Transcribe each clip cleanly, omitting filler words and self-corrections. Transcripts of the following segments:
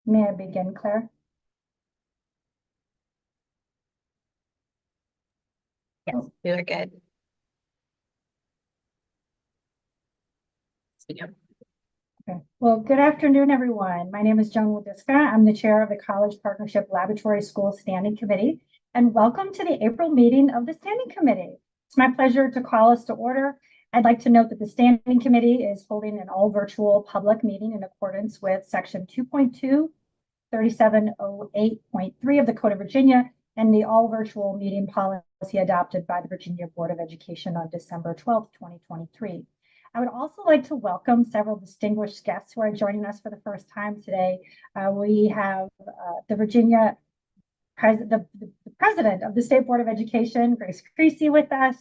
May I begin, Claire? Yes, you are good. Okay. Well, good afternoon, everyone. My name is Joan Wodiska. I'm the chair of the College Partnership Laboratory School Standing Committee, and welcome to the April meeting of the Standing Committee. It's my pleasure to call us to order. I'd like to note that the Standing Committee is holding an all virtual public meeting in accordance with Section 2.2, 3708.3 of the Code of Virginia and the all virtual meeting policy adopted by the Virginia Board of Education on December 12th, 2023. I would also like to welcome several distinguished guests who are joining us for the first time today. We have the Virginia the president of the State Board of Education, Grace Creasy, with us,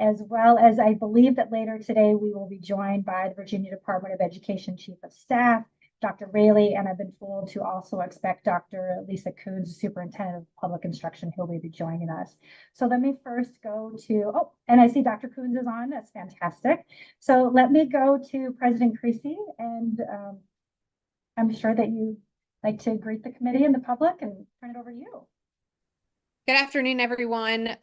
as well as I believe that later today we will be joined by the Virginia Department of Education Chief of Staff, Dr. Raley, and I've been told to also expect Dr. Lisa Coons, Superintendent of Public Instruction, who will be joining us. So let me first go to, and I see Dr. Coons is on, that's fantastic. So let me go to President Creasy, and I'm sure that you like to greet the committee and the public and turn it over to you. Good afternoon, everyone.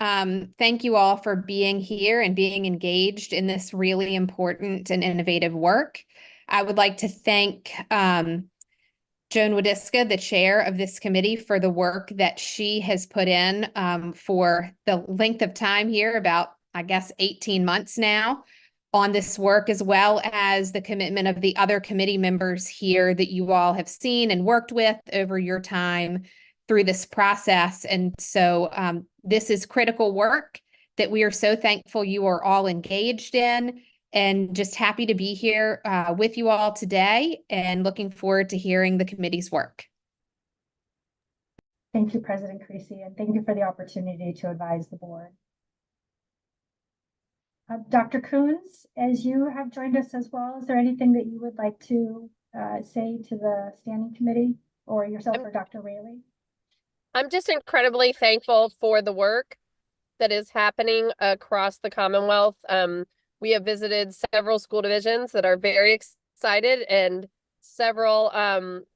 Thank you all for being here and being engaged in this really important and innovative work. I would like to thank Joan Wodiska, the chair of this committee, for the work that she has put in for the length of time here, about, I guess, 18 months now, on this work, as well as the commitment of the other committee members here that you all have seen and worked with over your time through this process. And so this is critical work that we are so thankful you are all engaged in, and just happy to be here with you all today and looking forward to hearing the committee's work. Thank you, President Creasy, and thank you for the opportunity to advise the board. Dr. Coons, as you have joined us as well, is there anything that you would like to say to the standing committee, or yourself or Dr. Raley? I'm just incredibly thankful for the work that is happening across the Commonwealth. We have visited several school divisions that are very excited, and several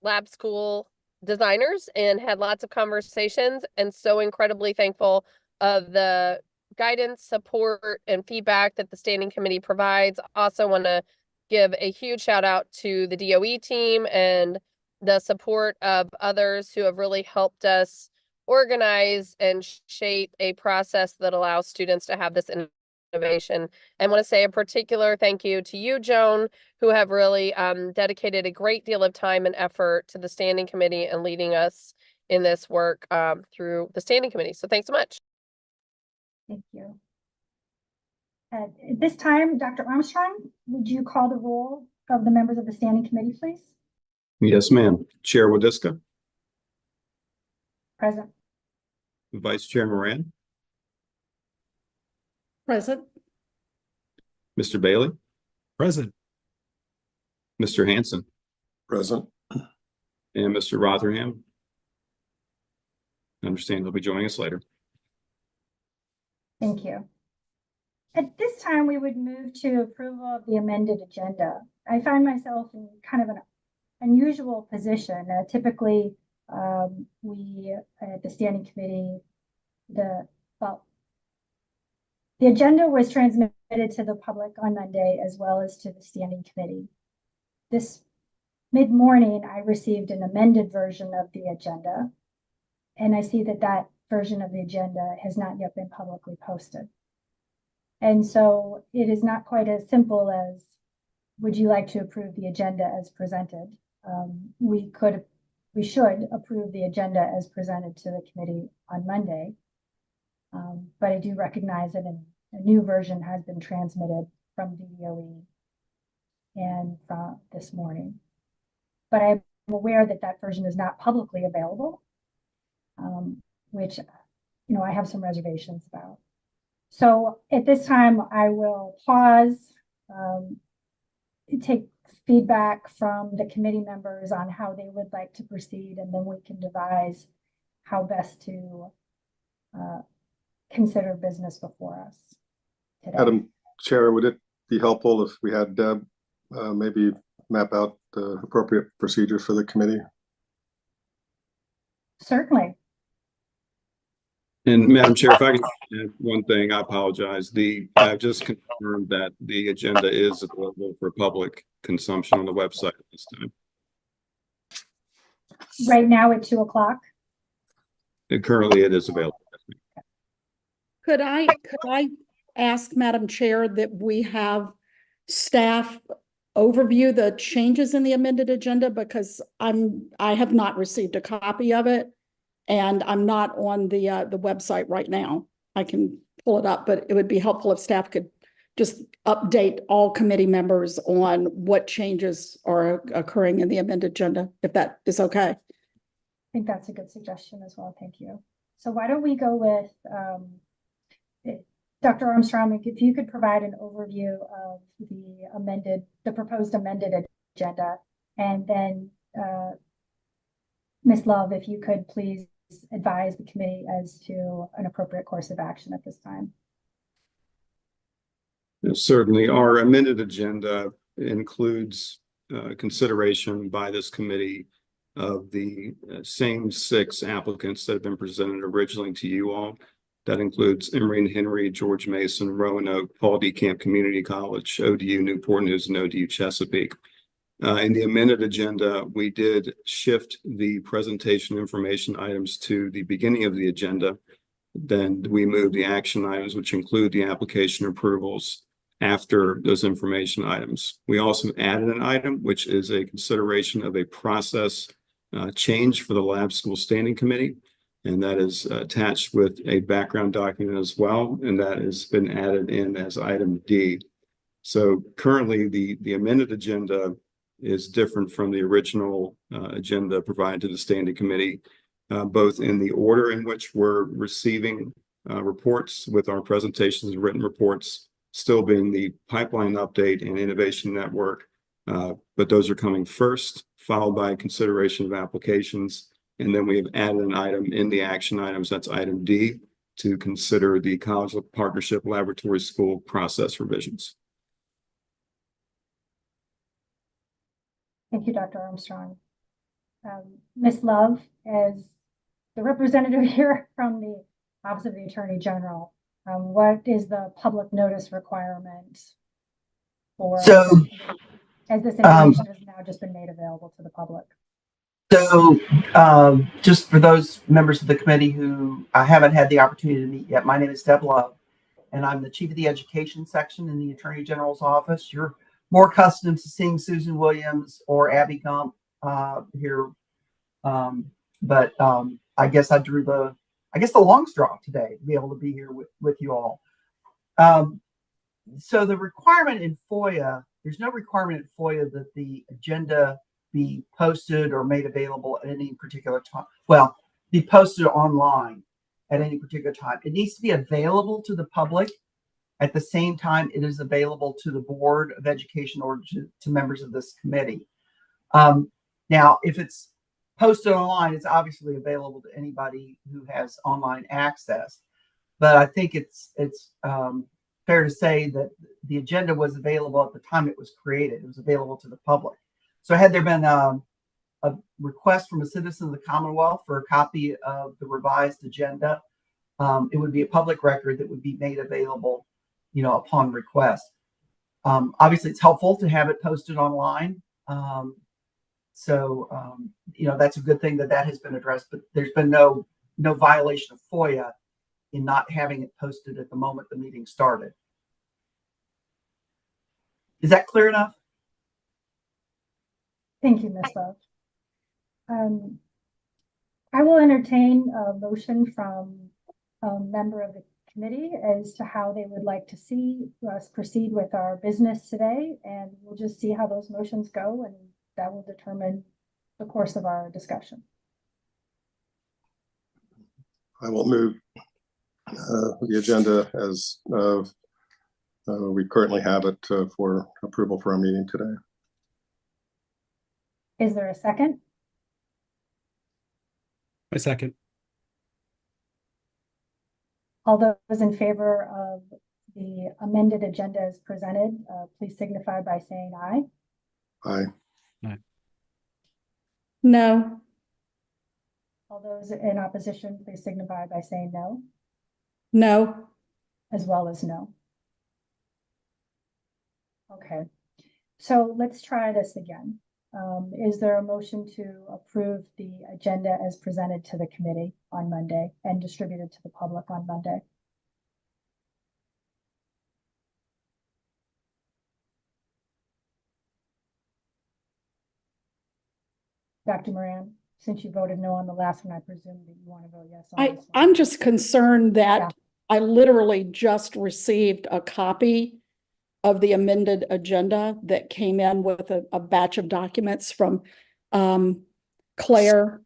lab school designers, and had lots of conversations, and so incredibly thankful of the guidance, support, and feedback that the standing committee provides. Also want to give a huge shout out to the DOE team and the support of others who have really helped us organize and shape a process that allows students to have this innovation. And want to say a particular thank you to you, Joan, who have really dedicated a great deal of time and effort to the standing committee and leading us in this work through the standing committee. So thanks so much. Thank you. At this time, Dr. Armstrong, would you call the roll of the members of the standing committee, please? Yes, ma'am. Chair Wodiska. Present. Vice Chair Moran. Present. Mr. Bailey. Present. Mr. Hanson. Present. And Mr. Rotherham. I understand he'll be joining us later. Thank you. At this time, we would move to approval of the amended agenda. I find myself in kind of an unusual position. Typically, we at the standing committee, the agenda was transmitted to the public on Monday as well as to the standing committee. This mid-morning, I received an amended version of the agenda, and I see that that version of the agenda has not yet been publicly posted. And so it is not quite as simple as, would you like to approve the agenda as presented? We should approve the agenda as presented to the committee on Monday. But I do recognize that a new version has been transmitted from DOE and from this morning. But I'm aware that that version is not publicly available, which, I have some reservations about. So at this time, I will pause, take feedback from the committee members on how they would like to proceed, and then we can devise how best to consider business before us today. Madam Chair, would it be helpful if we had Deb maybe map out the appropriate procedure for the committee? Certainly. And Madam Chair, if I can add one thing, I apologize. I've just confirmed that the agenda is available for public consumption on the website at this time. Right now at 2:00. And currently it is available. Could I ask, Madam Chair, that we have staff overview the changes in the amended agenda, because I have not received a copy of it, and I'm not on the website right now. I can pull it up, but it would be helpful if staff could just update all committee members on what changes are occurring in the amended agenda, if that is okay. I think that's a good suggestion as well. Thank you. So why don't we go with Dr. Armstrong, if you could provide an overview of the proposed amended agenda, and then Ms. Love, if you could please advise the committee as to an appropriate course of action at this time. Certainly, our amended agenda includes consideration by this committee of the same 6 applicants that have been presented originally to you all. That includes Emory and Henry, George Mason, Roanoke, Paul D. Camp Community College, ODU Newport News, and ODU Chesapeake. In the amended agenda, we did shift the presentation information items to the beginning of the agenda. Then we moved the action items, which include the application approvals, after those information items. We also added an item, which is a consideration of a process change for the Lab School Standing Committee. And that is attached with a background document as well. And that has been added in as item D. So currently the amended agenda is different from the original agenda provided to the Standing Committee, both in the order in which we're receiving reports, with our presentations and written reports still being the pipeline update and innovation network. But those are coming first, followed by consideration of applications. And then we have added an item in the action items, that's item D, to consider the College Partnership Laboratory School process revisions. Thank you, Dr. Armstrong. Ms. Love, as the representative here from the Office of the Attorney General, what is the public notice requirement for, as this information has now just been made available to the public? So just for those members of the committee who I haven't had the opportunity to meet yet, my name is Deb Love, and I'm the chief of the education section in the Attorney General's office. You're more accustomed to seeing Susan Williams or Abby Gump here. But I guess I drew the long straw today to be able to be here with you all. So the requirement in FOIA, there's no requirement in FOIA that the agenda be posted or made available at any particular time. Well, be posted online at any particular time. It needs to be available to the public at the same time it is available to the Board of Education or to members of this committee. Now, if it's posted online, it's obviously available to anybody who has online access. But I think it's fair to say that the agenda was available at the time it was created. It was available to the public. So had there been a request from a citizen of the Commonwealth for a copy of the revised agenda, it would be a public record that would be made available, upon request. Obviously, it's helpful to have it posted online. That's a good thing that has been addressed, but there's been no violation of FOIA in not having it posted at the moment the meeting started. Is that clear enough? Thank you, Ms. Love. I will entertain a motion from a member of the committee as to how they would like to see us proceed with our business today, and we'll just see how those motions go, and that will determine the course of our discussion. I will move the agenda as we currently have it for approval for our meeting today. Is there a second? I second. All those in favor of the amended agenda as presented, please signify by saying aye. Aye. No. All those in opposition, please signify by saying no, No, as well as no. Okay, so let's try this again. Is there a motion to approve the agenda as presented to the committee on Monday and distributed to the public on Monday? Dr. Moran, since you voted no on the last one, I presume that you want to vote yes on this one. I'm just concerned Yeah. that I literally just received a copy of the amended agenda that came in with a batch of documents from Claire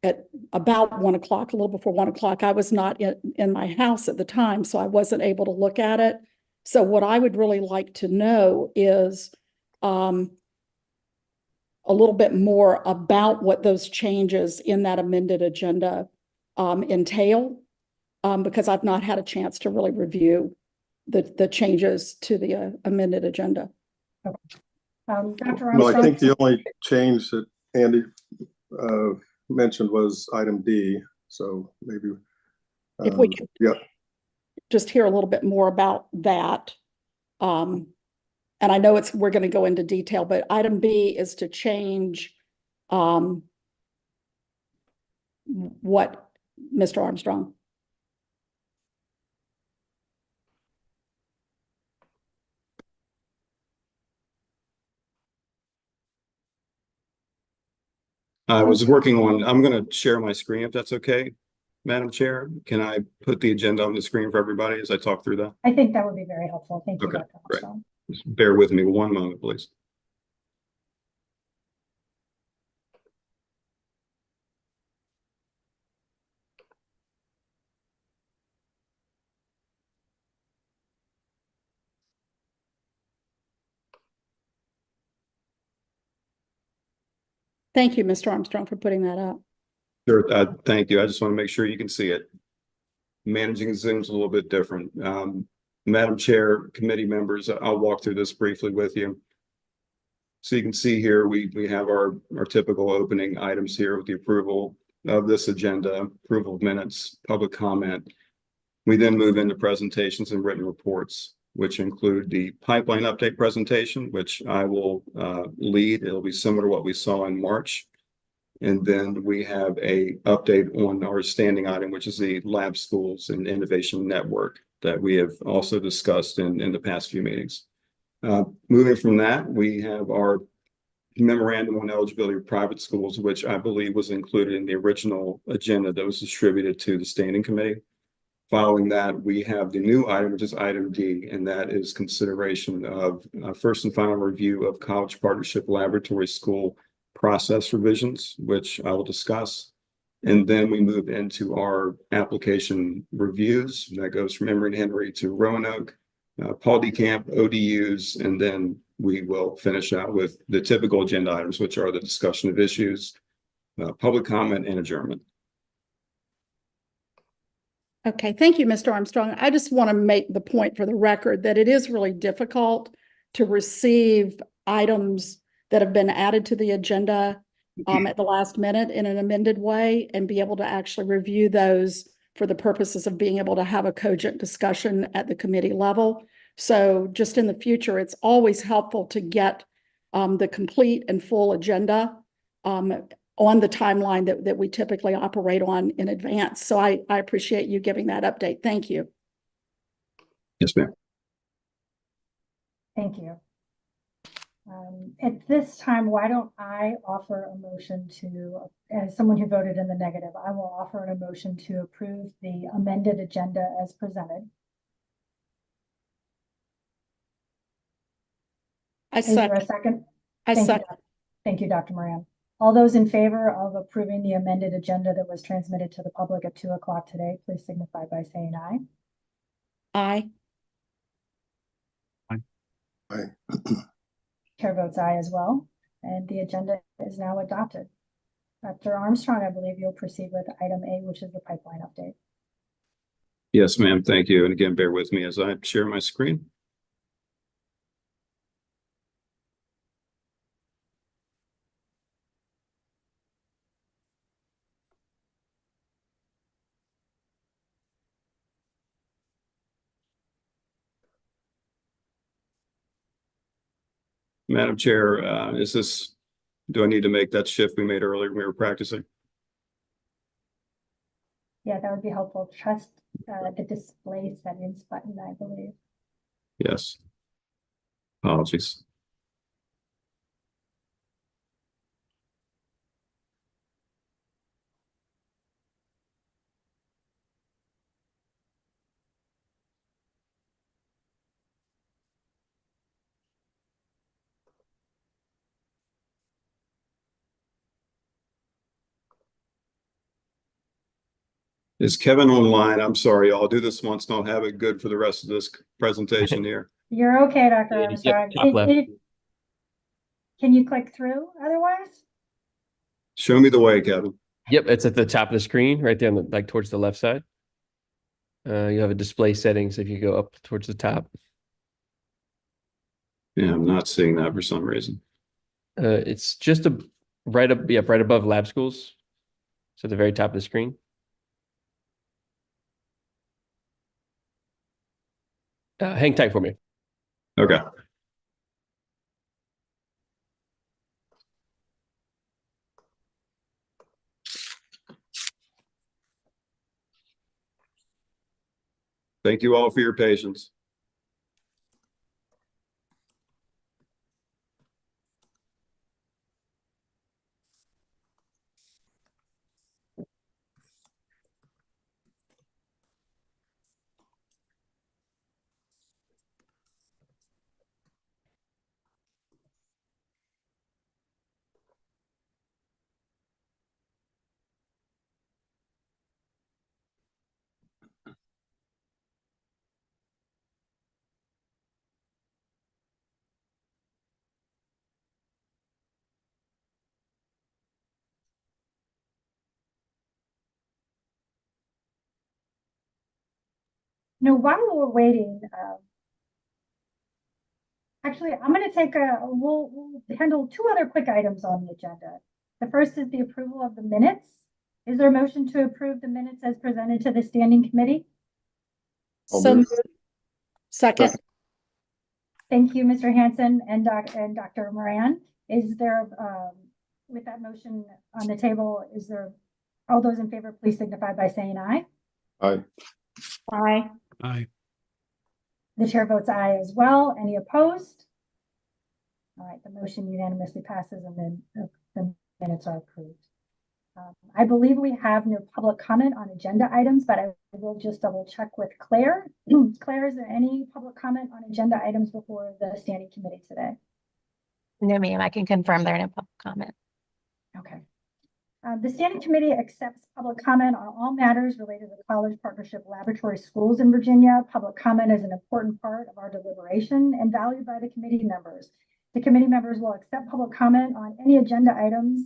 at about 1 o'clock, a little before 1 o'clock. I was not in my house at the time, so I wasn't able to look at it. So what I would really like to know is a little bit more about what those changes in that amended agenda entail, because I've not had a chance to really review the changes to the amended agenda. Dr. Well, I Armstrong? think the only change that Andy mentioned was item D, so maybe. If we could Yeah, just hear a little bit more about that. And I know we're going to go into detail, but item B is to change what, Mr. Armstrong? I was working on, I'm going to share my screen if that's okay, Madam Chair. Can I put the agenda on the screen for everybody as I talk through that? I think that would be very helpful. Thank you, Okay, Dr. great. Armstrong. Just bear with me one moment, please. Thank you, Mr. Armstrong, for putting that up. Sure, thank you. I just want to make sure you can see it. Managing Zoom's a little bit different. Madam Chair, committee members, I'll walk through this briefly with you. So you can see here, we have our typical opening items here with the approval of this agenda, approval of minutes, public comment. We then move into presentations and written reports, which include the pipeline update presentation, which I will lead. It'll be similar to what we saw in March. And then we have a update on our standing item, which is the Lab Schools and Innovation Network that we have also discussed in the past few meetings. Moving from that, we have our memorandum on eligibility of private schools, which I believe was included in the original agenda that was distributed to the standing committee. Following that, we have the new item, which is item D, and that is consideration of first and final review of College Partnership Laboratory School process revisions, which I will discuss. And then we move into our application reviews. That goes from Emory and Henry to Roanoke, Paul D. Camp, ODUs, and then we will finish out with the typical agenda items, which are the discussion of issues, public comment, and adjournment. Okay, thank you, Mr. Armstrong. I just want to make the point for the record that it is really difficult to receive items that have been added to the agenda at the last minute in an amended way and be able to actually review those for the purposes of being able to have a cogent discussion at the committee level. So just in the future, it's always helpful to get the complete and full agenda on the timeline that we typically operate on in advance. So I appreciate you giving that update. Thank you. Yes, ma'am. Thank you. At this time, why don't I offer a motion to, as someone who voted in the negative, I will offer a motion to approve the amended agenda as presented. Is there a second? Thank you, Thank you, Dr. Moran. All those in favor of approving the amended agenda that was transmitted to the public at 2 o'clock today, please signify by saying aye. Aye. Aye. Chair votes aye as well, and the agenda is now adopted. Dr. Armstrong, I believe you'll proceed with item A, which is the pipeline update. Yes, ma'am. Thank you. And again, bear with me as I share my screen. Madam Chair, do I need to make that shift we made earlier when we were practicing? Yeah, that would be helpful. Trust the display settings button, I believe. Yes. Apologies. Is Kevin online? I'm sorry, I'll do this once and I'll have it good for the rest of this presentation here. You're okay, Dr. Yep, Armstrong. top left. Can you click through otherwise? Show me the way, Kevin. Yep, it's at the top of the screen, right there on the, like towards the left side. You have a display settings if you go up towards the top. Yeah, I'm not seeing that for some reason. It's just right up, yeah, right above lab schools. So at the very top of the screen. Hang tight for me. Okay. Thank you all for your patience. No, while we're waiting, actually, I'm going to we'll handle two other quick items on the agenda. The first is the approval of the minutes. Is there a motion to approve the minutes as presented to the standing committee? I'll So move. moved. Second. Thank you, Mr. Hanson and Dr. Moran. Is there, with that motion on the table, is there, all those in favor, please signify by saying aye. Aye. Aye. Aye. The chair votes aye as well. Any opposed? All right, the motion unanimously passes and then the minutes are approved. I believe we have no public comment on agenda items, but I will just double check with Claire. Claire, is there any public comment on agenda items before the standing committee today? No, ma'am, I can confirm there are no public comment. Okay. The standing committee accepts public comment on all matters related to college partnership laboratory schools in Virginia. Public comment is an important part of our deliberation and valued by the committee members. The committee members will accept public comment on any agenda items,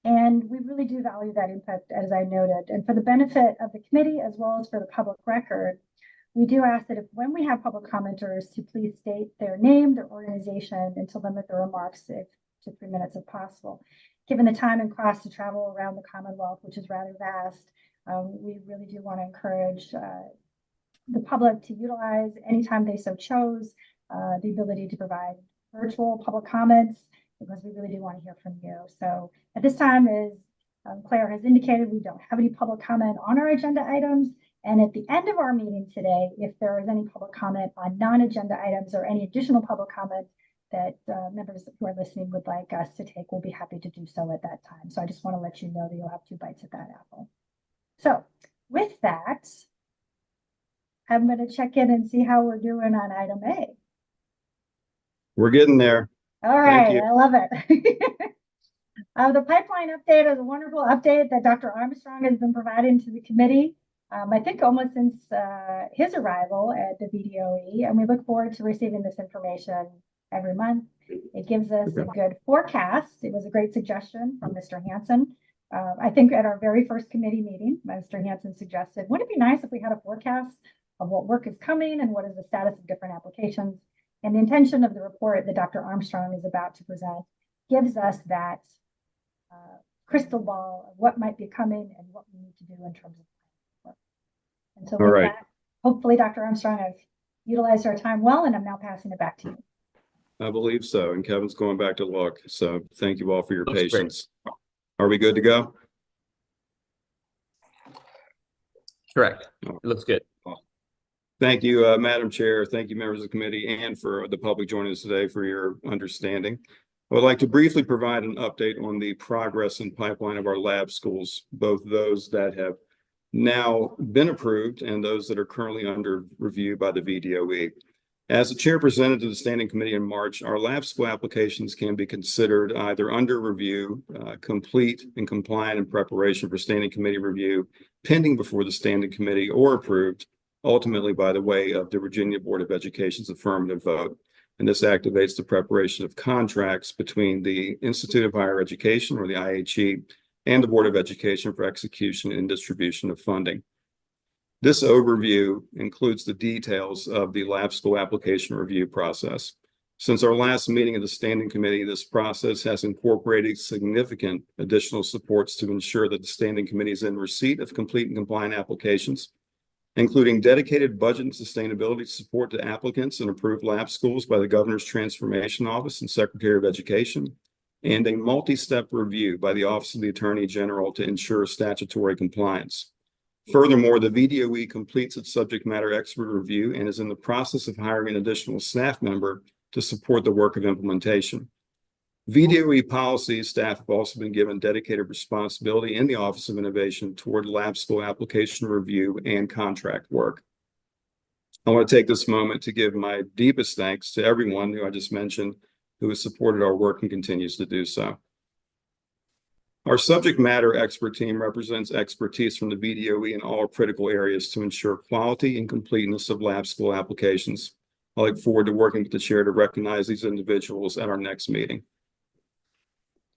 and we really do value that input, as I noted. And for the benefit of the committee, as well as for the public record, we do ask that when we have public commenters to please state their name, their organization, and to limit their remarks to 3 minutes if possible. Given the time and cost to travel around the Commonwealth, which is rather vast, we really do want to encourage the public to utilize anytime they so chose the ability to provide virtual public comments, because we really do want to hear from you. So at this time, as Claire has indicated, we don't have any public comment on our agenda items. And at the end of our meeting today, if there is any public comment on non-agenda items or any additional public comment that members who are listening would like us to take, we'll be happy to do so at that time. So I just want to let you know that you'll have 2 bites at that apple. So with that, I'm going to check in and see how we're doing on item A. We're getting there. All right, you. I love it. The pipeline update is a wonderful update that Dr. Armstrong has been providing to the committee. I think almost since his arrival at the VDOE, and we look forward to receiving this information every month. It gives us a good forecast. It was a great suggestion from Mr. Hanson. I think at our very first committee meeting, Mr. Hanson suggested, wouldn't it be nice if we had a forecast of what work is coming and what is the status of different applications? And the intention of the report that Dr. Armstrong is about to present gives us that crystal ball of what might be coming and what we need to do in terms of work. And so with that, hopefully, Dr. Armstrong, I've utilized our time well, and I'm now passing it back to you. I believe so. And Kevin's going back to look. So thank you all for your Looks great. patience. Are we good to go? Correct. It looks good. Thank you, Madam Chair. Thank you, members of the committee, and for the public joining us today for your understanding. I would like to briefly provide an update on the progress and pipeline of our lab schools, both those that have now been approved and those that are currently under review by the VDOE. As the chair presented to the standing committee in March, our lab school applications can be considered either under review, complete and compliant in preparation for standing committee review, pending before the standing committee, or approved ultimately by the way of the Virginia Board of Education's affirmative vote. And this activates the preparation of contracts between the Institute of Higher Education, or the IHE, and the Board of Education for execution and distribution of funding. This overview includes the details of the lab school application review process. Since our last meeting of the standing committee, this process has incorporated significant additional supports to ensure that the standing committee is in receipt of complete and compliant applications, including dedicated budget and sustainability support to applicants and approved lab schools by the Governor's Transformation Office and Secretary of Education, and a multi-step review by the Office of the Attorney General to ensure statutory compliance. Furthermore, the VDOE completes its subject matter expert review and is in the process of hiring an additional staff member to support the work of implementation. VDOE policy staff have also been given dedicated responsibility in the Office of Innovation toward lab school application review and contract work. I want to take this moment to give my deepest thanks to everyone who I just mentioned who has supported our work and continues to do so. Our subject matter expert team represents expertise from the VDOE in all critical areas to ensure quality and completeness of lab school applications. I look forward to working with the chair to recognize these individuals at our next meeting.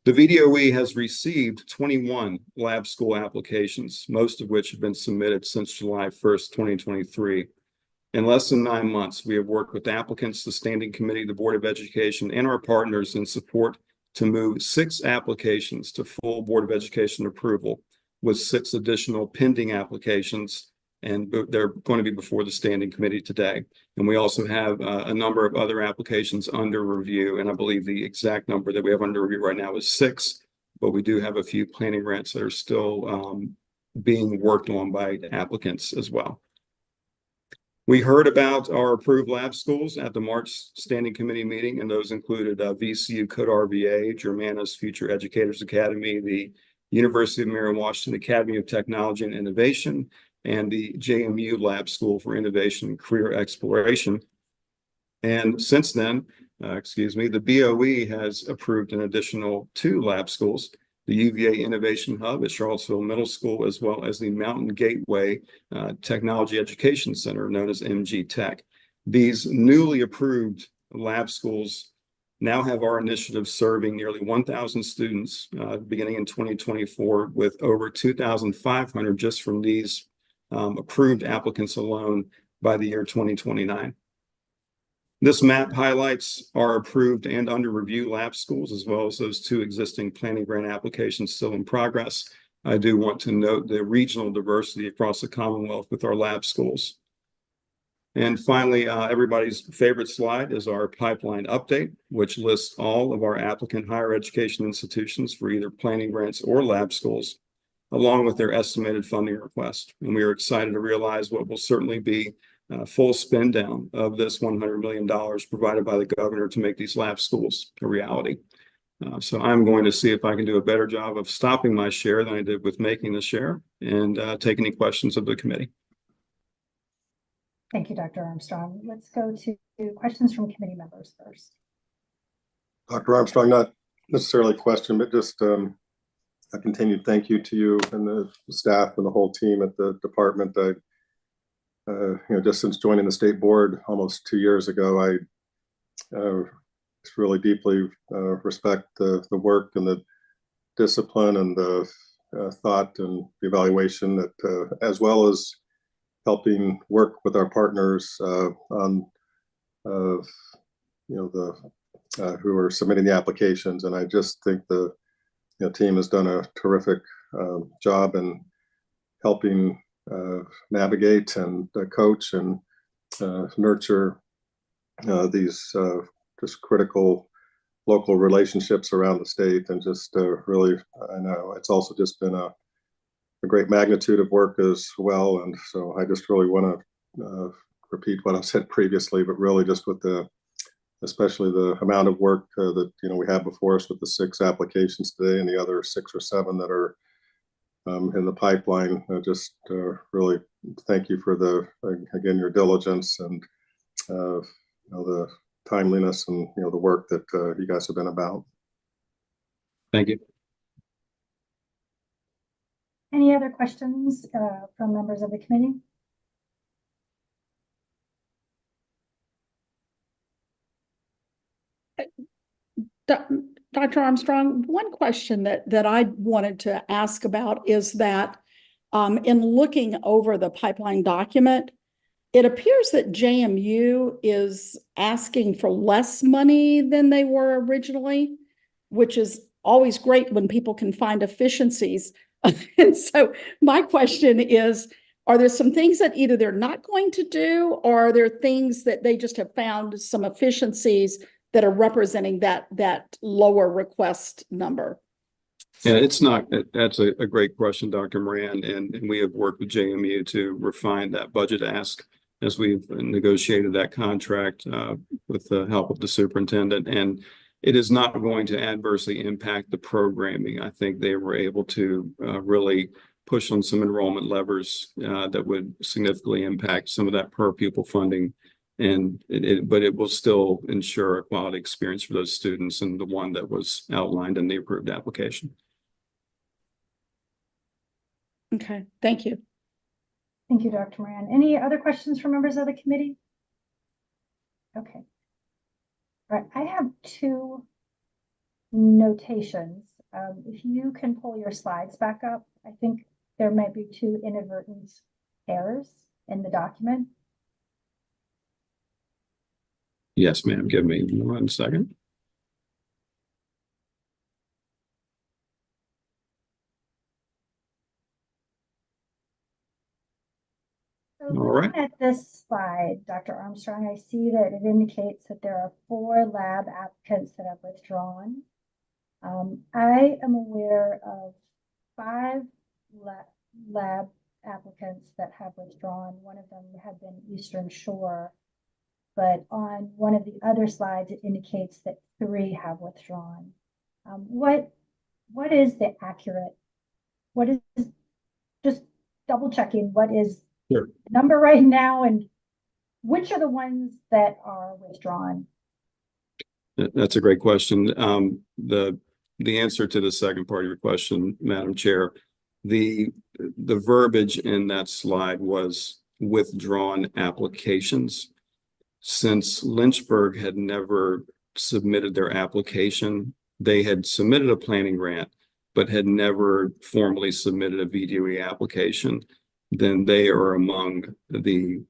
The VDOE has received 21 lab school applications, most of which have been submitted since July 1st, 2023. In less than 9 months, we have worked with applicants, the Standing Committee, the Board of Education, and our partners in support to move 6 applications to full Board of Education approval, with 6 additional pending applications, and they're going to be before the Standing Committee today. And we also have a number of other applications under review, and I believe the exact number that we have under review right now is 6, but we do have a few planning grants that are still being worked on by applicants as well. We heard about our approved lab schools at the March Standing Committee meeting, and those included VCU CUT-RVA, Germanus Future Educators Academy, the University of Mary Washington Academy of Technology and Innovation, and the JMU Lab School for Innovation and Career Exploration. And since then, the BOE has approved an additional 2 lab schools, the UVA Innovation Hub at Charlottesville Middle School, as well as the Mountain Gateway Technology Education Center, known as MG Tech. These newly approved lab schools now have our initiative serving nearly 1,000 students beginning in 2024, with over 2,500 just from these approved applicants alone by the year 2029. This map highlights our approved and under review lab schools, as well as those 2 existing planning grant applications still in progress. I do want to note the regional diversity across the Commonwealth with our lab schools. And finally, everybody's favorite slide is our pipeline update, which lists all of our applicant higher education institutions for either planning grants or lab schools, along with their estimated funding request. And we are excited to realize what will certainly be full spend down of this $100 million provided by the governor to make these lab schools a reality. So I'm going to see if I can do a better job of stopping my share than I did with making the share, and take any questions of the committee. Thank you, Dr. Armstrong. Let's go to questions from committee members first. Dr. Armstrong, not necessarily a question, but just a continued thank you to you and the staff and the whole team at the department. Just since joining the state board almost 2 years ago, I really deeply respect the work and the discipline and the thought and the evaluation that, as well as helping work with our partners on, who are submitting the applications. And I just think the team has done a terrific job in helping navigate and coach and nurture these just critical local relationships around the state, and just really, I know it's also just been a great magnitude of work as well. And so I just really want to repeat what I've said previously, but really just with especially the amount of work that we have before us with the 6 applications today and the other 6 or 7 that are in the pipeline. Just really thank you for again, your diligence and the timeliness and the work that you guys have been about. Thank you. Any other questions from members of the committee? Dr. Armstrong, one question that I wanted to ask about is that in looking over the pipeline document, it appears that JMU is asking for less money than they were originally, which is always great when people can find efficiencies. And so my question is, are there some things that either they're not going to do, or are there things that they just have found some efficiencies that are representing that lower request number? Yeah, it's not, that's a great question, Dr. Moran, and we have worked with JMU to refine that budget ask as we've negotiated that contract with the help of the superintendent, and it is not going to adversely impact the programming. I think they were able to really push on some enrollment levers that would significantly impact some of that per pupil funding. But it will still ensure a quality experience for those students, and the one that was outlined in the approved application. Okay, thank you. Thank you, Dr. Moran. Any other questions from members of the committee? Okay. All right, I have 2 notations. If you can pull your slides back up, I think there might be 2 inadvertent errors in the document. Yes, ma'am. Give me 1 second. So All right. looking at this slide, Dr. Armstrong, I see that it indicates that there are 4 lab applicants that have withdrawn. I am aware of 5 lab applicants that have withdrawn. One of them had been Eastern Shore, but on one of the other slides, it indicates that 3 have withdrawn. What is the accurate? What is, just double checking, what is Sure. the number right now, and which are the ones that are withdrawn? That's a great question. The answer to the second part of your question, Madam Chair, the verbiage in that slide was withdrawn applications. Since Lynchburg had never submitted their application, they had submitted a planning grant, but had never formally submitted a VDOE application. Then they are among they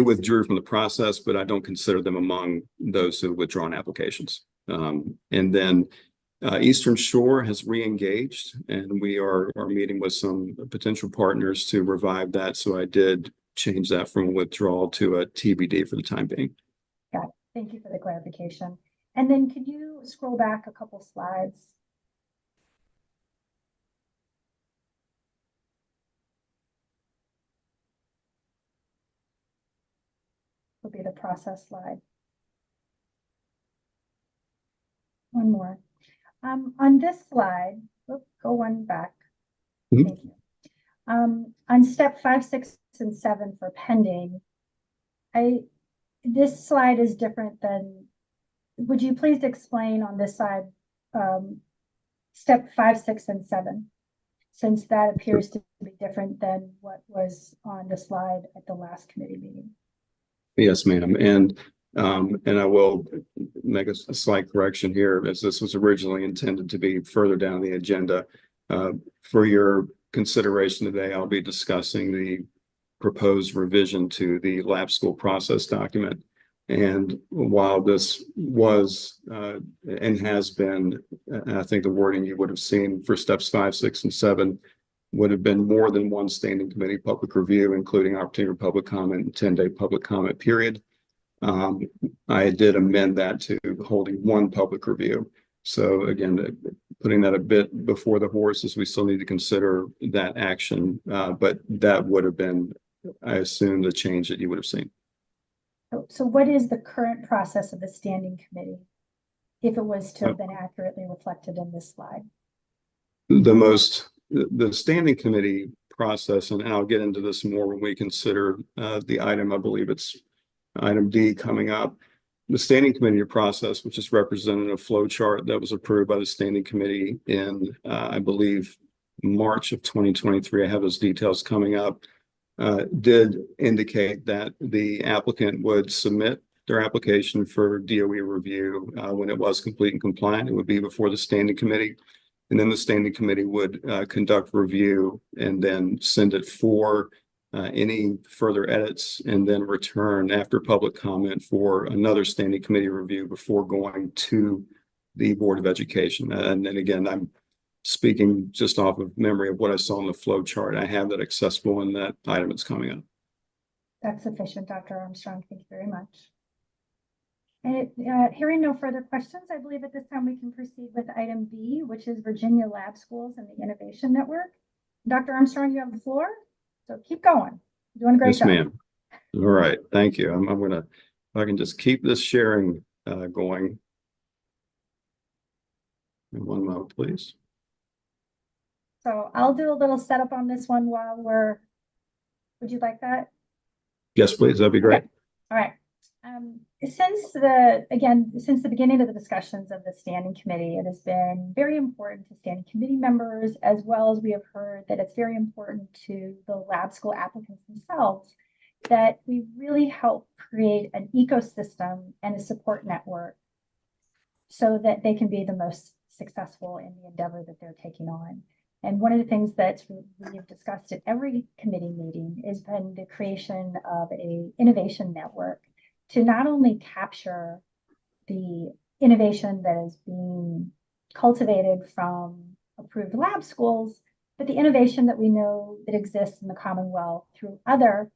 withdrew from the process, but I don't consider them among those who have withdrawn applications. And then Eastern Shore has re-engaged, and we are meeting with some potential partners to revive that. So I did change that from a withdrawal to a TBD for the time being. Got it. Thank you for the clarification. And then could you scroll back a couple slides? Will be the process slide. One more. On this slide, go one back. Mhm. Thank you. On step 5, 6, and 7 for pending, this slide is different than, would you please explain on this side, step 5, 6, and 7, since that appears to be different than what was on the slide at the last committee meeting? Yes, ma'am. And I will make a slight correction here, as this was originally intended to be further down the agenda. For your consideration today, I'll be discussing the proposed revision to the lab school process document. And while this was and has been, I think the wording you would have seen for steps 5, 6, and 7 would have been more than one standing committee public review, including opportunity for public comment and 10-day public comment period. I did amend that to holding one public review. So again, putting that a bit before the horses, we still need to consider that action. But that would have been, I assume, the change that you would have seen. So what is the current process of the standing committee? If it was to have been accurately reflected in this slide? The standing committee process, and I'll get into this more when we consider the item, I believe it's item D coming up. The standing committee process, which is represented in a flow chart that was approved by the standing committee in, I believe, March of 2023. I have those details coming up. Did indicate that the applicant would submit their application for DOE review when it was complete and compliant. It would be before the standing committee. And then the standing committee would conduct review and then send it for any further edits, and then return after public comment for another standing committee review before going to the Board of Education. And then again, I'm speaking just off of memory of what I saw in the flow chart. I have that accessible in that item that's coming up. That's sufficient, Dr. Armstrong. Thank you very much. And hearing no further questions, I believe at this time we can proceed with item B, which is Virginia Lab Schools and the Innovation Network. Dr. Armstrong, you have the floor. So keep going. You're doing a great job. Yes, ma'am. All right. Thank you. I'm going to, if I can just keep this sharing going. One moment, please. So I'll do a little setup on this one while would you like that? Yes, please. That'd be great. Okay. All right. Since the beginning of the discussions of the standing committee, it has been very important to standing committee members, as well as we have heard that it's very important to the lab school applicants themselves, that we really help create an ecosystem and a support network so that they can be the most successful in the endeavor that they're taking on. And one of the things that we've discussed at every committee meeting has been the creation of an innovation network to not only capture the innovation that is being cultivated from approved lab schools, but the innovation that we know that exists in the Commonwealth through other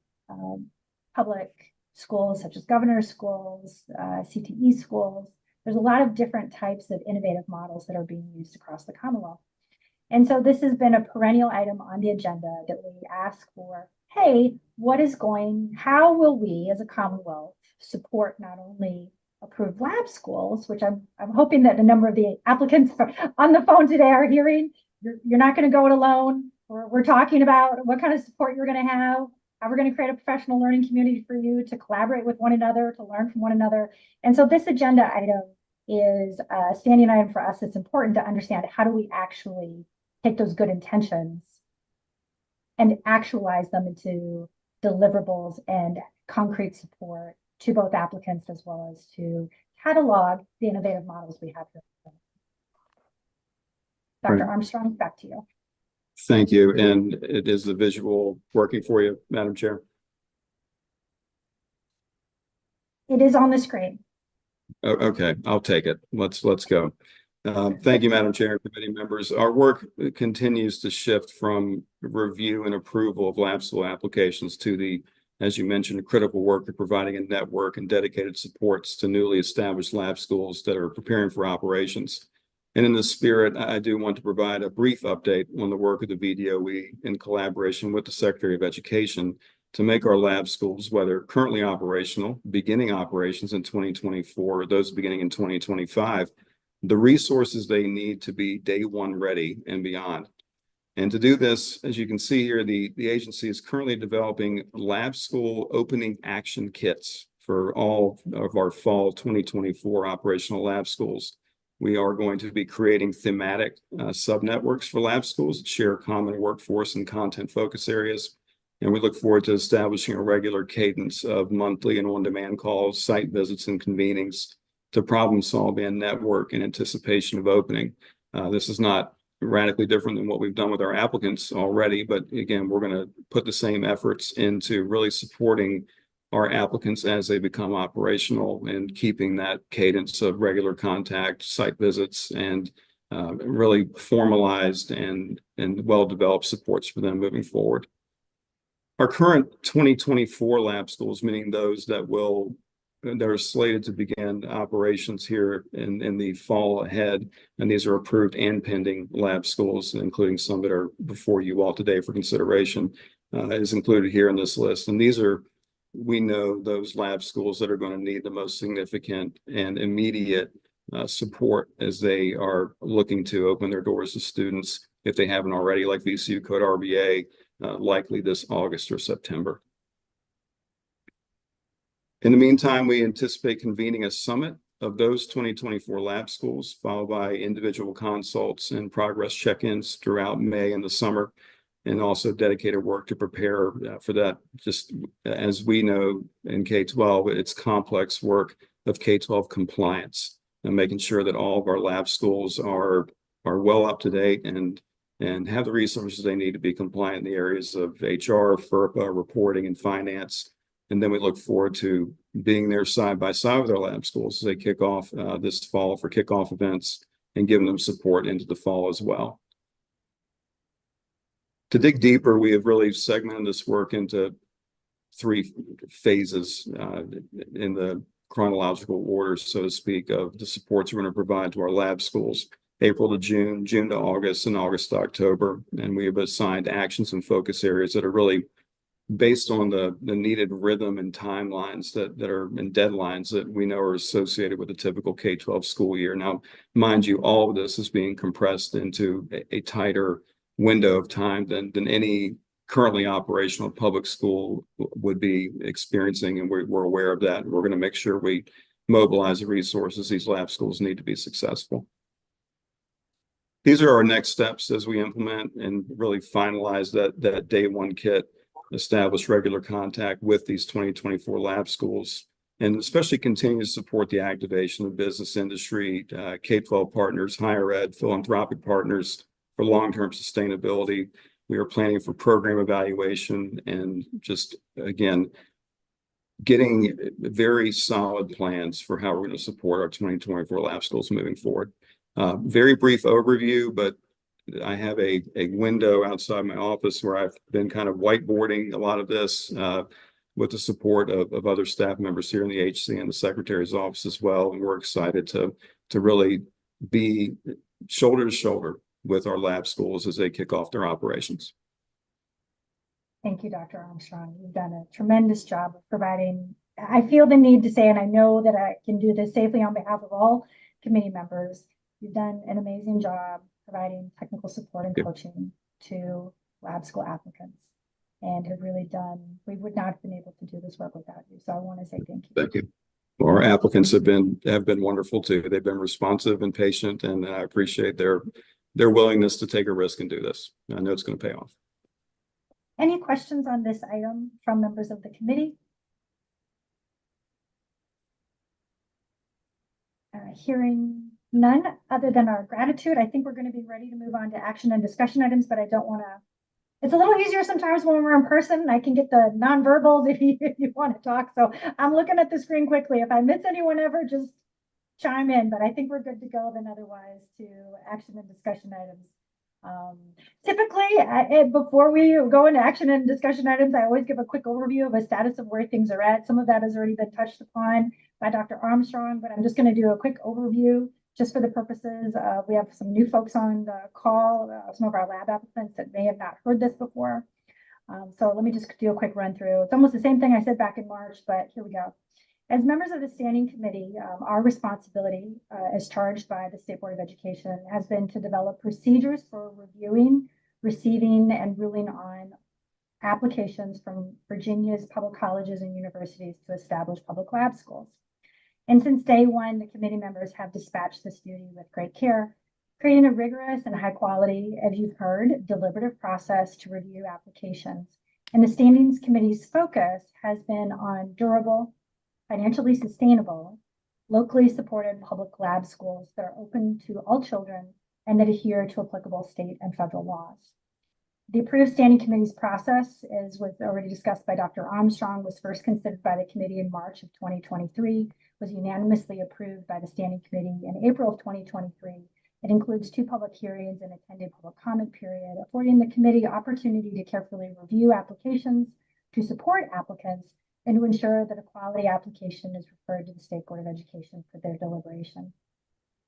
public schools, such as governor's schools, CTE schools. There's a lot of different types of innovative models that are being used across the Commonwealth. And so this has been a perennial item on the agenda that we ask for, hey, how will we as a Commonwealth support not only approved lab schools, which I'm hoping that a number of the applicants on the phone today are hearing. You're not going to go it alone. We're talking about what kind of support you're going to have, how we're going to create a professional learning community for you to collaborate with one another, to learn from one another. And so this agenda item is a standing item for us. It's important to understand, how do we actually take those good intentions and actualize them into deliverables and concrete support to both applicants as well as to catalog the innovative models we have here. Dr. Right. Armstrong, back to you. Thank you. And it is the visual working for you, Madam Chair? It is on the screen. Oh, okay, I'll take it. Let's go. Thank you, Madam Chair and committee members. Our work continues to shift from review and approval of lab school applications to the, as you mentioned, critical work of providing a network and dedicated supports to newly established lab schools that are preparing for operations. And in this spirit, I do want to provide a brief update on the work of the VDOE in collaboration with the Secretary of Education to make our lab schools, whether currently operational, beginning operations in 2024, or those beginning in 2025, the resources they need to be day one ready and beyond. And to do this, as you can see here, the agency is currently developing lab school opening action kits for all of our fall 2024 operational lab schools. We are going to be creating thematic sub-networks for lab schools that share common workforce and content focus areas. And we look forward to establishing a regular cadence of monthly and on-demand calls, site visits, and convenings to problem solve and network in anticipation of opening. This is not radically different than what we've done with our applicants already, but again, we're going to put the same efforts into really supporting our applicants as they become operational and keeping that cadence of regular contact, site visits, and really formalized and well-developed supports for them moving forward. Our current 2024 lab schools, meaning those that will that are slated to begin operations here in the fall ahead. And these are approved and pending lab schools, including some that are before you all today for consideration, is included here in this list. And these are, we know, those lab schools that are going to need the most significant and immediate support as they are looking to open their doors to students, if they haven't already, like VCU Code RBA, likely this August or September. In the meantime, we anticipate convening a summit of those 2024 lab schools, followed by individual consults and progress check-ins throughout May and the summer, and also dedicated work to prepare for that. Just as we know in K-12, it's complex work of K-12 compliance and making sure that all of our lab schools are well up to date and have the resources they need to be compliant in the areas of HR, FERPA, reporting, and finance. And then we look forward to being there side by side with our lab schools as they kick off this fall for kickoff events and giving them support into the fall as well. To dig deeper, we have really segmented this work into 3 phases in the chronological order, so to speak, of the supports we're going to provide to our lab schools. April to June, June to August, and August to October. And we have assigned actions and focus areas that are really based on the needed rhythm and timelines that are and deadlines that we know are associated with a typical K-12 school year. Now, mind you, all of this is being compressed into a tighter window of time than any currently operational public school would be experiencing, and we're aware of that. We're going to make sure we mobilize the resources these lab schools need to be successful. These are our next steps as we implement and really finalize that day one kit, establish regular contact with these 2024 lab schools, and especially continue to support the activation of business industry, K-12 partners, higher ed, philanthropic partners for long-term sustainability. We are planning for program evaluation and just, again, getting very solid plans for how we're going to support our 2024 lab schools moving forward. Very brief overview, but I have a window outside my office where I've been kind of whiteboarding a lot of this with the support of other staff members here in the HC and the Secretary's office as well. And we're excited to really be shoulder to shoulder with our lab schools as they kick off their operations. Thank you, Dr. Armstrong. You've done a tremendous job of providing. I feel the need to say, and I know that I can do this safely on behalf of all committee members, you've done an amazing job providing technical support and coaching to lab school applicants, and have really done, we would not have been able to do this work without you. So I want to say thank you. Thank you. Well, our applicants have been wonderful too. They've been responsive and patient, and I appreciate their willingness to take a risk and do this. I know it's going to pay off. Any questions on this item from members of the committee? Hearing none other than our gratitude, I think we're going to be ready to move on to action and discussion items, but I don't want to. It's a little easier sometimes when we're in person. I can get the nonverbals if you want to talk. So I'm looking at the screen quickly. If I miss anyone ever, just chime in, but I think we're good to go then otherwise to action and discussion items. Typically, before we go into action and discussion items, I always give a quick overview of a status of where things are at. Some of that has already been touched upon by Dr. Armstrong, but I'm just going to do a quick overview just for the purposes of, we have some new folks on the call, some of our lab applicants that may have not heard this before. So let me just do a quick run through. It's almost the same thing I said back in March, but here we go. As members of the standing committee, our responsibility as charged by the State Board of Education has been to develop procedures for reviewing, receiving, and ruling on applications from Virginia's public colleges and universities to establish public lab schools. And since day one, the committee members have dispatched this duty with great care, creating a rigorous and high quality, as you've heard, deliberative process to review applications. And the Standings Committee's focus has been on durable, financially sustainable, locally supported public lab schools that are open to all children and that adhere to applicable state and federal laws. The approved standing committee's process, as was already discussed by Dr. Armstrong, was first considered by the committee in March of 2023, was unanimously approved by the standing committee in April of 2023. It includes 2 public hearings and attended public comment period, affording the committee opportunity to carefully review applications, to support applicants, and to ensure that a quality application is referred to the State Board of Education for their deliberation.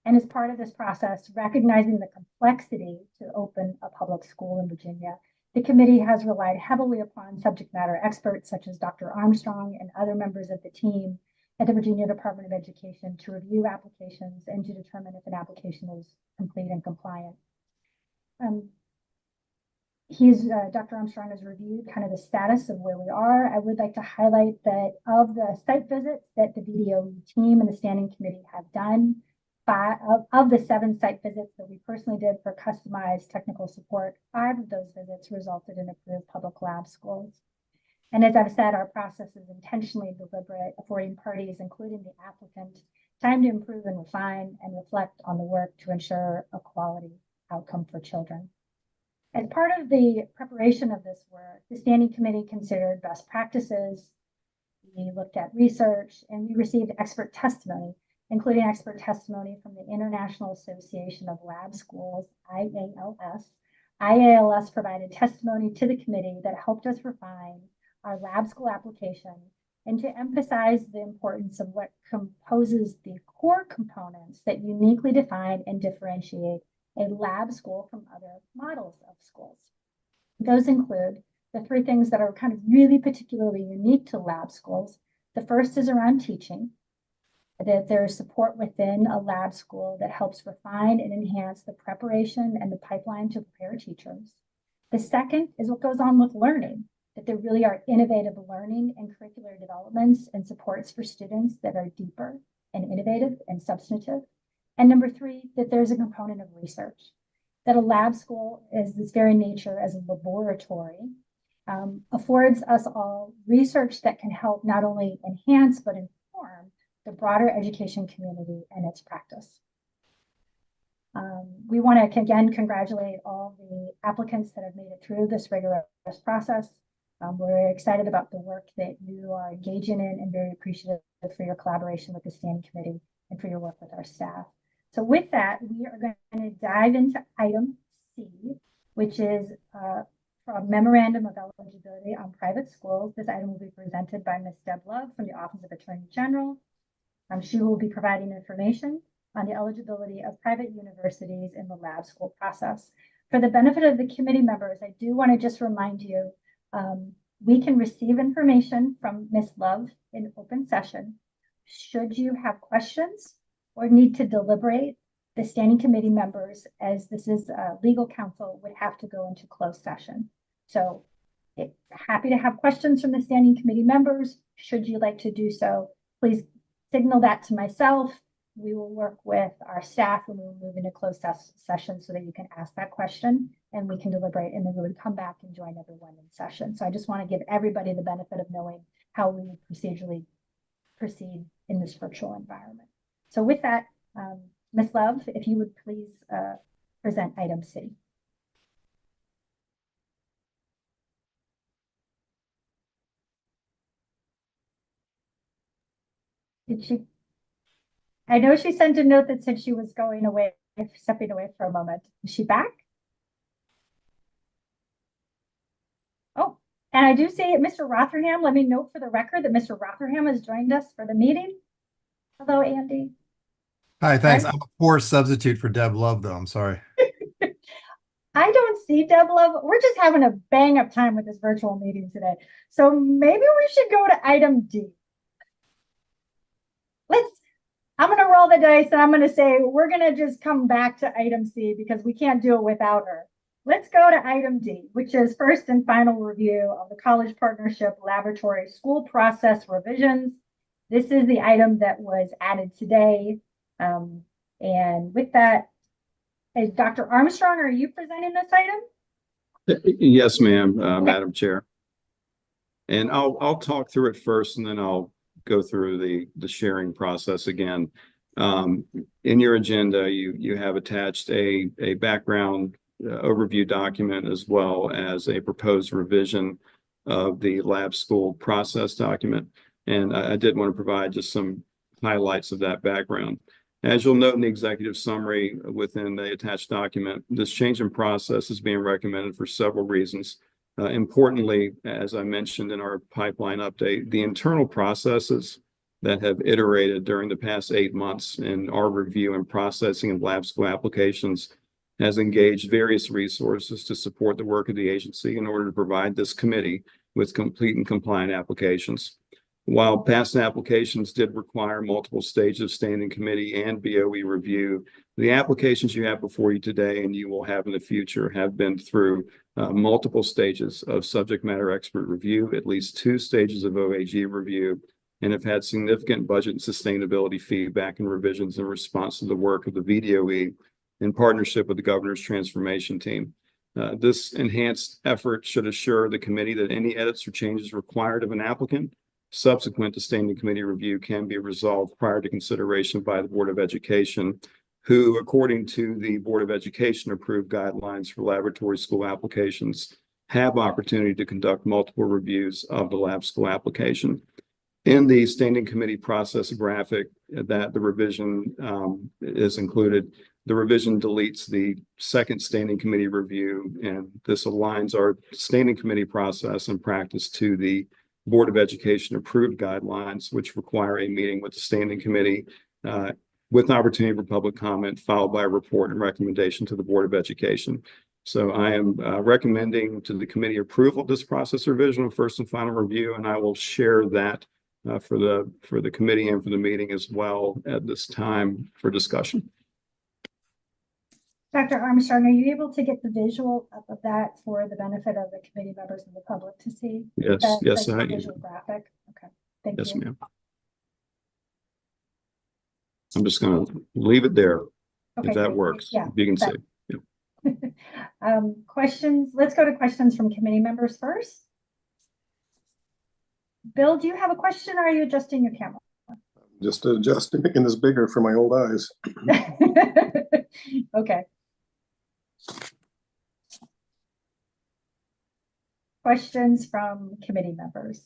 And as part of this process, recognizing the complexity to open a public school in Virginia, the committee has relied heavily upon subject matter experts such as Dr. Armstrong and other members of the team at the Virginia Department of Education to review applications and to determine if an application is complete and compliant. Dr. Armstrong has reviewed kind of the status of where we are. I would like to highlight that of the site visits that the VDOE team and the standing committee have done, of the 7 site visits that we personally did for customized technical support, 5 of those visits resulted in approved public lab schools. And as I've said, our process is intentionally deliberate, affording parties, including the applicant, time to improve and refine and reflect on the work to ensure a quality outcome for children. As part of the preparation of this work, the standing committee considered best practices. We looked at research and we received expert testimony, including expert testimony from the International Association of Lab Schools, IALS. IALS provided testimony to the committee that helped us refine our lab school application and to emphasize the importance of what composes the core components that uniquely define and differentiate a lab school from other models of schools. Those include the 3 things that are kind of really particularly unique to lab schools. The first is around teaching, that there is support within a lab school that helps refine and enhance the preparation and the pipeline to prepare teachers. The second is what goes on with learning, that there really are innovative learning and curricular developments and supports for students that are deeper and innovative and substantive. And number 3, that there's a component of research, that a lab school is its very nature as a laboratory, affords us all research that can help not only enhance but inform the broader education community and its practice. We want to again congratulate all the applicants that have made it through this rigorous process. We're excited about the work that you are engaging in and very appreciative for your collaboration with the standing committee and for your work with our staff. So with that, we are going to dive into item C, which is a memorandum of eligibility on private schools. This item will be presented by Ms. Deb Love from the Office of Attorney General. She will be providing information on the eligibility of private universities in the lab school process. For the benefit of the committee members, I do want to just remind you, we can receive information from Ms. Love in open session. Should you have questions or need to deliberate, the standing committee members, as this is legal counsel, would have to go into closed session. So happy to have questions from the standing committee members. Should you like to do so, please signal that to myself. We will work with our staff when we move into closed session so that you can ask that question and we can deliberate, and then we would come back and join everyone in session. So I just want to give everybody the benefit of knowing how we would procedurally proceed in this virtual environment. So with that, Ms. Love, if you would please present item C. Did she? I know she sent a note that said she was going away, stepping away for a moment. Is she back? Oh, and I do see Mr. Rotherham. Let me note for the record that Mr. Rotherham has joined us for the meeting. Hello, Andy. Hi, thanks. I'm a poor substitute for Deb Love, though. I'm sorry. I don't see Deb Love. We're just having a bang up time with this virtual meeting today. So maybe we should go to item D. I'm going to roll the dice and I'm going to say we're going to just come back to item C because we can't do it without her. Let's go to item D, which is first and final review of the College Partnership Laboratory School Process Revisions. This is the item that was added today. And with that, is Dr. Armstrong, are you presenting this item? Yes, ma'am, okay. Madam Chair. And I'll talk through it first and then I'll go through the sharing process again. In your agenda, you have attached a background overview document as well as a proposed revision of the lab school process document. And I did want to provide just some highlights of that background. As you'll note in the executive summary within the attached document, this change in process is being recommended for several reasons. Importantly, as I mentioned in our pipeline update, the internal processes that have iterated during the past 8 months in our review and processing of lab school applications has engaged various resources to support the work of the agency in order to provide this committee with complete and compliant applications. While past applications did require multiple stages of standing committee and BOE review, the applications you have before you today and you will have in the future have been through multiple stages of subject matter expert review, at least 2 stages of OAG review, and have had significant budget and sustainability feedback and revisions in response to the work of the VDOE in partnership with the governor's transformation team. This enhanced effort should assure the committee that any edits or changes required of an applicant subsequent to standing committee review can be resolved prior to consideration by the Board of Education, who, according to the Board of Education approved guidelines for laboratory school applications, have opportunity to conduct multiple reviews of the lab school application. In the standing committee process graphic that the revision is included, the revision deletes the second standing committee review, and this aligns our standing committee process and practice to the Board of Education approved guidelines, which require a meeting with the standing committee with opportunity for public comment, followed by a report and recommendation to the Board of Education. So I am recommending to the committee approval of this process revision of first and final review, and I will share that for the committee and for the meeting as well at this time for discussion. Dr. Armstrong, are you able to get the visual up of that for the benefit of the committee members and the public to see? Yes, yes, I am. Visual graphic. Okay, thank Yes, you. ma'am. I'm just going to leave it there Okay, if that great. works. Yeah, If you can see. that- questions? Let's go to questions from committee members first. Bill, do you have a question or are you adjusting your camera? Just adjusting, making this bigger for my old eyes. Okay. Questions from committee members?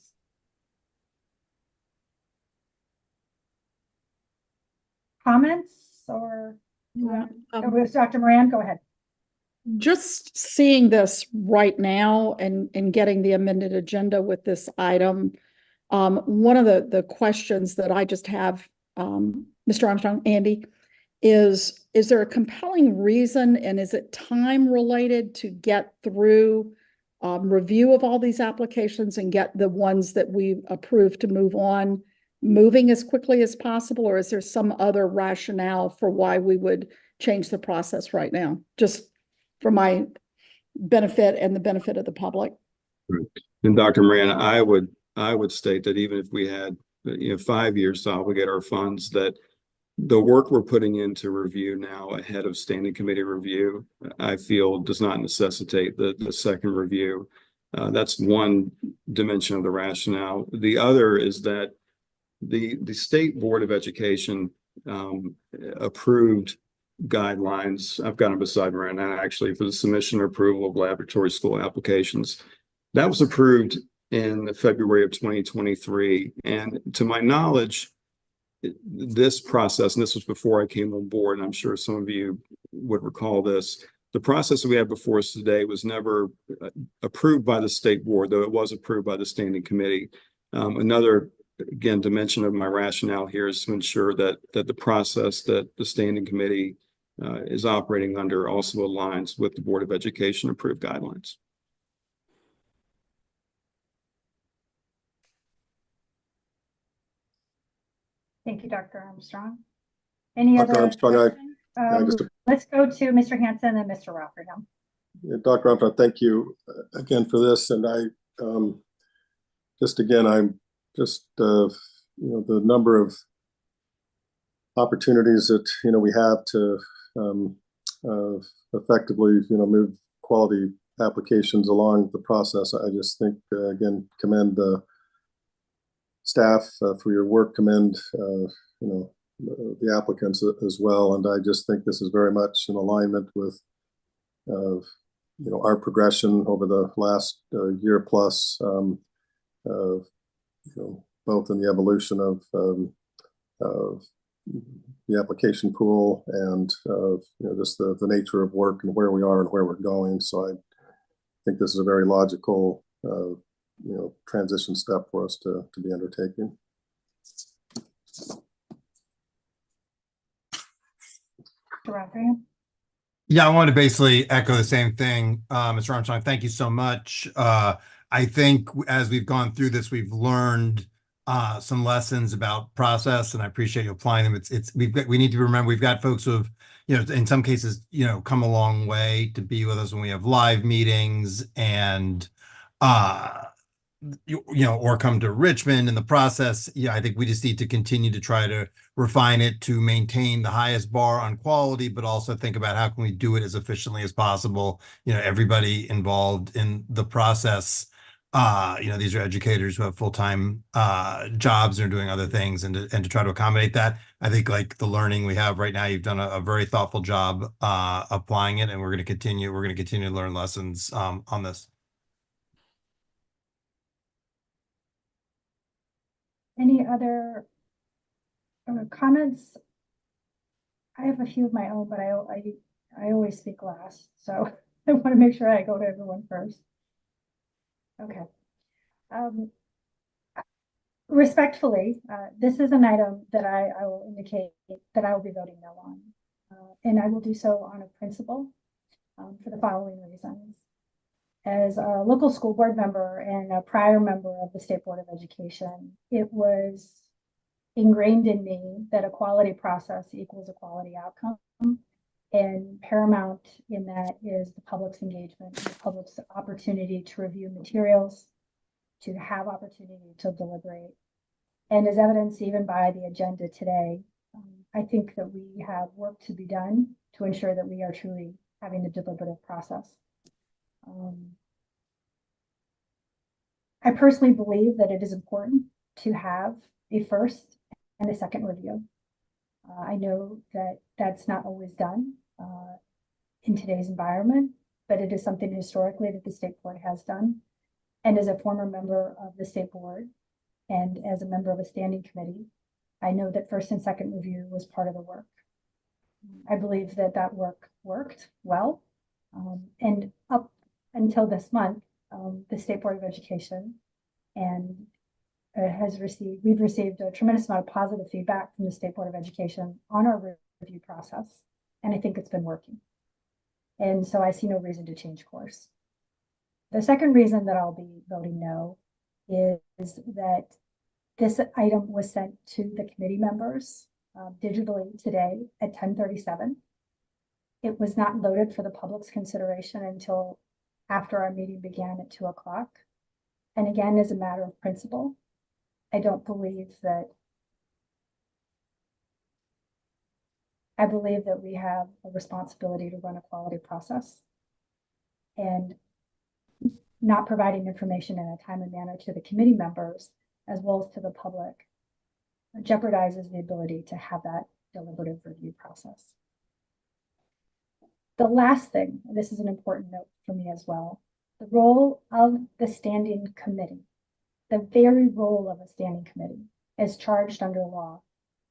Comments or? Yeah, Dr. Moran, go ahead. Just seeing this right now and getting the amended agenda with this item, one of the questions that I just have, Mr. Armstrong, Andy, is there a compelling reason and is it time related to get through review of all these applications and get the ones that we approved to move on moving as quickly as possible? Or is there some other rationale for why we would change the process right now? Just for my benefit and the benefit of the public. And Dr. Moran, I would state that even if we had 5 years to obligate our funds, that the work we're putting into review now ahead of standing committee review, I feel does not necessitate the second review. That's one dimension of the rationale. The other is that the State Board of Education approved guidelines. I've got them beside me right now, actually, for the submission or approval of laboratory school applications. That was approved in February of 2023. And to my knowledge, this process, and this was before I came on board, and I'm sure some of you would recall this, the process that we have before us today was never approved by the state board, though it was approved by the standing committee. Another, again, dimension of my rationale here is to ensure that the process that the standing committee is operating under also aligns with the Board of Education approved guidelines. Thank you, Dr. Armstrong. Any Dr. other Armstrong, questions? Let's go to Mr. Hanson and Mr. Rotherham. Yeah, Dr. Armstrong, thank you again for this. And I'm just the number of opportunities that we have to effectively move quality applications along the process. I just think again commend the staff for your work, commend the applicants as well, and I just think this is very much in alignment with our progression over the last year plus, both in the evolution of the application pool and just the nature of work and where we are and where we're going. So think this is a very logical, transition step for us to be undertaking. Yeah, I want to basically echo the same thing. Mr. Armstrong, thank you so much. I think as we've gone through this, we've learned some lessons about process, and I appreciate you applying them. We need to remember we've got folks who have, in some cases, come a long way to be with us when we have live meetings and or come to Richmond in the process. I think we just need to continue to try to refine it to maintain the highest bar on quality, but also think about how can we do it as efficiently as possible. Everybody involved in the process, these are educators who have full-time jobs and are doing other things, and to try to accommodate that. I think like the learning we have right now, you've done a very thoughtful job applying it, and we're going to continue to learn lessons on this. Any other comments? I have a few of my own, but I always speak last, so I want to make sure I go to everyone first. Okay. Respectfully, this is an item that I will indicate that I will be voting no on, and I will do so on a principle for the following reasons. As a local school board member and a prior member of the State Board of Education, it was ingrained in me that a quality process equals a quality outcome. And paramount in that is the public's engagement, the public's opportunity to review materials, to have opportunity to deliberate. And as evidenced even by the agenda today, I think that we have work to be done to ensure that we are truly having a deliberative process. I personally believe that it is important to have a first and a second review. I know that that's not always done in today's environment, but it is something historically that the State Board has done. And as a former member of the State Board and as a member of a standing committee, I know that first and second review was part of the work. I believe that that work worked well. And up until this month, the State Board of Education and we've received a tremendous amount of positive feedback from the State Board of Education on our review process. And I think it's been working. And so I see no reason to change course. The second reason that I'll be voting no is that this item was sent to the committee members digitally today at 10:37. It was not loaded for the public's consideration until after our meeting began at 2 o'clock. And again, as a matter of principle, I believe that we have a responsibility to run a quality process, and not providing information in a timely manner to the committee members as well as to the public jeopardizes the ability to have that deliberative review process. The last thing, and this is an important note for me as well, the role of the standing committee, the very role of a standing committee as charged under law,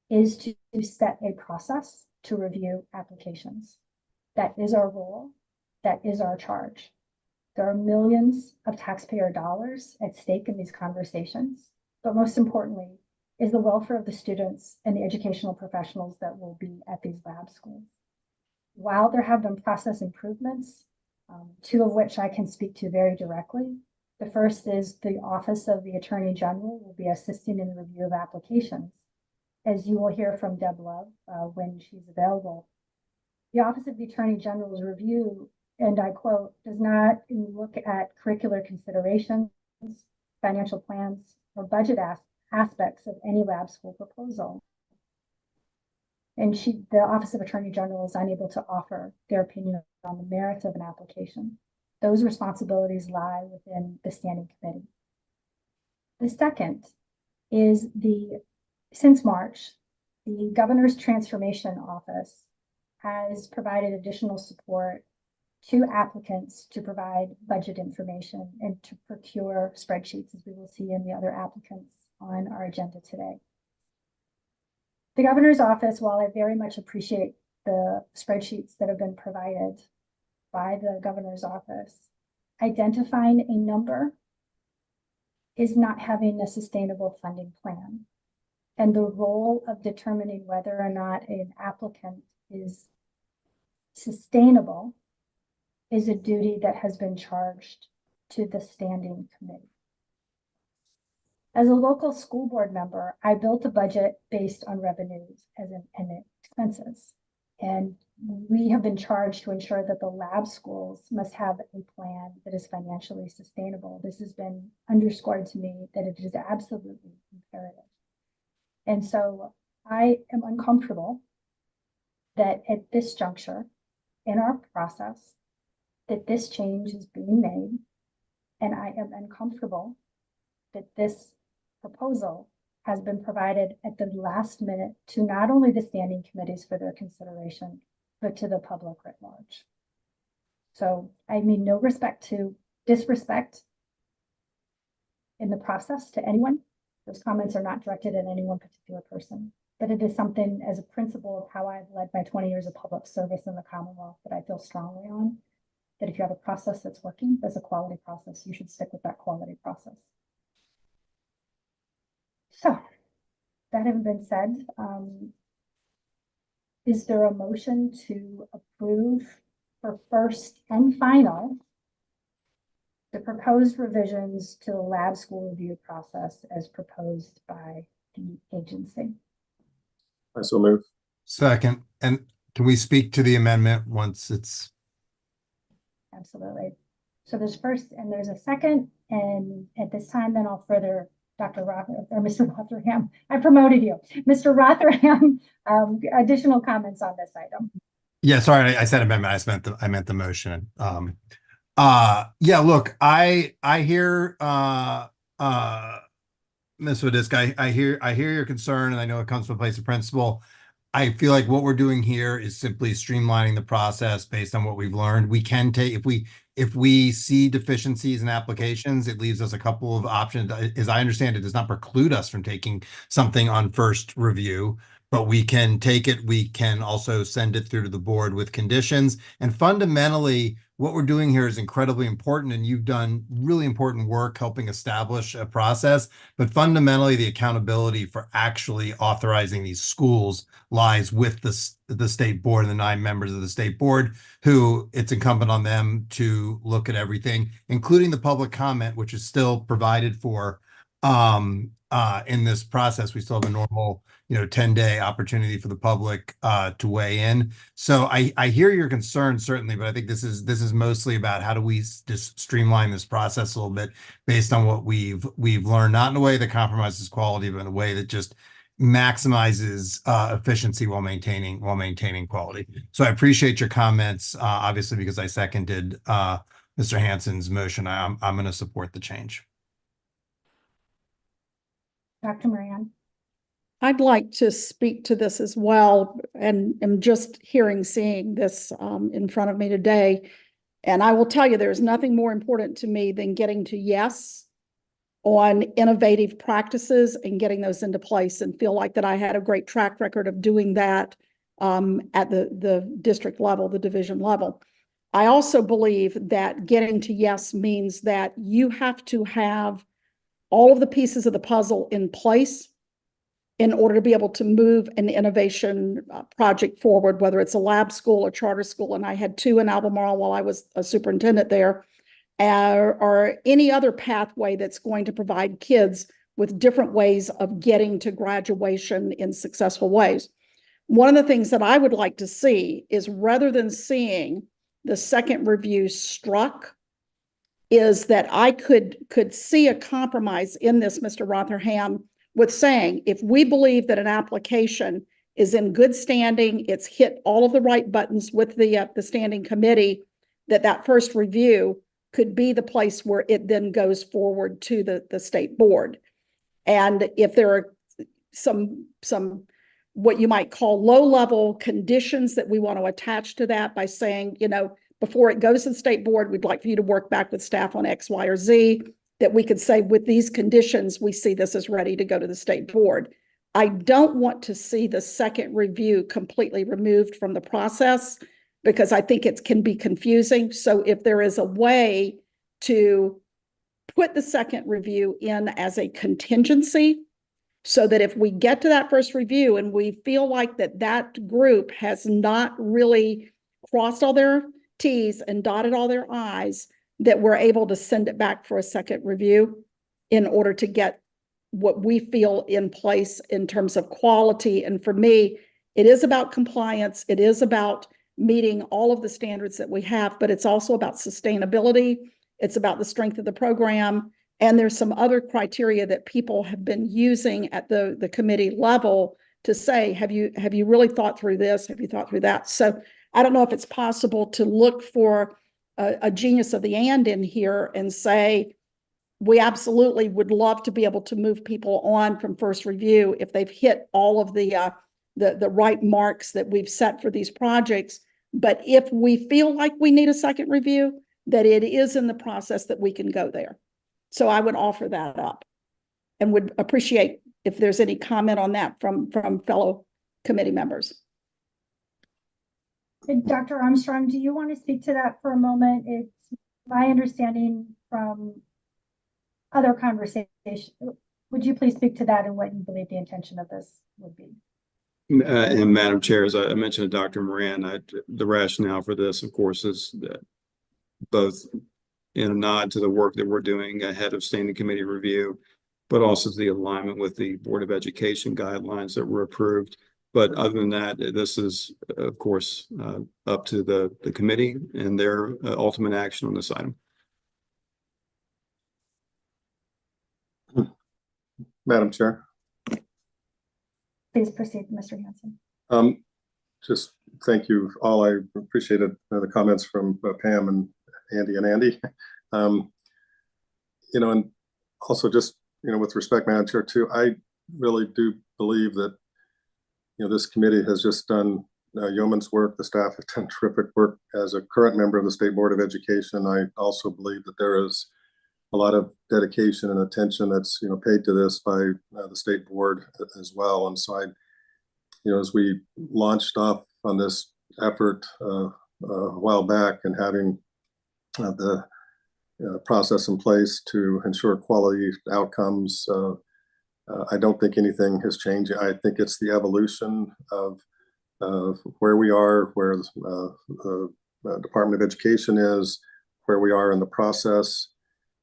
is to set a process to review applications. That is our role. That is our charge. There are millions of taxpayer dollars at stake in these conversations, but most importantly is the welfare of the students and the educational professionals that will be at these lab schools. While there have been process improvements, two of which I can speak to very directly. The first is the Office of the Attorney General will be assisting in the review of applications. As you will hear from Deb Love when she's available, the Office of the Attorney General's review, and I quote, does not look at curricular considerations, financial plans, or budget aspects of any lab school proposal. And the Office of Attorney General is unable to offer their opinion on the merits of an application. Those responsibilities lie within the standing committee. The second is since March, the Governor's Transformation Office has provided additional support to applicants to provide budget information and to procure spreadsheets, as we will see in the other applicants on our agenda today. The Governor's Office, while I very much appreciate the spreadsheets that have been provided by the Governor's Office, identifying a number is not having a sustainable funding plan. And the role of determining whether or not an applicant is sustainable is a duty that has been charged to the standing committee. As a local school board member, I built a budget based on revenues and expenses. And we have been charged to ensure that the lab schools must have a plan that is financially sustainable. This has been underscored to me that it is absolutely imperative. And so I am uncomfortable that at this juncture in our process, that this change is being made. And I am uncomfortable that this proposal has been provided at the last minute to not only the standing committees for their consideration, but to the public writ large. So I mean no disrespect in the process to anyone. Those comments are not directed at any one particular person, but it is something as a principle of how I've led my 20 years of public service in the Commonwealth that I feel strongly on, that if you have a process that's working, that's a quality process, you should stick with that quality process. So that having been said, is there a motion to approve for first and final the proposed revisions to the lab school review process as proposed by the agency? I so move. Second, and can we speak to the amendment once it's? Absolutely. So there's first and there's a second, and at this time, then I'll further Dr. Rotherham or Mr. Rotherham. I promoted you, Mr. Rotherham. Additional comments on this item. Yeah, sorry, I said amendment. I meant the motion. Yeah, look, I hear Ms. Wadiska, I hear your concern, and I know it comes from a place of principle. I feel like what we're doing here is simply streamlining the process based on what we've learned. We can take, if we see deficiencies in applications, it leaves us a couple of options. As I understand it, does not preclude us from taking something on first review, but we can take it. We can also send it through to the board with conditions. And fundamentally, what we're doing here is incredibly important, and you've done really important work helping establish a process. But fundamentally, the accountability for actually authorizing these schools lies with the state board and the 9 members of the state board, who it's incumbent on them to look at everything, including the public comment, which is still provided for in this process. We still have a normal 10-day opportunity for the public to weigh in. So I hear your concerns, certainly, but I think this is mostly about how do we just streamline this process a little bit based on what we've learned, not in a way that compromises quality, but in a way that just maximizes efficiency while maintaining quality. So I appreciate your comments, obviously, because I seconded Mr. Hansen's motion. I'm going to support the change. Dr. Marianne. I'd like to speak to this as well, and am just seeing this in front of me today. And I will tell you, there's nothing more important to me than getting to yes on innovative practices and getting those into place, and feel like that I had a great track record of doing that at the district level, the division level. I also believe that getting to yes means that you have to have all of the pieces of the puzzle in place in order to be able to move an innovation project forward, whether it's a lab school or charter school. And I had 2 in Albemarle while I was a superintendent there, or any other pathway that's going to provide kids with different ways of getting to graduation in successful ways. One of the things that I would like to see is, rather than seeing the second review struck, is that I could see a compromise in this, Mr. Rotherham, with saying, if we believe that an application is in good standing, it's hit all of the right buttons with the standing committee, that first review could be the place where it then goes forward to the state board. And if there are some what you might call low-level conditions that we want to attach to that, by saying, before it goes to the state board, we'd like for you to work back with staff on X, Y, or Z, that we could say, with these conditions, we see this as ready to go to the state board. I don't want to see the second review completely removed from the process, because I think it can be confusing. So if there is a way to put the second review in as a contingency, so that if we get to that first review and we feel like that group has not really crossed all their T's and dotted all their I's, that we're able to send it back for a second review in order to get what we feel in place in terms of quality. And for me, it is about compliance. It is about meeting all of the standards that we have, but it's also about sustainability. It's about the strength of the program. And there's some other criteria that people have been using at the committee level to say, have you really thought through this? Have you thought through that? So I don't know if it's possible to look for a genius of the and in here and say, we absolutely would love to be able to move people on from first review if they've hit all of the right marks that we've set for these projects. But if we feel like we need a second review, that it is in the process that we can go there. So I would offer that up and would appreciate if there's any comment on that from fellow committee members. And Dr. Armstrong, do you want to speak to that for a moment? It's my understanding from other conversations. Would you please speak to that and what you believe the intention of this would be? And Madam Chair, as I mentioned to Dr. Moran, the rationale for this, of course, is that both in a nod to the work that we're doing ahead of standing committee review, but also to the alignment with the Board of Education guidelines that were approved. But other than that, this is, of course, up to the committee and their ultimate action on this item. Madam Chair. Please proceed, Mr. Hanson. Just thank you all. I appreciated the comments from Pam and Andy. And also just, with respect, Madam Chair, too, I really do believe that, this committee has just done yeoman's work. The staff have done terrific work. As a current member of the State Board of Education, I also believe that there is a lot of dedication and attention that's, paid to this by the State Board as well. And so as we launched off on this effort a while back and having the process in place to ensure quality outcomes, I don't think anything has changed. I think it's the evolution of where we are, where the Department of Education is, where we are in the process.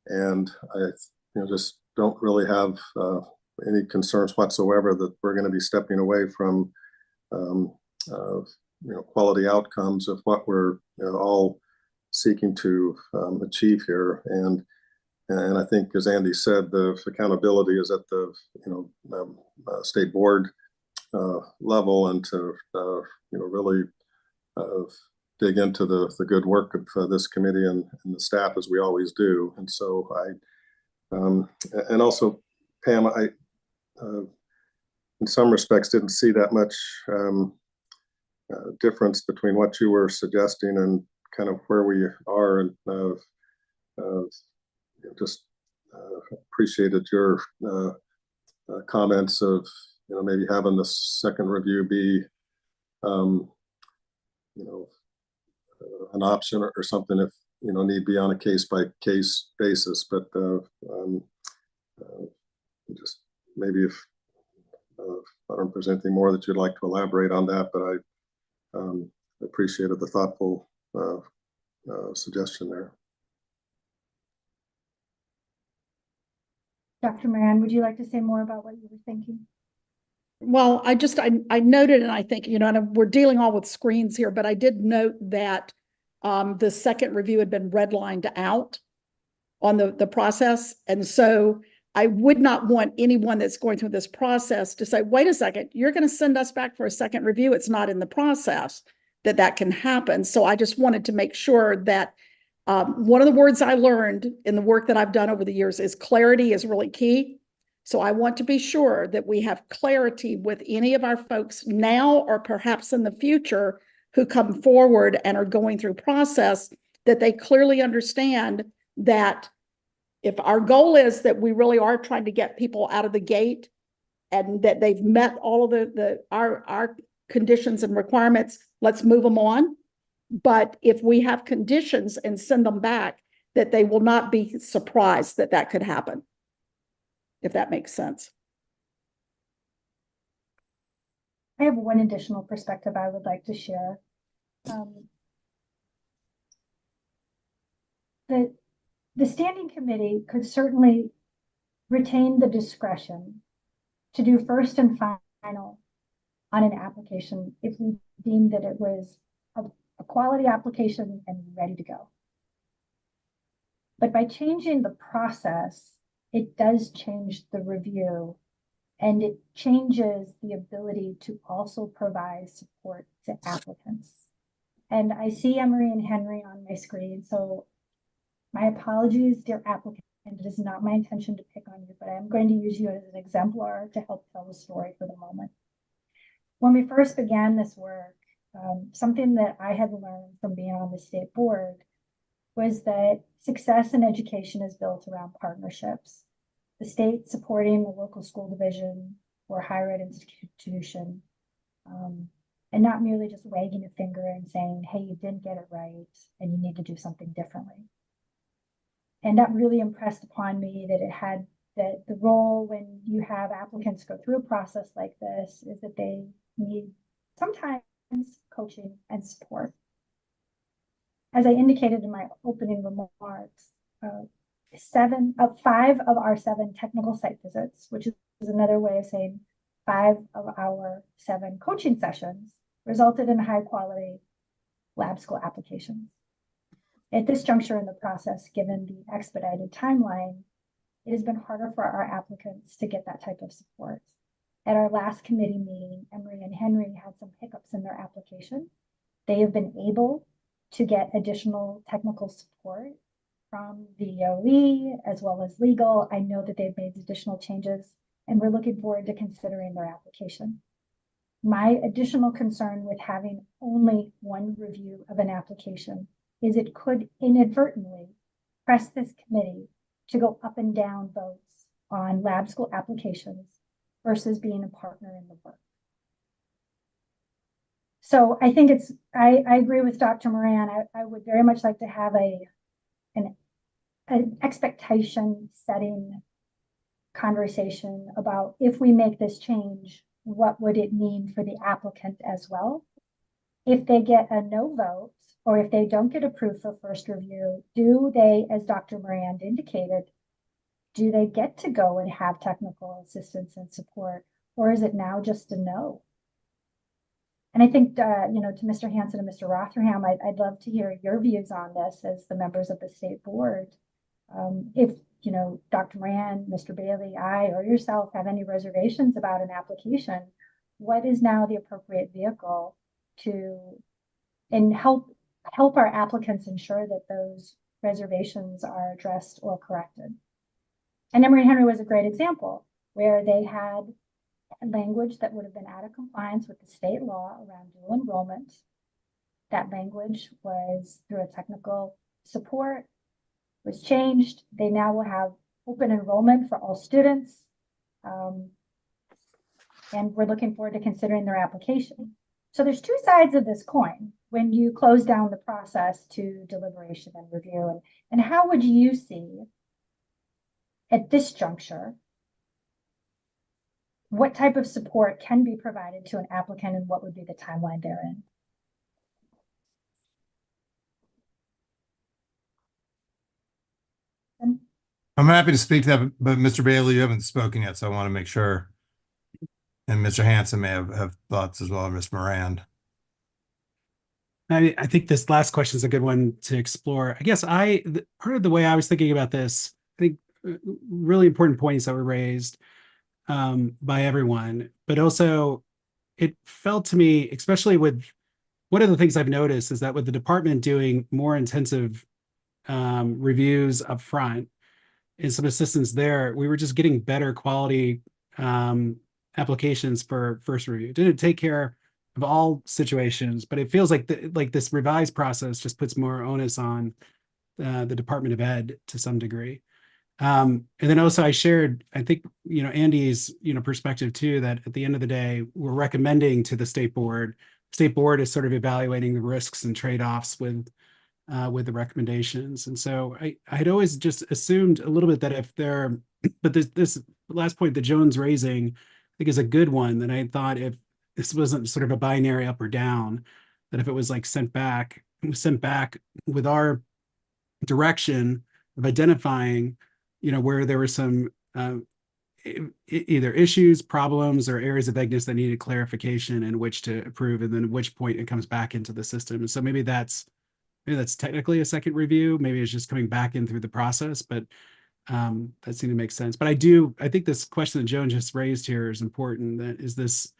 And I just don't really have any concerns whatsoever that we're going to be stepping away from quality outcomes of what we're all seeking to achieve here. And I think, as Andy said, the accountability is at the State Board level, and to really dig into the good work of this committee and the staff, as we always do. And so and also, Pam, I in some respects didn't see that much difference between what you were suggesting and kind of where we are, and just appreciated your comments of maybe having the second review be an option or something if need be on a case-by-case basis. But just maybe if I don't know if there's anything more that you'd like to elaborate on that, but I appreciated the thoughtful suggestion there. Dr. Moran, would you like to say more about what you were thinking? Well, I noted, and I think, and we're dealing all with screens here, but I did note that the second review had been redlined out on the process. And so I would not want anyone that's going through this process to say, wait a second, you're going to send us back for a second review. It's not in the process that can happen. So I just wanted to make sure that one of the words I learned in the work that I've done over the years is clarity is really key. So I want to be sure that we have clarity with any of our folks now or perhaps in the future who come forward and are going through process, that they clearly understand that if our goal is that we really are trying to get people out of the gate and that they've met all of our conditions and requirements, let's move them on. But if we have conditions and send them back, that they will not be surprised that that could happen. If that makes sense. I have one additional perspective I would like to share. The standing committee could certainly retain the discretion to do first and final on an application if we deemed that it was a quality application and ready to go. But by changing the process, it does change the review, and it changes the ability to also provide support to applicants. And I see Emery and Henry on my screen, so my apologies, dear applicant. It is not my intention to pick on you, but I'm going to use you as an exemplar to help tell the story for the moment. When we first began this work, something that I had learned from being on the state board was that success in education is built around partnerships. The state supporting the local school division or higher ed institution, and not merely just wagging a finger and saying, hey, you didn't get it right and you need to do something differently. And that really impressed upon me that it had that the role when you have applicants go through a process like this is that they need sometimes coaching and support. As I indicated in my opening remarks, 5 of our 7 technical site visits, which is another way of saying 5 of our 7 coaching sessions, resulted in high quality lab school applications. At this juncture in the process, given the expedited timeline, it has been harder for our applicants to get that type of support. At our last committee meeting, Emery and Henry had some hiccups in their application. They have been able to get additional technical support from the OE as well as legal. I know that they've made additional changes, and we're looking forward to considering their application. My additional concern with having only one review of an application is it could inadvertently press this committee to go up and down votes on lab school applications versus being a partner in the work. So I think I agree with Dr. Moran. I would very much like to have an expectation setting conversation about if we make this change, what would it mean for the applicant as well? If they get a no vote, or if they don't get approved for first review, do they, as Dr. Moran indicated, do they get to go and have technical assistance and support, or is it now just a no? And I think, to Mr. Hanson and Mr. Rotherham, I'd love to hear your views on this as the members of the state board. If, Dr. Moran, Mr. Bailey, I, or yourself have any reservations about an application, what is now the appropriate vehicle to help our applicants ensure that those reservations are addressed or corrected? And Emery Henry was a great example where they had language that would have been out of compliance with the state law around dual enrollment. That language was through a technical support, was changed. They now will have open enrollment for all students. And we're looking forward to considering their application. So there's 2 sides of this coin when you close down the process to deliberation and review. And how would you see at this juncture what type of support can be provided to an applicant and what would be the timeline therein? I'm happy to speak to that, but Mr. Bailey, you haven't spoken yet, so I want to make sure. And Mr. Hanson may have thoughts as well, Ms. Moran. I think this last question is a good one to explore. I guess part of the way I was thinking about this, I think really important points that were raised by everyone, but also it felt to me, especially with one of the things I've noticed is that with the department doing more intensive reviews up front and some assistance there, we were just getting better quality applications for first review. Didn't take care of all situations, but it feels like this revised process just puts more onus on the Department of Ed to some degree. And then also I shared, I think, Andy's, perspective too, that at the end of the day, we're recommending to the state board is sort of evaluating the risks and trade-offs with with the recommendations. And so I had always just assumed a little bit that if there, but this last point that Joan's raising, I think is a good one, that I thought if this wasn't sort of a binary up or down, that if it was like sent back with our direction of identifying, where there were some either issues, problems, or areas of vagueness that needed clarification and which to approve, and then at which point it comes back into the system. And so maybe that's technically a second review. Maybe it's just coming back in through the process, but that seemed to make sense. But I think this question that Joan just raised here is important. That is this,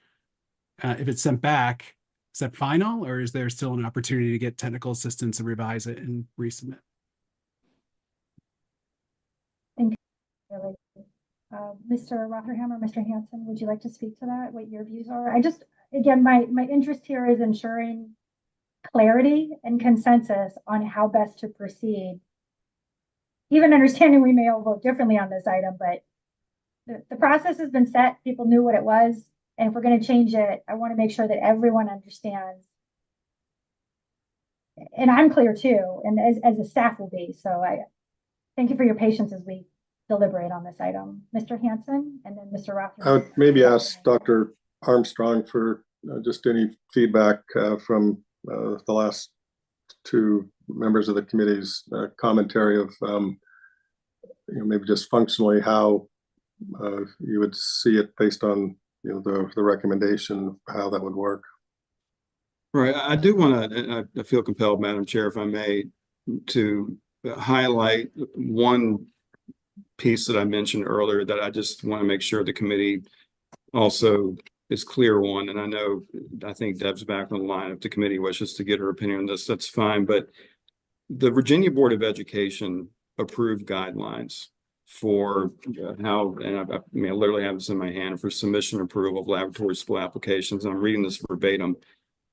if it's sent back, is that final, or is there still an opportunity to get technical assistance and revise it and resubmit? Really. Mr. Rotherham or Mr. Hanson, would you like to speak to that? What your views are? Again, my interest here is ensuring clarity and consensus on how best to proceed. Even understanding we may all vote differently on this item, but the process has been set. People knew what it was. And if we're going to change it, I want to make sure that everyone understands. And I'm clear too, and as the staff will be. So I thank you for your patience as we deliberate on this item. Mr. Hanson, and then Mr. Rotherham. I would maybe ask Dr. Armstrong for just any feedback from the last two members of the committee's commentary of maybe just functionally how you would see it based on the recommendation, how that would work. Right. I do want to, I feel compelled, Madam Chair, if I may, to highlight one piece that I mentioned earlier that I just want to make sure the committee also is clear on. And I think Deb's back on the line. If the committee wishes to get her opinion on this, that's fine. But the Virginia Board of Education approved guidelines for how, and I literally have this in my hand, for submission approval of laboratory school applications. And I'm reading this verbatim.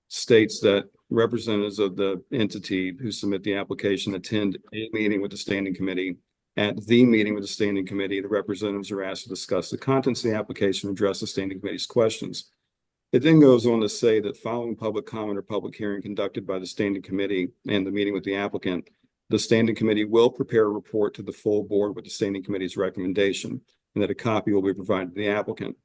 States that representatives of the entity who submit the application attend a meeting with the standing committee. At the meeting with the standing committee, the representatives are asked to discuss the contents of the application and address the standing committee's questions. It then goes on to say that following public comment or public hearing conducted by the standing committee and the meeting with the applicant, the standing committee will prepare a report to the full board with the standing committee's recommendation, and that a copy will be provided to the applicant.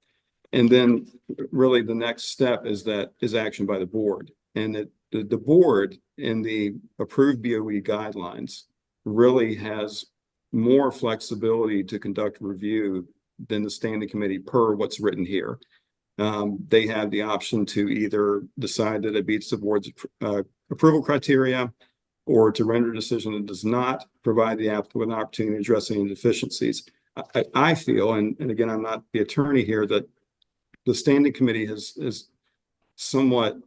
And then really the next step is action by the board. And that the board in the approved BOE guidelines really has more flexibility to conduct review than the standing committee per what's written here. They have the option to either decide that it meets the board's approval criteria, or to render a decision that does not, provide the applicant with an opportunity to address any deficiencies. I feel, and again, I'm not the attorney here, that the standing committee has somewhat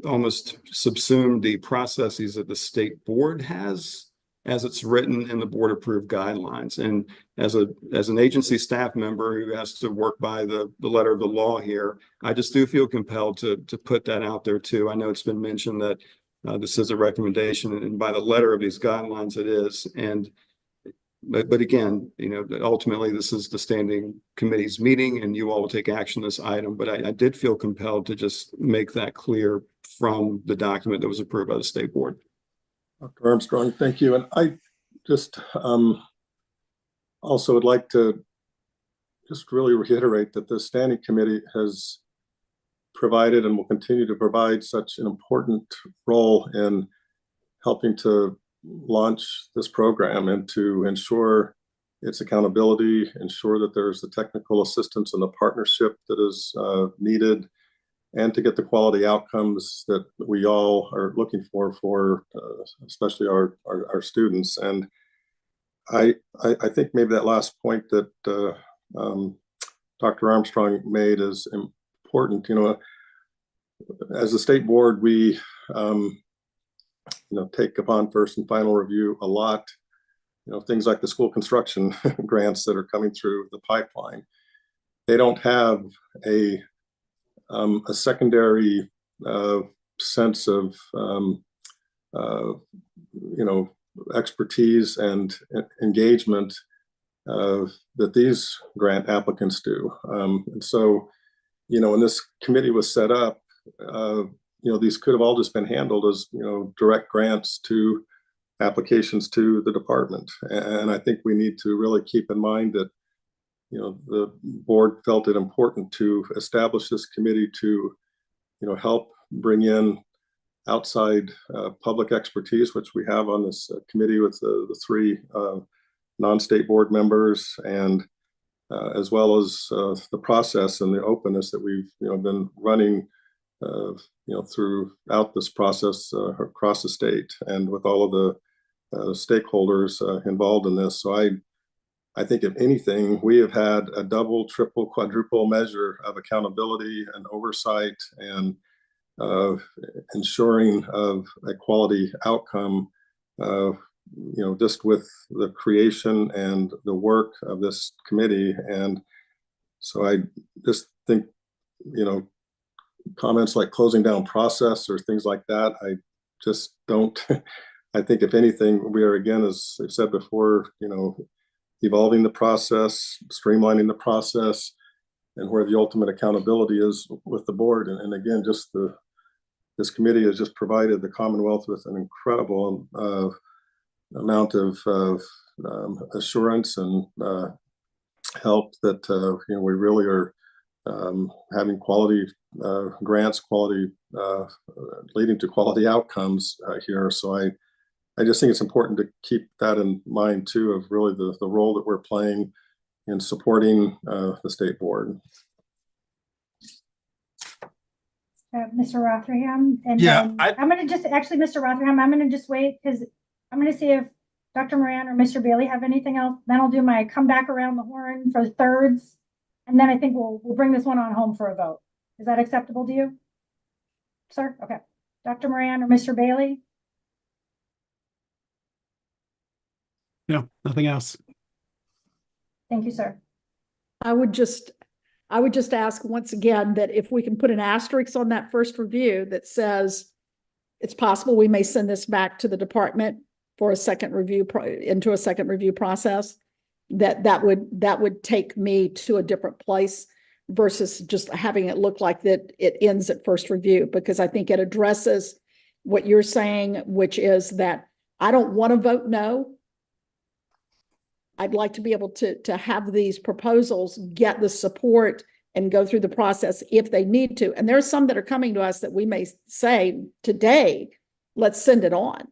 almost subsumed the processes that the state board has as it's written in the board approved guidelines. And as an agency staff member who has to work by the letter of the law here, I just do feel compelled to put that out there too. I know it's been mentioned that this is a recommendation, and by the letter of these guidelines it is. But again, ultimately this is the standing committee's meeting and you all will take action on this item. But I did feel compelled to just make that clear from the document that was approved by the state board. Dr. Armstrong, thank you. And I just also would like to just really reiterate that the standing committee has provided and will continue to provide such an important role in helping to launch this program and to ensure its accountability, ensure that there's the technical assistance and the partnership that is needed, and to get the quality outcomes that we all are looking for especially our students. And I think maybe that last point that Dr. Armstrong made is important. As a state board, we take upon first and final review a lot, things like the school construction grants that are coming through the pipeline. They don't have a secondary sense of expertise and engagement that these grant applicants do. And so, when this committee was set up, these could have all just been handled as, direct grants to applications to the department. And I think we need to really keep in mind that, the board felt it important to establish this committee to, help bring in outside public expertise, which we have on this committee with the three non-state board members, and as well as the process and the openness that we've been running throughout this process across the state and with all of the stakeholders involved in this. So I think if anything, we have had a double, triple, quadruple measure of accountability and oversight and ensuring of a quality outcome, just with the creation and the work of this committee. And so I just think, comments like closing down process or things like that, I just don't. I think if anything, we are, again, as I said before, evolving the process, streamlining the process, and where the ultimate accountability is with the board. And again, just this committee has just provided the Commonwealth with an incredible amount of assurance and help that we really are having quality grants, quality leading to quality outcomes here. So I just think it's important to keep that in mind too, of really the role that we're playing in supporting the state board. Mr. Rotherham, and Yeah, then I'm going to just Mr. Rotherham, I'm going to just wait because I'm going to see if Dr. Moran or Mr. Bailey have anything else. Then I'll do my come back around the horn for thirds, and then I think we'll bring this one on home for a vote. Is that acceptable to you, sir? Okay, Dr. Moran or Mr. Bailey. No, nothing else. Thank you, sir. I would just ask once again that if we can put an asterisk on that first review that says it's possible we may send this back to the department for a second review into a second review process, that would take me to a different place versus just having it look like that it ends at first review, because I think it addresses what you're saying, which is that I don't want to vote no. I'd like to be able to have these proposals get the support and go through the process if they need to. And there's some that are coming to us that we may say today, let's send it on.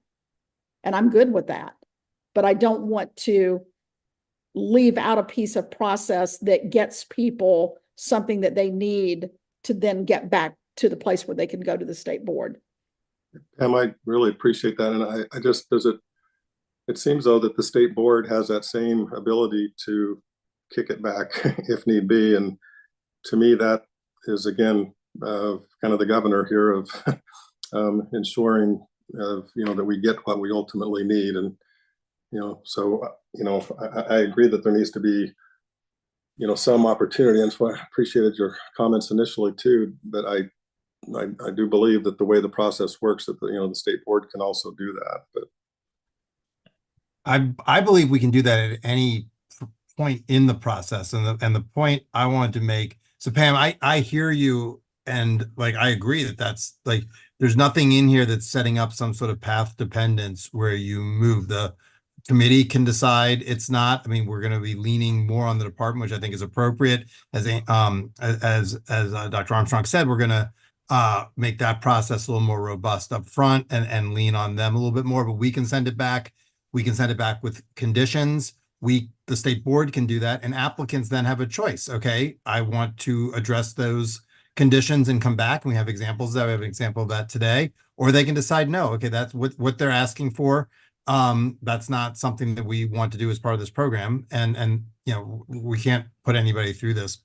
And I'm good with that. But I don't want to leave out a piece of process that gets people something that they need to then get back to the place where they can go to the state board. Pam, I really appreciate that. And I just, it seems though that the state board has that same ability to kick it back if need be. And to me, that is, again, kind of the governor here of ensuring, that we get what we ultimately need. And, so, I agree that there needs to be, some opportunity. And so I appreciated your comments initially too, but I do believe that the way the process works, that the state board can also do that. But I believe we can do that at any point in the process. And the point I wanted to make, so Pam, I hear you, and I agree that's there's nothing in here that's setting up some sort of path dependence where you move. The committee can decide it's not. I mean, we're going to be leaning more on the department, which I think is appropriate. As Dr. Armstrong said, we're going to make that process a little more robust up front and lean on them a little bit more, but we can send it back. We can send it back with conditions. The state board can do that, and applicants then have a choice. Okay, I want to address those conditions and come back. And we have examples of that. We have an example of that today. Or they can decide, no, okay, that's what they're asking for. That's not something that we want to do as part of this program. And we can't put anybody through this,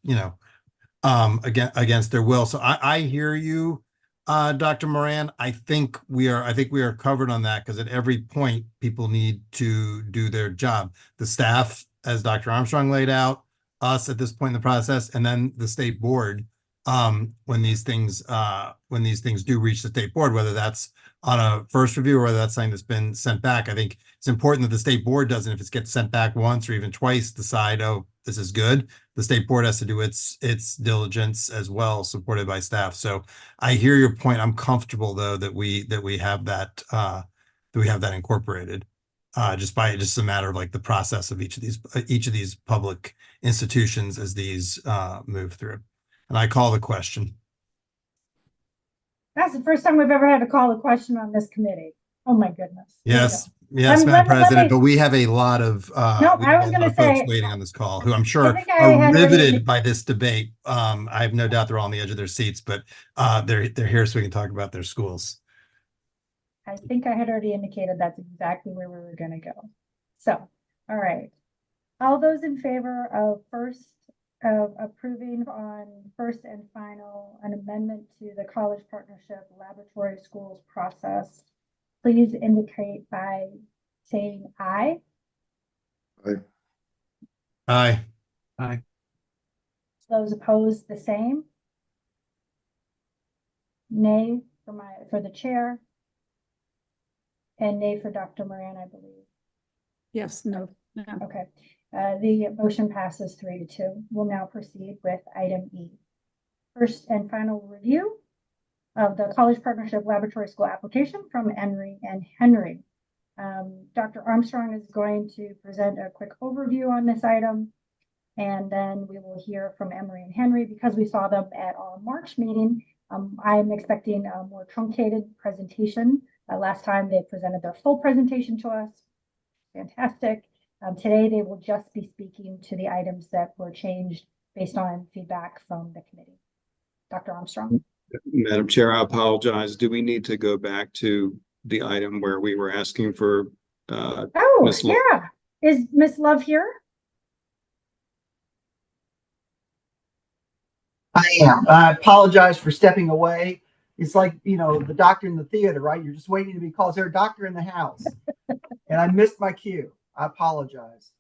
against their will. So I hear you, Dr. Moran. I think we are covered on that, because at every point people need to do their job. The staff, as Dr. Armstrong laid out, us at this point in the process, and then the state board when these things do reach the state board, whether that's on a first review, or whether that's something that's been sent back. I think it's important that the state board doesn't, if it gets sent back once or even twice, decide, oh, this is good. The state board has to do its diligence as well, supported by staff. So I hear your point. I'm comfortable though that we have that incorporated. Just a matter of like the process of each of these public institutions as these move through. And I call the question. That's the first time we've ever had to call a question on this committee. Oh, my goodness. Here we Yes, go. yes, Let Madam me- President, but we have a lot of No, we I have was a lot gonna of folks say- waiting on this call who I'm sure think I had are already- riveted by this debate. I have no doubt they're all on the edge of their seats, but they're here so we can talk about their schools. I think I had already indicated that's exactly where we were gonna go. So, all right. All those in favor of approving on first and final an amendment to the college partnership laboratory schools process, please indicate by saying aye. Aye. Those opposed, the same. Nay for the chair. And nay for Dr. Moran, I believe. Yes, no. Okay, the motion passes 3-2. We'll now proceed with item E. First and final review of the college partnership laboratory school application from Emory and Henry. Dr. Armstrong is going to present a quick overview on this item. And then we will hear from Emory and Henry because we saw them at our March meeting. I'm expecting a more truncated presentation. Last time they presented their full presentation to us. Fantastic. Today they will just be speaking to the items that were changed based on feedback from the committee. Dr. Armstrong. Madam Chair, I apologize. Do we need to go back to the item where we were asking for Oh, Ms. Love? yeah. Is Ms. Love here? I am. I apologize for stepping away. It's like, you know, the doctor in the theater, right? You're just waiting to be called. Is there a doctor in the house? And I missed my cue. I apologize.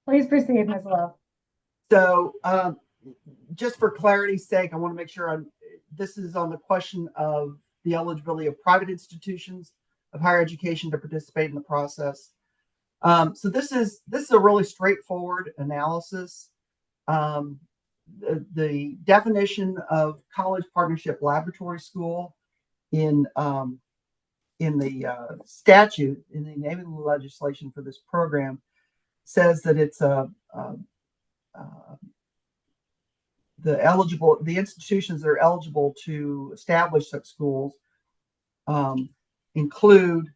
Please proceed, Ms. Love. So just for clarity's sake, I want to make sure this is on the question of the eligibility of private institutions of higher education to participate in the process. So this is a really straightforward analysis. The definition of college partnership laboratory school in the statute, in the enabling legislation for this program, says that it's the institutions that are eligible to establish such schools include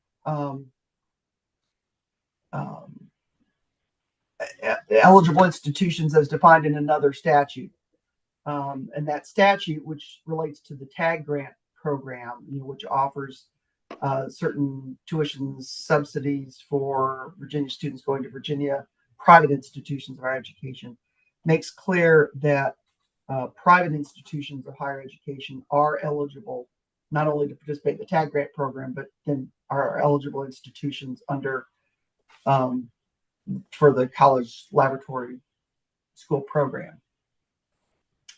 eligible institutions as defined in another statute. And that statute, which relates to the TAG grant program, which offers certain tuition subsidies for Virginia students going to Virginia private institutions of higher education, makes clear that private institutions of higher education are eligible not only to participate in the TAG grant program, but then are eligible institutions under for the college laboratory school program.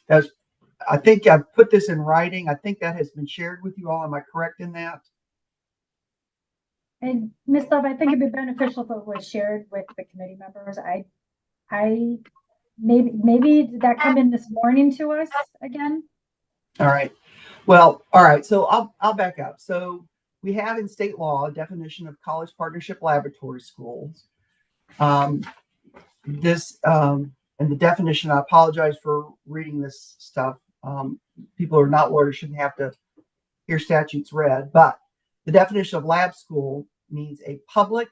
I think I've put this in writing. I think that has been shared with you all. Am I correct in that? And Ms. Love, I think it'd be beneficial if it was shared with the committee members. Maybe did that come in this morning to us again? All right. Well, all right. So I'll back up. So we have in state law a definition of college partnership laboratory schools. And the definition, I apologize for reading this stuff. People who are not lawyers shouldn't have to hear statutes read, but the definition of lab school means a public,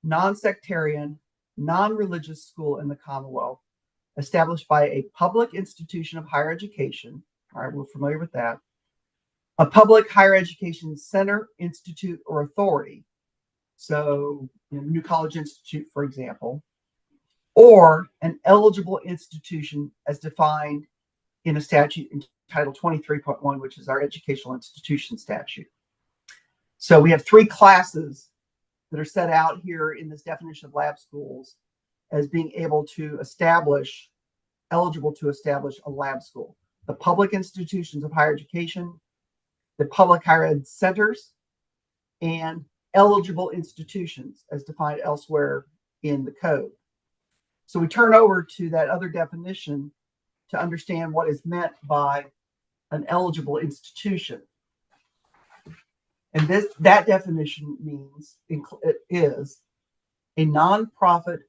non-sectarian, non-religious school in the Commonwealth, established by a public institution of higher education. All right, we're familiar with that. A public higher education center, institute, or authority. So, New College Institute, for example, or an eligible institution as defined in a statute in Title 23.1, which is our educational institution statute. So we have three classes that are set out here in this definition of lab schools as being able to establish, eligible to establish a lab school. The public institutions of higher education, the public higher ed centers, and eligible institutions as defined elsewhere in the code. So we turn over to that other definition to understand what is meant by an eligible institution. And that definition means it is a nonprofit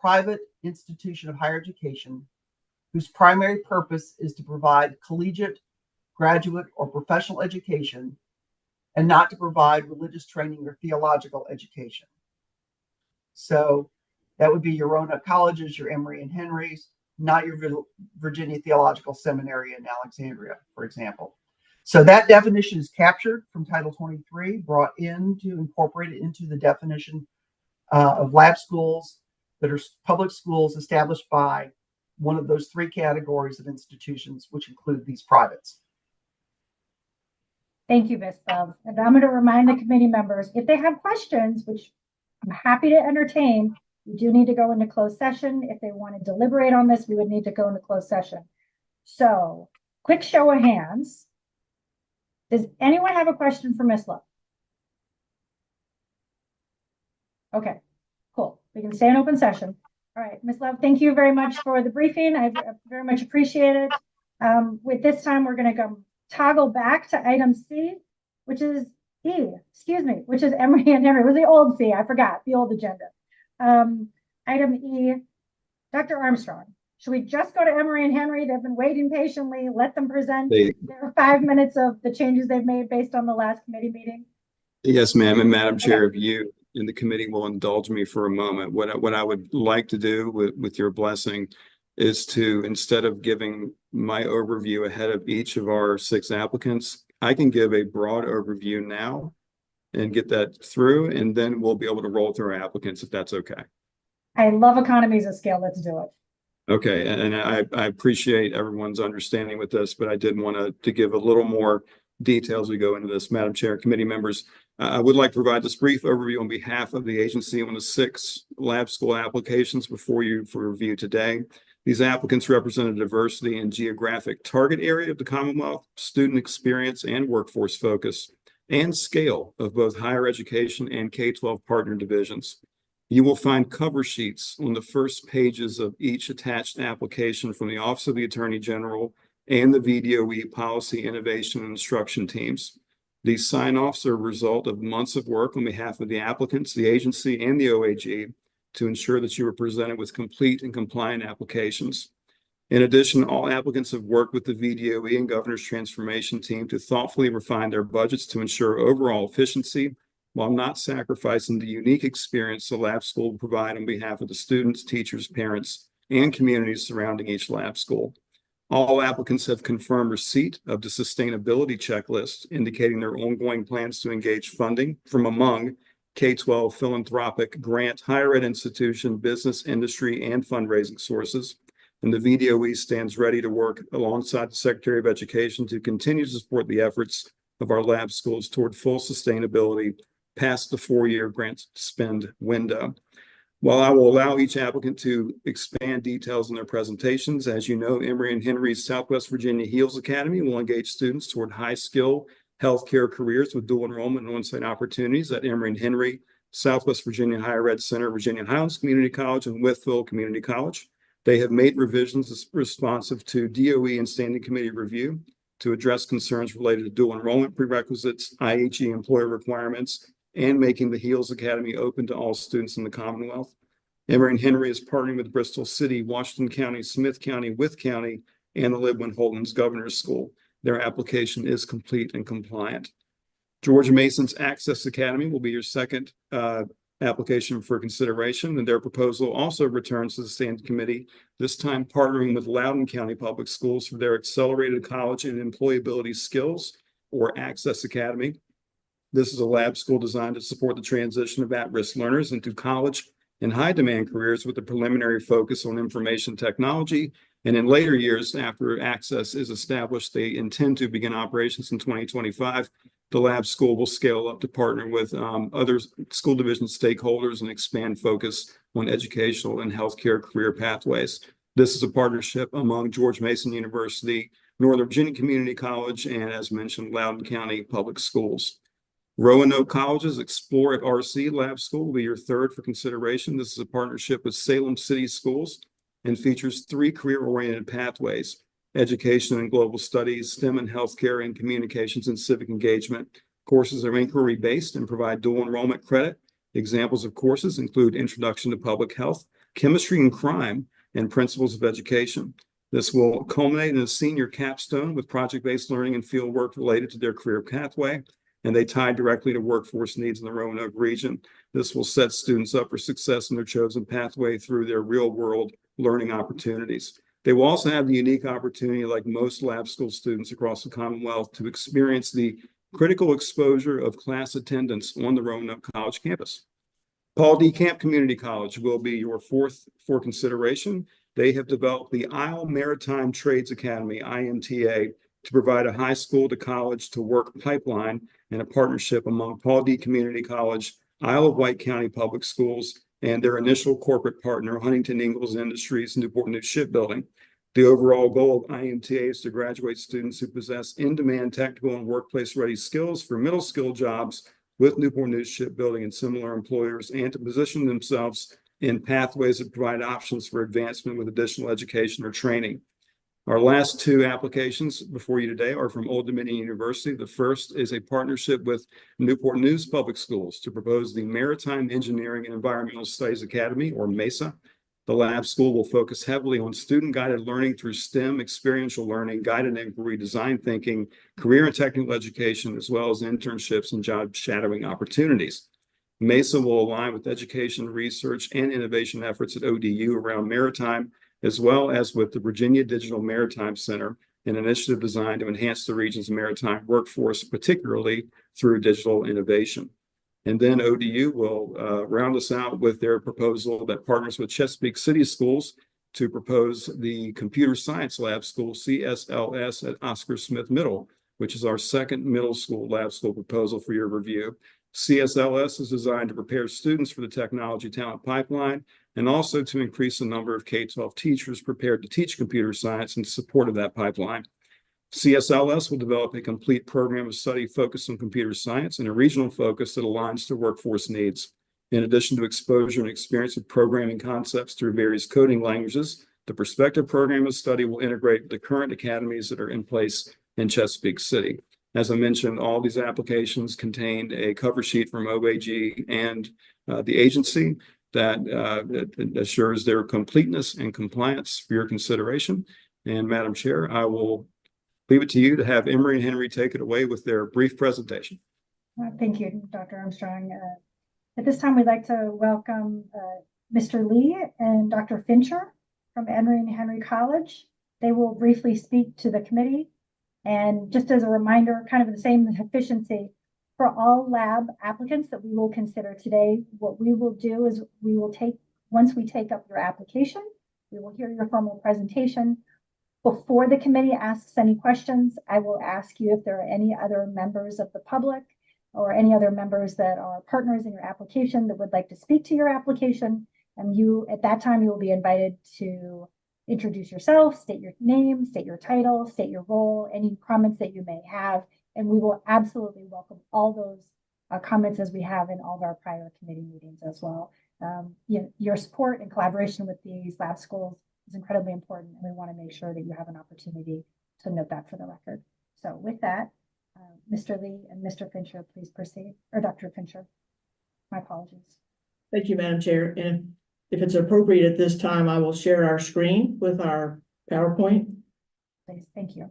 private institution of higher education whose primary purpose is to provide collegiate, graduate, or professional education and not to provide religious training or theological education. So that would be your Roanoke colleges, your Emory and Henrys, not your Virginia Theological Seminary in Alexandria, for example. So that definition is captured from Title 23, brought in to incorporate it into the definition of lab schools that are public schools established by one of those three categories of institutions, which include these privates. Thank you, Ms. Love. And I'm going to remind the committee members, if they have questions, which I'm happy to entertain, we do need to go into closed session. If they want to deliberate on this, we would need to go into closed session. So, quick show of hands. Does anyone have a question for Ms. Love? Okay, cool. We can stay in open session. All right, Ms. Love, thank you very much for the briefing. I very much appreciate it. With this time, we're going to go toggle back to item C, which is which is Emory and Henry. It was the old C, I forgot, the old agenda. Item E, Dr. Armstrong, should we just go to Emory and Henry? They've been waiting patiently. Let them present their 5 minutes of the changes they've made based on the last committee meeting. Yes, ma'am. And Madam Chair, if you and the committee will indulge me for a moment, what I would like to do with your blessing is to, instead of giving my overview ahead of each of our 6 applicants, I can give a broad overview now and get that through, and then we'll be able to roll through our applicants if that's okay. I love economies of scale. Let's do it. Okay, and I appreciate everyone's understanding with this, but I did want to give a little more detail as we go into this. Madam Chair, committee members, I would like to provide this brief overview on behalf of the agency on the 6 lab school applications before you for review today. These applicants represent a diversity and geographic target area of the Commonwealth, student experience and workforce focus, and scale of both higher education and K-12 partner divisions. You will find cover sheets on the first pages of each attached application from the Office of the Attorney General and the VDOE Policy Innovation and Instruction teams. These sign-offs are a result of months of work on behalf of the applicants, the agency, and the OAG to ensure that you are presented with complete and compliant applications. In addition, all applicants have worked with the VDOE and Governor's Transformation team to thoughtfully refine their budgets to ensure overall efficiency while not sacrificing the unique experience the lab school will provide on behalf of the students, teachers, parents, and communities surrounding each lab school. All applicants have confirmed receipt of the sustainability checklist, indicating their ongoing plans to engage funding from among K-12 philanthropic, grant, higher ed institution, business, industry, and fundraising sources. And the VDOE stands ready to work alongside the Secretary of Education to continue to support the efforts of our lab schools toward full sustainability past the 4-year grant spend window. While I will allow each applicant to expand details in their presentations, as you know, Emory and Henry's Southwest Virginia HEALS Academy will engage students toward high-skill healthcare careers with dual enrollment and on-site opportunities at Emory and Henry, Southwest Virginia Higher Ed Center, Virginia Highlands Community College, and Wytheville Community College. They have made revisions responsive to DOE and Standing Committee review to address concerns related to dual enrollment prerequisites, IHE employer requirements, and making the HEALS Academy open to all students in the Commonwealth. Emory and Henry is partnering with Bristol City, Washington County, Smith County, Wythe County, and the Lidwin Holton's Governor's School. Their application is complete and compliant. George Mason's Access Academy will be your second application for consideration, and their proposal also returns to the Standing Committee, this time partnering with Loudoun County Public Schools for their Accelerated College and Employability Skills, or Access Academy. This is a lab school designed to support the transition of at-risk learners into college and high-demand careers with a preliminary focus on information technology. And in later years, after Access is established, they intend to begin operations in 2025. The lab school will scale up to partner with other school division stakeholders and expand focus on educational and healthcare career pathways. This is a partnership among George Mason University, Northern Virginia Community College, and as mentioned, Loudoun County Public Schools. Roanoke College's Explore at RC Lab School will be your third for consideration. This is a partnership with Salem City Schools and features 3 career-oriented pathways: education and global studies, STEM and healthcare, and communications and civic engagement. Courses are inquiry-based and provide dual enrollment credit. Examples of courses include Introduction to Public Health, Chemistry and Crime, and Principles of Education. This will culminate in a senior capstone with project-based learning and fieldwork related to their career pathway, and they tie directly to workforce needs in the Roanoke region. This will set students up for success in their chosen pathway through their real-world learning opportunities. They will also have the unique opportunity, like most lab school students across the Commonwealth, to experience the critical exposure of class attendance on the Roanoke College campus. Paul D. Camp Community College will be your fourth for consideration. They have developed the Isle Maritime Trades Academy, IMTA, to provide a high school to college to work pipeline and a partnership among Paul D. Community College, Isle of Wight County Public Schools, and their initial corporate partner, Huntington Ingalls Industries, Newport News Shipbuilding. The overall goal of IMTA is to graduate students who possess in-demand technical and workplace-ready skills for middle-skill jobs with Newport News Shipbuilding and similar employers, and to position themselves in pathways that provide options for advancement with additional education or training. Our last 2 applications before you today are from Old Dominion University. The first is a partnership with Newport News Public Schools to propose the Maritime Engineering and Environmental Studies Academy, or MESA. The lab school will focus heavily on student-guided learning through STEM, experiential learning, guided inquiry, design thinking, career and technical education, as well as internships and job shadowing opportunities. MESA will align with education, research, and innovation efforts at ODU around maritime, as well as with the Virginia Digital Maritime Center, an initiative designed to enhance the region's maritime workforce, particularly through digital innovation. And then ODU will round us out with their proposal that partners with Chesapeake City Schools to propose the Computer Science Lab School, CSLS, at Oscar Smith Middle, which is our second middle school lab school proposal for your review. CSLS is designed to prepare students for the technology talent pipeline and also to increase the number of K-12 teachers prepared to teach computer science in support of that pipeline. CSLS will develop a complete program of study focused on computer science and a regional focus that aligns to workforce needs. In addition to exposure and experience with programming concepts through various coding languages, the prospective program of study will integrate the current academies that are in place in Chesapeake City. As I mentioned, all these applications contained a cover sheet from OAG and the agency that assures their completeness and compliance for your consideration. And Madam Chair, I will leave it to you to have Emery and Henry take it away with their brief presentation. Thank you, Dr. Armstrong. At this time, we'd like to welcome Mr. Lee and Dr. Fincher from Emery and Henry College. They will briefly speak to the committee. And just as a reminder, kind of the same efficiency, for all lab applicants that we will consider today, what we will do is we will once we take up your application, we will hear your formal presentation. Before the committee asks any questions, I will ask you if there are any other members of the public or any other members that are partners in your application that would like to speak to your application. And you, at that time, you will be invited to introduce yourself, state your name, state your title, state your role, any comments that you may have. And we will absolutely welcome all those comments as we have in all of our prior committee meetings as well. Your support and collaboration with these lab schools is incredibly important, and we want to make sure that you have an opportunity to note that for the record. So with that, Mr. Lee and Mr. Fincher, please proceed, or Dr. Fincher. My apologies. Thank you, Madam Chair. And if it's appropriate at this time, I will share our screen with our PowerPoint. Please, thank you.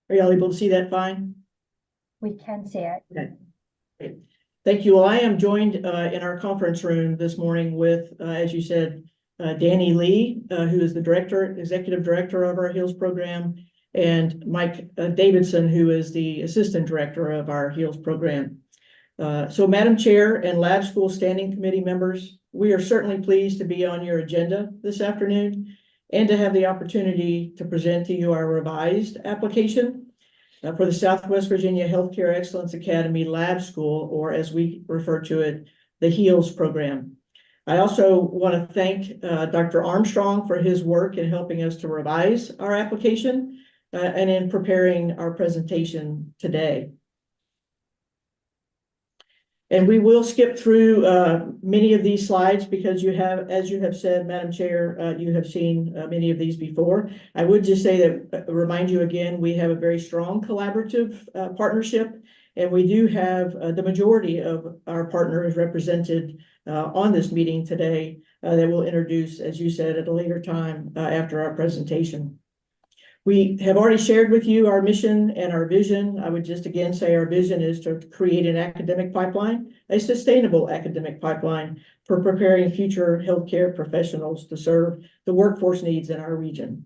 Are y'all able to see that fine? We can see it. Okay. Great. Thank you. Well, I am joined in our conference room this morning with, as you said, Danny Lee, who is the executive director of our HEALS program, and Mike Davidson, who is the assistant director of our HEALS program. So Madam Chair and Lab School Standing Committee members, we are certainly pleased to be on your agenda this afternoon and to have the opportunity to present to you our revised application. for the Southwest Virginia Healthcare Excellence Academy Lab School, or as we refer to it, the HEALS program. I also want to thank Dr. Armstrong for his work in helping us to revise our application and in preparing our presentation today. And we will skip through many of these slides because you have, as you have said, Madam Chair, you have seen many of these before. I would just say that, remind you again, we have a very strong collaborative partnership, and we do have the majority of our partners represented on this meeting today that we'll introduce, as you said, at a later time after our presentation. We have already shared with you our mission and our vision. I would just again say our vision is to create an academic pipeline, a sustainable academic pipeline for preparing future healthcare professionals to serve the workforce needs in our region.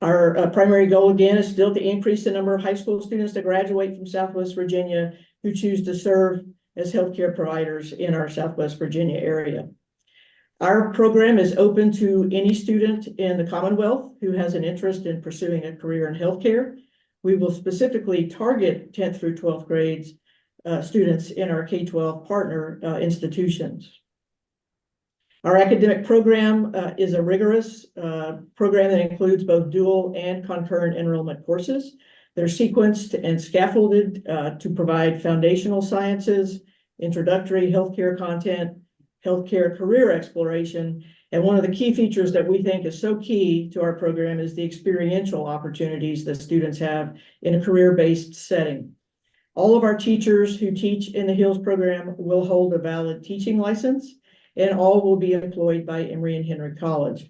Our primary goal again is still to increase the number of high school students that graduate from Southwest Virginia who choose to serve as healthcare providers in our Southwest Virginia area. Our program is open to any student in the Commonwealth who has an interest in pursuing a career in healthcare. We will specifically target 10th through 12th grades students in our K-12 partner institutions. Our academic program is a rigorous program that includes both dual and concurrent enrollment courses. They're sequenced and scaffolded to provide foundational sciences, introductory healthcare content, healthcare career exploration. And one of the key features that we think is so key to our program is the experiential opportunities that students have in a career-based setting. All of our teachers who teach in the HEALS program will hold a valid teaching license, and all will be employed by Emory and Henry College.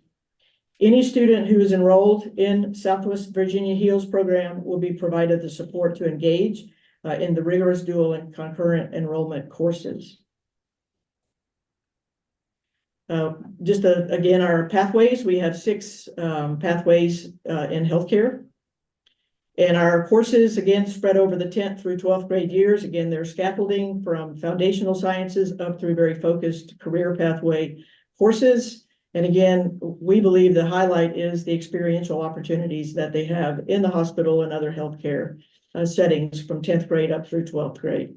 Any student who is enrolled in Southwest Virginia HEALS program will be provided the support to engage in the rigorous dual and concurrent enrollment courses. Again, our pathways, we have 6 pathways in healthcare. And our courses, again, spread over the 10th through 12th grade years. Again, they're scaffolding from foundational sciences up through very focused career pathway courses. And again, we believe the highlight is the experiential opportunities that they have in the hospital and other healthcare settings from 10th grade up through 12th grade.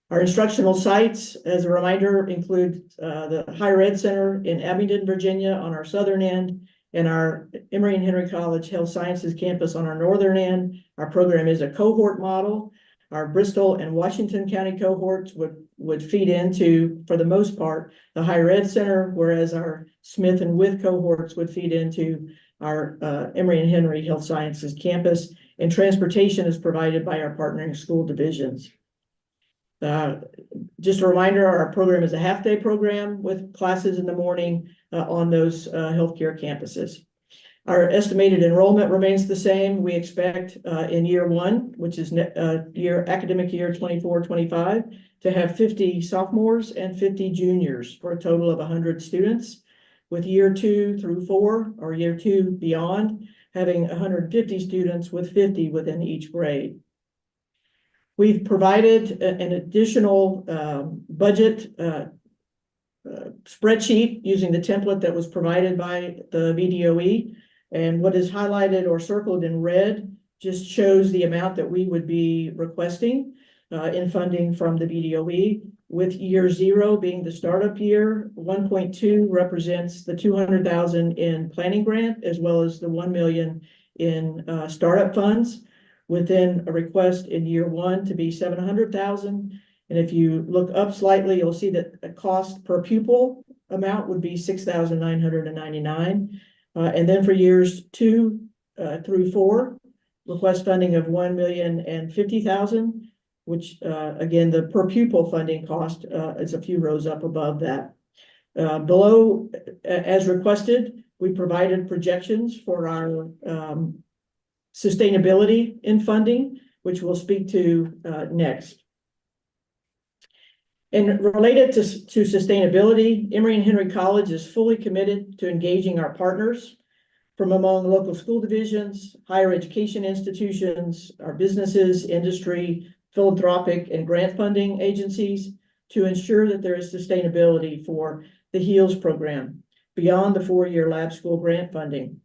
Our instructional sites, as a reminder, include the Higher Ed Center in Abingdon, Virginia on our southern end, and our Emory and Henry College Health Sciences campus on our northern end. Our program is a cohort model. Our Bristol and Washington County cohorts would feed into, for the most part, the Higher Ed Center, whereas our Smith and With cohorts would feed into our Emory and Henry Health Sciences campus, and transportation is provided by our partnering school divisions. Just a reminder, our program is a half-day program with classes in the morning on those healthcare campuses. Our estimated enrollment remains the same. We expect in year 1, which is academic year 24-25, to have 50 sophomores and 50 juniors for a total of 100 students, with year 2 through 4 or year 2 beyond having 150 students with 50 within each grade. We've provided an additional budget spreadsheet using the template that was provided by the VDOE. And what is highlighted or circled in red just shows the amount that we would be requesting in funding from the VDOE, with year 0 being the startup year. 1.2 represents the $200,000 in planning grant, as well as the $1 million in startup funds, within a request in year 1 to be $700,000. And if you look up slightly, you'll see that the cost per pupil amount would be $6,999. And then for years 2 through 4, request funding of $1,050,000, which again, the per pupil funding cost is a few rows up above that. Below, as requested, we provided projections for our sustainability in funding, which we'll speak to next. And related to sustainability, Emory and Henry College is fully committed to engaging our partners from among local school divisions, higher education institutions, our businesses, industry, philanthropic and grant funding agencies to ensure that there is sustainability for the HEALS program beyond the 4-year lab school grant funding.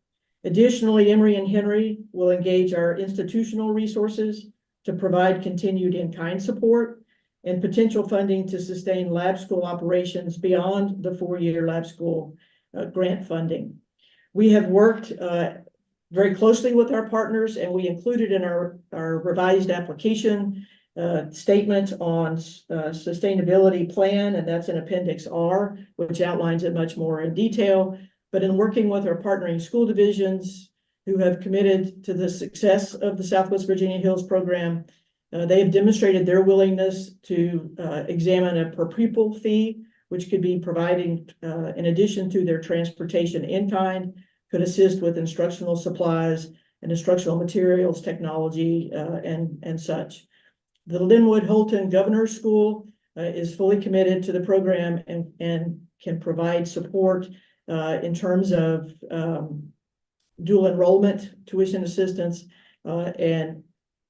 Additionally, Emory and Henry will engage our institutional resources to provide continued in-kind support and potential funding to sustain lab school operations beyond the 4-year lab school grant funding. We have worked very closely with our partners, and we included in our revised application statement on sustainability plan, and that's in Appendix R, which outlines it much more in detail. But in working with our partnering school divisions who have committed to the success of the Southwest Virginia Hills program, they have demonstrated their willingness to examine a per pupil fee, which could be providing, in addition to their transportation in kind, could assist with instructional supplies and instructional materials, technology, and such. The Linwood Holton Governor's School is fully committed to the program and can provide support in terms of dual enrollment, tuition assistance, and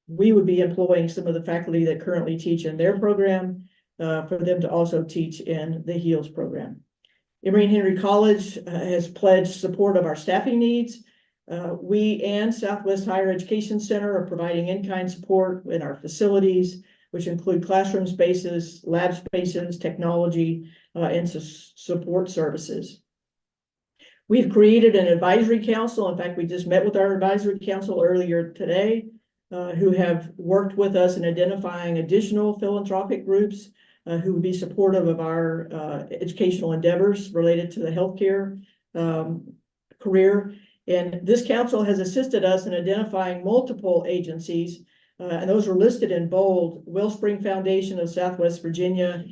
we would be employing some of the faculty that currently teach in their program for them to also teach in the HEALS program. Emory and Henry College has pledged support of our staffing needs. We and Southwest Higher Education Center are providing in-kind support in our facilities, which include classroom spaces, lab spaces, technology, and support services. We've created an advisory council. In fact, we just met with our advisory council earlier today, who have worked with us in identifying additional philanthropic groups who would be supportive of our educational endeavors related to the healthcare career. And this council has assisted us in identifying multiple agencies, and those are listed in bold: Wellspring Foundation of Southwest Virginia,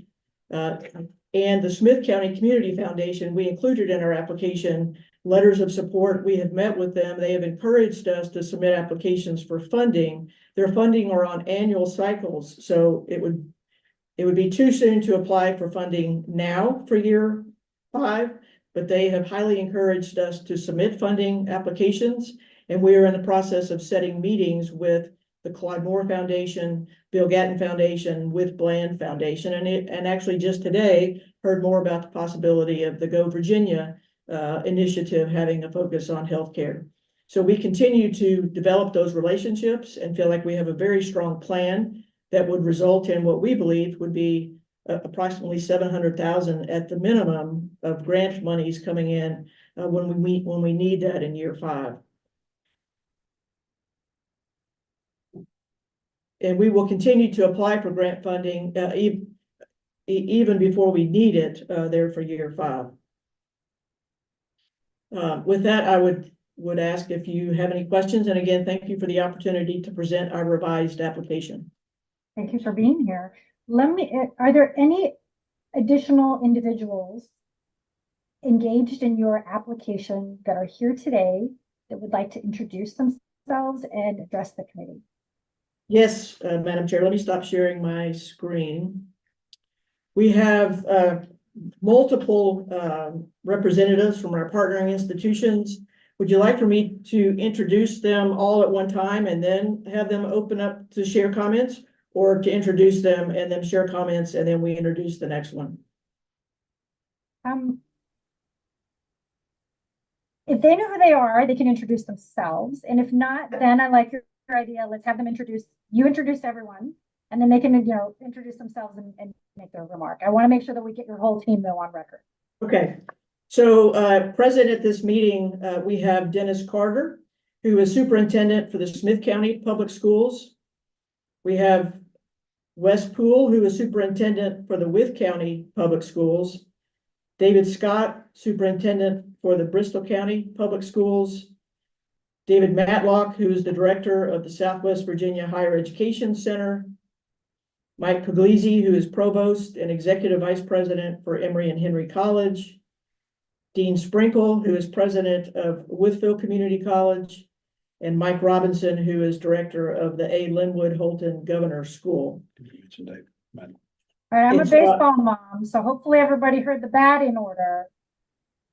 and the Smith County Community Foundation. We included in our application letters of support. We have met with them. They have encouraged us to submit applications for funding. Their funding are on annual cycles, so it would be too soon to apply for funding now for year 5, but they have highly encouraged us to submit funding applications, and we are in the process of setting meetings with the Claude Moore Foundation, Bill Gatton Foundation, with Bland Foundation, and actually just today heard more about the possibility of the Go Virginia initiative having a focus on healthcare. So we continue to develop those relationships and feel like we have a very strong plan that would result in what we believe would be approximately $700,000 at the minimum of grant monies coming in when we need that in year 5. And we will continue to apply for grant funding even before we need it there for year 5. With that, I would ask if you have any questions. And again, thank you for the opportunity to present our revised application. Thank you for being here. Are there any additional individuals engaged in your application that are here today that would like to introduce themselves and address the committee? Yes, Madam Chair, let me stop sharing my screen. We have multiple representatives from our partnering institutions. Would you like for me to introduce them all at one time and then have them open up to share comments, or to introduce them and then share comments and then we introduce the next one? If they know who they are, they can introduce themselves. And if not, then I like your idea. Let's have them introduce everyone, and then they can, introduce themselves and make their remark. I want to make sure that we get your whole team though on record. Okay. So present at this meeting, we have Dennis Carter, who is superintendent for the Smith County Public Schools. We have Wes Poole, who is superintendent for the Wythe County Public Schools. David Scott, superintendent for the Bristol County Public Schools. David Matlock, who is the director of the Southwest Virginia Higher Education Center. Mike Puglisi, who is provost and executive vice president for Emory and Henry College. Dean Sprinkle, who is president of Wytheville Community College. And Mike Robinson, who is director of the A. Linwood Holton Governor's School. All right, I'm a baseball mom, so hopefully everybody heard the batting order.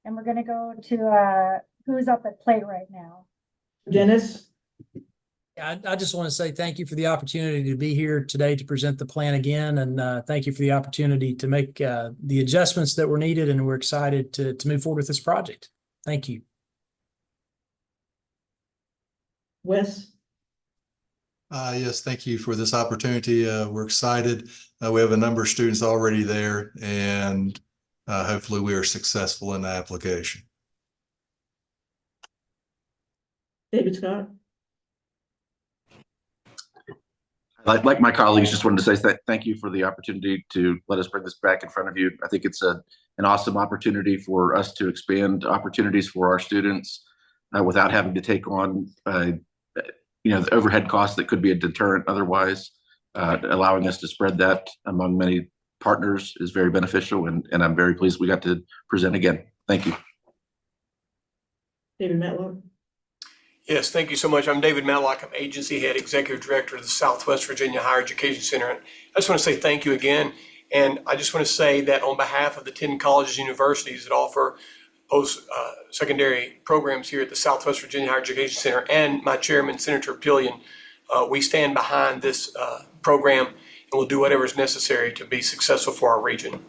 And we're gonna go to who's up at plate right now. Dennis? I just want to say thank you for the opportunity to be here today to present the plan again, and thank you for the opportunity to make the adjustments that were needed, and we're excited to move forward with this project. Thank you. Wes? Yes, thank you for this opportunity. We're excited. We have a number of students already there, and hopefully we are successful in the application. David Scott? Like my colleagues, just wanted to say thank you for the opportunity to let us bring this back in front of you. I think it's an awesome opportunity for us to expand opportunities for our students without having to take on the overhead costs that could be a deterrent otherwise. Allowing us to spread that among many partners is very beneficial, and I'm very pleased we got to present again. Thank you. David Matlock? Yes, thank you so much. I'm David Matlock. I'm Agency Head Executive Director of the Southwest Virginia Higher Education Center. And I just want to say thank you again. And I just want to say that on behalf of the 10 colleges and universities that offer post-secondary programs here at the Southwest Virginia Higher Education Center and my chairman, Senator Pillion, we stand behind this program and we'll do whatever is necessary to be successful for our region.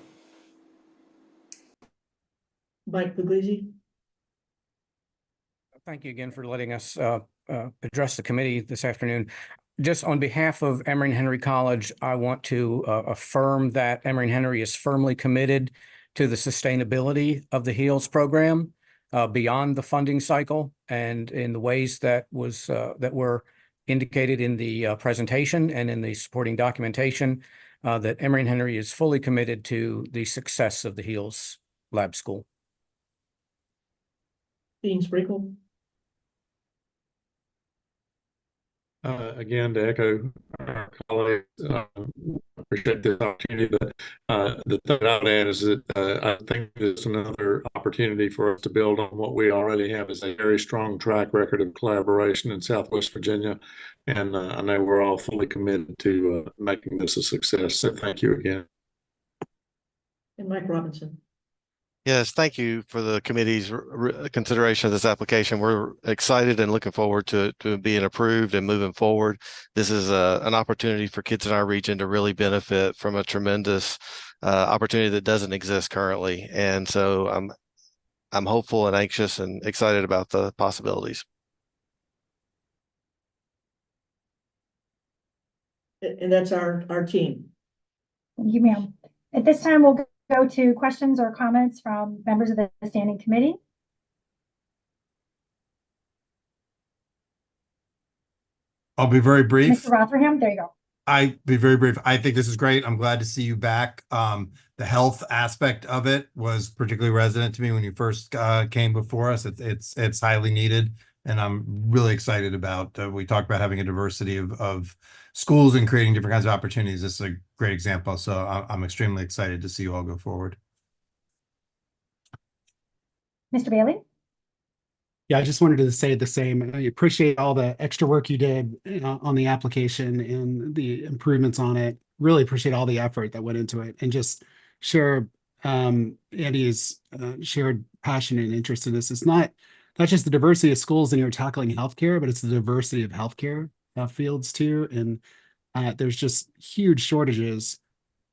Mike Puglisi? Thank you again for letting us address the committee this afternoon. Just on behalf of Emory-Henry College, I want to affirm that Emory-Henry is firmly committed to the sustainability of the HEALS program beyond the funding cycle and in the ways that were indicated in the presentation and in the supporting documentation, that Emory-Henry is fully committed to the success of the HEALS Lab School. Dean Sprinkle? Again, to echo our colleagues, appreciate this opportunity. But the thing I'd add is that I think it's another opportunity for us to build on what we already have as a very strong track record of collaboration in Southwest Virginia. And I know we're all fully committed to making this a success. So thank you again. And Mike Robinson? Yes, thank you for the committee's consideration of this application. We're excited and looking forward to being approved and moving forward. This is an opportunity for kids in our region to really benefit from a tremendous opportunity that doesn't exist currently. And so I'm hopeful and anxious and excited about the possibilities. And that's our team. Thank you, ma'am. At this time, we'll go to questions or comments from members of the standing committee. I'll be very brief. Mr. Rotherham, there you go. I'll be very brief. I think this is great. I'm glad to see you back. The health aspect of it was particularly resonant to me when you first came before us. It's highly needed, and I'm really excited about. We talked about having a diversity of schools and creating different kinds of opportunities. This is a great example. So I'm extremely excited to see you all go forward. Mr. Bailey? Yeah, I just wanted to say the same. I appreciate all the extra work you did on the application and the improvements on it. Really appreciate all the effort that went into it, and just share Andy's shared passion and interest in this. It's not just the diversity of schools and you're tackling healthcare, but it's the diversity of healthcare fields too. And there's just huge shortages,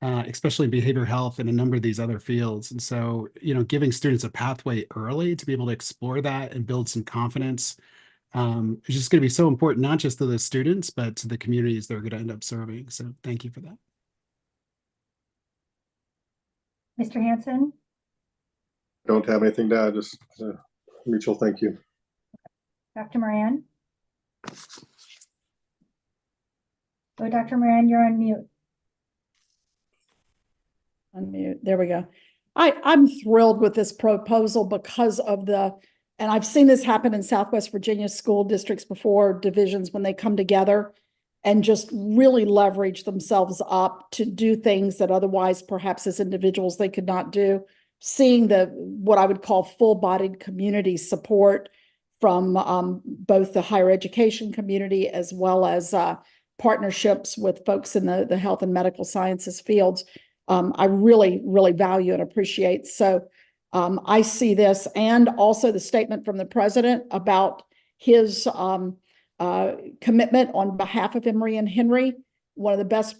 especially in behavioral health and a number of these other fields. And so, giving students a pathway early to be able to explore that and build some confidence is just going to be so important, not just to the students, but to the communities they're going to end up serving. So thank you for that. Mr. Hanson? Don't have anything to add, just mutual thank you. Dr. Moran? Oh, Dr. Moran, you're on mute. Unmute. There we go. I'm thrilled with this proposal because of and I've seen this happen in Southwest Virginia school districts before, divisions, when they come together and just really leverage themselves up to do things that otherwise perhaps as individuals they could not do. Seeing what I would call full-bodied community support from both the higher education community as well as partnerships with folks in the health and medical sciences fields. I really, really value and appreciate. So I see this, and also the statement from the president about his commitment on behalf of Emory-Henry. One of the best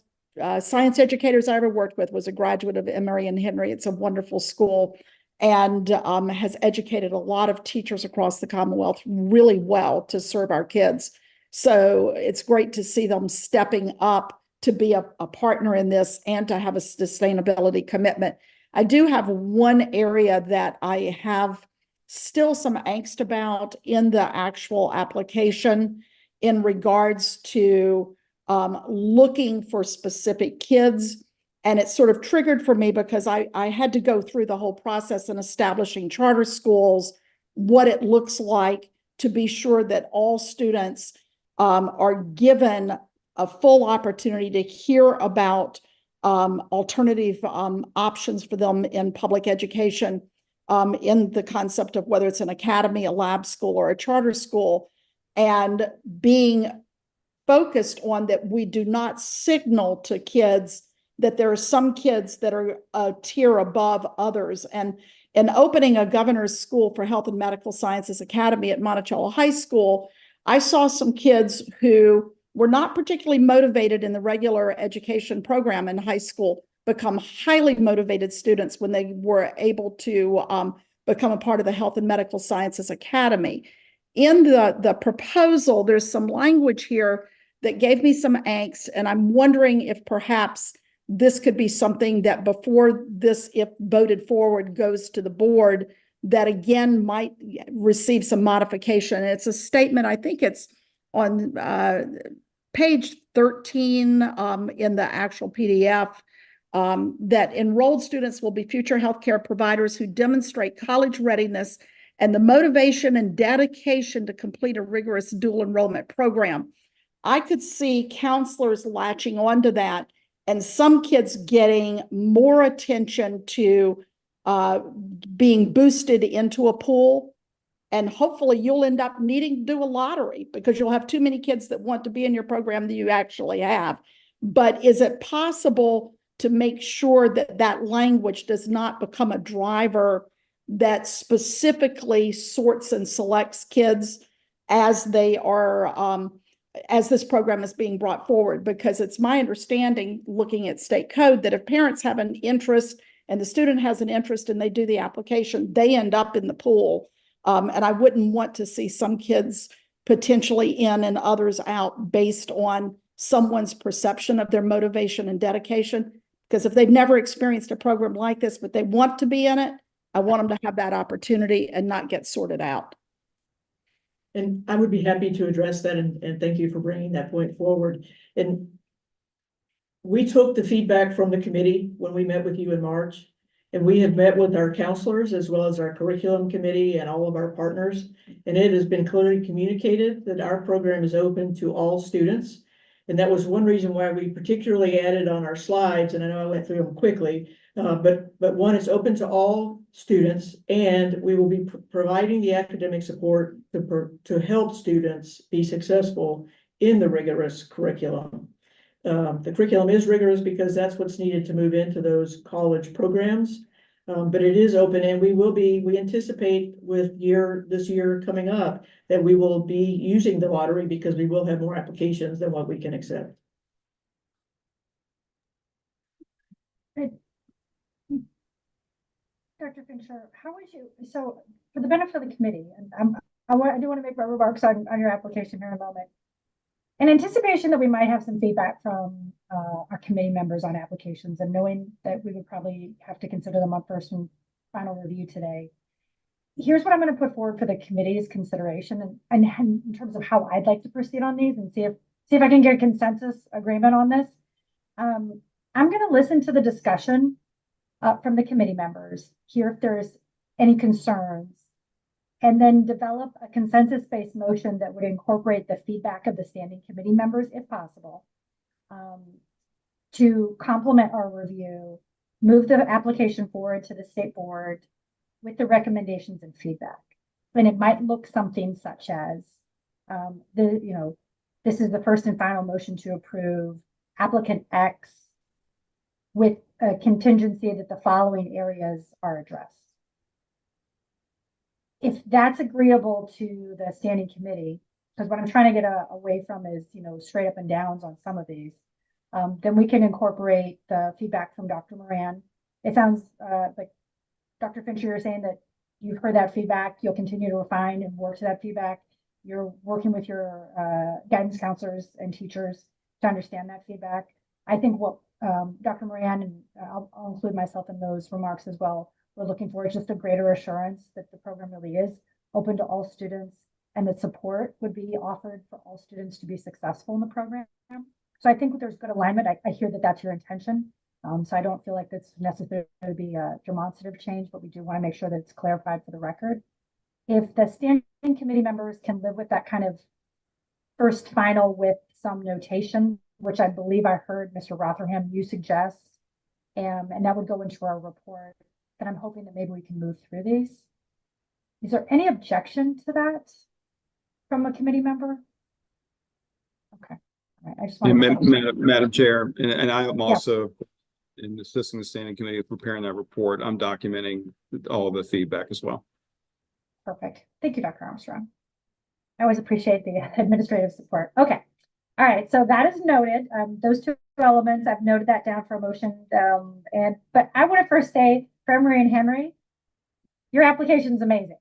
science educators I ever worked with was a graduate of Emory-Henry. It's a wonderful school and has educated a lot of teachers across the Commonwealth really well to serve our kids. So it's great to see them stepping up to be a partner in this and to have a sustainability commitment. I do have one area that I have still some angst about in the actual application in regards to looking for specific kids. And it sort of triggered for me because I had to go through the whole process in establishing charter schools, what it looks like to be sure that all students are given a full opportunity to hear about alternative options for them in public education, in the concept of whether it's an academy, a lab school, or a charter school, and being focused on that we do not signal to kids that there are some kids that are a tier above others. And in opening a governor's school for health and medical sciences academy at Monticello High School, I saw some kids who were not particularly motivated in the regular education program in high school become highly motivated students when they were able to become a part of the Health and Medical Sciences Academy. In the proposal, there's some language here that gave me some angst, and I'm wondering if perhaps this could be something that before this, if voted forward, goes to the board, that again might receive some modification. It's a statement, I think it's on page 13 in the actual PDF, that enrolled students will be future healthcare providers who demonstrate college readiness and the motivation and dedication to complete a rigorous dual enrollment program. I could see counselors latching onto that and some kids getting more attention to being boosted into a pool. And hopefully you'll end up needing to do a lottery because you'll have too many kids that want to be in your program that you actually have. But is it possible to make sure that that language does not become a driver that specifically sorts and selects kids as they are, as this program is being brought forward? Because it's my understanding, looking at state code, that if parents have an interest and the student has an interest and they do the application, they end up in the pool. And I wouldn't want to see some kids potentially in and others out based on someone's perception of their motivation and dedication. Because if they've never experienced a program like this, but they want to be in it, I want them to have that opportunity and not get sorted out. And I would be happy to address that, and thank you for bringing that point forward. And we took the feedback from the committee when we met with you in March, and we have met with our counselors as well as our curriculum committee and all of our partners. And it has been clearly communicated that our program is open to all students. And that was one reason why we particularly added on our slides, and I know I went through them quickly, but one, it's open to all students, and we will be providing the academic support to help students be successful in the rigorous curriculum. The curriculum is rigorous because that's what's needed to move into those college programs. But it is open, and we anticipate with this year coming up that we will be using the lottery because we will have more applications than what we can accept. Dr. Fincher, how would you, so for the benefit of the committee, and I do want to make my remarks on your application here in a moment. In anticipation that we might have some feedback from our committee members on applications, and knowing that we would probably have to consider them on first and final review today, here's what I'm going to put forward for the committee's consideration, and in terms of how I'd like to proceed on these, and see if I can get a consensus agreement on this. I'm going to listen to the discussion from the committee members, hear if there's any concerns, and then develop a consensus-based motion that would incorporate the feedback of the standing committee members, if possible, to complement our review, move the application forward to the state board with the recommendations and feedback. And it might look something such as, this is the first and final motion to approve applicant X with a contingency that the following areas are addressed. If that's agreeable to the standing committee, because what I'm trying to get away from is, straight up and downs on some of these, then we can incorporate the feedback from Dr. Moran. It sounds like Dr. Fincher, you're saying that you've heard that feedback, you'll continue to refine and work to that feedback. you're working with your guidance counselors and teachers to understand that feedback. I think what Dr. Moran, and I'll include myself in those remarks as well, we're looking for is just a greater assurance that the program really is open to all students and that support would be offered for all students to be successful in the program. So I think there's good alignment. I hear that that's your intention. So I don't feel like that's necessarily to be a demonstrative change, but we do want to make sure that it's clarified for the record. If the standing committee members can live with that kind of first final with some notation, which I believe I heard Mr. Rotherham, you suggest, and that would go into our report, then I'm hoping that maybe we can move through these. Is there any objection to that from a committee member? Okay. All right. I just want to Madam Chair, and I am also in assisting the standing committee with preparing that report. I'm documenting all the feedback as well. Perfect. Thank you, Dr. Armstrong. I always appreciate the administrative support. Okay. All right. So that is noted. Those two elements, I've noted that down for a motion. But I want to first say, for Emory and Henry, your application is amazing.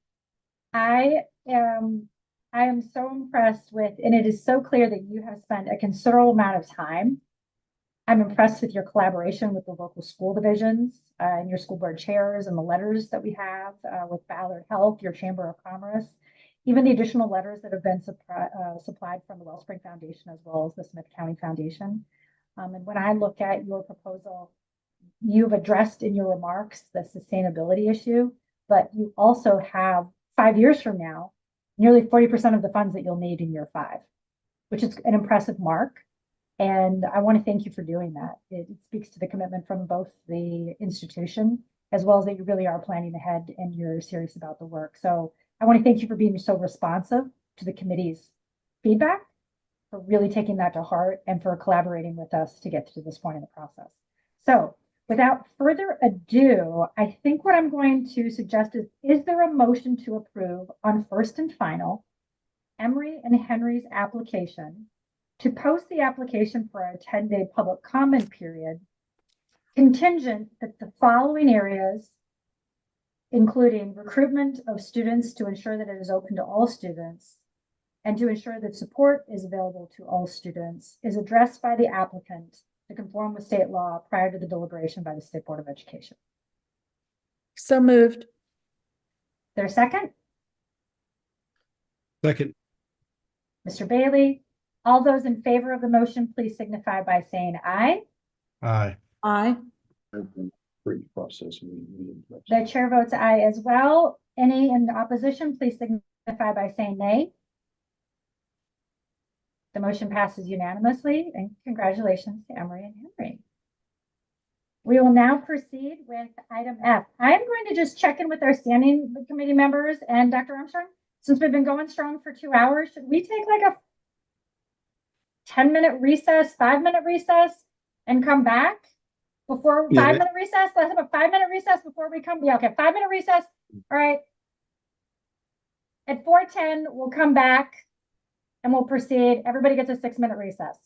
I am so impressed with, and it is so clear that you have spent a considerable amount of time. I'm impressed with your collaboration with the local school divisions and your school board chairs and the letters that we have with Ballard Health, your Chamber of Commerce, even the additional letters that have been supplied from the Wellspring Foundation as well as the Smith County Foundation. And when I look at your proposal, you've addressed in your remarks the sustainability issue, but you also have 5 years from now, nearly 40% of the funds that you'll need in year 5, which is an impressive mark. And I want to thank you for doing that. It speaks to the commitment from both the institution as well as that you really are planning ahead and you're serious about the work. So I want to thank you for being so responsive to the committee's feedback, for really taking that to heart, and for collaborating with us to get to this point in the process. So without further ado, I think what I'm going to suggest is there a motion to approve on first and final Emory and Henry's application to post the application for a 10-day public comment period, contingent that the following areas, including recruitment of students to ensure that it is open to all students, and to ensure that support is available to all students, is addressed by the applicant to conform with state law prior to the deliberation by the State Board of Education. So moved. There a second? Second. Mr. Bailey, all those in favor of the motion, please signify by saying aye. Aye. Aye. The chair votes aye as well. Any in opposition, please signify by saying nay. The motion passes unanimously, and congratulations to Emory and Henry. We will now proceed with item F. I'm going to just check in with our standing committee members and Dr. Armstrong. Since we've been going strong for 2 hours, should we take like a 10-minute recess, 5-minute recess, and come back before 5-minute recess? Let's have a 5-minute recess before we come. Yeah, okay, 5-minute recess. All right. At 4:10, we'll come back and we'll proceed. Everybody gets a 6-minute recess.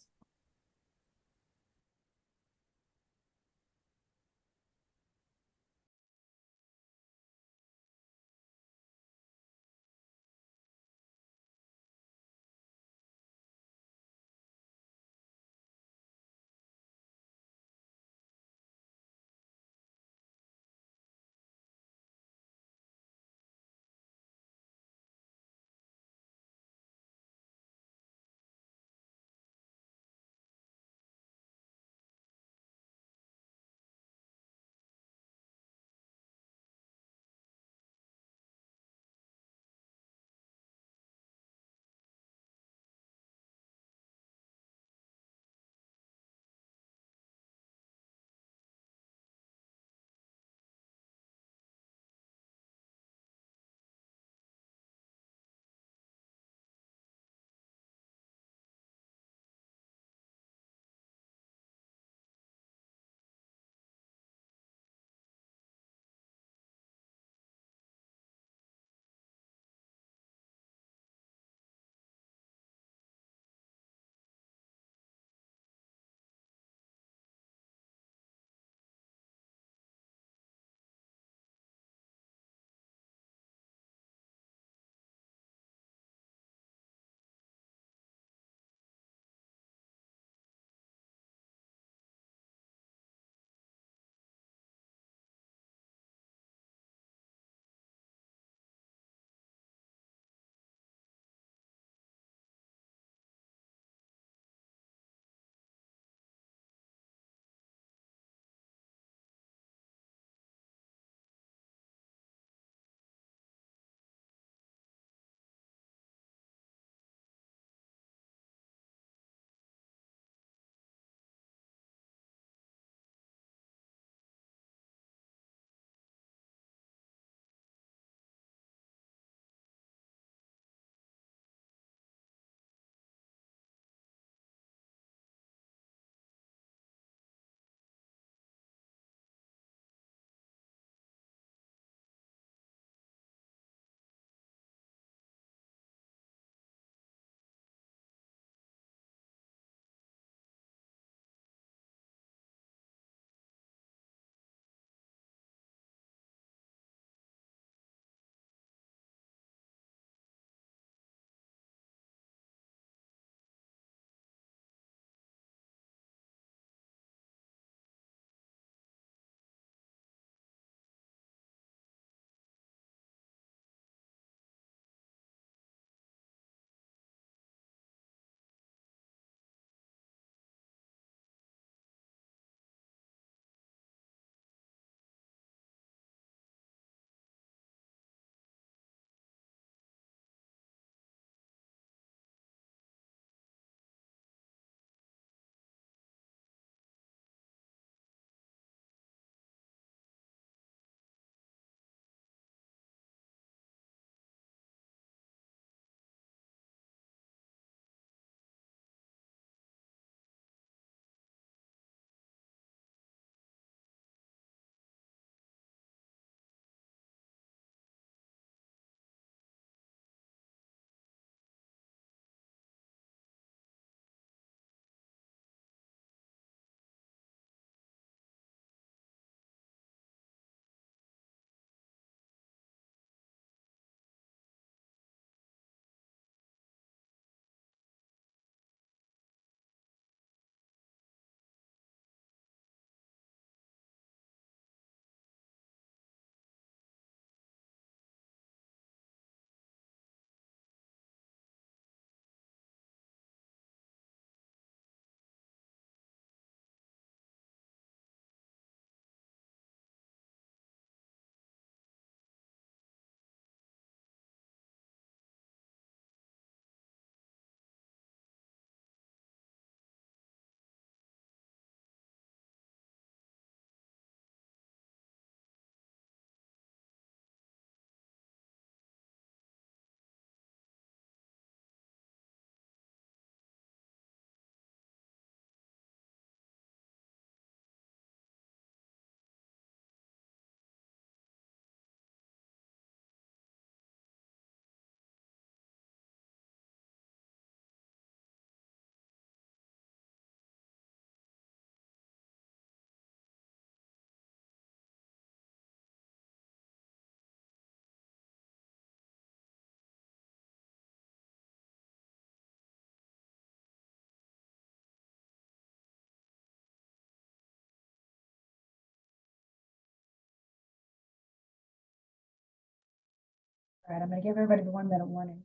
All right, I'm gonna give everybody the 1 minute warning.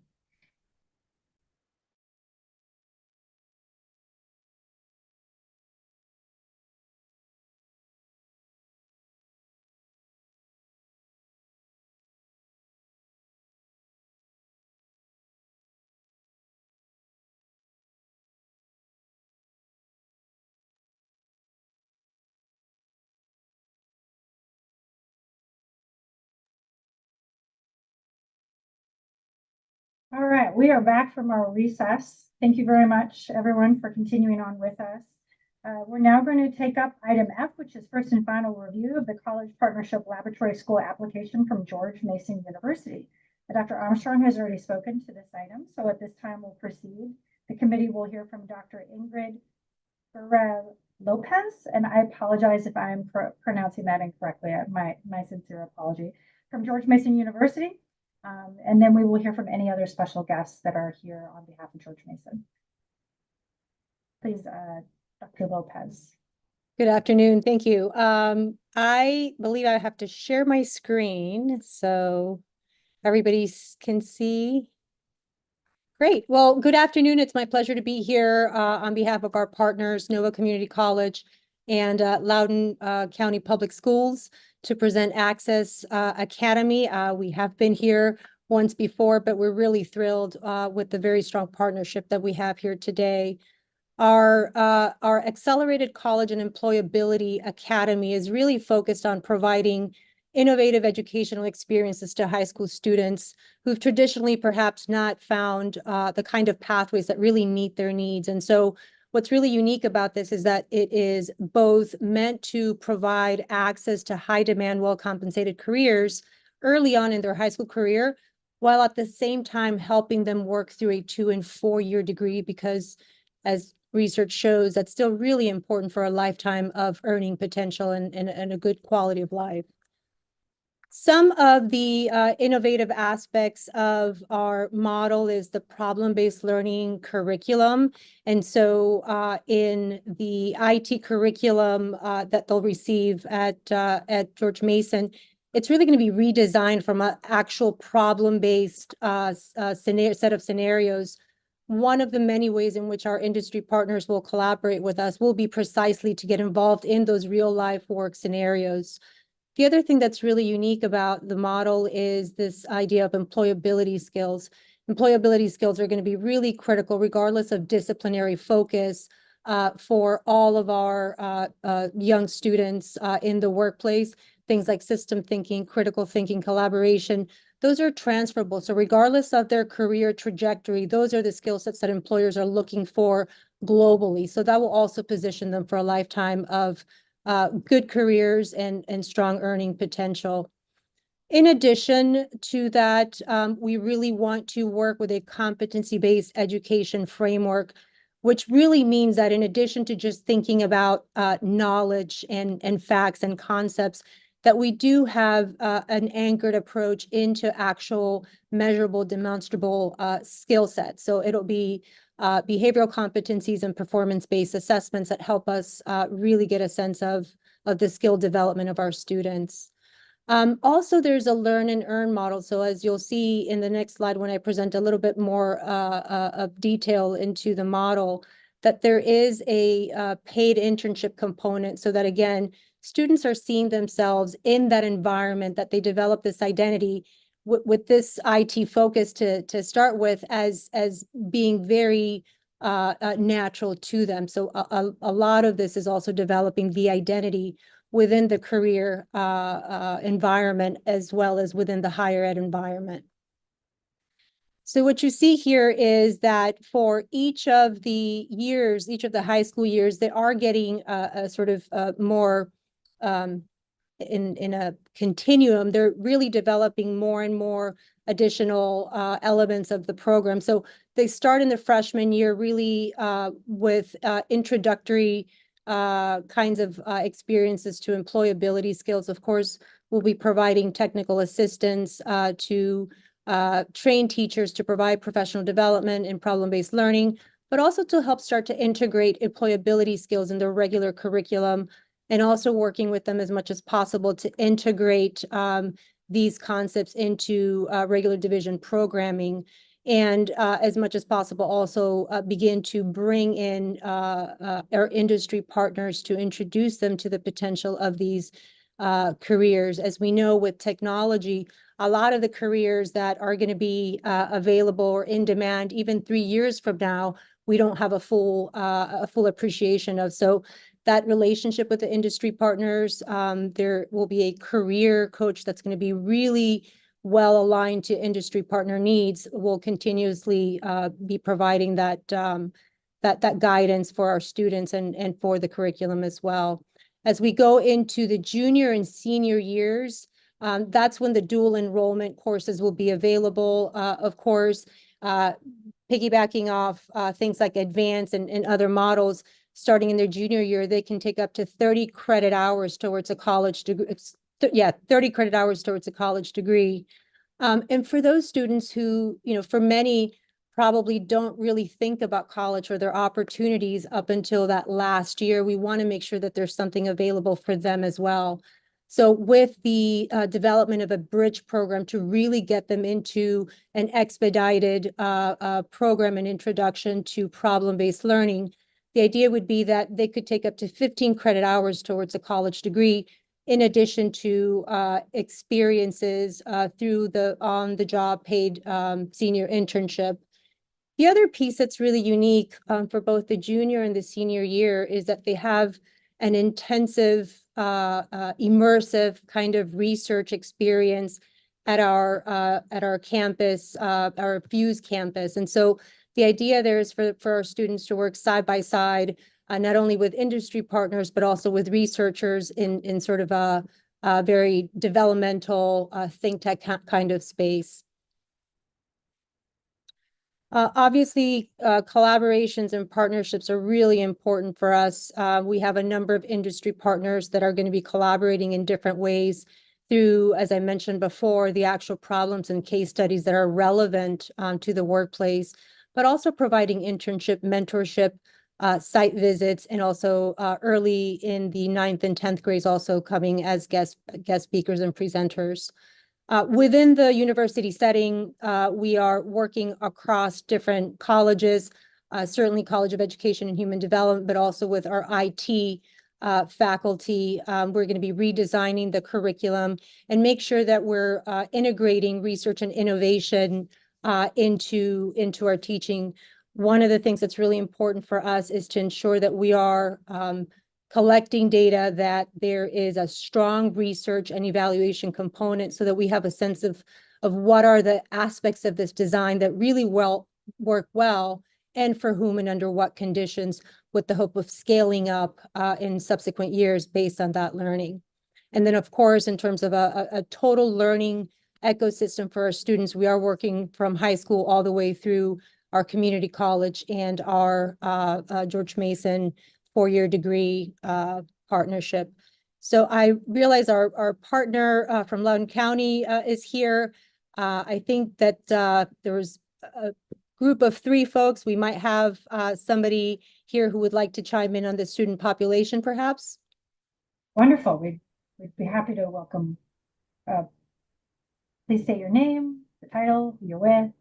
All right, we are back from our recess. Thank you very much, everyone, for continuing on with us. We're now going to take up item F, which is first and final review of the College Partnership Laboratory School application from George Mason University. Dr. Armstrong has already spoken to this item, so at this time we'll proceed. The committee will hear from Dr. Ingrid Lopez, and I apologize if I'm pronouncing that incorrectly. My sincere apology. From George Mason University. And then we will hear from any other special guests that are here on behalf of George Mason. Please, Dr. Lopez. Good afternoon. Thank you. I believe I have to share my screen so everybody can see. Great. Well, good afternoon. It's my pleasure to be here on behalf of our partners, Nova Community College and Loudoun County Public Schools, to present Access Academy. We have been here once before, but we're really thrilled with the very strong partnership that we have here today. Our Accelerated College and Employability Academy is really focused on providing innovative educational experiences to high school students who've traditionally perhaps not found the kind of pathways that really meet their needs. And so what's really unique about this is that it is both meant to provide access to high demand, well-compensated careers early on in their high school career, while at the same time helping them work through a 2- and 4-year degree, because as research shows, that's still really important for a lifetime of earning potential and a good quality of life. Some of the innovative aspects of our model is the problem-based learning curriculum. And so in the IT curriculum that they'll receive at George Mason, it's really going to be redesigned from an actual problem-based set of scenarios. One of the many ways in which our industry partners will collaborate with us will be precisely to get involved in those real-life work scenarios. The other thing that's really unique about the model is this idea of employability skills. Employability skills are going to be really critical, regardless of disciplinary focus, for all of our young students in the workplace. Things like system thinking, critical thinking, collaboration, those are transferable. So regardless of their career trajectory, those are the skill sets that employers are looking for globally. So that will also position them for a lifetime of good careers and strong earning potential. In addition to that, we really want to work with a competency-based education framework, which really means that in addition to just thinking about knowledge and facts and concepts, that we do have an anchored approach into actual measurable, demonstrable skill sets. So it'll be behavioral competencies and performance-based assessments that help us really get a sense of the skill development of our students. Also, there's a learn and earn model. So as you'll see in the next slide, when I present a little bit more of detail into the model, that there is a paid internship component, so that again, students are seeing themselves in that environment, that they develop this identity with this IT focus to start with as being very natural to them. So a lot of this is also developing the identity within the career environment, as well as within the higher ed environment. So what you see here is that for each of the years, each of the high school years, they are getting a sort of more in a continuum. They're really developing more and more additional elements of the program. So they start in the freshman year really with introductory kinds of experiences to employability skills. Of course, we'll be providing technical assistance to train teachers to provide professional development and problem-based learning, but also to help start to integrate employability skills in their regular curriculum, and also working with them as much as possible to integrate these concepts into regular division programming, and as much as possible also begin to bring in our industry partners to introduce them to the potential of these careers. As we know, with technology, a lot of the careers that are going to be available or in demand even 3 years from now, we don't have a full appreciation of. So that relationship with the industry partners, there will be a career coach that's going to be really well aligned to industry partner needs. Will continuously be providing that that guidance for our students and for the curriculum as well. As we go into the junior and senior years, that's when the dual enrollment courses will be available. Of course, piggybacking off things like advanced and other models, starting in their junior year, they can take up to 30 credit hours towards a college degree. 30 credit hours towards a college degree. And for those students who, for many, probably don't really think about college or their opportunities up until that last year, we want to make sure that there's something available for them as well. So with the development of a bridge program to really get them into an expedited program and introduction to problem-based learning, the idea would be that they could take up to 15 credit hours towards a college degree, in addition to experiences through the on-the-job paid senior internship. The other piece that's really unique for both the junior and the senior year is that they have an intensive, immersive kind of research experience at our campus, our Fuse campus. And so the idea there is for our students to work side by side, not only with industry partners, but also with researchers in sort of a very developmental think tech kind of space. Obviously, collaborations and partnerships are really important for us. We have a number of industry partners that are going to be collaborating in different ways through, as I mentioned before, the actual problems and case studies that are relevant to the workplace, but also providing internship, mentorship, site visits, and also early in the 9th and 10th grades also coming as guest speakers and presenters. Within the university setting, we are working across different colleges, certainly College of Education and Human Development, but also with our IT faculty. We're going to be redesigning the curriculum and make sure that we're integrating research and innovation into our teaching. One of the things that's really important for us is to ensure that we are collecting data, that there is a strong research and evaluation component so that we have a sense of what are the aspects of this design that really work well and for whom and under what conditions, with the hope of scaling up in subsequent years based on that learning. And then, of course, in terms of a total learning ecosystem for our students, we are working from high school all the way through our community college and our George Mason 4-year degree partnership. So I realize our partner from Loudoun County is here. I think that there was a group of 3 folks. We might have somebody here who would like to chime in on the student population, perhaps. Wonderful. We'd be happy to welcome. Please state your name, the title, who you're with.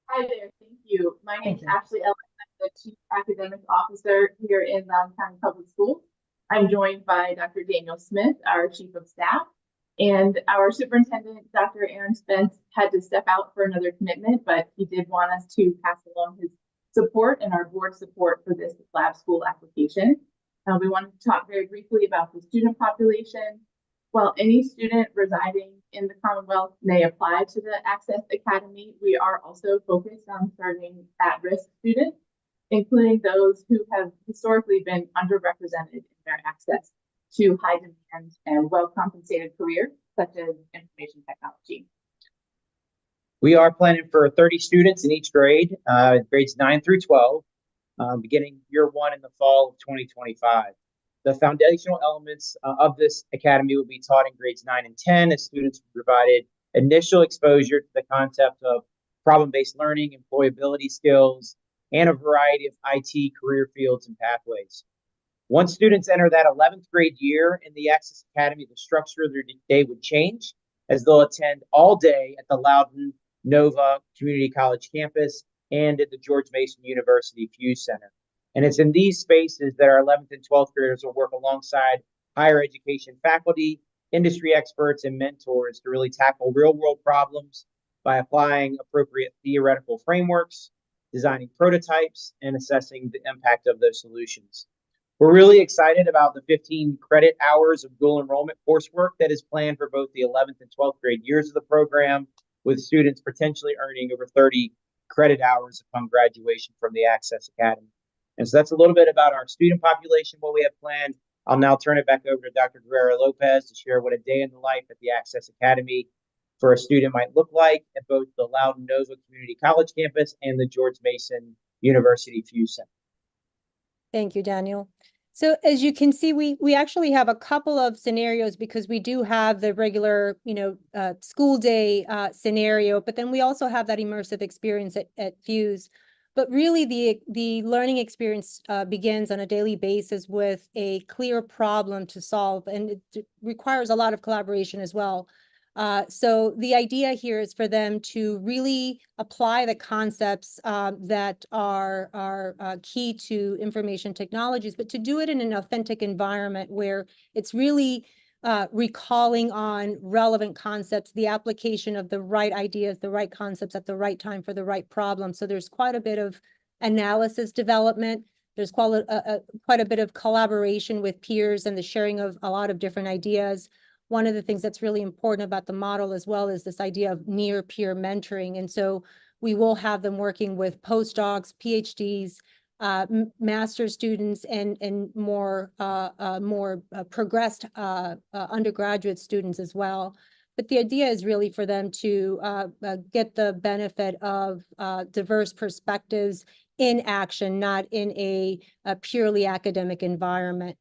Hi there, thank you. My name is Ashley Ellen. I'm the Chief Academic Officer here in Loudoun County Public Schools. I'm joined by Dr. Daniel Smith, our Chief of Staff, and our Superintendent, Dr. Aaron Spence, had to step out for another commitment, but he did want us to pass along his support and our board support for this lab school application. We wanted to talk very briefly about the student population. While any student residing in the Commonwealth may apply to the Access Academy, we are also focused on serving at-risk students, including those who have historically been underrepresented in their access to high demand and well-compensated careers, such as information technology. We are planning for 30 students in each grade, grades 9 through 12, beginning year 1 in the fall of 2025. The foundational elements of this academy will be taught in grades 9 and 10 as students are provided initial exposure to the concept of problem-based learning, employability skills, and a variety of IT career fields and pathways. Once students enter that 11th grade year in the Access Academy, the structure of their day would change as they'll attend all day at the Loudon Nova Community College campus and at the George Mason University Fuse Center. And it's in these spaces that our 11th and 12th graders will work alongside higher education faculty, industry experts, and mentors to really tackle real-world problems by applying appropriate theoretical frameworks, designing prototypes, and assessing the impact of those solutions. We're really excited about the 15 credit hours of dual enrollment coursework that is planned for both the 11th and 12th grade years of the program, with students potentially earning over 30 credit hours upon graduation from the Access Academy. And so that's a little bit about our student population, what we have planned. I'll now turn it back over to Dr. Guerrero Lopez to share what a day in the life at the Access Academy for a student might look like at both the Loudon Nova Community College campus and the George Mason University Fuse Center. Thank you, Daniel. So as you can see, we actually have a couple of scenarios because we do have the regular, school day scenario, but then we also have that immersive experience at Fuse. But really, the learning experience begins on a daily basis with a clear problem to solve, and it requires a lot of collaboration as well. So the idea here is for them to really apply the concepts that are key to information technologies, but to do it in an authentic environment where it's really recalling on relevant concepts, the application of the right ideas, the right concepts at the right time for the right problem. So there's quite a bit of analysis development. There's quite a bit of collaboration with peers and the sharing of a lot of different ideas. One of the things that's really important about the model as well is this idea of near peer mentoring. And so we will have them working with postdocs, PhDs, master's students, and more progressed undergraduate students as well. But the idea is really for them to get the benefit of diverse perspectives in action, not in a purely academic environment.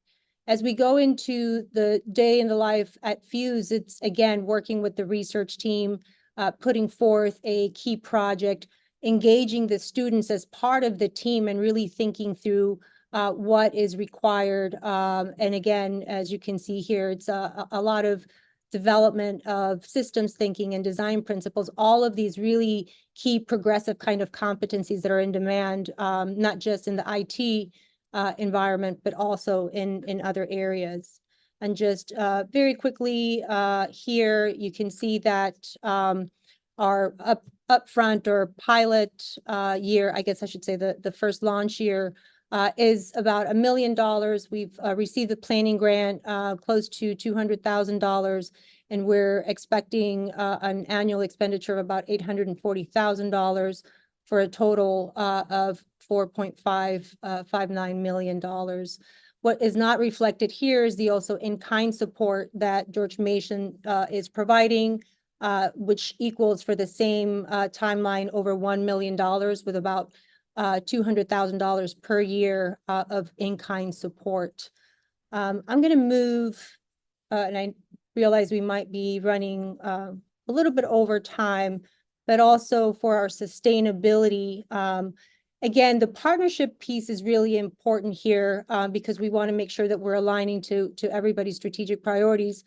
As we go into the day in the life at Fuse, it's again working with the research team, putting forth a key project, engaging the students as part of the team and really thinking through what is required. And again, as you can see here, it's a lot of development of systems thinking and design principles, all of these really key progressive kind of competencies that are in demand, not just in the IT environment, but also in other areas. And just very quickly here, you can see that our upfront or pilot year, I guess I should say the first launch year is about $1 million. We've received a planning grant close to $200,000, and we're expecting an annual expenditure of about $840,000 for a total of $4.559 million. What is not reflected here is the also in-kind support that George Mason is providing, which equals for the same timeline over $1 million with about $200,000 per year of in-kind support. I'm going to move, and I realize we might be running a little bit over time, but also for our sustainability. Again, the partnership piece is really important here because we want to make sure that we're aligning to everybody's strategic priorities.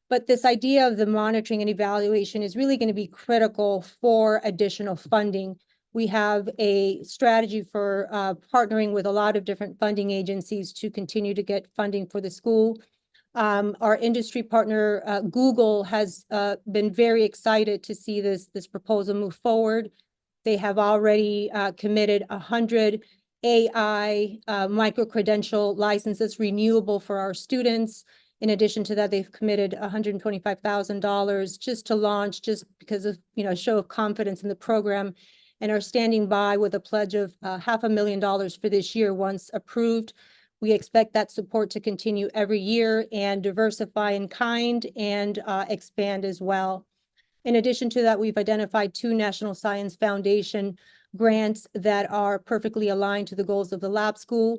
But this idea of the monitoring and evaluation is really going to be critical for additional funding. We have a strategy for partnering with a lot of different funding agencies to continue to get funding for the school. Our industry partner, Google, has been very excited to see this proposal move forward. They have already committed 100 AI micro-credential licenses renewable for our students. In addition to that, they've committed $125,000 just to launch, just because of, a show of confidence in the program, and are standing by with a pledge of $500,000 for this year once approved. We expect that support to continue every year and diversify in kind and expand as well. In addition to that, we've identified 2 National Science Foundation grants that are perfectly aligned to the goals of the lab school,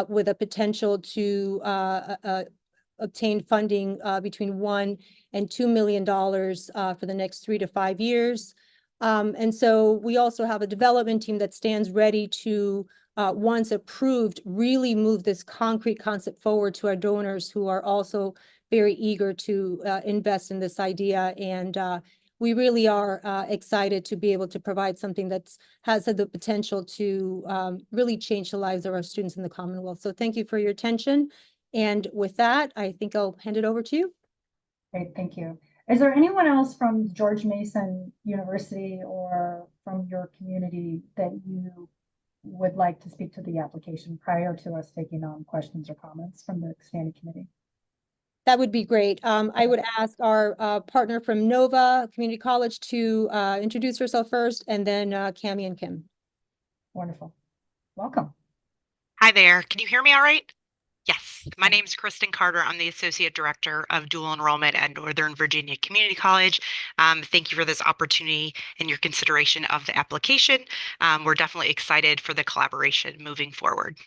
with a potential to obtain funding between $1 and $2 million for the next 3 to 5 years. And so we also have a development team that stands ready to once approved, really move this concrete concept forward to our donors who are also very eager to invest in this idea. And we really are excited to be able to provide something that has the potential to really change the lives of our students in the Commonwealth. So thank you for your attention. And with that, I think I'll hand it over to you. Great, thank you. Is there anyone else from George Mason University or from your community that you would like to speak to the application prior to us taking on questions or comments from the standing committee? That would be great. I would ask our partner from Nova Community College to introduce herself first, and then Cami and Kim. Wonderful. Welcome. Hi there. Can you hear me all right? Yes. My name is Kristen Carter. I'm the Associate Director of Dual Enrollment at Northern Virginia Community College. Thank you for this opportunity and your consideration of the application. We're definitely excited for the collaboration moving forward.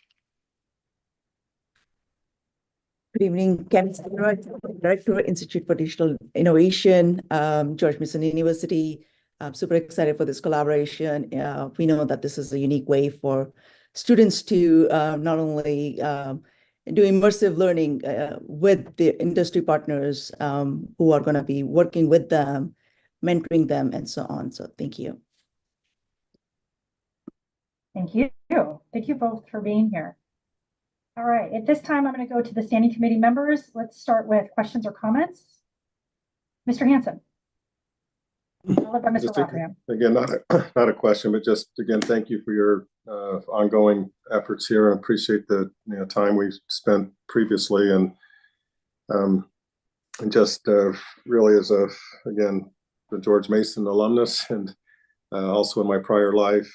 Good evening, Cami Sandra, Director, Institute for Digital Innovation, George Mason University. I'm super excited for this collaboration. We know that this is a unique way for students to not only do immersive learning with the industry partners who are going to be working with them, mentoring them, and so on. So thank you. Thank you. Thank you both for being here. All right, at this time, I'm going to go to the standing committee members. Let's start with questions or comments. Mr. Hanson. Followed by Mr. Rothram. Again, not a question, but just again, thank you for your ongoing efforts here. I appreciate the time we spent previously, and just really as again, the George Mason alumnus, and also in my prior life,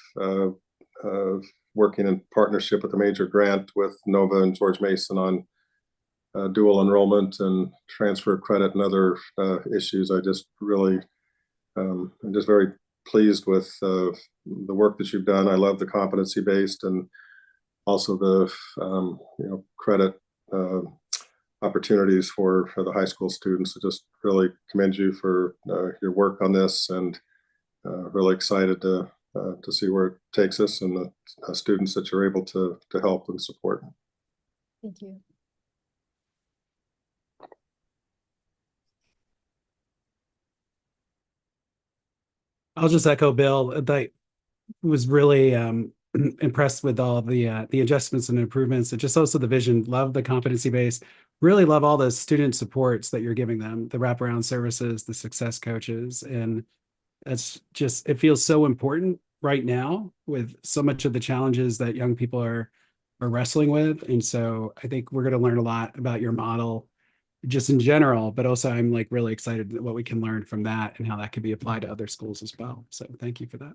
working in partnership with a major grant with Nova and George Mason on dual enrollment and transfer credit and other issues. I just really, I'm just very pleased with the work that you've done. I love the competency-based and also the credit opportunities for the high school students. I just really commend you for your work on this, and really excited to see where it takes us and the students that you're able to help and support. Thank you. I'll just echo Bill. I was really impressed with all the adjustments and improvements. And just also the vision. Love the competency base. Really love all the student supports that you're giving them, the wraparound services, the success coaches, and it's just, it feels so important right now with so much of the challenges that young people are wrestling with. And so I think we're going to learn a lot about your model just in general, but also I'm like really excited at what we can learn from that and how that could be applied to other schools as well. So thank you for that.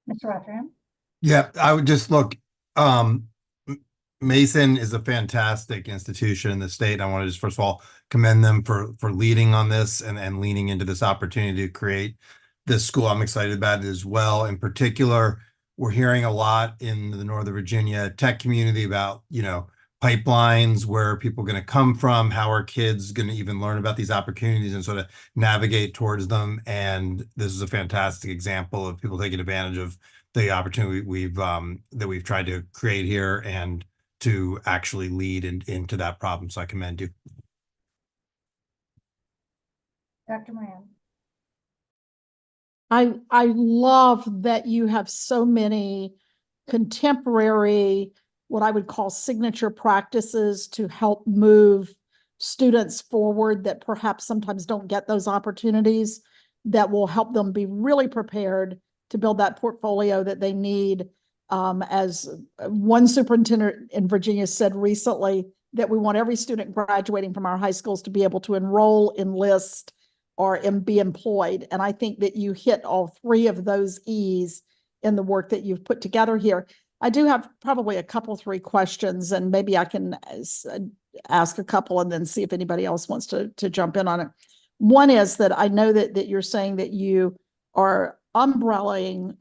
Mr. Rothram. Yeah, I would just look, Mason is a fantastic institution in the state. I want to just first of all commend them for leading on this and leaning into this opportunity to create this school. I'm excited about it as well. In particular, we're hearing a lot in the Northern Virginia tech community about, pipelines, where people are going to come from, how are kids going to even learn about these opportunities and sort of navigate towards them. And this is a fantastic example of people taking advantage of the opportunity that we've tried to create here and to actually lead into that problem. So I commend you. Dr. Moran. I love that you have so many contemporary, what I would call signature practices to help move students forward that perhaps sometimes don't get those opportunities, that will help them be really prepared to build that portfolio that they need. As one superintendent in Virginia said recently, that we want every student graduating from our high schools to be able to enroll, enlist, or be employed. And I think that you hit all three of those E's in the work that you've put together here. I do have probably three questions, and maybe I can ask a couple and then see if anybody else wants to jump in on it. One is that I know that you're saying that you are umbrellaing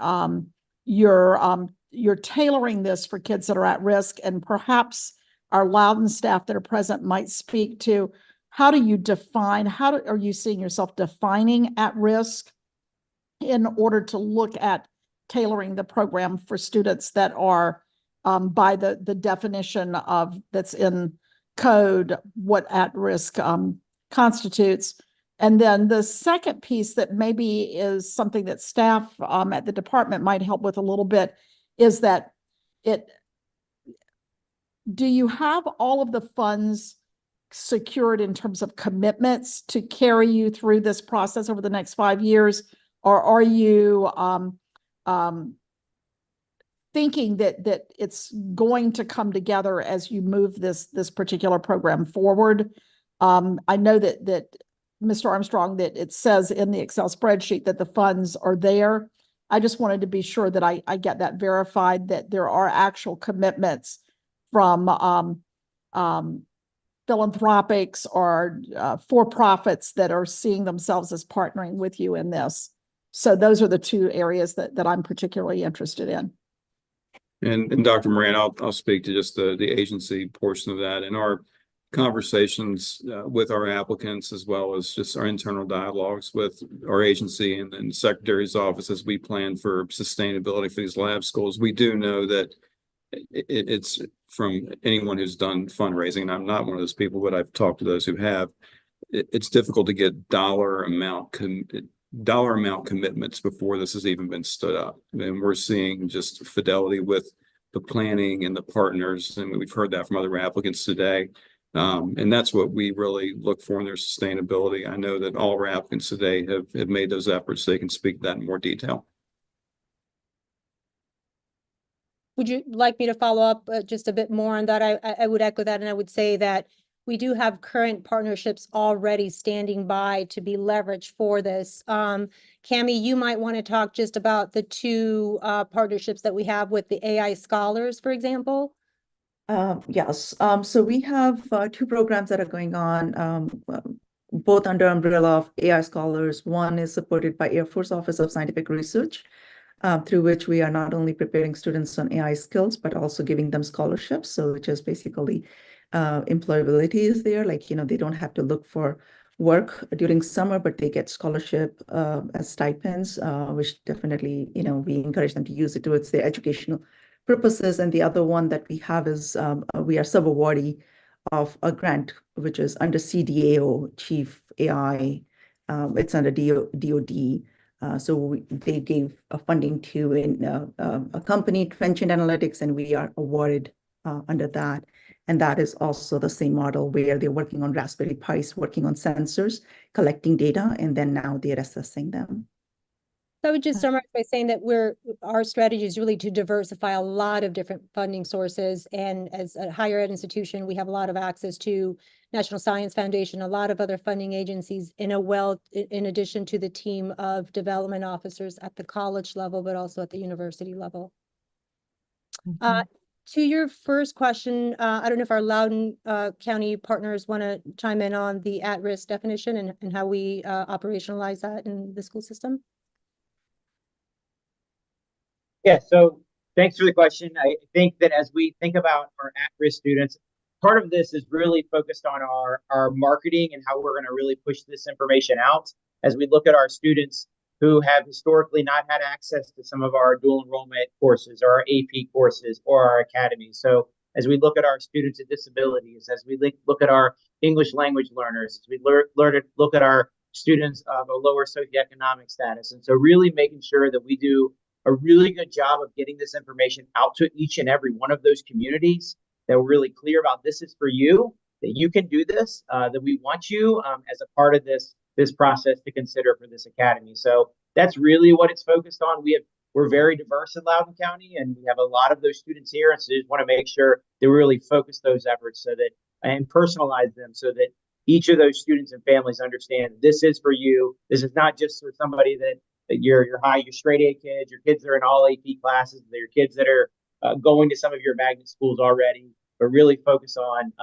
you're tailoring this for kids that are at risk, and perhaps our Loudoun staff that are present might speak to how do you define, are you seeing yourself defining at risk in order to look at tailoring the program for students that are by the definition of that's in code, what at-risk constitutes. And then the second piece that maybe is something that staff at the department might help with a little bit is that do you have all of the funds secured in terms of commitments to carry you through this process over the next 5 years? Or are you thinking that it's going to come together as you move this particular program forward? I know that Mr. Armstrong, that it says in the Excel spreadsheet that the funds are there. I just wanted to be sure that I get that verified, that there are actual commitments from philanthropics or for-profits that are seeing themselves as partnering with you in this. So those are the two areas that I'm particularly interested in. And Dr. Moran, I'll speak to just the agency portion of that. In our conversations with our applicants, as well as just our internal dialogues with our agency and the Secretary's office as we plan for sustainability for these lab schools, we do know that it's from anyone who's done fundraising, and I'm not one of those people, but I've talked to those who have, it's difficult to get dollar amount commitments before this has even been stood up. And we're seeing just fidelity with the planning and the partners, and we've heard that from other applicants today. And that's what we really look for in their sustainability. I know that all our applicants today have made those efforts. They can speak to that in more detail. Would you like me to follow up just a bit more on that? I would echo that, and I would say that we do have current partnerships already standing by to be leveraged for this. Cammie, you might want to talk just about the two partnerships that we have with the AI Scholars, for example. Yes. So we have two programs that are going on, both under umbrella of AI Scholars. One is supported by Air Force Office of Scientific Research, through which we are not only preparing students on AI skills, but also giving them scholarships. So which is basically employability is there. Like, they don't have to look for work during summer, but they get scholarship as stipends, which definitely, we encourage them to use it towards their educational purposes. And the other one that we have is we are sub-awardee of a grant, which is under CDAO, Chief AI. It's under DOD. So they gave a funding to a company, Trenchant Analytics, and we are awarded under that. And that is also the same model where they're working on Raspberry Pis, working on sensors, collecting data, and then now they're assessing them. I would just summarize by saying that our strategy is really to diversify a lot of different funding sources. And as a higher ed institution, we have a lot of access to National Science Foundation, a lot of other funding agencies in addition to the team of development officers at the college level, but also at the university level. To your first question, I don't know if our Loudoun County partners want to chime in on the at-risk definition and how we operationalize that in the school system. Yeah, so thanks for the question. I think that as we think about our at-risk students, part of this is really focused on our marketing and how we're going to really push this information out as we look at our students who have historically not had access to some of our dual enrollment courses or our AP courses or our academies. So as we look at our students with disabilities, as we look at our English language learners, as we look at our students of a lower socioeconomic status. And so really making sure that we do a really good job of getting this information out to each and every one of those communities, that we're really clear about this is for you, that you can do this, that we want you as a part of this process to consider for this academy. So that's really what it's focused on. We're very diverse in Loudoun County, and we have a lot of those students here. And so just want to make sure that we really focus those efforts and personalize them so that each of those students and families understand this is for you. This is not just for somebody that your straight A kids, your kids that are in all AP classes, your kids that are going to some of your magnet schools already, but really focus on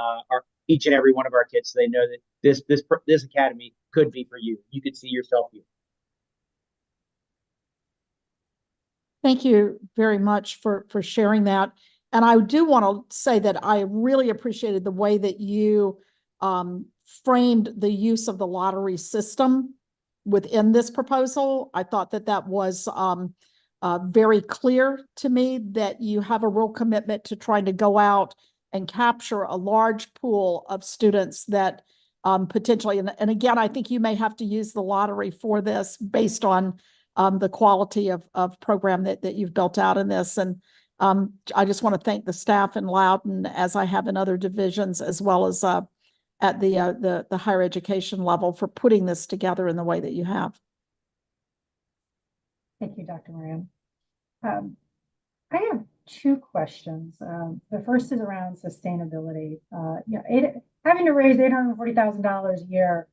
each and every one of our kids so they know that this academy could be for you. You could see yourself here. Thank you very much for sharing that. And I do want to say that I really appreciated the way that you framed the use of the lottery system within this proposal. I thought that was very clear to me that you have a real commitment to trying to go out and capture a large pool of students that potentially, and again, I think you may have to use the lottery for this based on the quality of program that you've built out in this. And I just want to thank the staff in Loudoun, as I have in other divisions, as well as at the higher education level, for putting this together in the way that you have. Thank you, Dr. Moran. I have two questions. The first is around sustainability. Having to raise $840,000 a year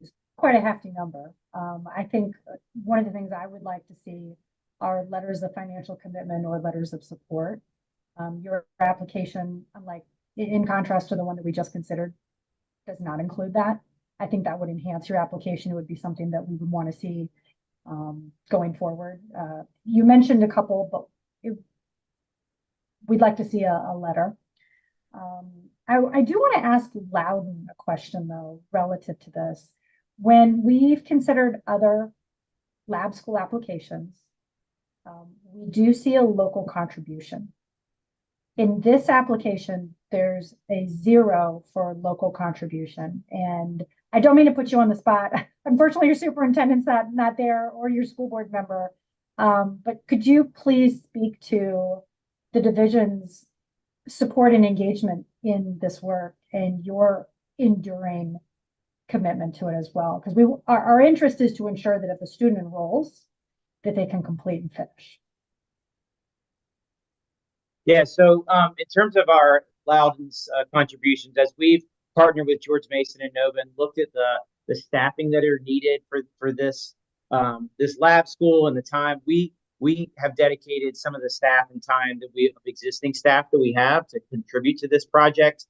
is quite a hefty number. I think one of the things I would like to see are letters of financial commitment or letters of support. Your application, unlike in contrast to the one that we just considered, does not include that. I think that would enhance your application. It would be something that we would want to see going forward. You mentioned a couple, but we'd like to see a letter. I do want to ask Loudoun a question, though, relative to this. When we've considered other lab school applications, we do see a local contribution. In this application, there's a 0 for local contribution. And I don't mean to put you on the spot. Unfortunately, your superintendent's not there, or your school board member. But could you please speak to the division's support and engagement in this work and your enduring commitment to it as well? Because our interest is to ensure that if a student enrolls, that they can complete and finish. Yeah, so in terms of our Loudoun's contributions, as we've partnered with George Mason and Nova and looked at the staffing that are needed for this this lab school and the time, we have dedicated some of the staff and time that we of existing staff that we have to contribute to this project.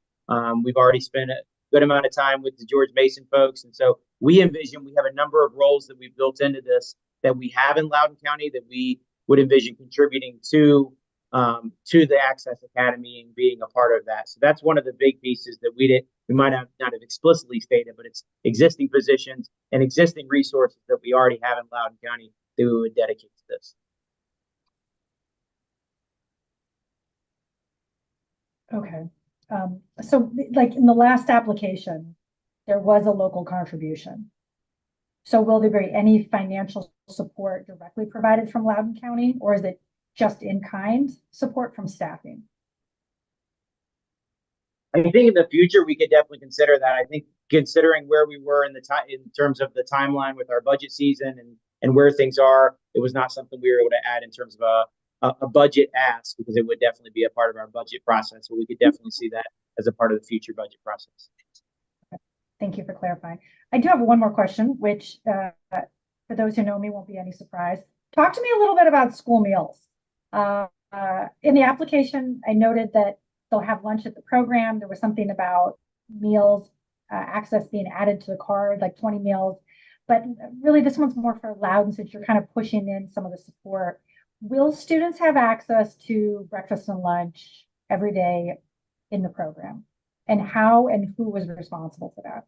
We've already spent a good amount of time with the George Mason folks, and so we envision we have a number of roles that we've built into this that we have in Loudoun County that we would envision contributing to the Access Academy and being a part of that. So that's one of the big pieces that we might not have explicitly stated, but it's existing positions and existing resources that we already have in Loudoun County that we would dedicate to this. Okay. So like in the last application, there was a local contribution. So will there be any financial support directly provided from Loudoun County, or is it just in-kind support from staffing? I think in the future we could definitely consider that. I think considering where we were in terms of the timeline with our budget season and where things are, it was not something we were able to add in terms of a budget ask, because it would definitely be a part of our budget process. So we could definitely see that as a part of the future budget process. Okay. Thank you for clarifying. I do have one more question, which for those who know me won't be any surprise. Talk to me a little bit about school meals. In the application, I noted that they'll have lunch at the program. There was something about meals, access being added to the card, like 20 meals. But really, this one's more for Loudoun, since you're kind of pushing in some of the support. Will students have access to breakfast and lunch every day in the program? And how and who was responsible for that?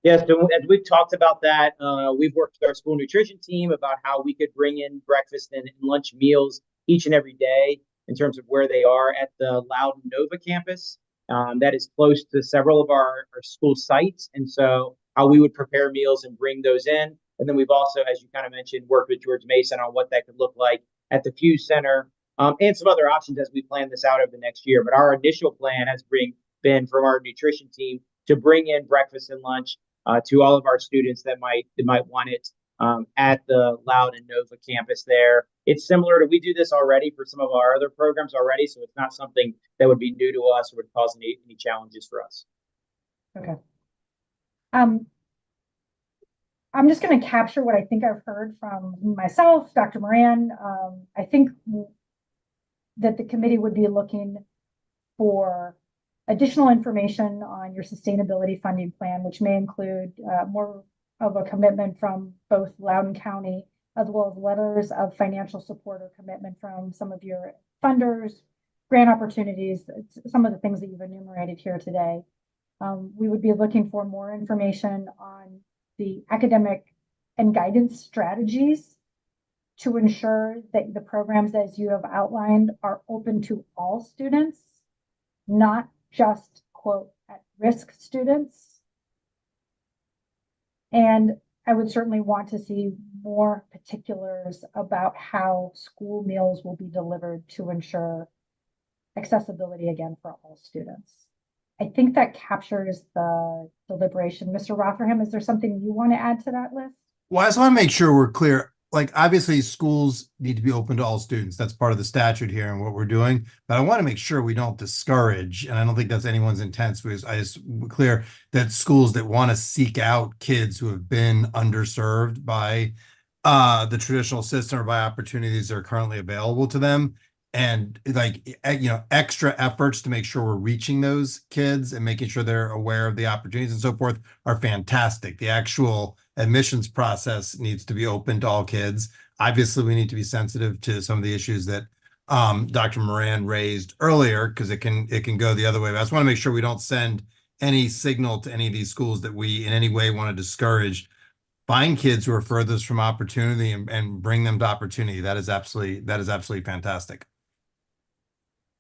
Yes, so as we've talked about that, we've worked with our school nutrition team about how we could bring in breakfast and lunch meals each and every day in terms of where they are at the Loudoun Nova campus. That is close to several of our school sites. And so how we would prepare meals and bring those in. And then we've also, as you kind of mentioned, worked with George Mason on what that could look like at the Fuse Center, and some other options as we plan this out over the next year. But our initial plan has been from our nutrition team to bring in breakfast and lunch to all of our students that might want it at the Loudoun Nova campus there. It's similar to, we do this already for some of our other programs already, so it's not something that would be new to us or would cause any challenges for us. Okay. I'm just going to capture what I think I've heard from myself, Dr. Moran. I think that the committee would be looking for additional information on your sustainability funding plan, which may include more of a commitment from both Loudoun County, as well as letters of financial support or commitment from some of your funders, grant opportunities, some of the things that you've enumerated here today. We would be looking for more information on the academic and guidance strategies to ensure that the programs as you have outlined are open to all students, not just quote at-risk students. And I would certainly want to see more particulars about how school meals will be delivered to ensure accessibility again for all students. I think that captures the deliberation. Mr. Rotherham, is there something you want to add to that list? Well, I just want to make sure we're clear. Like, obviously, schools need to be open to all students. That's part of the statute here and what we're doing. But I want to make sure we don't discourage, and I don't think that's anyone's intent, because I just clear that schools that want to seek out kids who have been underserved by the traditional system or by opportunities that are currently available to them, and like, extra efforts to make sure we're reaching those kids and making sure they're aware of the opportunities and so forth are fantastic. The actual admissions process needs to be open to all kids. Obviously, we need to be sensitive to some of the issues that Dr. Moran raised earlier, because it can go the other way. But I just want to make sure we don't send any signal to any of these schools that we in any way want to discourage. Find kids who are furthest from opportunity and bring them to opportunity. That is absolutely fantastic.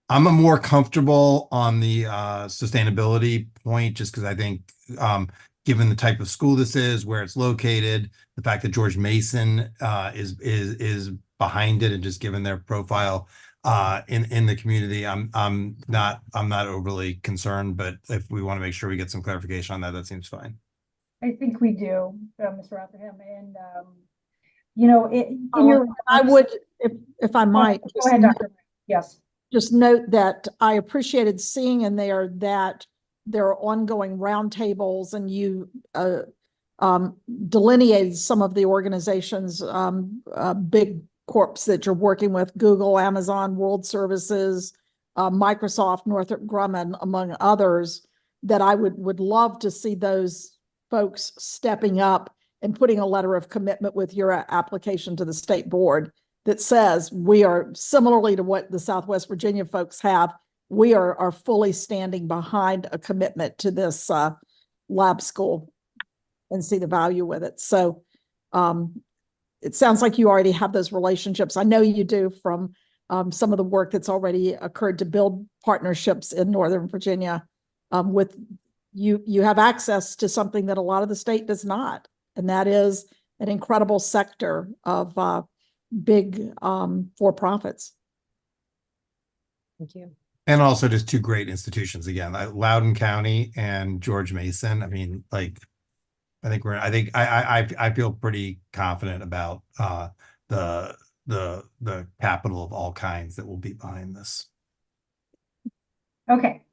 I'm more comfortable on the sustainability point, just because I think given the type of school this is, where it's located, the fact that George Mason is behind it, and just given their profile in the community, I'm not overly concerned. But if we want to make sure we get some clarification on that, that seems fine. I think we do, Mr. Rotherham, and I would, if I might. Go ahead, Dr. Yes. Just note that I appreciated seeing in there that there are ongoing roundtables, and you delineated some of the organizations, big corps that you're working with: Google, Amazon, World Services, Microsoft, Northrop Grumman, among others, that I would love to see those folks stepping up and putting a letter of commitment with your application to the state board that says, we are, similarly to what the Southwest Virginia folks have, we are fully standing behind a commitment to this lab school and see the value with it. So it sounds like you already have those relationships. I know you do, from some of the work that's already occurred to build partnerships in Northern Virginia. With you have access to something that a lot of the state does not, and that is an incredible sector of big for-profits. Thank you. And also just two great institutions again, Loudoun County and George Mason. I mean, like, I feel pretty confident about the capital of all kinds that will be behind this. Okay.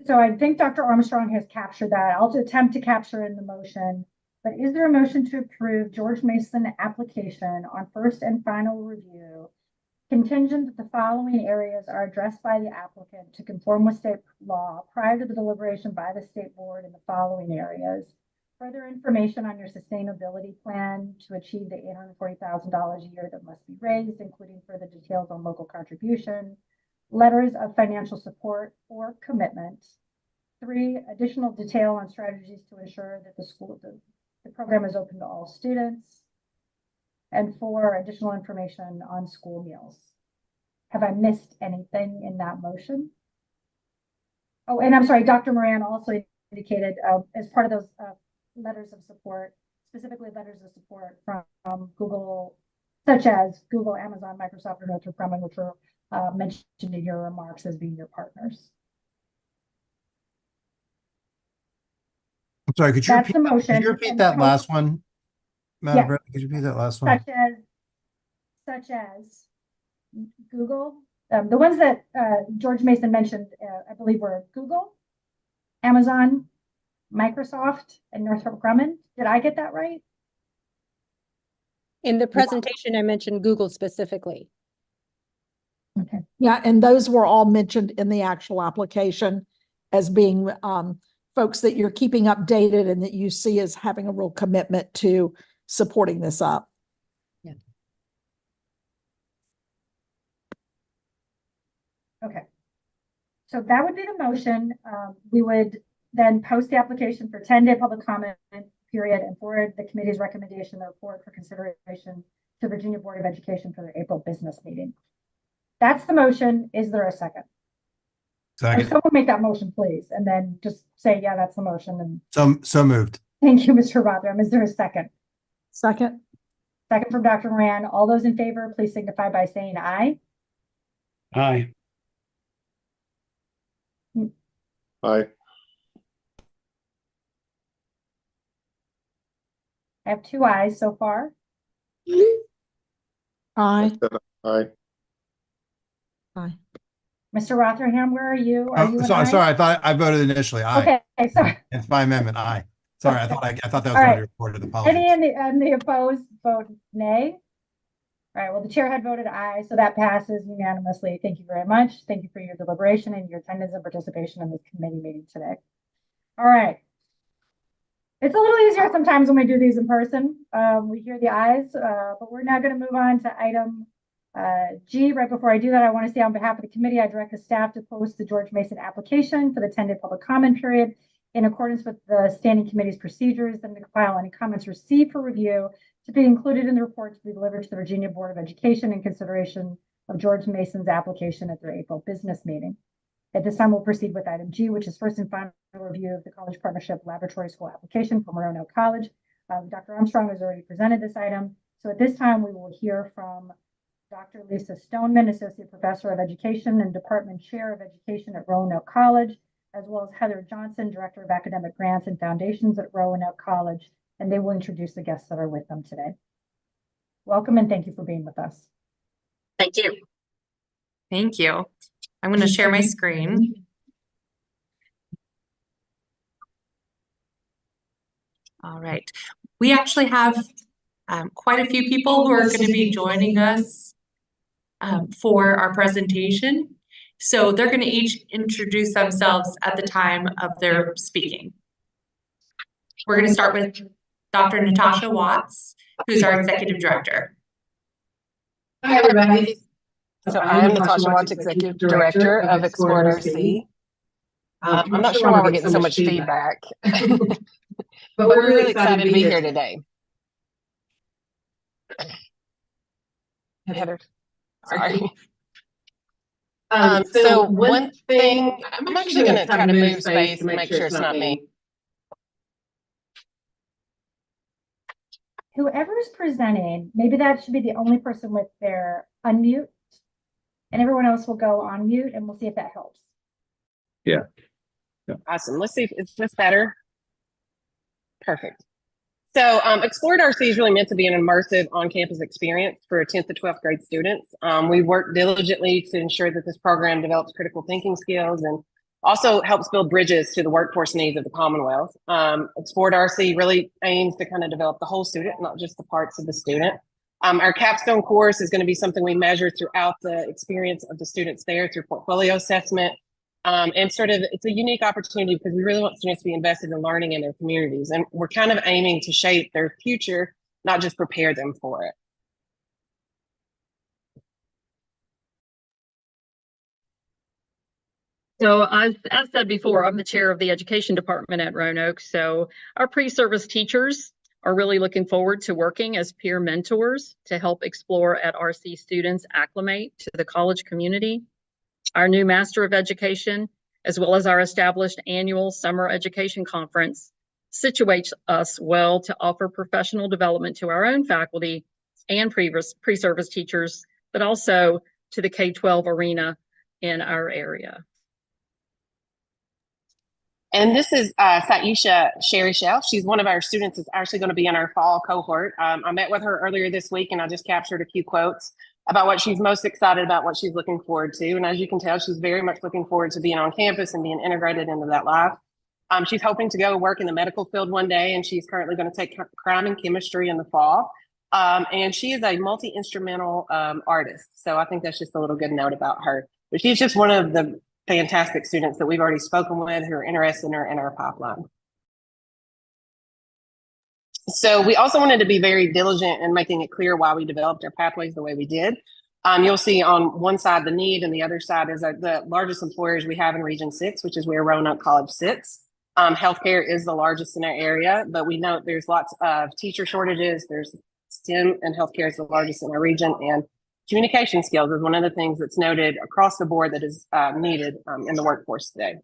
So I think Dr. Armstrong has captured that. I'll attempt to capture in the motion. But is there a motion to approve George Mason application on first and final review, contingent that the following areas are addressed by the applicant to conform with state law prior to the deliberation by the state board in the following areas: further information on your sustainability plan to achieve the $840,000 a year that must be raised, including further details on local contribution, letters of financial support or commitment. 3, additional detail on strategies to ensure that the program is open to all students. And 4, additional information on school meals. Have I missed anything in that motion? Oh, and I'm sorry, Dr. Moran also indicated as part of those letters of support, specifically letters of support from Google, such as Google, Amazon, Microsoft, or Northrop Grumman, which were mentioned in your remarks as being your partners. I'm sorry, could you repeat that last one? Madam President, could you repeat that last one? Such as Google, the ones that George Mason mentioned, I believe, were Google, Amazon, Microsoft, and Northrop Grumman. Did I get that right? In the presentation, I mentioned Google specifically. Okay. Yeah, and those were all mentioned in the actual application as being folks that you're keeping updated and that you see as having a real commitment to supporting this up. Yeah. Okay. So that would be the motion. We would then post the application for 10-day public comment period, and forward the committee's recommendation, the report for consideration to Virginia Board of Education for their April business meeting. That's the motion. Is there a second? Or Second. someone make that motion, please, and then just say, yeah, that's the motion. And So moved. thank you, Mr. Rothram. Is there a second? Second. Second from Dr. Moran. All those in favor, please signify by saying aye. Aye. Aye. I have 2 ayes so far. Aye. Aye. Aye. Mr. Rotherham, where are you? Are you an Sorry, aye? sorry. I thought I voted initially. Aye. Okay, sorry. It's my amendment. Aye. Sorry, I thought that was All already right. reported. Apologies. Any in the opposed vote nay? All right, well, the chair had voted aye, so that passes unanimously. Thank you very much. Thank you for your deliberation and your attendance and participation in this committee meeting today. All right. It's a little easier sometimes when we do these in person. We hear the ayes, but we're now going to move on to item G. Right before I do that, I want to say on behalf of the committee, I direct the staff to post the George Mason application for the 10-day public comment period in accordance with the standing committee's procedures, and to compile any comments received for review to be included in the report to be delivered to the Virginia Board of Education in consideration of George Mason's application at their April business meeting. At this time, we'll proceed with item G, which is first and final review of the College Partnership Laboratory School application from Roanoke College. Dr. Armstrong has already presented this item. So at this time, we will hear from Dr. Lisa Stoneman, Associate Professor of Education and Department Chair of Education at Roanoke College, as well as Heather Johnson, Director of Academic Grants and Foundations at Roanoke College, and they will introduce the guests that are with them today. Welcome and thank you for being with us. Thank you. Thank you. I'm going to share my screen. All right. We actually have quite a few people who are going to be joining us for our presentation. So they're going to each introduce themselves at the time of their speaking. We're going to start with Dr. Natasha Watts, who's our Executive Director. Hi, everybody. So I am Natasha Watts, Executive Director of Explored RC. I'm not sure why we're getting so much feedback, but we're really excited to be here today. Heather, sorry. So one thing, I'm actually going to try to move space to make sure it's not me. Whoever's presenting, maybe that should be the only person with their unmute, and everyone else will go on mute, and we'll see if that helps. Yeah. Awesome. Let's see if it's just better. Perfect. So Explored RC is really meant to be an immersive on-campus experience for 10th to 12th grade students. We work diligently to ensure that this program develops critical thinking skills and also helps build bridges to the workforce needs of the Commonwealth. Explored RC really aims to kind of develop the whole student, not just the parts of the student. Our capstone course is going to be something we measure throughout the experience of the students there through portfolio assessment. And sort of, it's a unique opportunity because we really want students to be invested in learning in their communities. And we're kind of aiming to shape their future, not just prepare them for it. So as said before, I'm the chair of the education department at Roanoke. So our pre-service teachers are really looking forward to working as peer mentors to help Explore at RC students acclimate to the college community. Our new Master of Education, as well as our established annual Summer Education Conference, situates us well to offer professional development to our own faculty and pre-service teachers, but also to the K-12 arena in our area. And this is Saisha Sherry Shell. She's one of our students that's actually going to be in our fall cohort. I met with her earlier this week and I just captured a few quotes about what she's most excited about, what she's looking forward to. And as you can tell, she's very much looking forward to being on campus and being integrated into that life. She's hoping to go work in the medical field one day, and she's currently going to take crime and chemistry in the fall. And she is a multi-instrumental artist. So I think that's just a little good note about her. But she's just one of the fantastic students that we've already spoken with who are interested in our pipeline. So we also wanted to be very diligent in making it clear why we developed our pathways the way we did. You'll see on one side the need and the other side is the largest employers we have in Region 6, which is where Roanoke College sits. Healthcare is the largest in our area, but we know there's lots of teacher shortages. There's STEM and healthcare is the largest in our region, and communication skills is one of the things that's noted across the board that is needed in the workforce today.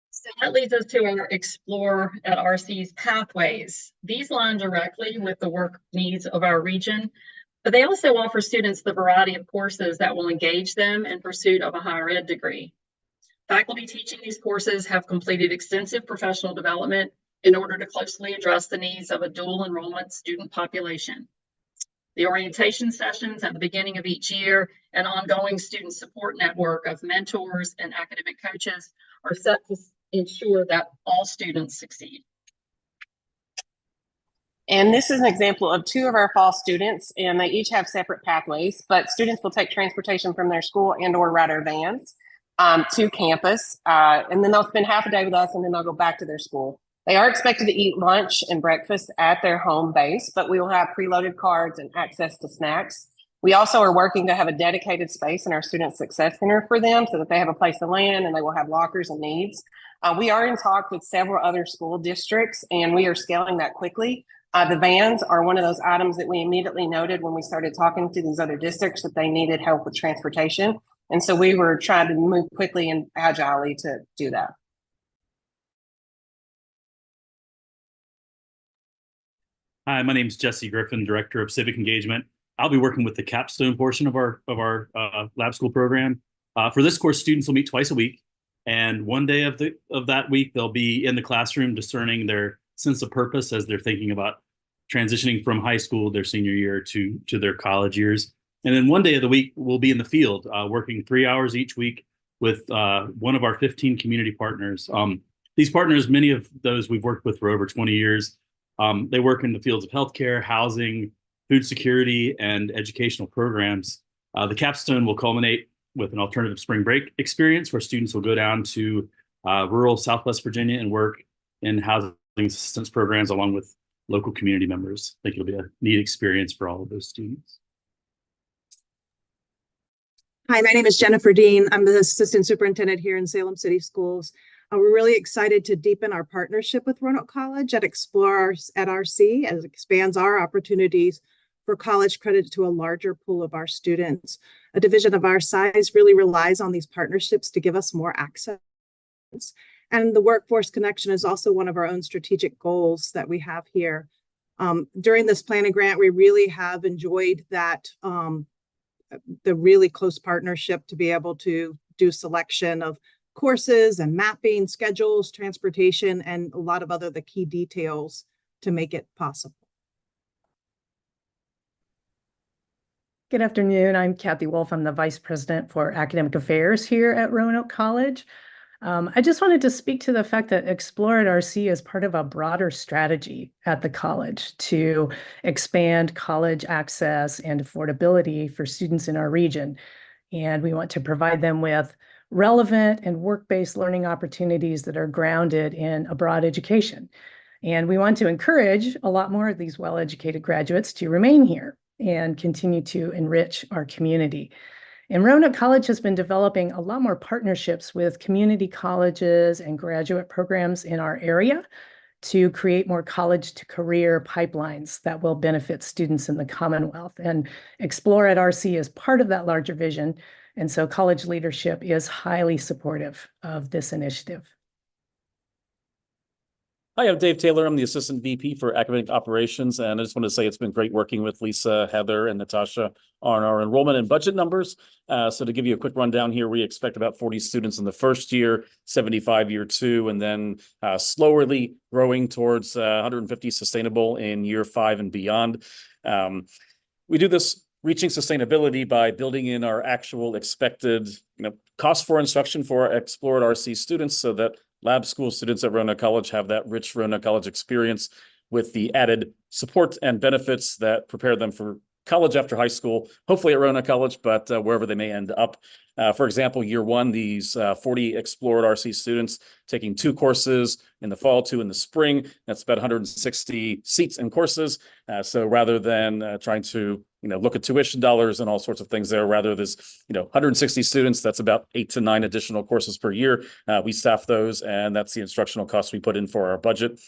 So that leads us to our Explore at RC's pathways. These align directly with the work needs of our region, but they also offer students the variety of courses that will engage them in pursuit of a higher ed degree. Faculty teaching these courses have completed extensive professional development in order to closely address the needs of a dual enrollment student population. The orientation sessions at the beginning of each year and ongoing student support network of mentors and academic coaches are set to ensure that all students succeed. And this is an example of 2 of our fall students, and they each have separate pathways, but students will take transportation from their school and or ride our vans to campus. And then they'll spend half a day with us and then they'll go back to their school. They are expected to eat lunch and breakfast at their home base, but we will have preloaded cards and access to snacks. We also are working to have a dedicated space in our Student Success Center for them so that they have a place to land and they will have lockers and needs. We are in talk with several other school districts and we are scaling that quickly. The vans are one of those items that we immediately noted when we started talking to these other districts that they needed help with transportation. And so we were trying to move quickly and agilely to do that. Hi, my name is Jesse Griffin, Director of Civic Engagement. I'll be working with the capstone portion of our lab school program. For this course, students will meet twice a week, and one day of that week they'll be in the classroom discerning their sense of purpose as they're thinking about transitioning from high school, their senior year, to their college years. And then one day of the week we'll be in the field, working 3 hours each week with one of our 15 community partners. These partners, many of those we've worked with for over 20 years. They work in the fields of healthcare, housing, food security, and educational programs. The capstone will culminate with an alternative spring break experience where students will go down to rural Southwest Virginia and work in housing assistance programs along with local community members. I think it'll be a neat experience for all of those students. Hi, my name is Jennifer Dean. I'm the Assistant Superintendent here in Salem City Schools. We're really excited to deepen our partnership with Roanoke College at Explore at RC as it expands our opportunities for college credit to a larger pool of our students. A division of our size really relies on these partnerships to give us more access. And the workforce connection is also one of our own strategic goals that we have here. During this planning grant, we really have enjoyed that, the really close partnership to be able to do selection of courses and mapping, schedules, transportation, and a lot of the key details to make it possible. Good afternoon. I'm Kathy Wolf. I'm the Vice President for Academic Affairs here at Roanoke College. I just wanted to speak to the fact that Explore at RC is part of a broader strategy at the college to expand college access and affordability for students in our region. And we want to provide them with relevant and work-based learning opportunities that are grounded in a broad education. And we want to encourage a lot more of these well-educated graduates to remain here and continue to enrich our community. And Roanoke College has been developing a lot more partnerships with community colleges and graduate programs in our area to create more college to career pipelines that will benefit students in the Commonwealth. And Explore at RC is part of that larger vision. And so college leadership is highly supportive of this initiative. Hi, I'm Dave Taylor. I'm the Assistant VP for Academic Operations, and I just want to say it's been great working with Lisa, Heather, and Natasha on our enrollment and budget numbers. So to give you a quick rundown here, we expect about 40 students in the first year, 75 year 2, and then slowly growing towards 150 sustainable in year 5 and beyond. We do this reaching sustainability by building in our actual expected cost for instruction for our Explore at RC students so that lab school students at Roanoke College have that rich Roanoke College experience with the added support and benefits that prepare them for college after high school, hopefully at Roanoke College, but wherever they may end up. For example, year 1, these 40 Explore at RC students taking 2 courses in the fall, 2 in the spring. That's about 160 seats and courses. So rather than trying to look at tuition dollars and all sorts of things there. Rather, there's 160 students. That's about 8 to 9 additional courses per year. We staff those, and that's the instructional costs we put in for our budget.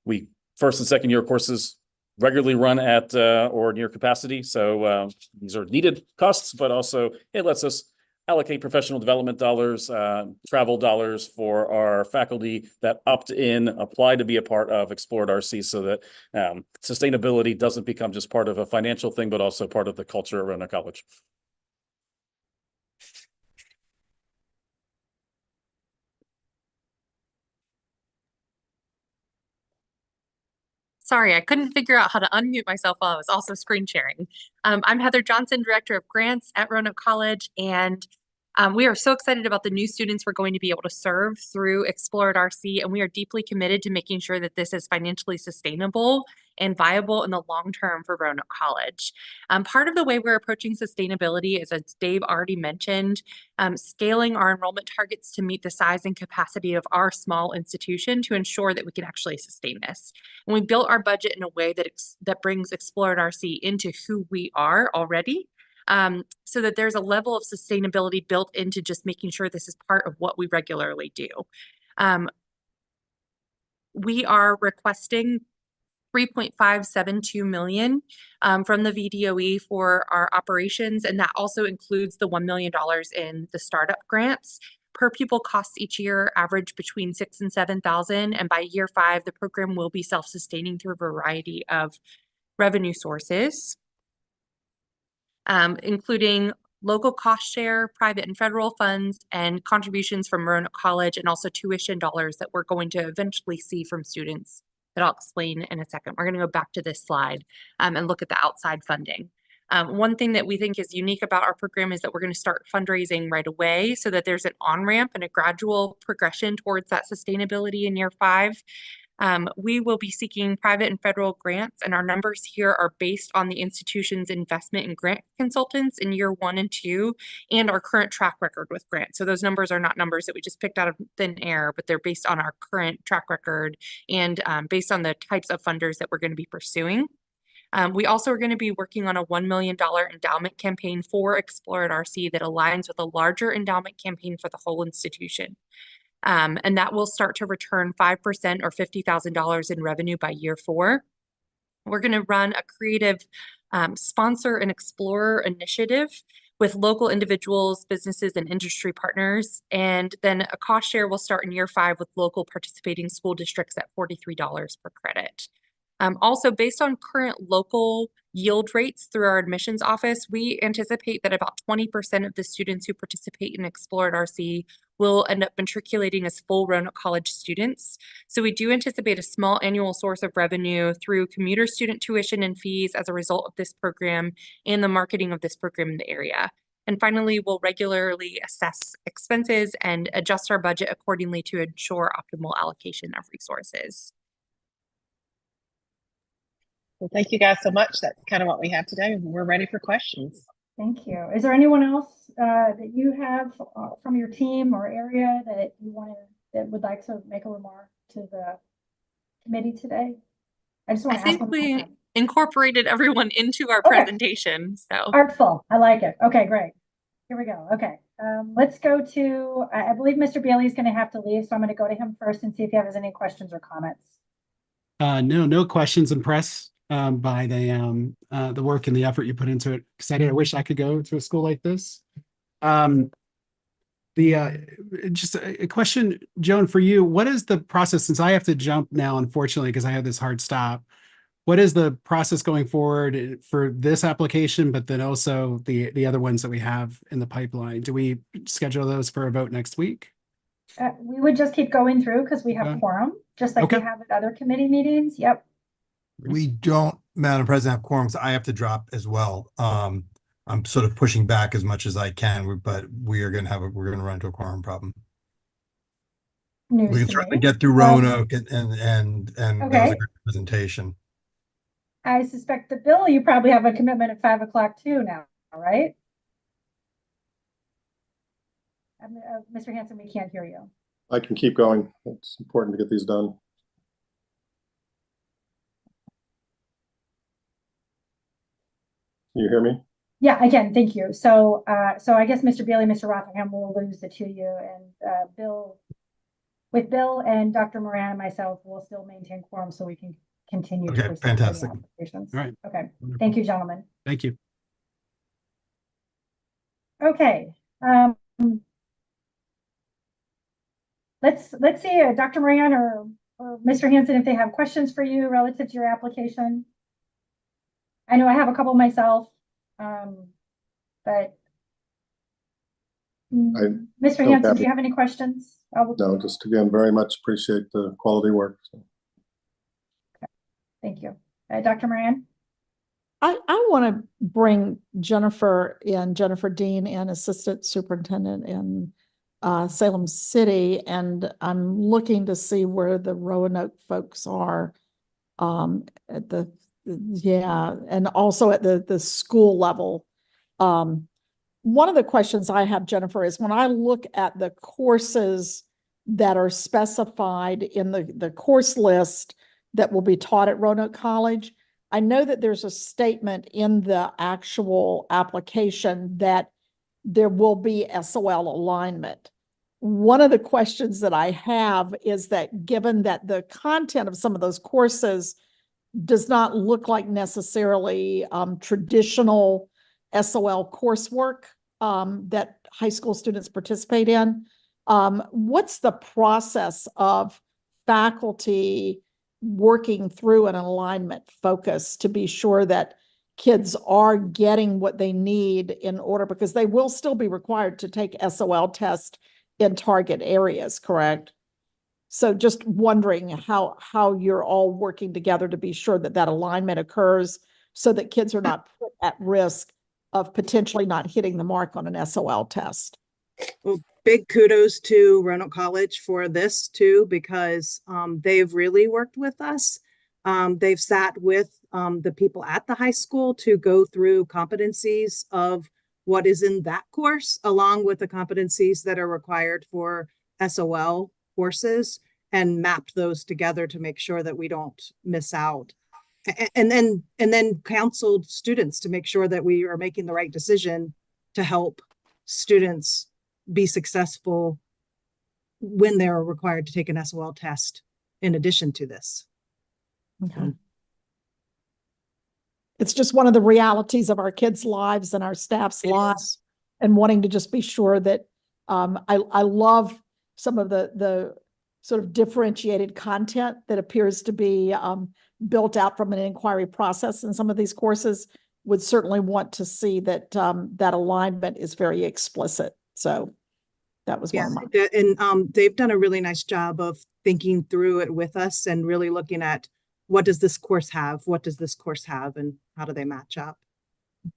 We first and second year courses regularly run at or near capacity. So these are needed costs, but also it lets us allocate professional development dollars, travel dollars for our faculty that opt in, apply to be a part of Explore at RC, so that sustainability doesn't become just part of a financial thing, but also part of the culture around our college. Sorry, I couldn't figure out how to unmute myself while I was also screen sharing. I'm Heather Johnson, Director of Grants at Roanoke College, and we are so excited about the new students we're going to be able to serve through Explore at RC, and we are deeply committed to making sure that this is financially sustainable and viable in the long term for Roanoke College. Part of the way we're approaching sustainability is, as Dave already mentioned, scaling our enrollment targets to meet the size and capacity of our small institution to ensure that we can actually sustain this. And we built our budget in a way that brings Explore at RC into who we are already, so that there's a level of sustainability built into just making sure this is part of what we regularly do. We are requesting $3.572 million from the VDOE for our operations, and that also includes the $1 million in the startup grants. Per pupil costs each year average between $6,000 and $7,000, and by year 5, the program will be self-sustaining through a variety of revenue sources, including local cost share, private and federal funds, and contributions from Roanoke College, and also tuition dollars that we're going to eventually see from students that I'll explain in a second. We're going to go back to this slide and look at the outside funding. One thing that we think is unique about our program is that we're going to start fundraising right away, so that there's an on-ramp and a gradual progression towards that sustainability in year 5. We will be seeking private and federal grants, and our numbers here are based on the institution's investment in grant consultants in year 1 and 2 and our current track record with grants. So those numbers are not numbers that we just picked out of thin air, but they're based on our current track record and based on the types of funders that we're going to be pursuing. We also are going to be working on a $1 million endowment campaign for Explore at RC that aligns with a larger endowment campaign for the whole institution. And that will start to return 5% or $50,000 in revenue by year 4. We're going to run a creative sponsor and explorer initiative with local individuals, businesses, and industry partners. And then a cost share will start in year 5 with local participating school districts at $43 per credit. Also, based on current local yield rates through our admissions office, we anticipate that about 20% of the students who participate in Explore at RC will end up matriculating as full Roanoke College students. So we do anticipate a small annual source of revenue through commuter student tuition and fees as a result of this program and the marketing of this program in the area. And finally, we'll regularly assess expenses and adjust our budget accordingly to ensure optimal allocation of resources. Well, thank you guys so much. That's kind of what we have today. We're ready for questions. Thank you. Is there anyone else that you have from your team or area that you that would like to make a remark to the committee today? I just want to ask think we incorporated everyone into our presentation. So artful. I like it. Okay, great. Here we go. Okay. Let's go to, I believe Mr. Bailey is going to have to leave, so I'm going to go to him first and see if he has any questions or comments. No questions. Impressed by the work and the effort you put into it. Excited. I wish I could go to a school like this. Just a question, Joan, for you. What is the process, since I have to jump now, unfortunately, because I have this hard stop? What is the process going forward for this application, but then also the other ones that we have in the pipeline? Do we schedule those for a vote next week? We would just keep going through because we have quorum, just like we have at other committee meetings. Yep. We don't, Madam President, have quorums. I have to drop as well. I'm sort of pushing back as much as I can, but we're going to run into a quorum problem. We can certainly get through Roanoke and that was a great presentation. I suspect the Bill, you probably have a commitment at 5 o'clock too now, right? Mr. Hanson, we can't hear you. I can keep going. It's important to get these done. you hear me? Yeah, again, thank you. So, so I guess Mr. Bailey, Mr. Rotherham will lose the 2 of you, and Bill, with Bill and Dr. Moran and myself, will still maintain quorum so we can continue to Okay, proceed with the fantastic. applications. All right. Okay, Wonderful. thank you, gentlemen. Thank you. Okay. Let's see, Dr. Moran or Mr. Hanson, if they have questions for you relative to your application. I know I have a couple myself, but Mr. don't Hanson, have do you have any questions? No, just again, very much appreciate the quality work. Thank you. Dr. Moran? I want to bring Jennifer Dean and Assistant Superintendent in Salem City, and I'm looking to see where the Roanoke folks are at the, and also at the school level. One of the questions I have, Jennifer, is when I look at the courses that are specified in the course list that will be taught at Roanoke College, I know that there's a statement in the actual application that there will be SOL alignment. One of the questions that I have is that given that the content of some of those courses does not look like necessarily traditional SOL coursework that high school students participate in, what's the process of faculty working through an alignment focus to be sure that kids are getting what they need in order, because they will still be required to take SOL tests in target areas, correct? So just wondering how you're all working together to be sure that that alignment occurs so that kids are not put at risk of potentially not hitting the mark on an SOL test. Well, big kudos to Roanoke College for this too, because they've really worked with us. They've sat with the people at the high school to go through competencies of what is in that course, along with the competencies that are required for SOL courses, and mapped those together to make sure that we don't miss out. And then counseled students to make sure that we are making the right decision to help students be successful when they're required to take an SOL test in addition to this. Okay. It's just one of the realities of our kids' lives and our staff's lives, and wanting to just be sure that I love some of the sort of differentiated content that appears to be built out from an inquiry process in some of these courses. Would certainly want to see that that alignment is very explicit. So that was one of my. And they've done a really nice job of thinking through it with us and really looking at what does this course have, what does this course have, and how do they match up.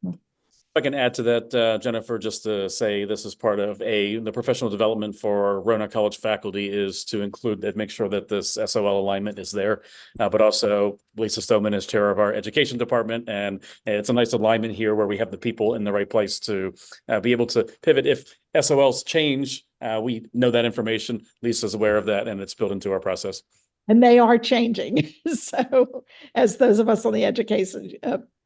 Mm-hmm. If I can add to that, Jennifer, just to say this is part of the professional development for Roanoke College faculty is to include that, make sure that this SOL alignment is there. But also Lisa Stoneman is chair of our education department, and it's a nice alignment here where we have the people in the right place to be able to pivot. If SOLs change, we know that information. Lisa's aware of that, and it's built into our process. And they are changing. So as those of us on the education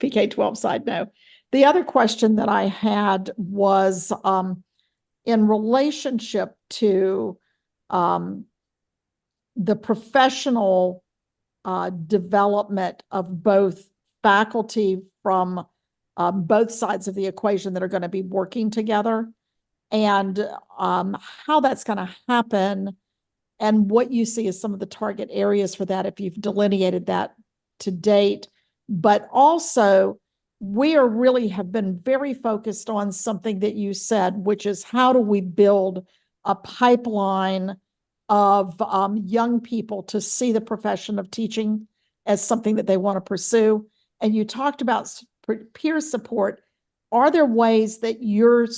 PK-12 side know. The other question that I had was in relationship to the professional development of both faculty from both sides of the equation that are going to be working together, and how that's going to happen, and what you see as some of the target areas for that, if you've delineated that to date. But also, we are really have been very focused on something that you said, which is how do we build a pipeline of young people to see the profession of teaching as something that they want to pursue. And you talked about peer support. Are there ways that your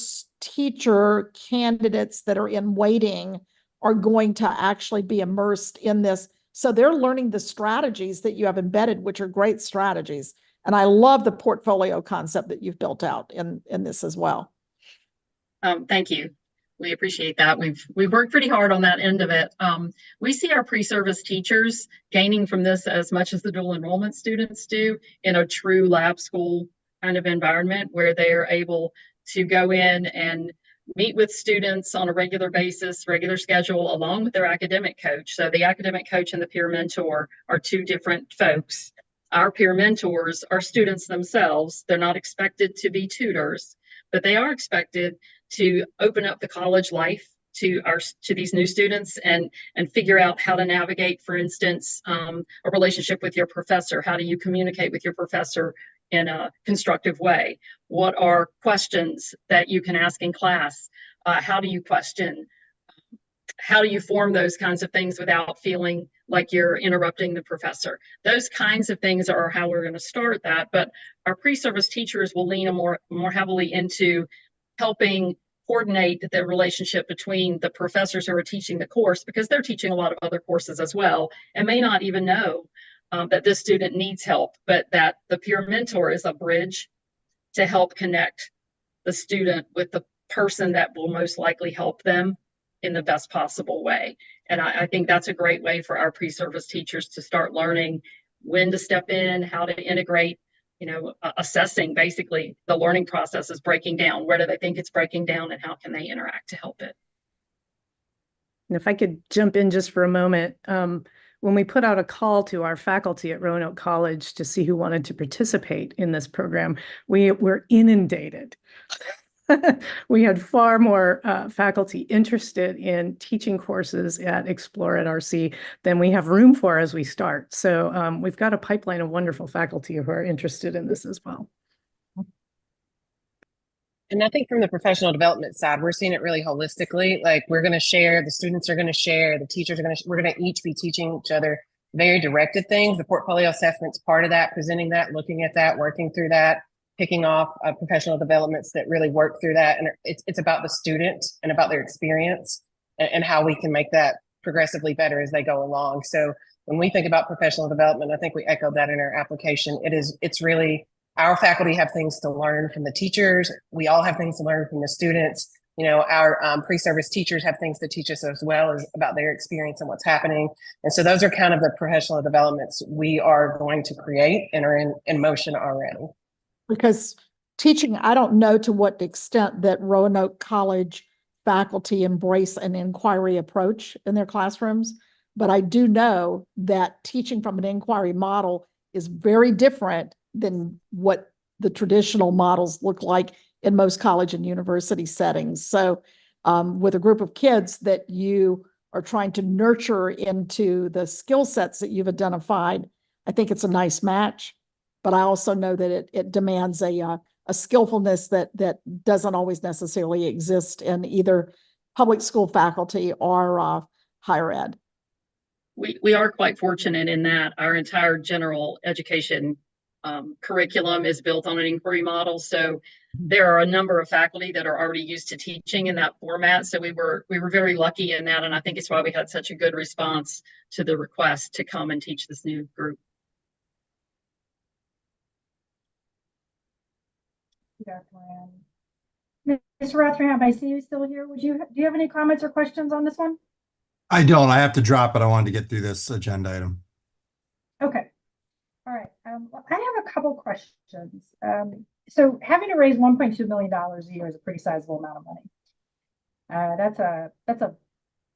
teacher candidates that are in waiting are going to actually be immersed in this? So they're learning the strategies that you have embedded, which are great strategies. And I love the portfolio concept that you've built out in this as well. Thank you. We appreciate that. We've worked pretty hard on that end of it. We see our pre-service teachers gaining from this as much as the dual enrollment students do in a true lab school kind of environment where they are able to go in and meet with students on a regular basis, regular schedule, along with their academic coach. So the academic coach and the peer mentor are two different folks. Our peer mentors are students themselves. They're not expected to be tutors, but they are expected to open up the college life to these new students and figure out how to navigate, for instance, a relationship with your professor. How do you communicate with your professor in a constructive way? What are questions that you can ask in class? How do you question? How do you form those kinds of things without feeling like you're interrupting the professor? Those kinds of things are how we're going to start that. But our pre-service teachers will lean more heavily into helping coordinate the relationship between the professors who are teaching the course, because they're teaching a lot of other courses as well, and may not even know that this student needs help, but that the peer mentor is a bridge to help connect the student with the person that will most likely help them in the best possible way. And I think that's a great way for our pre-service teachers to start learning when to step in, how to integrate, assessing basically the learning process is breaking down. Where do they think it's breaking down, and how can they interact to help it? And if I could jump in just for a moment, when we put out a call to our faculty at Roanoke College to see who wanted to participate in this program, we were inundated. We had far more faculty interested in teaching courses at Explore at RC than we have room for as we start. So we've got a pipeline of wonderful faculty who are interested in this as well. And I think from the professional development side, we're seeing it really holistically. Like, we're going to share, the students are going to share, the teachers are going to, we're going to each be teaching each other very directed things. The portfolio assessment's part of that, presenting that, looking at that, working through that, picking off professional developments that really work through that. And it's about the student and about their experience and how we can make that progressively better as they go along. So when we think about professional development, I think we echoed that in our application. It's really, our faculty have things to learn from the teachers. We all have things to learn from the students. Our pre-service teachers have things to teach us as well as about their experience and what's happening. And so those are kind of the professional developments we are going to create and are in motion already. Because teaching, I don't know to what extent that Roanoke College faculty embrace an inquiry approach in their classrooms, but I do know that teaching from an inquiry model is very different than what the traditional models look like in most college and university settings. So with a group of kids that you are trying to nurture into the skill sets that you've identified, I think it's a nice match. But I also know that it demands a skillfulness that doesn't always necessarily exist in either public school faculty or higher ed. We are quite fortunate in that our entire general education curriculum is built on an inquiry model. So there are a number of faculty that are already used to teaching in that format. So we were very lucky in that, and I think it's why we had such a good response to the request to come and teach this new group. Mr. Rotherham, I see you still here. Do you have any comments or questions on this one? I don't. I have to drop, but I wanted to get through this agenda item. Okay. All right. I have a couple questions. So having to raise $1.2 million a year is a pretty sizable amount of money.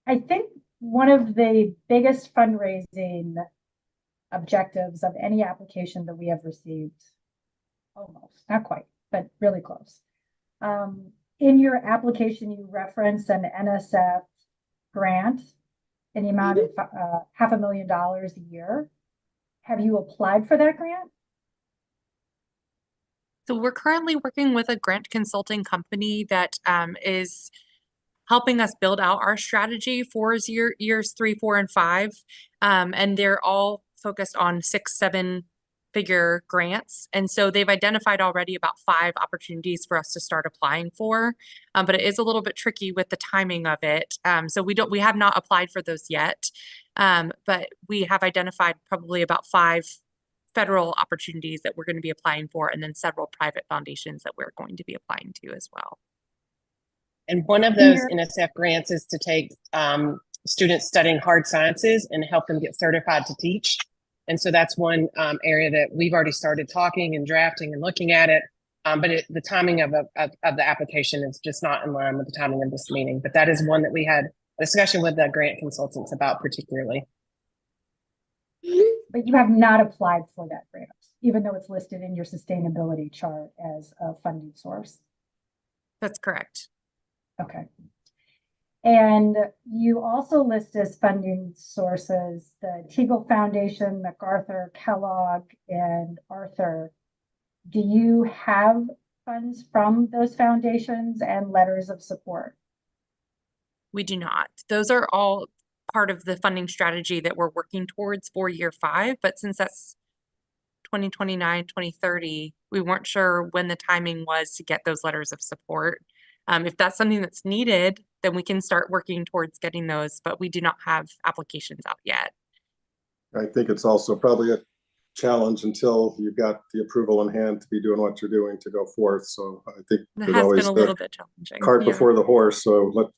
I think one of the biggest fundraising objectives of any application that we have received. Almost, not quite, but really close. In your application, you reference an NSF grant in the amount of $500,000 a year. Have you applied for that grant? So we're currently working with a grant consulting company that is helping us build out our strategy for years 3, 4, and 5. And they're all focused on 6, 7-figure grants. And so they've identified already about 5 opportunities for us to start applying for. But it is a little bit tricky with the timing of it. So we have not applied for those yet. But we have identified probably about 5 federal opportunities that we're going to be applying for, and then several private foundations that we're going to be applying to as well. And one of those NSF grants is to take students studying hard sciences and help them get certified to teach. And so that's one area that we've already started talking and drafting and looking at it. But the timing of the application is just not in line with the timing of this meeting. But that is one that we had a discussion with the grant consultants about particularly. But you have not applied for that grant, even though it's listed in your sustainability chart as a funding source. That's correct. Okay. And you also list as funding sources the Teagle Foundation, MacArthur, Kellogg, and Arthur. Do you have funds from those foundations and letters of support? We do not. Those are all part of the funding strategy that we're working towards for year 5. But since that's 2029, 2030, we weren't sure when the timing was to get those letters of support. If that's something that's needed, then we can start working towards getting those, but we do not have applications out yet. I think it's also probably a challenge until you've got the approval in hand to be doing what you're doing to go forth. So I think It there's has always been a the little bit challenging. cart Yeah. before the horse. So let's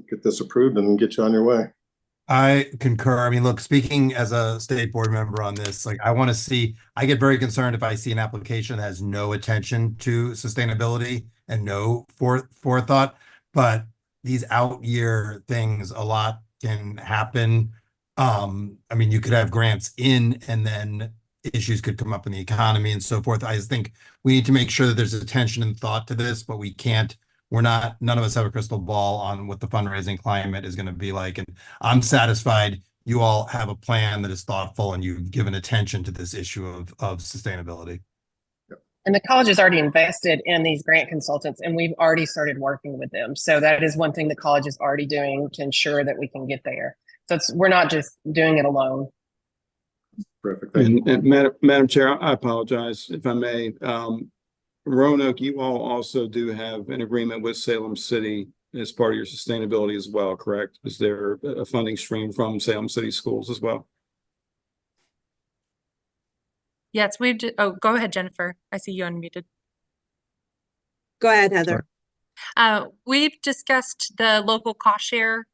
get this approved and get you on your way. I concur. I mean, look, speaking as a state board member on this, like I get very concerned if I see an application that has no attention to sustainability and no forethought, but these out year things, a lot can happen. I mean, you could have grants in and then issues could come up in the economy and so forth. I just think we need to make sure that there's attention and thought to this, but none of us have a crystal ball on what the fundraising climate is going to be like. And I'm satisfied you all have a plan that is thoughtful and you've given attention to this issue of sustainability. And the college has already invested in these grant consultants, and we've already started working with them. So that is one thing the college is already doing to ensure that we can get there. So we're not just doing it alone. Perfect. And Madam Chair, I apologize if I may. Roanoke, you all also do have an agreement with Salem City as part of your sustainability as well, correct? Is there a funding stream from Salem City Schools as well? Yes, oh, go ahead, Jennifer. I see you unmuted. Go ahead, Heather. We've discussed the local cost share.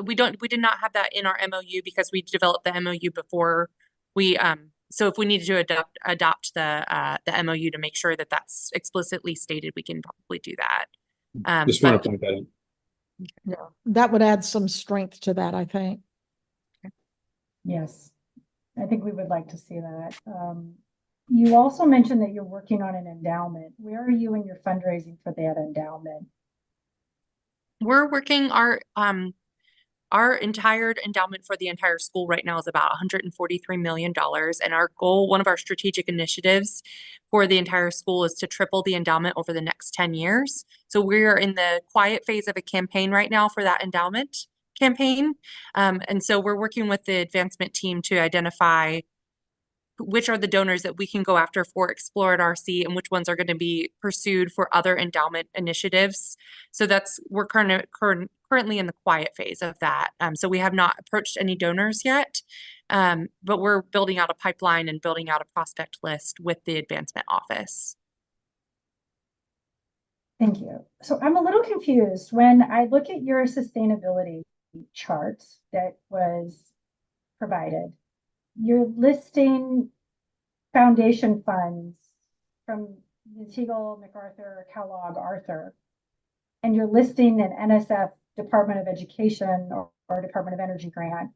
We did not have that in our MOU because we developed the MOU before we, so if we needed to adopt the MOU to make sure that that's explicitly stated, we can probably do that. Just want to point that out. Yeah, that would add some strength to that, I think. Yes, I think we would like to see that. You also mentioned that you're working on an endowment. Where are you in your fundraising for that endowment? We're working our entire endowment for the entire school right now is about $143 million. And our goal, one of our strategic initiatives for the entire school is to triple the endowment over the next 10 years. So we're in the quiet phase of a campaign right now for that endowment campaign. And so we're working with the advancement team to identify which are the donors that we can go after for Explore at RC and which ones are going to be pursued for other endowment initiatives. So we're currently in the quiet phase of that. So we have not approached any donors yet, but we're building out a pipeline and building out a prospect list with the advancement office. Thank you. So I'm a little confused when I look at your sustainability chart that was provided. You're listing foundation funds from the Teagle, MacArthur, Kellogg, Arthur, and you're listing an NSF Department of Education or Department of Energy grant,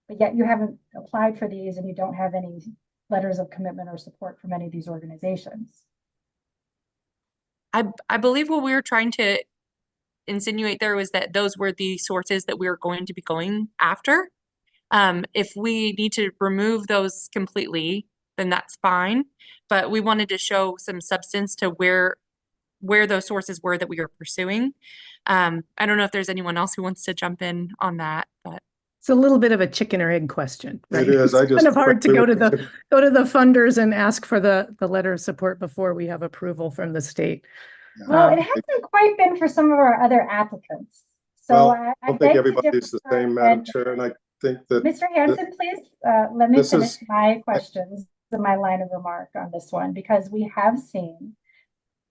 but yet you haven't applied for these and you don't have any letters of commitment or support from any of these organizations. I believe what we were trying to insinuate there was that those were the sources that we were going to be going after. If we need to remove those completely, then that's fine. But we wanted to show some substance to where those sources were that we were pursuing. I don't know if there's anyone else who wants to jump in on that, but it's a little bit of a chicken or egg question, right? It is. It's kind of hard to go to the funders and ask for the letter of support before we have approval from the state. Well, it hasn't quite been for some of our other applicants. So well, I don't think everybody's the same, Madam Chair, and I think that Mr. Hanson, please let me finish my questions and my line of remark on this one, because we have seen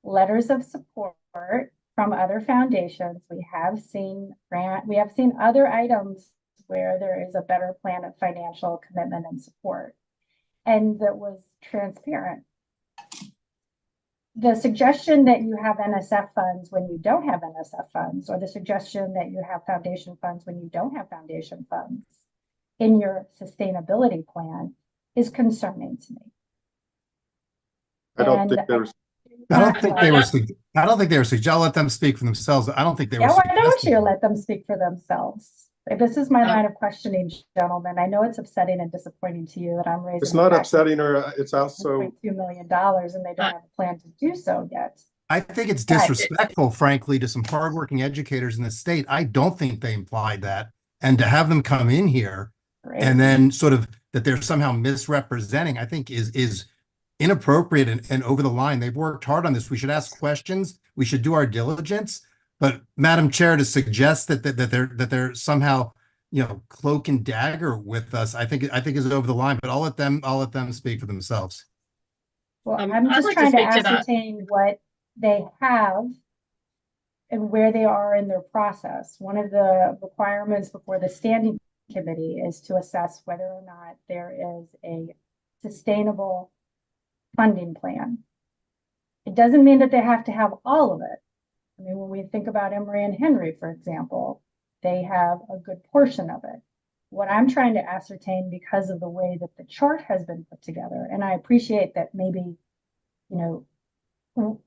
letters of support from other foundations. We have seen other items where there is a better plan of financial commitment and support, and that was transparent. the suggestion that you have NSF funds when you don't have NSF funds, or the suggestion that you have foundation funds when you don't have foundation funds in your sustainability plan is concerning to me. I don't And think there's, I don't think they were, I don't think they were, I'll let them speak for themselves. I don't think they were. Yeah, why don't suggesting- you let them speak for themselves? This is my line of questioning, gentlemen. I know it's upsetting and disappointing to you that I'm raising. it's not upsetting or it's also, $2 million and they don't have a plan to do so yet. I think it's But- disrespectful, frankly, to some hardworking educators in the state. I don't think they implied that. And to have them come in here and then sort of that they're somehow misrepresenting, I think is inappropriate and over the line. They've worked hard on this. We should ask questions. We should do our diligence. But Madam Chair, to suggest that they're somehow, you know, cloak and dagger with us, I think is over the line. But I'll let them speak for themselves. Well, I'm I'd just like to trying to speak to that. ascertain what they have and where they are in their process. One of the requirements before the standing committee is to assess whether or not there is a sustainable funding plan. It doesn't mean that they have to have all of it. I mean, when we think about Emory and Henry, for example, they have a good portion of it. What I'm trying to ascertain, because of the way that the chart has been put together, and I appreciate that maybe, you know,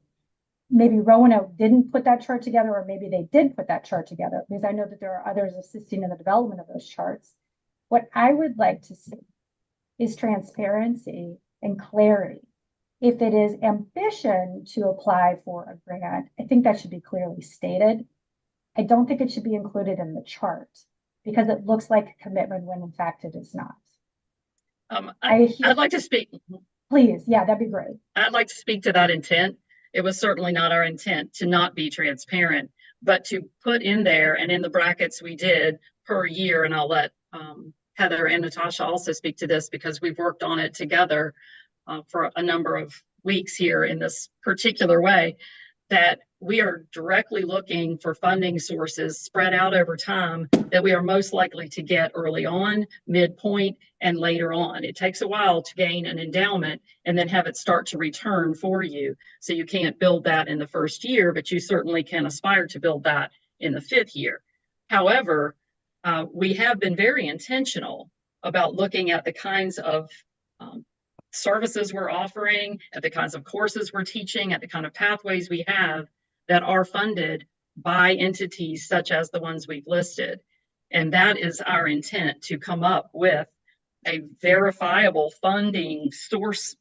maybe Roanoke didn't put that chart together, or maybe they did put that chart together, because I know that there are others assisting in the development of those charts. What I would like to see is transparency and clarity. If it is ambition to apply for a grant, I think that should be clearly stated. I don't think it should be included in the chart because it looks like a commitment when in fact it is not. I'd like to speak. Please, yeah, that'd be great. I'd like to speak to that intent. It was certainly not our intent to not be transparent, but to put in there and in the brackets we did per year, and I'll let Heather and Natasha also speak to this because we've worked on it together for a number of weeks here in this particular way, that we are directly looking for funding sources spread out over time that we are most likely to get early on, midpoint, and later on. It takes a while to gain an endowment and then have it start to return for you. So you can't build that in the first year, but you certainly can aspire to build that in the 5th year. However, we have been very intentional about looking at the kinds of services we're offering, at the kinds of courses we're teaching, at the kind of pathways we have that are funded by entities such as the ones we've listed. And that is our intent, to come up with a verifiable funding source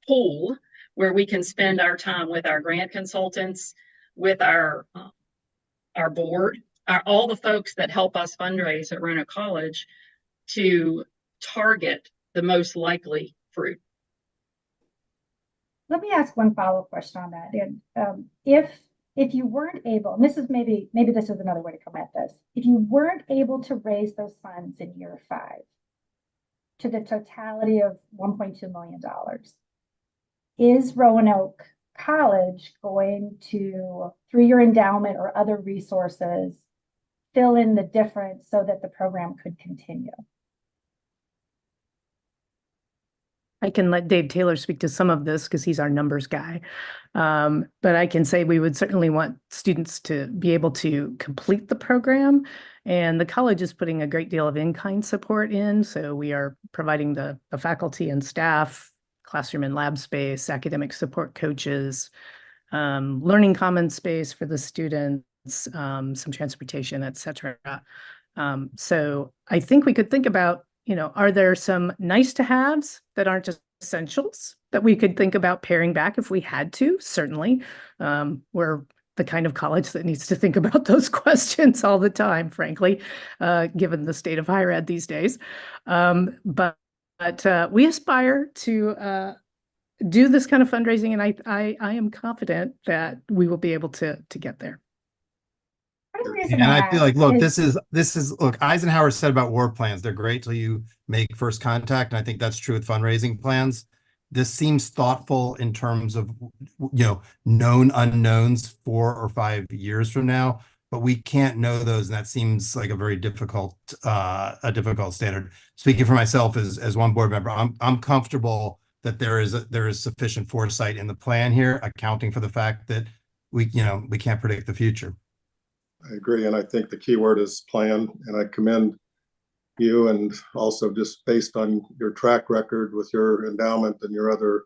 pool where we can spend our time with our grant consultants, with our board, all the folks that help us fundraise at Roanoke College to target the most likely fruit. Let me ask one follow-up question on that. And if you weren't able, and this is maybe this is another way to come at this, if you weren't able to raise those funds in year 5 to the totality of $1.2 million, is Roanoke College going to, through your endowment or other resources, fill in the difference so that the program could continue? I can let Dave Taylor speak to some of this because he's our numbers guy. But I can say we would certainly want students to be able to complete the program. And the college is putting a great deal of in-kind support in. So we are providing the faculty and staff, classroom and lab space, academic support coaches, learning commons space for the students, some transportation, et cetera. So I think we could think about, you know, are there some nice to haves that aren't just essentials that we could think about paring back if we had to? Certainly. We're the kind of college that needs to think about those questions all the time, frankly, given the state of higher ed these days. But we aspire to do this kind of fundraising, and I am confident that we will be able to get there. And I feel like, look, this is look, Eisenhower said about war plans, they're great till you make first contact. And I think that's true with fundraising plans. This seems thoughtful in terms of, you know, known unknowns 4 or 5 years from now, but we can't know those. And that seems like a very difficult standard. Speaking for myself as one board member, I'm comfortable that there is sufficient foresight in the plan here, accounting for the fact that we can't predict the future. I agree, and I think the key word is plan, and I commend you, and also just based on your track record with your endowment and your other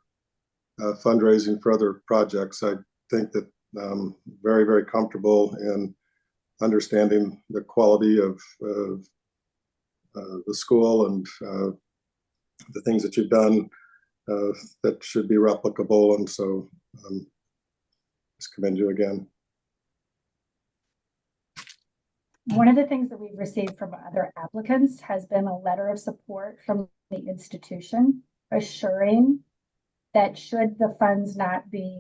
fundraising for other projects, I think that very, very comfortable in understanding the quality of the school and the things that you've done that should be replicable, and so just commend you again. One of the things that we've received from other applicants has been a letter of support from the institution assuring that should the funds not be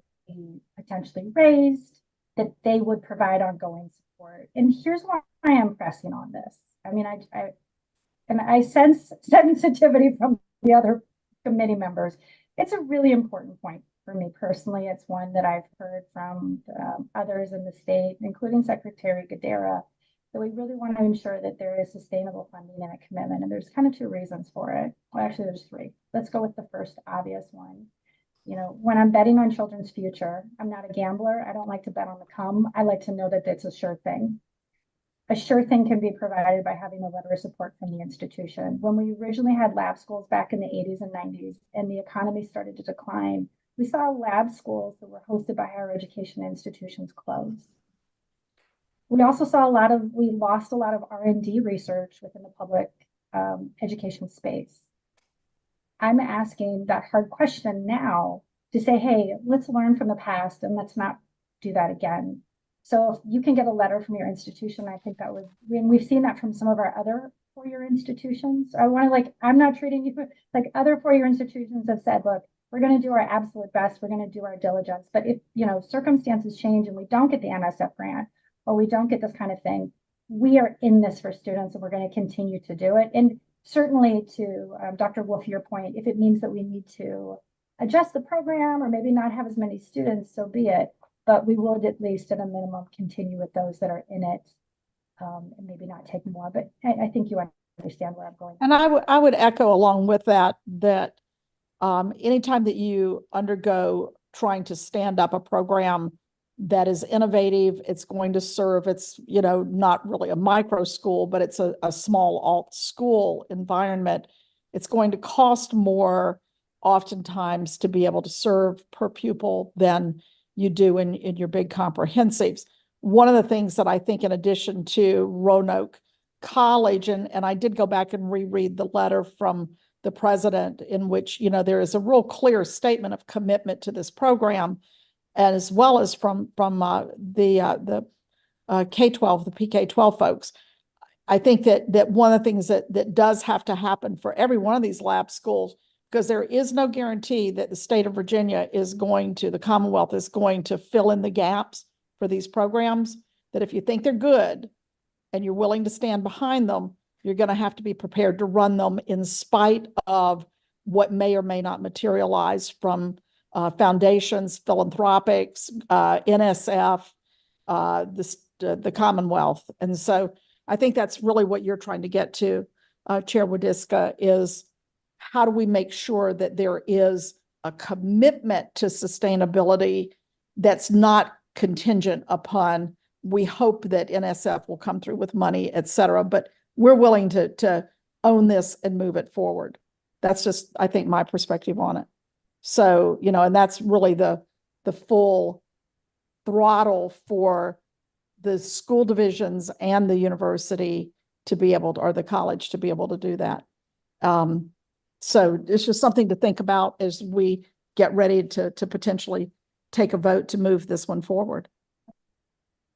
potentially raised, that they would provide ongoing support. And here's why I am pressing on this. I mean, I sense sensitivity from the other committee members. It's a really important point for me personally. It's one that I've heard from others in the state, including Secretary Gadara, that we really want to ensure that there is sustainable funding and a commitment. And there's kind of two reasons for it. Well, actually, there's three. Let's go with the first obvious one. You know, when I'm betting on children's future, I'm not a gambler. I don't like to bet on the come. I like to know that it's a sure thing. A sure thing can be provided by having a letter of support from the institution. When we originally had lab schools back in the 80s and 90s and the economy started to decline, we saw lab schools that were hosted by higher education institutions close. We also saw we lost a lot of R&D research within the public education space. I'm asking that hard question now to say, hey, let's learn from the past and let's not do that again. So if you can get a letter from your institution, I think that would, and we've seen that from some of our other four-year institutions. I want to I'm not treating you like other four-year institutions have said, look, we're going to do our absolute best. We're going to do our diligence. But if, circumstances change and we don't get the NSF grant, or we don't get this kind of thing, we are in this for students and we're going to continue to do it. And certainly to Dr. Wolf, your point, if it means that we need to adjust the program or maybe not have as many students, so be it. But we will at least at a minimum continue with those that are in it and maybe not take more. But I think you understand where I'm going. And I would echo along with that anytime that you undergo trying to stand up a program that is innovative, it's going to serve, it's, not really a micro school, but it's a small alt school environment. It's going to cost more oftentimes to be able to serve per pupil than you do in your big comprehensives. One of the things that I think, in addition to Roanoke College, and I did go back and reread the letter from the president in which, there is a real clear statement of commitment to this program, as well as from the K-12, the PK-12 folks. I think that one of the things that does have to happen for every one of these lab schools, because there is no guarantee that the state of Virginia the Commonwealth is going to fill in the gaps for these programs, that if you think they're good and you're willing to stand behind them, you're going to have to be prepared to run them in spite of what may or may not materialize from foundations, philanthropics, NSF, the Commonwealth. And so I think that's really what you're trying to get to, Chair Wadiska, is how do we make sure that there is a commitment to sustainability that's not contingent upon, we hope that NSF will come through with money, et cetera, but we're willing to own this and move it forward. That's just, I think, my perspective on it. So, and that's really the full throttle for the school divisions and the university to be able to, or the college to be able to do that. So it's just something to think about as we get ready to potentially take a vote to move this one forward.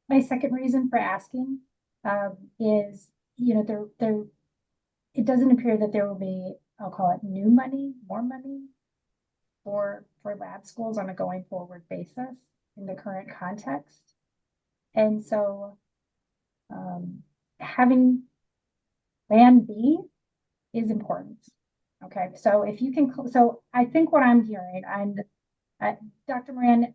My second reason for asking is, it doesn't appear that there will be, I'll call it new money, more money for lab schools on a going forward basis in the current context. And so having plan B is important. Okay, so if you can, so I think what I'm hearing, and Dr. Moran,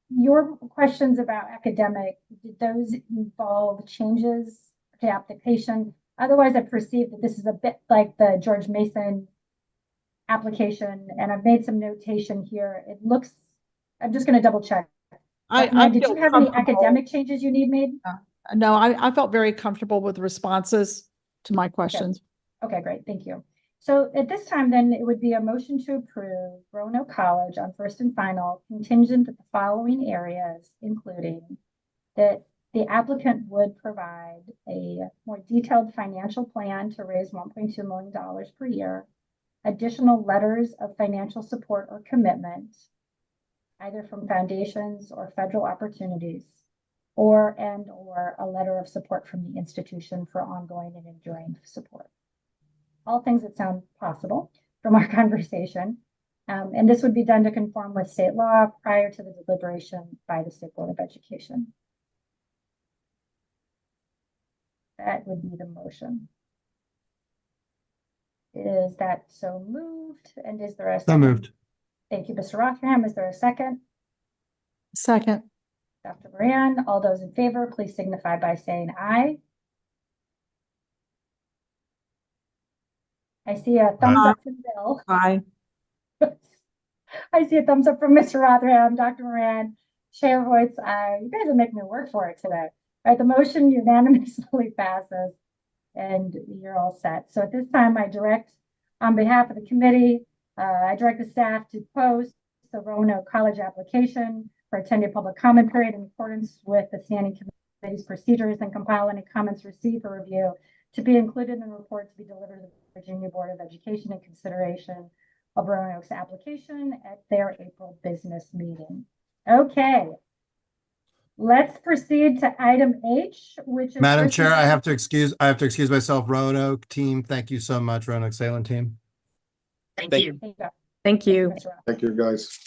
your questions about academic, did those involve changes to application? Otherwise, I perceive that this is a bit like the George Mason application, and I've made some notation here. It looks, I'm just going to double check. I Did you feel have any comfortable. academic changes you need made? No, I felt very comfortable with responses to my questions. Okay, great. Thank you. So at this time, then it would be a motion to approve Roanoke College on first and final contingent at the following areas, including that the applicant would provide a more detailed financial plan to raise $1.2 million per year, additional letters of financial support or commitment, either from foundations or federal opportunities, or a letter of support from the institution for ongoing and enduring support. All things that sound possible from our conversation. And this would be done to conform with state law prior to the deliberation by the State Board of Education. That would be the motion. Is that so moved? And is there a second? So moved. Thank you, Mr. Rotherham. Is there a second? Second. Dr. Moran, all those in favor, please signify by saying aye. I see a thumbs up from Bill. Aye. I see a thumbs up from Mr. Rotherham, Dr. Moran, Chair votes aye. You guys are making me work for it today. All right, the motion unanimously passes and you're all set. So at this time, I direct on behalf of the committee, I direct the staff to post the Roanoke College application for a 10-day public comment period in accordance with the standing committee's procedures and compile any comments received for review to be included in the report to be delivered to the Virginia Board of Education in consideration of Roanoke's application at their April business meeting. Okay. Let's proceed to item H, which is Madam Chair, I have to excuse myself. Roanoke team, thank you so much, Roanoke Salem team. Thank you. Thank you. Thank you, guys.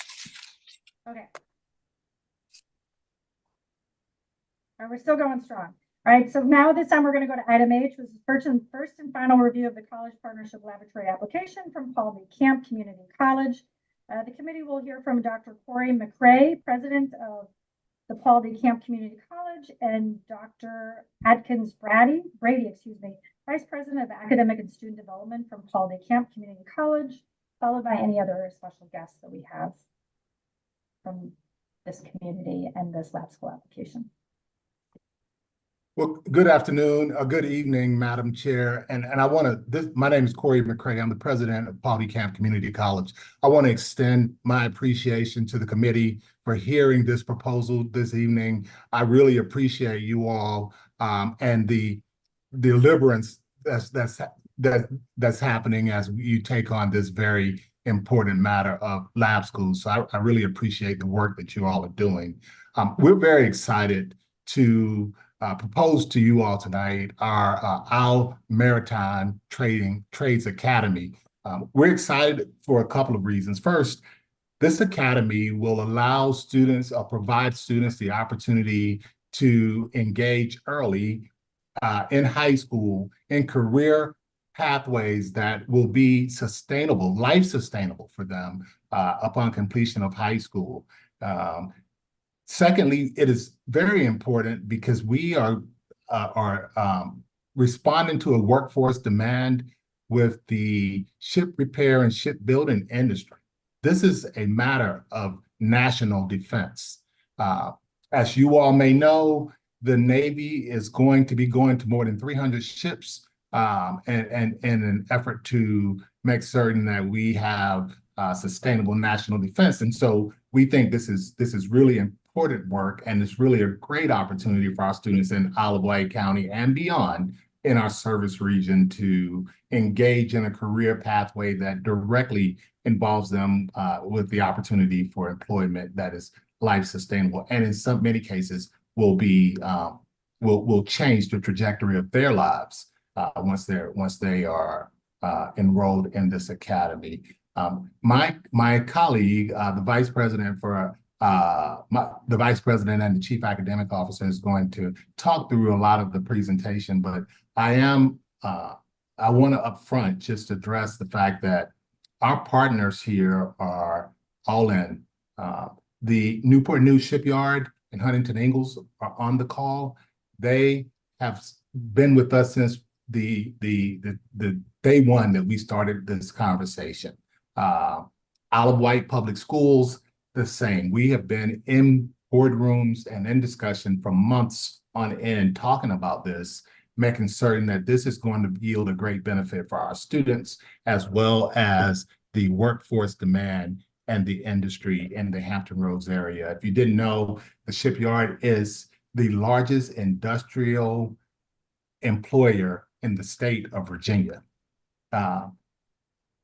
Okay. All right, we're still going strong. All right, so now this time we're going to go to item H, which is first and final review of the College Partnership Laboratory application from Paul B. Camp Community College. The committee will hear from Dr. Corey McRae, president of the Paul D. Camp Community College, and Dr. Atkins Brady, vice president of academic and student development from Paul D. Camp Community College, followed by any other special guests that we have from this community and this lab school application. Well, good afternoon, good evening, Madam Chair. And I want to, my name is Corey McRae. I'm the president of Paul D. Camp Community College. I want to extend my appreciation to the committee for hearing this proposal this evening. I really appreciate you all and the deliverance that's happening as you take on this very important matter of lab schools. So I really appreciate the work that you all are doing. We're very excited to propose to you all tonight our OWL Maritime Trades Academy. We're excited for a couple of reasons. First, this academy will allow students or provide students the opportunity to engage early in high school in career pathways that will be sustainable, life sustainable for them upon completion of high school. Secondly, it is very important because we are responding to a workforce demand with the ship repair and shipbuilding industry. This is a matter of national defense. As you all may know, the Navy is going to be going to more than 300 ships in an effort to make certain that we have sustainable national defense. And so we think this is really important work, and it's really a great opportunity for our students in Isle of Wight County and beyond in our service region to engage in a career pathway that directly involves them with the opportunity for employment that is life sustainable, and in many cases will be will change the trajectory of their lives once they are enrolled in this academy. My colleague, the vice president and the chief academic officer is going to talk through a lot of the presentation, but I want to upfront just address the fact that our partners here are all in. The Newport News Shipyard and Huntington Ingalls are on the call. They have been with us since the day one that we started this conversation. Isle of Wight Public Schools, the same. We have been in boardrooms and in discussion for months on end talking about this, making certain that this is going to yield a great benefit for our students as well as the workforce demand and the industry in the Hampton Roads area. If you didn't know, the shipyard is the largest industrial employer in the state of Virginia.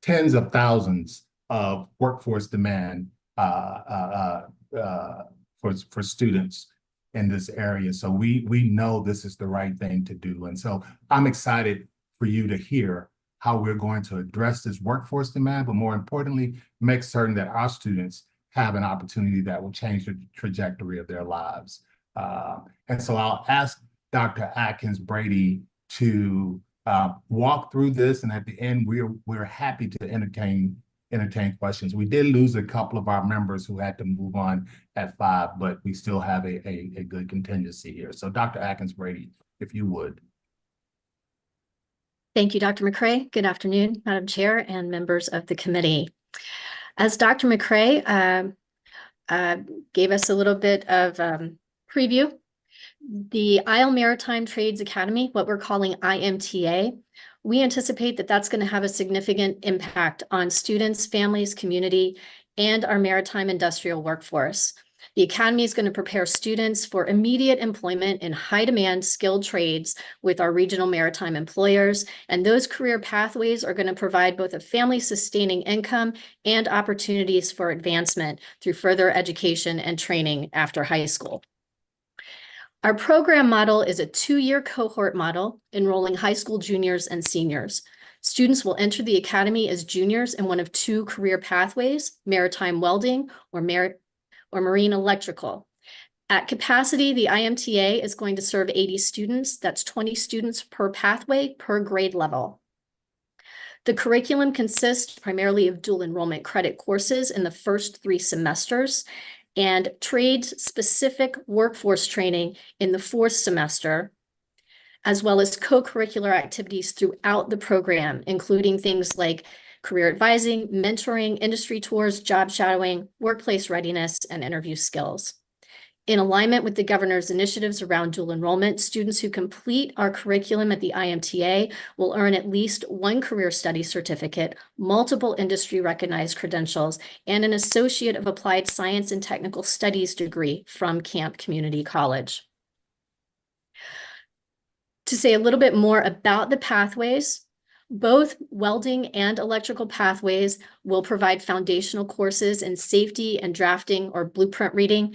Tens of thousands of workforce demand for students in this area. So we know this is the right thing to do. And so I'm excited for you to hear how we're going to address this workforce demand, but more importantly, make certain that our students have an opportunity that will change the trajectory of their lives. And so I'll ask Dr. Atkins Brady to walk through this, and at the end, we're happy to entertain questions. We did lose a couple of our members who had to move on at 5, but we still have a good contingency here. So Dr. Atkins Brady, if you would. Thank you, Dr. McCray. Good afternoon, Madam Chair and members of the committee. As Dr. McCray gave us a little bit of preview, the Isle Maritime Trades Academy, what we're calling IMTA, we anticipate that that's going to have a significant impact on students, families, community, and our maritime industrial workforce. The Academy is going to prepare students for immediate employment in high-demand skilled trades with our regional maritime employers, and those career pathways are going to provide both a family-sustaining income and opportunities for advancement through further education and training after high school. Our program model is a 2-year cohort model enrolling high school juniors and seniors. Students will enter the Academy as juniors in one of 2 career pathways, maritime welding or marine electrical. At capacity, the IMTA is going to serve 80 students. That's 20 students per pathway per grade level. The curriculum consists primarily of dual enrollment credit courses in the first 3 semesters and trade-specific workforce training in the 4th semester, as well as co-curricular activities throughout the program, including things like career advising, mentoring, industry tours, job shadowing, workplace readiness, and interview skills. In alignment with the governor's initiatives around dual enrollment, students who complete our curriculum at the IMTA will earn at least 1 career study certificate, multiple industry recognized credentials, and an Associate of Applied Science and Technical Studies degree from Camp Community College. To say a little bit more about the pathways, both welding and electrical pathways will provide foundational courses in safety and drafting or blueprint reading,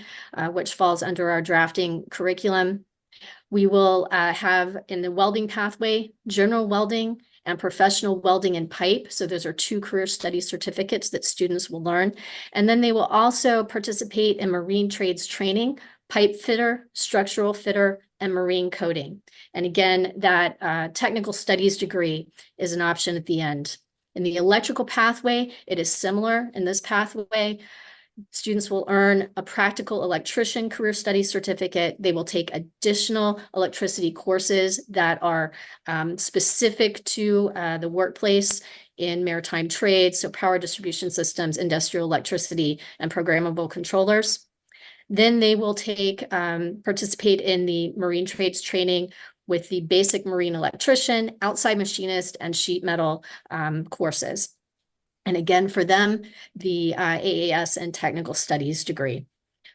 which falls under our drafting curriculum. We will have in the welding pathway, general welding and professional welding and pipe. So those are 2 career study certificates that students will learn. And then they will also participate in marine trades training, pipe fitter, structural fitter, and marine coding. And again, that technical studies degree is an option at the end. In the electrical pathway, it is similar. In this pathway, students will earn a practical electrician career studies certificate. They will take additional electricity courses that are specific to the workplace in maritime trades, so power distribution systems, industrial electricity, and programmable controllers. Then they will participate in the marine trades training with the basic marine electrician, outside machinist, and sheet metal courses. And again, for them, the AAS and technical studies degree,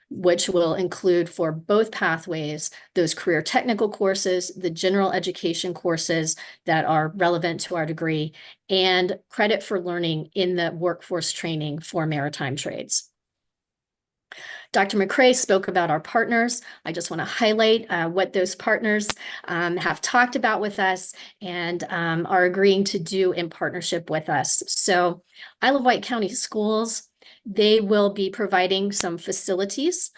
which will include for both pathways, those career technical courses, the general education courses that are relevant to our degree, and credit for learning in the workforce training for maritime trades. Dr. McCray spoke about our partners. I just want to highlight what those partners have talked about with us and are agreeing to do in partnership with us. So Isle of Wight County Schools, they will be providing some facilities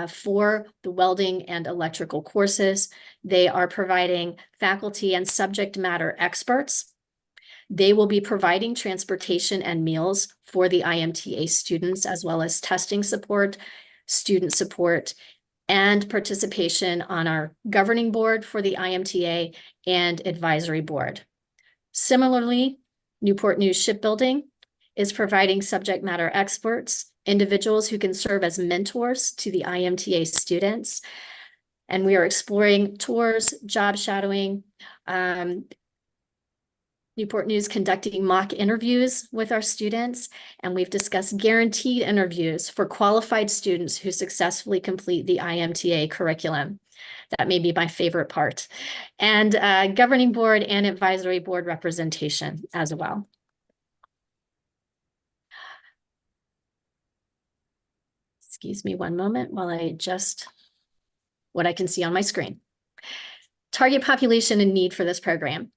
for the welding and electrical courses. They are providing faculty and subject matter experts. They will be providing transportation and meals for the IMTA students, as well as testing support, student support, and participation on our governing board for the IMTA and advisory board. Similarly, Newport News Shipbuilding is providing subject matter experts, individuals who can serve as mentors to the IMTA students. And we are exploring tours, job shadowing, Newport News conducting mock interviews with our students, and we've discussed guaranteed interviews for qualified students who successfully complete the IMTA curriculum. That may be my favorite part. And governing board and advisory board representation as well. Excuse me one moment while I adjust what I can see on my screen. Target population and need for this program.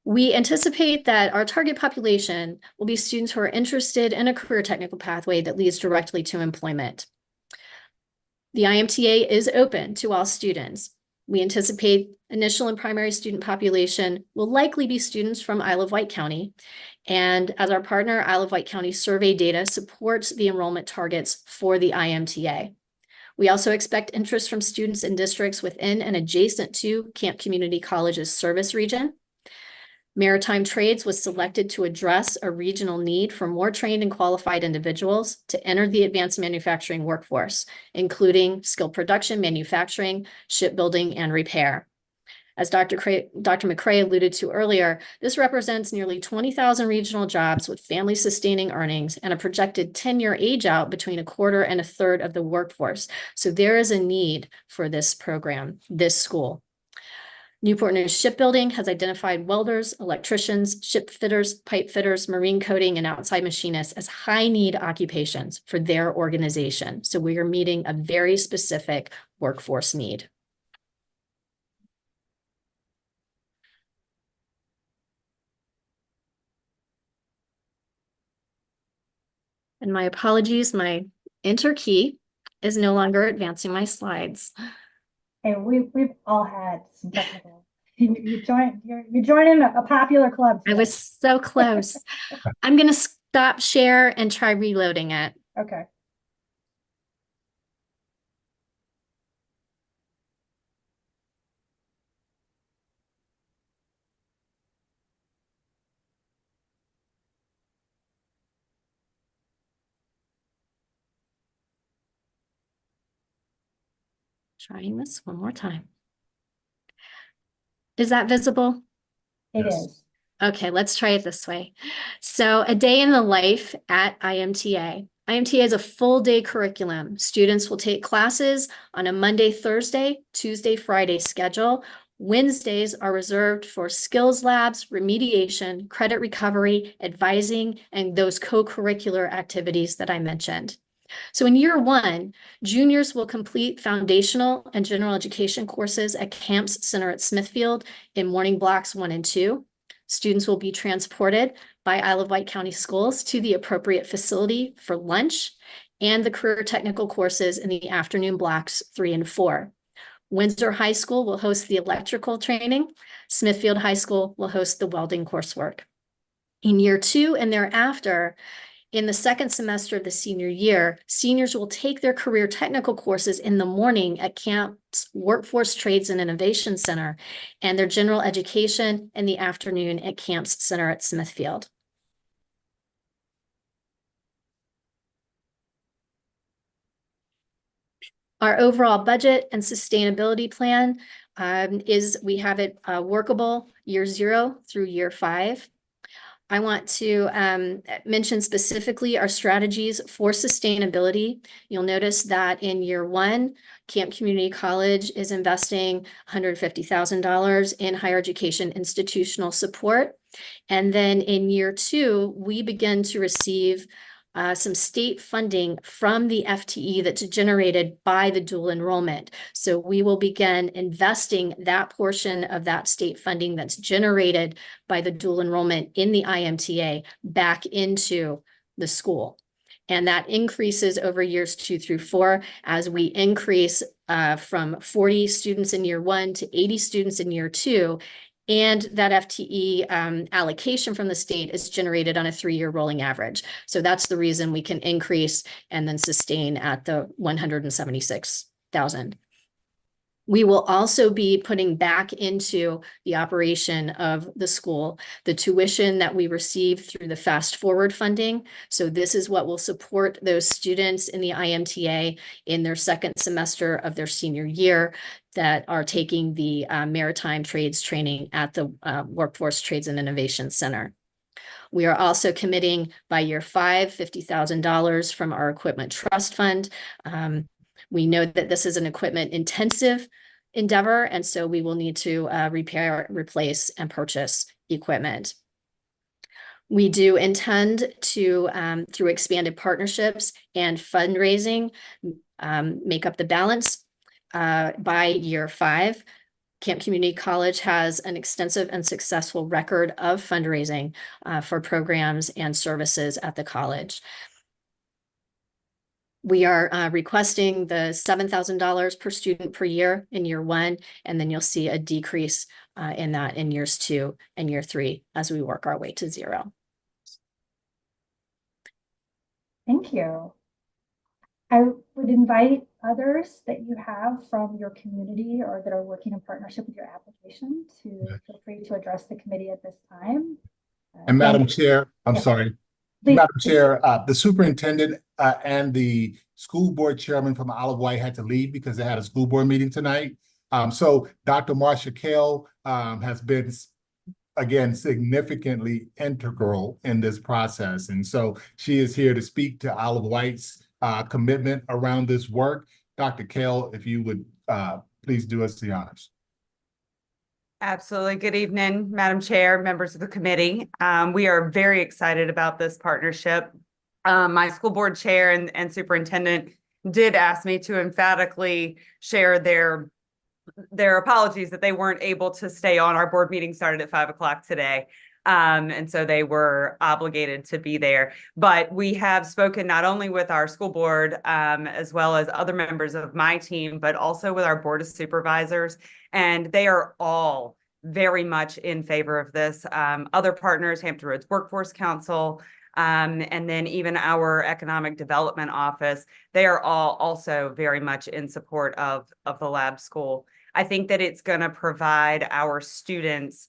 We anticipate that our target population will be students who are interested in a career technical pathway that leads directly to employment. The IMTA is open to all students. We anticipate initial and primary student population will likely be students from Isle of Wight County. And as our partner, Isle of Wight County survey data supports the enrollment targets for the IMTA. We also expect interest from students in districts within and adjacent to Camp Community College's service region. Maritime Trades was selected to address a regional need for more trained and qualified individuals to enter the advanced manufacturing workforce, including skilled production, manufacturing, shipbuilding, and repair. As Dr. McCray alluded to earlier, this represents nearly 20,000 regional jobs with family-sustaining earnings and a projected 10-year age out between a quarter and a third of the workforce. So there is a need for this program, this school. Newport News Shipbuilding has identified welders, electricians, ship fitters, pipe fitters, marine coating, and outside machinists as high-need occupations for their organization. So we are meeting a very specific workforce need. And my apologies, my enter key is no longer advancing my slides. Hey, we've all had some technical. You join a popular club. I was so close. I'm going to stop share and try reloading it. Okay. Trying this one more time. Is that visible? It is. Okay, let's try it this way. So a day in the life at IMTA. IMTA is a full day curriculum. Students will take classes on a Monday, Thursday, Tuesday, Friday schedule. Wednesdays are reserved for skills labs, remediation, credit recovery, advising, and those co-curricular activities that I mentioned. So in year one, juniors will complete foundational and general education courses at Camps Center at Smithfield in morning blocks 1 and 2. Students will be transported by Isle of Wight County Schools to the appropriate facility for lunch and the career technical courses in the afternoon blocks 3 and 4. Windsor High School will host the electrical training. Smithfield High School will host the welding coursework. In year 2 and thereafter, in the second semester of the senior year, seniors will take their career technical courses in the morning at Camp's Workforce Trades and Innovation Center and their general education in the afternoon at Camps Center at Smithfield. Our overall budget and sustainability plan is we have it workable year 0 through year 5. I want to mention specifically our strategies for sustainability. You'll notice that in year 1, Camp Community College is investing $150,000 in higher education institutional support. And then in year 2, we begin to receive some state funding from the FTE that's generated by the dual enrollment. So we will begin investing that portion of that state funding that's generated by the dual enrollment in the IMTA back into the school. And that increases over years 2 through 4 as we increase from 40 students in year 1 to 80 students in year 2. And that FTE allocation from the state is generated on a 3-year rolling average. So that's the reason we can increase and then sustain at the 176,000. We will also be putting back into the operation of the school the tuition that we receive through the Fast Forward funding. So this is what will support those students in the IMTA in their second semester of their senior year that are taking the maritime trades training at the Workforce Trades and Innovation Center. We are also committing by year 5, $50,000 from our equipment trust fund. We know that this is an equipment intensive endeavor, and so we will need to repair, replace, and purchase equipment. We do intend to, through expanded partnerships and fundraising, make up the balance by year 5. Camp Community College has an extensive and successful record of fundraising for programs and services at the college. We are requesting the $7,000 per student per year in year 1, and then you'll see a decrease in that in years 2 and year 3 as we work our way to 0. Thank you. I would invite others that you have from your community or that are working in partnership with your application to feel free to address the committee at this time. And Madam Chair, I'm yeah. sorry. Please, Madam please. Chair, the superintendent and the school board chairman from Isle of Wight had to leave because they had a school board meeting tonight. So Dr. Marcia Kell has been, again, significantly integral in this process. And so she is here to speak to Isle of Wight's commitment around this work. Dr. Kell, if you would please do us the honors. Absolutely. Good evening, Madam Chair, members of the committee. We are very excited about this partnership. My school board chair and superintendent did ask me to emphatically share their apologies that they weren't able to stay on. Our board meeting started at 5 o'clock today. And so they were obligated to be there. But we have spoken not only with our school board, as well as other members of my team, but also with our board of supervisors. And they are all very much in favor of this. Other partners, Hampton Roads Workforce Council, and then even our economic development office, they are all also very much in support of the lab school. I think that it's going to provide our students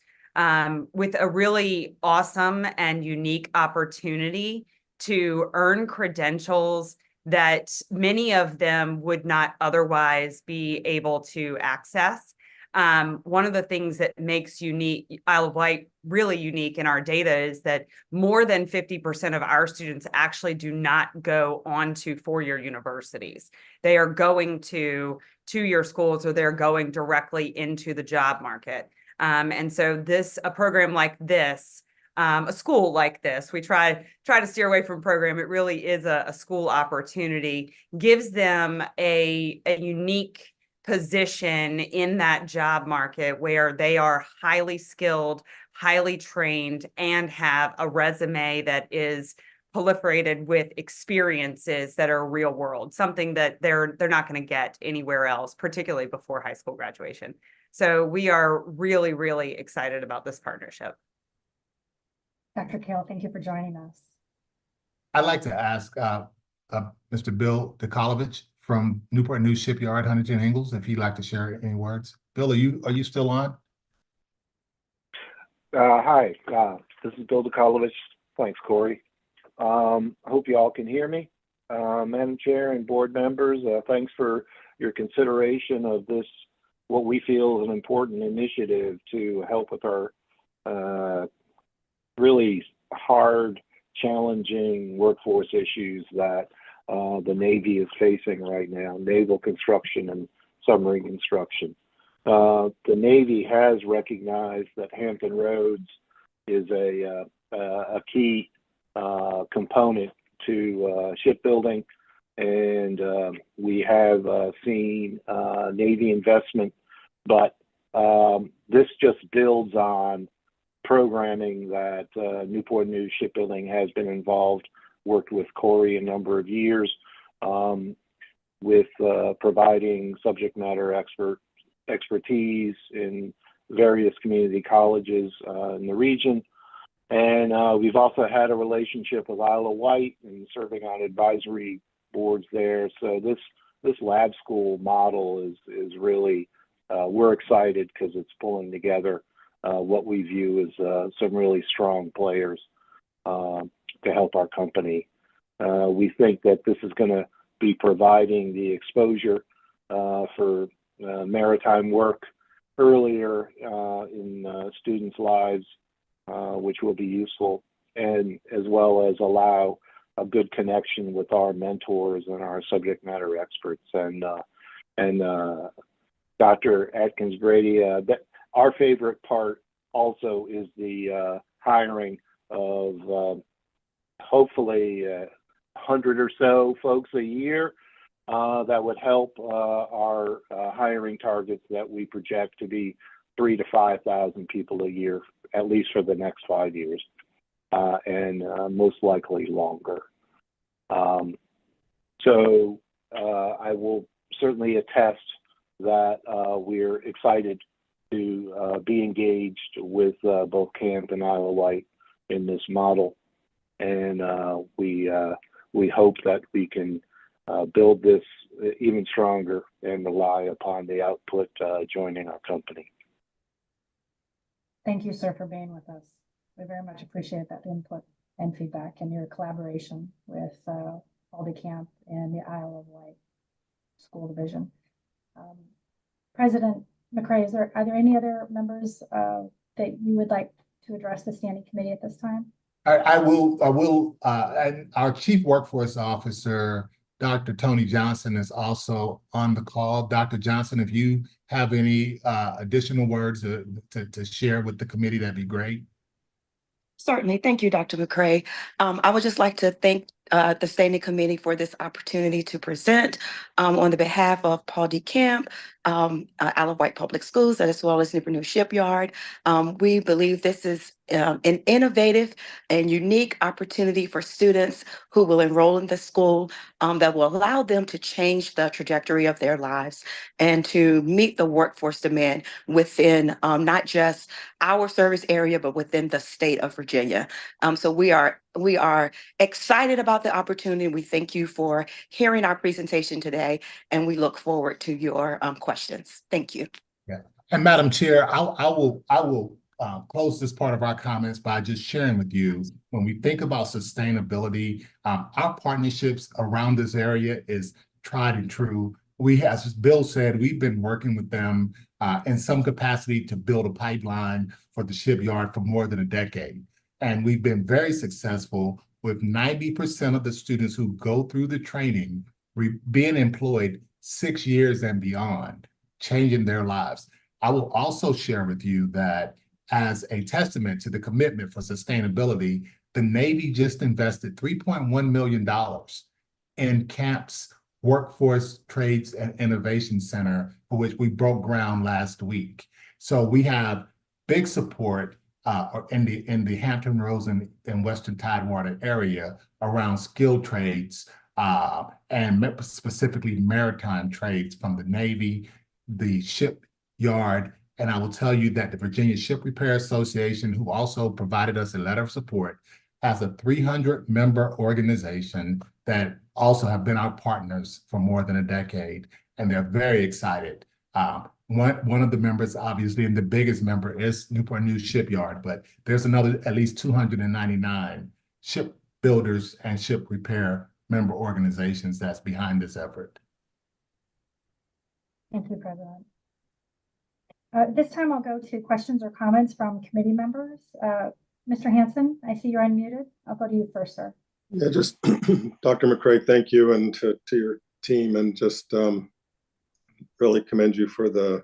with a really awesome and unique opportunity to earn credentials that many of them would not otherwise be able to access. One of the things that makes Isle of Wight really unique in our data is that more than 50% of our students actually do not go on to four-year universities. They are going to two-year schools, or they're going directly into the job market. And so a program like this, a school like this, we try to steer away from program. It really is a school opportunity, gives them a unique position in that job market where they are highly skilled, highly trained, and have a resume that is proliferated with experiences that are real world, something that they're not going to get anywhere else, particularly before high school graduation. So we are really, really excited about this partnership. Dr. Kell, thank you for joining us. I'd like to ask Mr. Bill Dikolovich from Newport News Shipyard, Huntington Ingalls, if he'd like to share any words. Bill, are you still on? Hi, this is Bill Dikolovich. Thanks, Corey. I hope you all can hear me. Madam Chair and board members, thanks for your consideration of this, what we feel is an important initiative to help with our really hard, challenging workforce issues that the Navy is facing right now, naval construction and submarine construction. The Navy has recognized that Hampton Roads is a key component to shipbuilding, and we have seen Navy investment, but this just builds on programming that Newport News Shipbuilding has been involved, worked with Corey a number of years with providing subject matter expertise in various community colleges in the region. And we've also had a relationship with Isle of Wight and serving on advisory boards there. So this lab school model is really we're excited because it's pulling together what we view as some really strong players to help our company. We think that this is going to be providing the exposure for maritime work earlier in students' lives, which will be useful, and as well as allow a good connection with our mentors and our subject matter experts. And Dr. Atkins Brady, our favorite part also is the hiring of hopefully 100 or so folks a year that would help our hiring targets that we project to be 3,000 to 5,000 people a year, at least for the next 5 years, and most likely longer. So I will certainly attest that we're excited to be engaged with both Camp and Isle of Wight in this model, and we hope that we can build this even stronger and rely upon the output joining our company. Thank you, sir, for being with us. We very much appreciate that input and feedback and your collaboration with Paul Camp and the Isle of Wight School Division. President McCray, are there any other members that you would like to address the standing committee at this time? I will, and our Chief Workforce Officer, Dr. Tony Johnson, is also on the call. Dr. Johnson, if you have any additional words to share with the committee, that'd be great. Certainly. Thank you, Dr. McCray. I would just like to thank the Standing Committee for this opportunity to present on the behalf of Paul D. Camp, Isle of Wight Public Schools, as well as Newport News Shipyard. We believe this is an innovative and unique opportunity for students who will enroll in the school that will allow them to change the trajectory of their lives and to meet the workforce demand within not just our service area, but within the state of Virginia. So we are excited about the opportunity. We thank you for hearing our presentation today, and we look forward to your questions. Thank you. Yeah. And Madam Chair, I will close this part of our comments by just sharing with you, when we think about sustainability, our partnerships around this area is tried and true. As Bill said, we've been working with them in some capacity to build a pipeline for the shipyard for more than a decade. And we've been very successful with 90% of the students who go through the training being employed 6 years and beyond, changing their lives. I will also share with you that as a testament to the commitment for sustainability, the Navy just invested $3.1 million in CAMP's Workforce Trades and Innovation Center, for which we broke ground last week. So we have big support in the Hampton Roads and Western Tidewater area around skilled trades and specifically maritime trades from the Navy, the shipyard, and I will tell you that the Virginia Ship Repair Association, who also provided us a letter of support, has a 300-member organization that also have been our partners for more than a decade, and they're very excited. One of the members, obviously, and the biggest member is Newport News Shipyard, but there's another at least 299 shipbuilders and ship repair member organizations that's behind this effort. Thank you, President. This time I'll go to questions or comments from committee members. Mr. Hanson, I see you're unmuted. I'll go to you first, sir. Yeah, just Dr. McCray, thank you, and to your team, and just really commend you for the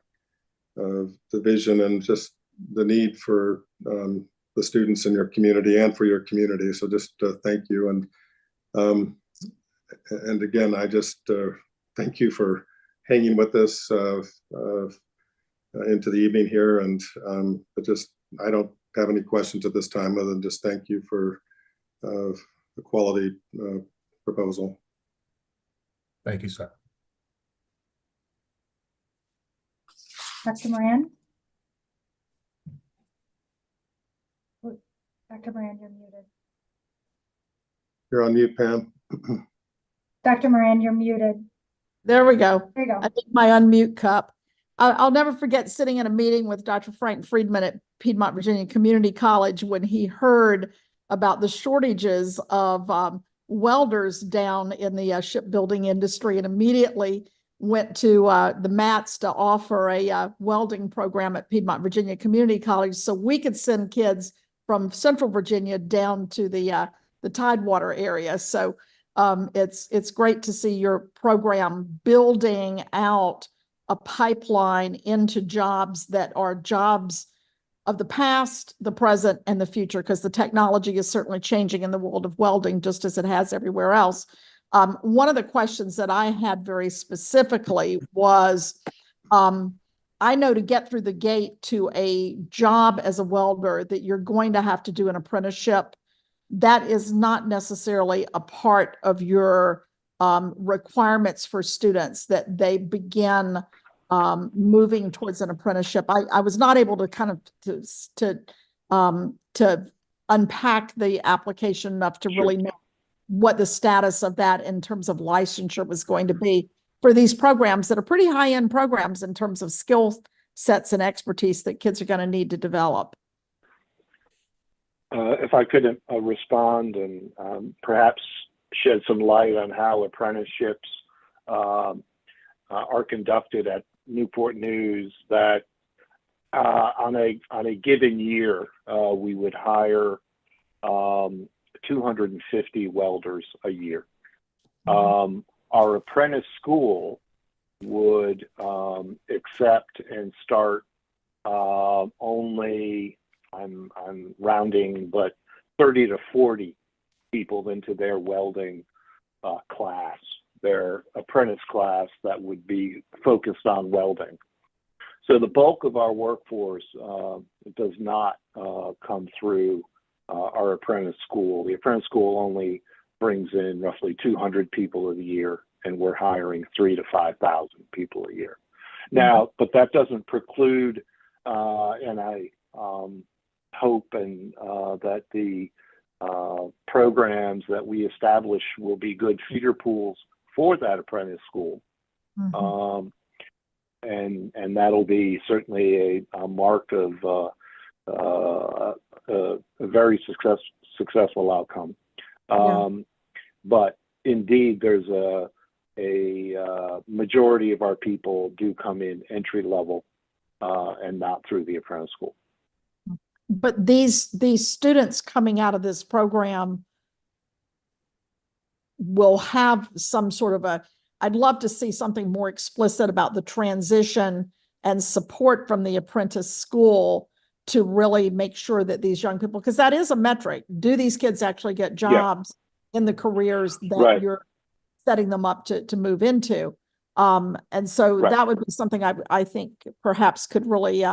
vision and just the need for the students in your community and for your community. So just thank you, and again, I just thank you for hanging with us into the evening here, and I don't have any questions at this time other than just thank you for the quality proposal. Thank you, sir. Dr. Moran? Dr. Moran, you're muted. You're on mute, Pam. Dr. Moran, you're muted. There we go. There you go. I think my unmute cup. I'll never forget sitting in a meeting with Dr. Frank Friedman at Piedmont Virginia Community College when he heard about the shortages of welders down in the shipbuilding industry, and immediately went to the MATS to offer a welding program at Piedmont Virginia Community College so we could send kids from Central Virginia down to the Tidewater area. So it's great to see your program building out a pipeline into jobs that are jobs of the past, the present, and the future, because the technology is certainly changing in the world of welding, just as it has everywhere else. One of the questions that I had very specifically was, I know to get through the gate to a job as a welder that you're going to have to do an apprenticeship. That is not necessarily a part of your requirements for students, that they begin moving towards an apprenticeship. I was not able to kind of to unpack the application enough to really know what the status of that in terms of licensure was going to be for these programs that are pretty high-end programs in terms of skill sets and expertise that kids are going to need to develop. If I could respond and perhaps shed some light on how apprenticeships are conducted at Newport News, that on a given year we would hire 250 welders a year. Our apprentice school would accept and start only, I'm rounding, but 30 to 40 people into their welding class, their apprentice class that would be focused on welding. So the bulk of our workforce does not come through our apprentice school. The apprentice school only brings in roughly 200 people a year, and we're hiring 3,000 to 5,000 people a year. Now, but that doesn't preclude, and I hope and that the programs that we establish will be good feeder pools for that apprentice school. And that'll be certainly a mark of a very successful outcome. But indeed, there's a majority of our people do come in entry level and not through the apprentice school. But these students coming out of this program will have some sort of I'd love to see something more explicit about the transition and support from the apprentice school to really make sure that these young people, because that is a metric. Do these kids actually get jobs in the careers that you're setting them up to move into? And so that would be something I think perhaps could really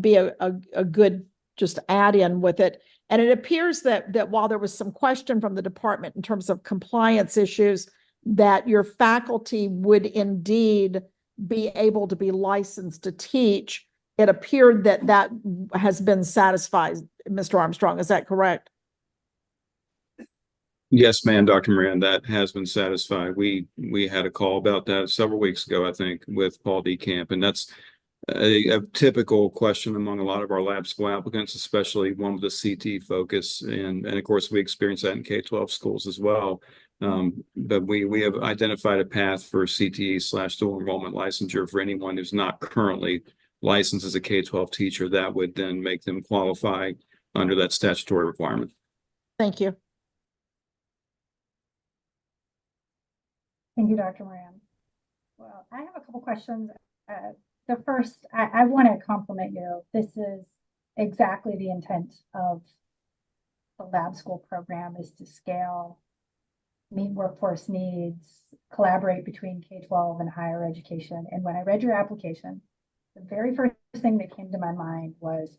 be a good just add in with it. And it appears that while there was some question from the department in terms of compliance issues, that your faculty would indeed be able to be licensed to teach. It appeared that has been satisfied, Mr. Armstrong. Is that correct? Yes, ma'am, Dr. Moran, that has been satisfied. We had a call about that several weeks ago, I think, with Paul DeCamp, and that's a typical question among a lot of our lab school applicants, especially one with a CT focus. And of course, we experience that in K-12 schools as well. But we have identified a path for CTE/dual enrollment licensure for anyone who's not currently licensed as a K-12 teacher. That would then make them qualify under that statutory requirement. Thank you. Thank you, Dr. Moran. Well, I have a couple questions. The first, I want to compliment you. This is exactly the intent of the lab school program, is to scale, meet workforce needs, collaborate between K-12 and higher education. And when I read your application, the very first thing that came to my mind was,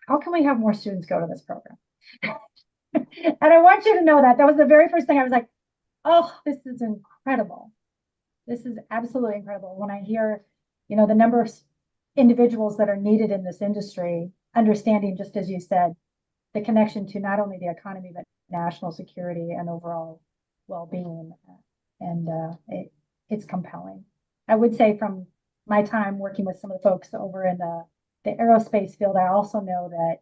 how can we have more students go to this program? And I want you to know that was the very first thing I was like, oh, this is incredible. This is absolutely incredible. When I hear, the number of individuals that are needed in this industry, understanding, just as you said, the connection to not only the economy, but national security and overall well-being. And it's compelling. I would say from my time working with some of the folks over in the aerospace field, I also know that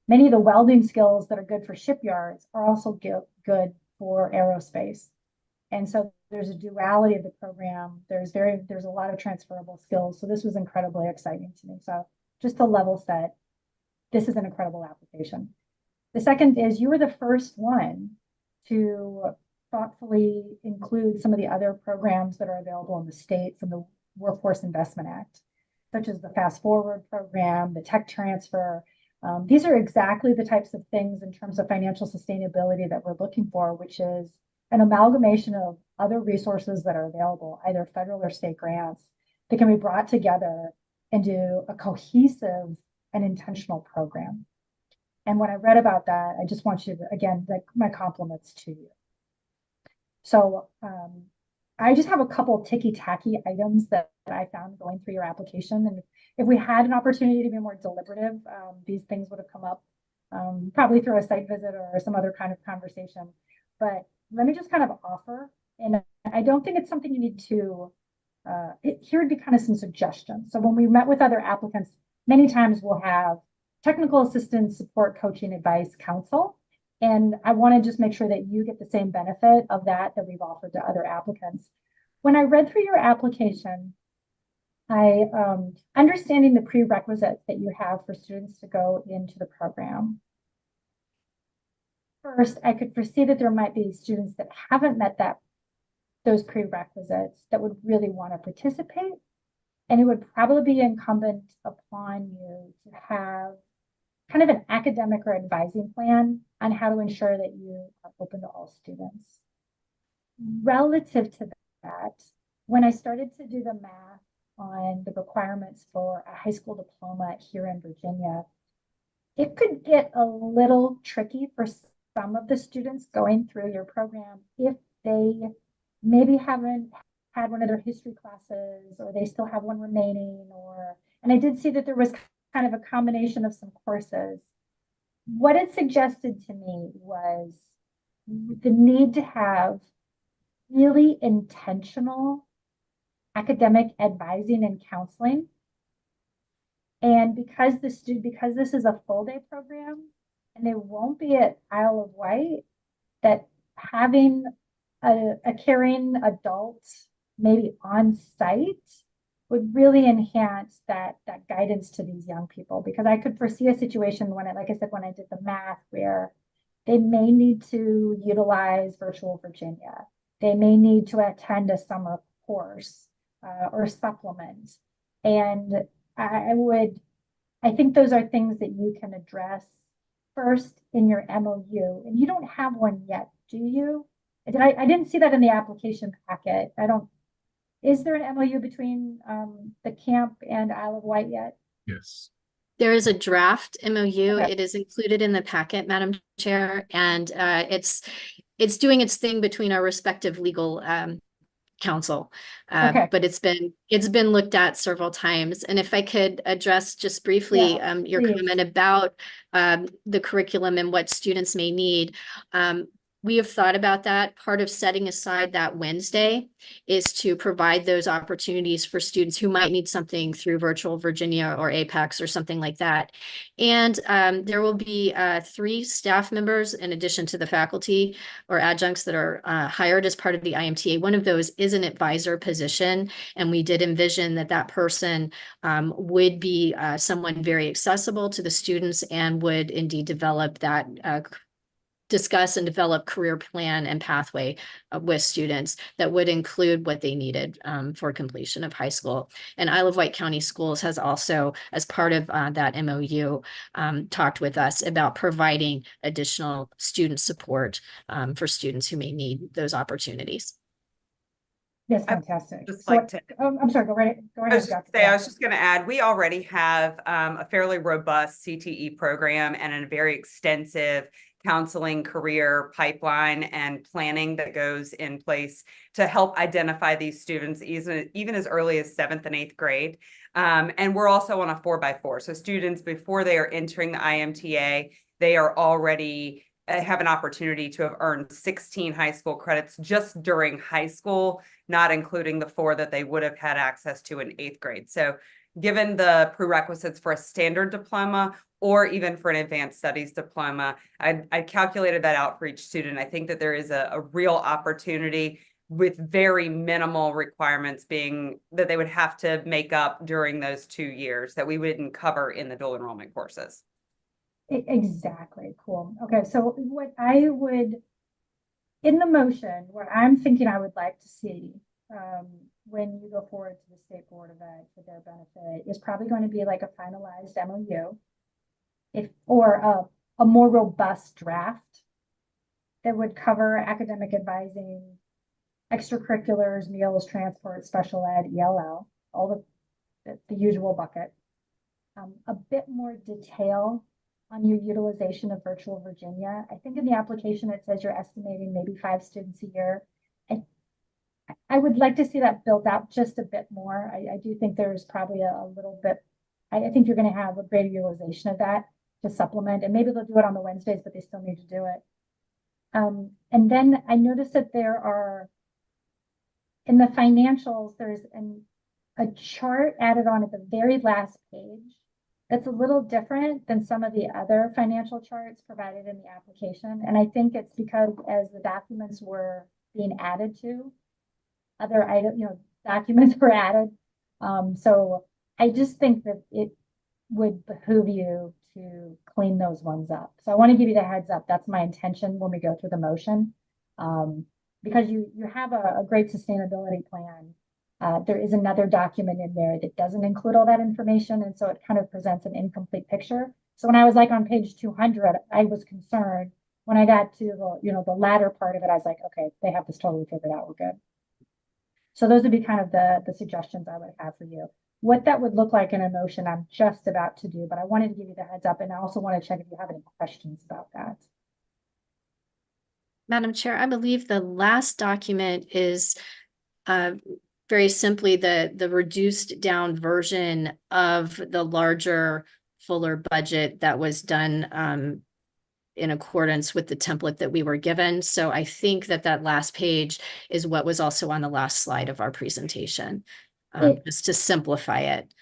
many of the welding skills that are good for shipyards are also good for aerospace. And so there's a duality of the program. There's a lot of transferable skills. So this was incredibly exciting to me. So just to level set, this is an incredible application. The second is you were the first one to thoughtfully include some of the other programs that are available in the state from the Workforce Investment Act, such as the Fast Forward program, the tech transfer. These are exactly the types of things in terms of financial sustainability that we're looking for, which is an amalgamation of other resources that are available, either federal or state grants, that can be brought together into a cohesive and intentional program. And when I read about that, I just want you to, again, like my compliments to you. So I just have a couple ticky-tacky items that I found going through your application. And if we had an opportunity to be more deliberative, these things would have come up probably through a site visit or some other kind of conversation. But let me just kind of offer, and I don't think it's something you need to, here would be kind of some suggestions. So when we met with other applicants, many times we'll have technical assistance, support, coaching, advice, counsel. And I want to just make sure that you get the same benefit of that we've offered to other applicants. When I read through your application, I understanding the prerequisites that you have for students to go into the program. First, I could foresee that there might be students that haven't met those prerequisites that would really want to participate. And it would probably be incumbent upon you to have kind of an academic or advising plan on how to ensure that you are open to all students. Relative to that, when I started to do the math on the requirements for a high school diploma here in Virginia, it could get a little tricky for some of the students going through your program if they maybe haven't had one of their history classes, or they still have one remaining, and I did see that there was kind of a combination of some courses. What it suggested to me was the need to have really intentional academic advising and counseling. And because this is a full day program and they won't be at Isle of Wight, that having a caring adult maybe on site would really enhance that guidance to these young people, because I could foresee a situation when like I said, when I did the math, where they may need to utilize Virtual Virginia. They may need to attend a summer course or supplement. And I think those are things that you can address first in your MOU. And you don't have one yet, do you? I didn't see that in the application packet. Is there an MOU between the camp and Isle of Wight yet? Yes. There is a draft MOU. Okay. It is included in the packet, Madam Chair, and it's doing its thing between our respective legal counsel. Okay. But it's been looked at several times. And if I could address just briefly your please. comment about the curriculum and what students may need. We have thought about that. Part of setting aside that Wednesday is to provide those opportunities for students who might need something through Virtual Virginia or Apex or something like that. And there will be 3 staff members in addition to the faculty or adjuncts that are hired as part of the IMTA. One of those is an advisor position, and we did envision that person would be someone very accessible to the students and would indeed develop that discuss and develop career plan and pathway with students that would include what they needed for completion of high school. And Isle of Wight County Schools has also, as part of that MOU, talked with us about providing additional student support for students who may need those opportunities. Yes, fantastic. Just like to, I'm sorry, go right I ahead, was Dr. just going to add, we already have a fairly robust CTE program and a very extensive counseling career pipeline and planning that goes in place to help identify these students even as early as 7th and 8th grade. And we're also on a 4x4. So students, before they are entering the IMTA, they are already have an opportunity to have earned 16 high school credits just during high school, not including the 4 that they would have had access to in 8th grade. So given the prerequisites for a standard diploma or even for an advanced studies diploma, I calculated that out for each student. I think that there is a real opportunity with very minimal requirements being that they would have to make up during those 2 years that we wouldn't cover in the dual enrollment courses. Exactly. Cool. Okay. So what I would, in the motion, what I'm thinking I would like to see when you go forward to the State Board of Ed for their benefit is probably going to be like a finalized MOU, or a more robust draft that would cover academic advising, extracurriculars, meals, transport, special ed, ELL, all the usual bucket. A bit more detail on your utilization of Virtual Virginia. I think in the application, it says you're estimating maybe 5 students a year. I would like to see that built out just a bit more. I do think there's probably a little bit, I think you're going to have a greater utilization of that to supplement, and maybe they'll do it on the Wednesdays, but they still need to do it. And then I noticed that there are, in the financials, there's a chart added on at the very last page that's a little different than some of the other financial charts provided in the application. And I think it's because as the documents were being added to, other documents were added. So I just think that it would behoove you to clean those ones up. So I want to give you the heads up. That's my intention when we go through the motion. Because you have a great sustainability plan. There is another document in there that doesn't include all that information, and so it kind of presents an incomplete picture. So when I was like on page 200, I was concerned. When I got to the latter part of it, I was like, okay, they have this totally figured out. We're good. So those would be kind of the suggestions I would have for you. What that would look like in a motion, I'm just about to do, but I wanted to give you the heads up, and I also want to check if you have any questions about that. Madam Chair, I believe the last document is very simply the reduced down version of the larger, fuller budget that was done in accordance with the template that we were given. So I think that last page is what was also on the last slide of our presentation, just to simplify it.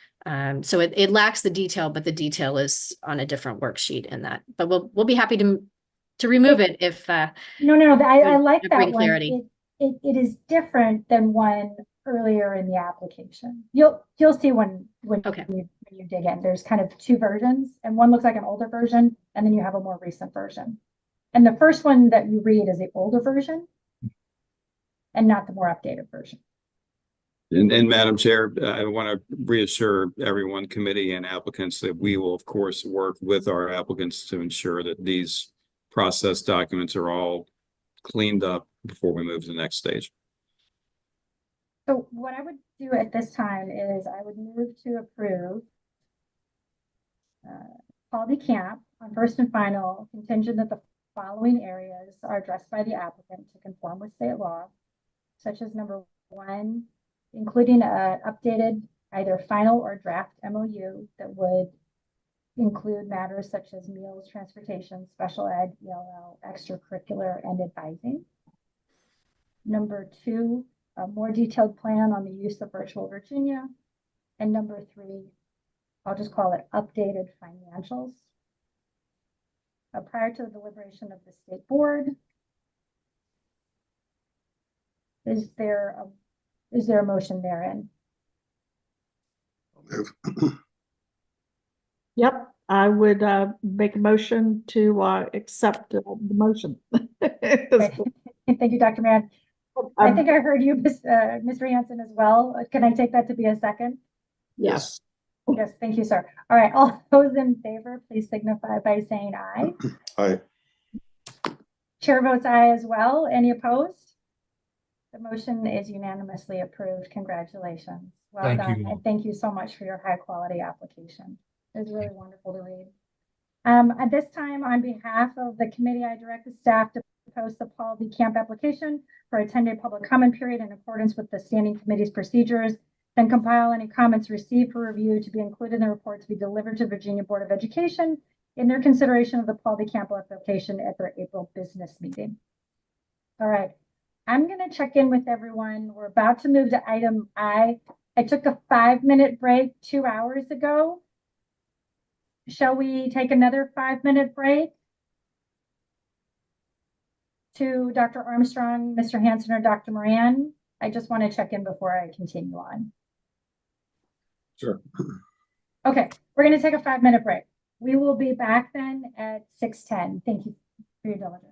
So it lacks the detail, but the detail is on a different worksheet in that. But we'll be happy to remove it if no, I like that bring one. clarity. It is different than one earlier in the application. You'll see when you dig in. There's kind of 2 versions, and one looks like an older version, and then you have a more recent version. And the first one that you read is the older version and not the more updated version. And Madam Chair, I want to reassure everyone, committee and applicants, that we will, of course, work with our applicants to ensure that these process documents are all cleaned up before we move to the next stage. So what I would do at this time is I would move to approve Paul DeCamp on first and final, contingent that the following areas are addressed by the applicant to conform with state law, such as number 1, including an updated either final or draft MOU that would include matters such as meals, transportation, special ed, ELL, extracurricular, and advising. Number 2, a more detailed plan on the use of Virtual Virginia. And number 3, I'll just call it updated financials. Prior to the deliberation of the state board, is there a motion therein? Yep, I would make a motion to accept the motion. Thank you, Dr. Mann. I think I heard you, Mr. Hanson, as well. Can I take that to be a second? Yes. Yes, thank you, sir. All right, all those in favor, please signify by saying aye. Aye. Chair votes aye as well. Any opposed? The motion is unanimously approved. Congratulations. Well Thank done. you. And thank you so much for your high quality application. It was really wonderful to read. At this time, on behalf of the committee, I direct the staff to post the Paul DeCamp application for a 10-day public comment period in accordance with the standing committee's procedures, then compile any comments received for review to be included in the report to be delivered to Virginia Board of Education in their consideration of the Paul DeCamp application at their April business meeting. All right, I'm gonna check in with everyone. We're about to move to item I. I took a 5-minute break 2 hours ago. Shall we take another 5-minute break? To Dr. Armstrong, Mr. Hanson, or Dr. Moran? I just want to check in before I continue on. Sure. Okay, we're going to take a 5-minute break. We will be back then at 6:10. Thank you for your diligence.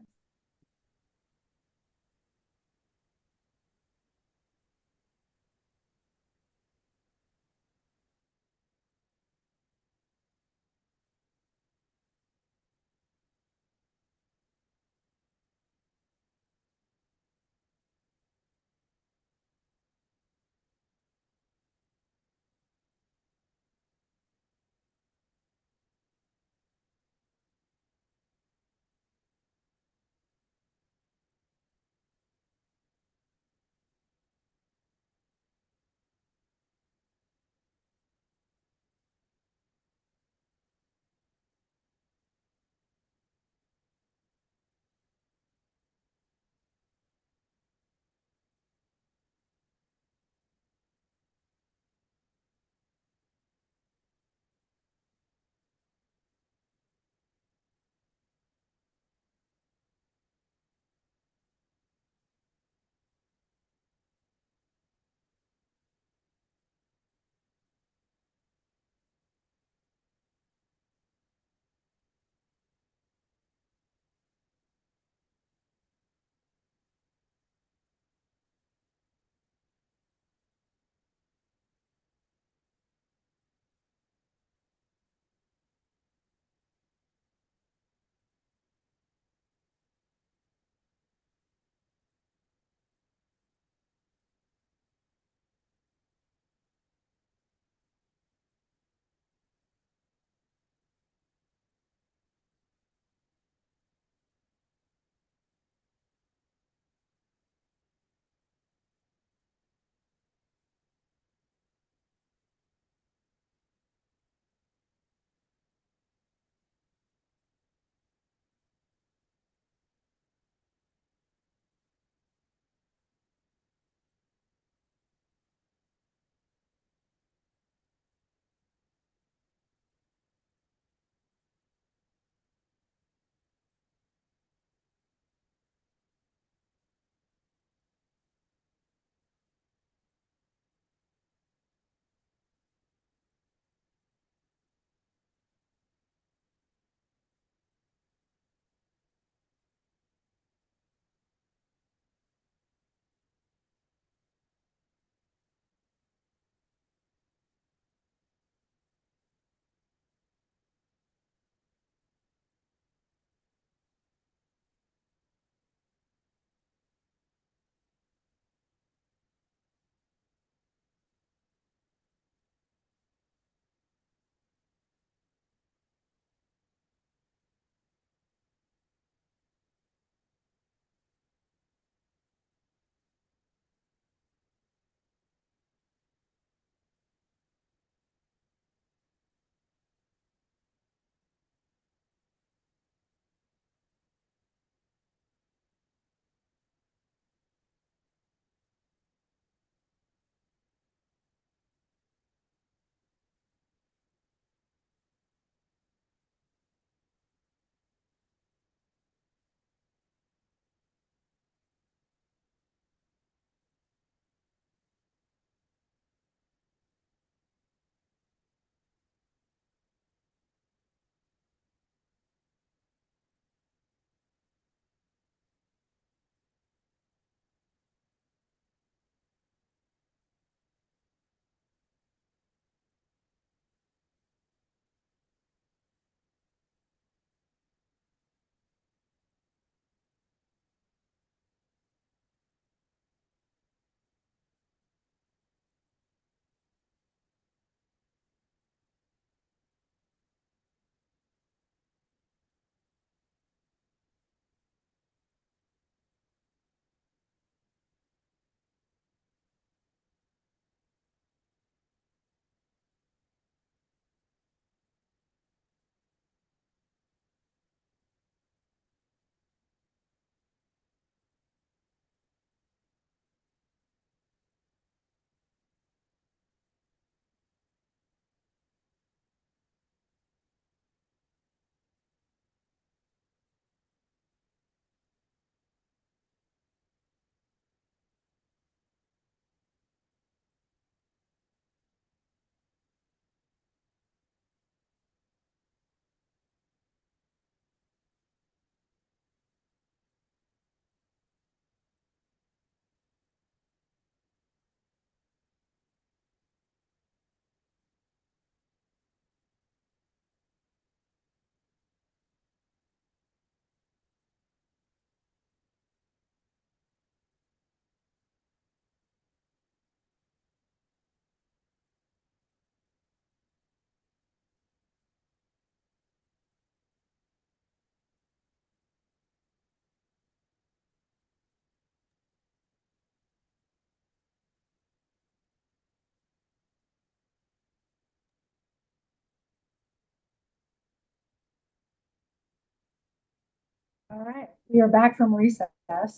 All right, we are back from recess.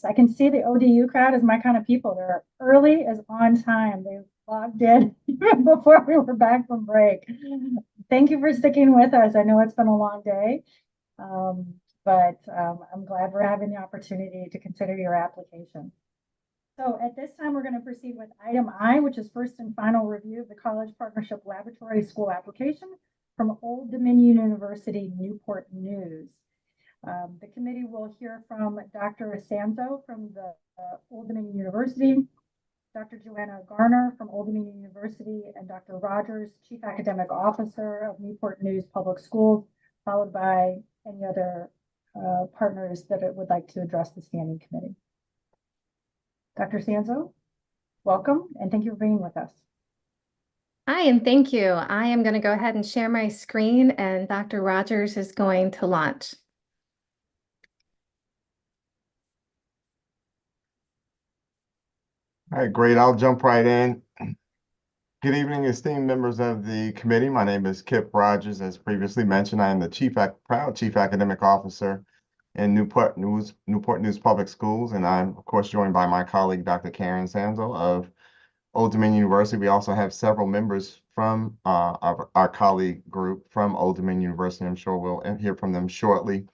I can see the ODU crowd is my kind of people. They're early as on time. They logged in even before we were back from break. Thank you for sticking with us. I know it's been a long day, but I'm glad we're having the opportunity to consider your application. So at this time, we're going to proceed with item I, which is first and final review of the College Partnership Laboratory School application from Old Dominion University Newport News. The committee will hear from Dr. Asanzo from the Old Dominion University, Dr. Joanna Garner from Old Dominion University, and Dr. Rogers, Chief Academic Officer of Newport News Public Schools, followed by any other partners that would like to address the standing committee. Dr. Sanzo, welcome, and thank you for being with us. Hi, and thank you. I am going to go ahead and share my screen, and Dr. Rogers is going to launch. All right, great. I'll jump right in. Good evening, esteemed members of the committee. My name is Kip Rogers. As previously mentioned, I am the proud Chief Academic Officer in Newport News Public Schools, and I'm, of course, joined by my colleague, Dr. Karen Sanzo of Old Dominion University. We also have several members from our colleague group from Old Dominion University. I'm sure we'll hear from them shortly.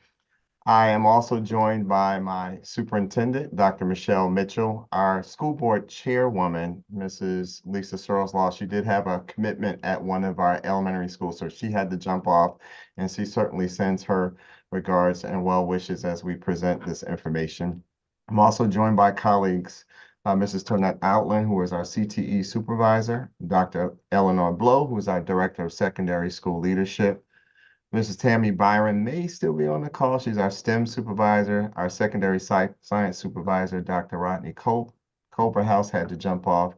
I am also joined by my superintendent, Dr. Michelle Mitchell, our school board chairwoman, Mrs. Lisa Searles-Law. She did have a commitment at one of our elementary schools, so she had to jump off, and she certainly sends her regards and well wishes as we present this information. I'm also joined by colleagues, Mrs. Tonette Outland, who is our CTE supervisor, Dr. Eleanor Blow, who is our director of secondary school leadership. Mrs. Tammy Byron may still be on the call. She's our STEM supervisor. Our secondary science supervisor, Dr. Rodney Culverhouse, had to jump off.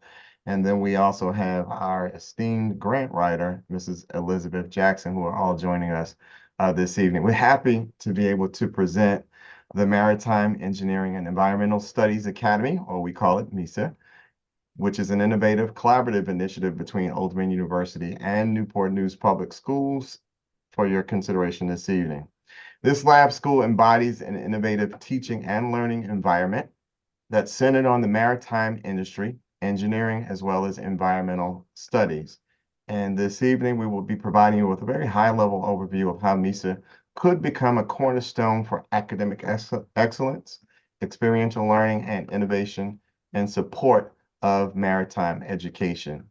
And then we also have our esteemed grant writer, Mrs. Elizabeth Jackson, who are all joining us this evening. We're happy to be able to present the Maritime Engineering and Environmental Studies Academy, or we call it MESA, which is an innovative collaborative initiative between Old Dominion University and Newport News Public Schools for your consideration this evening. This lab school embodies an innovative teaching and learning environment that's centered on the maritime industry, engineering, as well as environmental studies. And this evening, we will be providing you with a very high-level overview of how MESA could become a cornerstone for academic excellence, experiential learning, and innovation in support of maritime education.